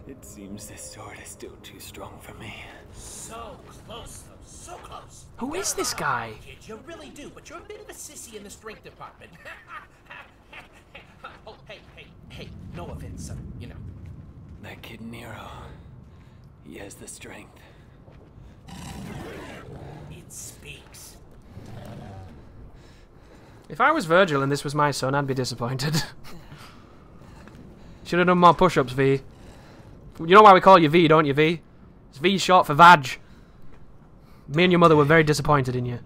It seems this sword is still too strong for me. So close, though. So close. Who is this guy? Kid, you really do, but you're a bit of a sissy in the strength department. Oh, hey, no offense, you know. That kid Nero, he has the strength. It speaks. If I was Virgil and this was my son, I'd be disappointed. Should have done more push-ups, V. You know why we call you V, don't you, V? It's V short for Vag. Me and your mother were very disappointed in you.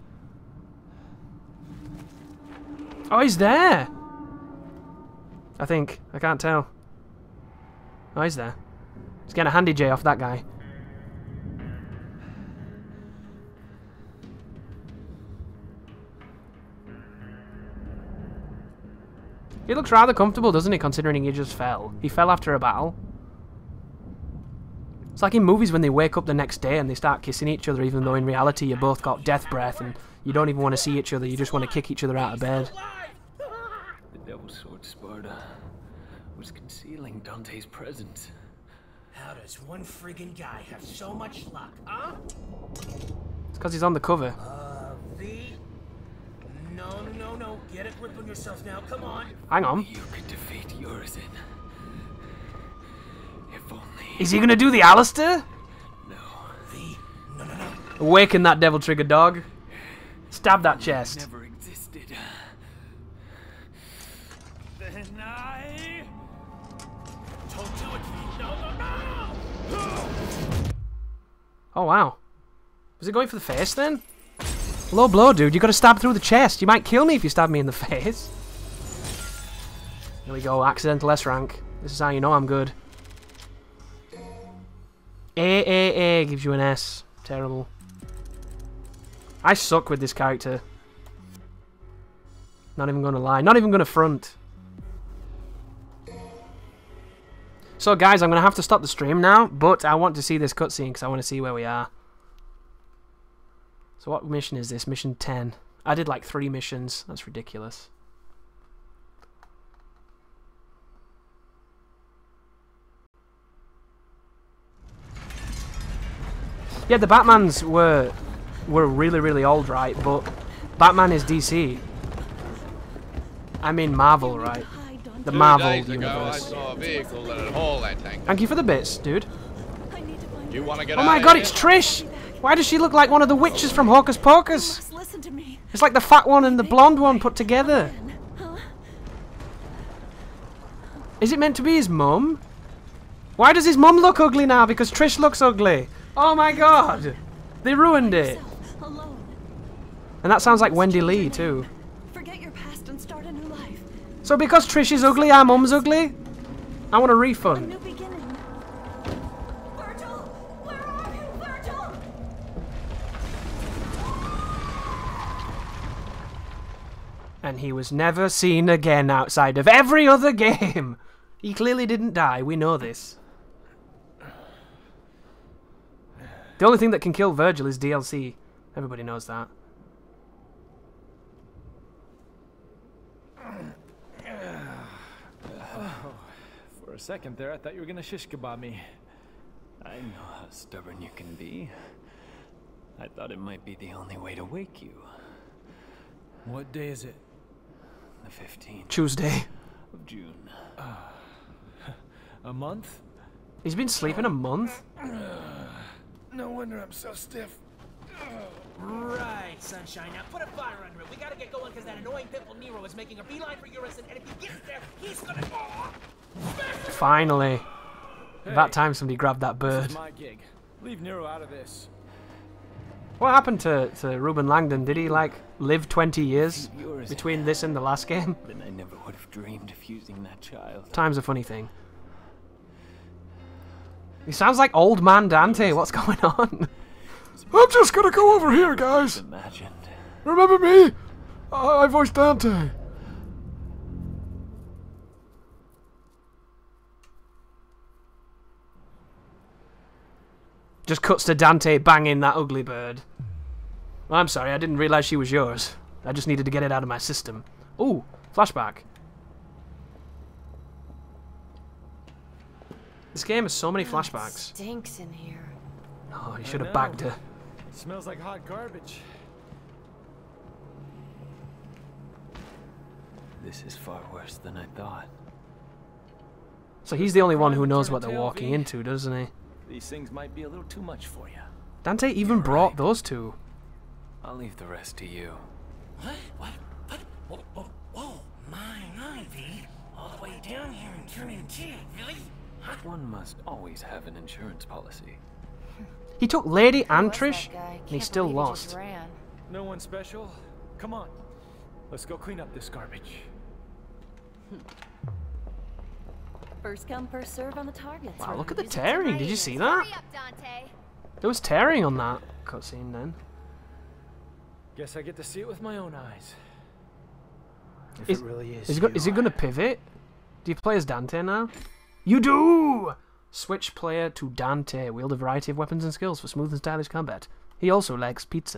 Oh, he's there! I think. I can't tell. Oh, he's there. He's getting a handy J off that guy. He looks rather comfortable, doesn't he, considering he just fell. He fell after a battle. It's like in movies when they wake up the next day and they start kissing each other, even though in reality you both got death breath and you don't even want to see each other, you just want to kick each other out of bed. The Devil's Sword Sparta was concealing Dante's presence. How does one friggin' guy have so much luck, huh? It's because he's on the cover. V? No. Get a grip on yourself now. Come on. Hang on. You could defeat Urizen. If only. Is he gonna do the Alistair? No. V? No. Awaken that devil trigger dog. Stab that chest. Never existed. Then I. Don't do it, V. No. Oh wow. Was he going for the face then? Low blow, dude. You gotta stab through the chest. You might kill me if you stab me in the face. There we go. Accidental S rank. This is how you know I'm good. A gives you an S. Terrible. I suck with this character. Not even gonna lie. Not even gonna front. So guys, I'm gonna have to stop the stream now, but I want to see this cutscene because I want to see where we are. So what mission is this? Mission 10. I did like 3 missions. That's ridiculous. Yeah, the Batmans were really, really old, right? But Batman is DC. I mean Marvel, right? The Marvel universe. I saw a vehicle that had hauled that tank. Thank you for the bits, dude. You want to get Oh my out god, of it's here? Trish! Why does she look like one of the witches from Hocus Pocus? Listen to me. It's like the fat one and the blonde one put together. Is it meant to be his mum? Why does his mum look ugly now? Because Trish looks ugly. Oh my god! They ruined it. And that sounds like Wendy Lee too. Forget your past and start a new life. So because Trish is ugly, our mum's ugly? I want a refund. New beginning. Virgil! Where are you, Virgil? And he was never seen again outside of every other game. He clearly didn't die, we know this. The only thing that can kill Virgil is DLC. Everybody knows that. For a second there, I thought you were gonna shish kebab me. I know how stubborn you can be. I thought it might be the only way to wake you. What day is it? The 15th. Tuesday. Of June. A month? He's been sleeping a month? No wonder I'm so stiff. Right, sunshine. Now put a fire under it. We gotta get going because that annoying pimple Nero is making a beeline for Urizen, and if he gets there, he's gonna. Finally. Hey, About time somebody grabbed that This bird. is my gig. Leave Nero out of this. What happened to Ruben Langdon? Did he, like, live 20 years between this and the last game? Then I never would have dreamed of using that child. Time's a funny thing. He sounds like old man Dante. What's going on? I'm just gonna go over here, guys. Imagined. Remember me? I voiced Dante. Just cuts to Dante banging that ugly bird. I'm sorry, I didn't realize she was yours. I just needed to get it out of my system. Ooh, flashback. This game has so many flashbacks. Stinks in here. Oh, you should have bagged her. Smells like hot garbage. This is far worse than I thought. So he's the only one who knows what they're walking into, doesn't he? These things might be a little too much for you. Dante even brought those two. I'll leave the rest to you. What? Whoa, my V. All the way down here and turn into it, really? One must always have an insurance policy. He took Lady and Trish, and he still lost. No one special? Come on. Let's go clean up this garbage. First come, first serve on the targets. Wow, look at the tearing. Did you see that? Hurry up, Dante. There was tearing on that cutscene then. Guess I get to see it with my own eyes. If it really is he going to pivot? Do you play as Dante now? You do! Switch player to Dante. Wield a variety of weapons and skills for smooth and stylish combat. He also likes pizza.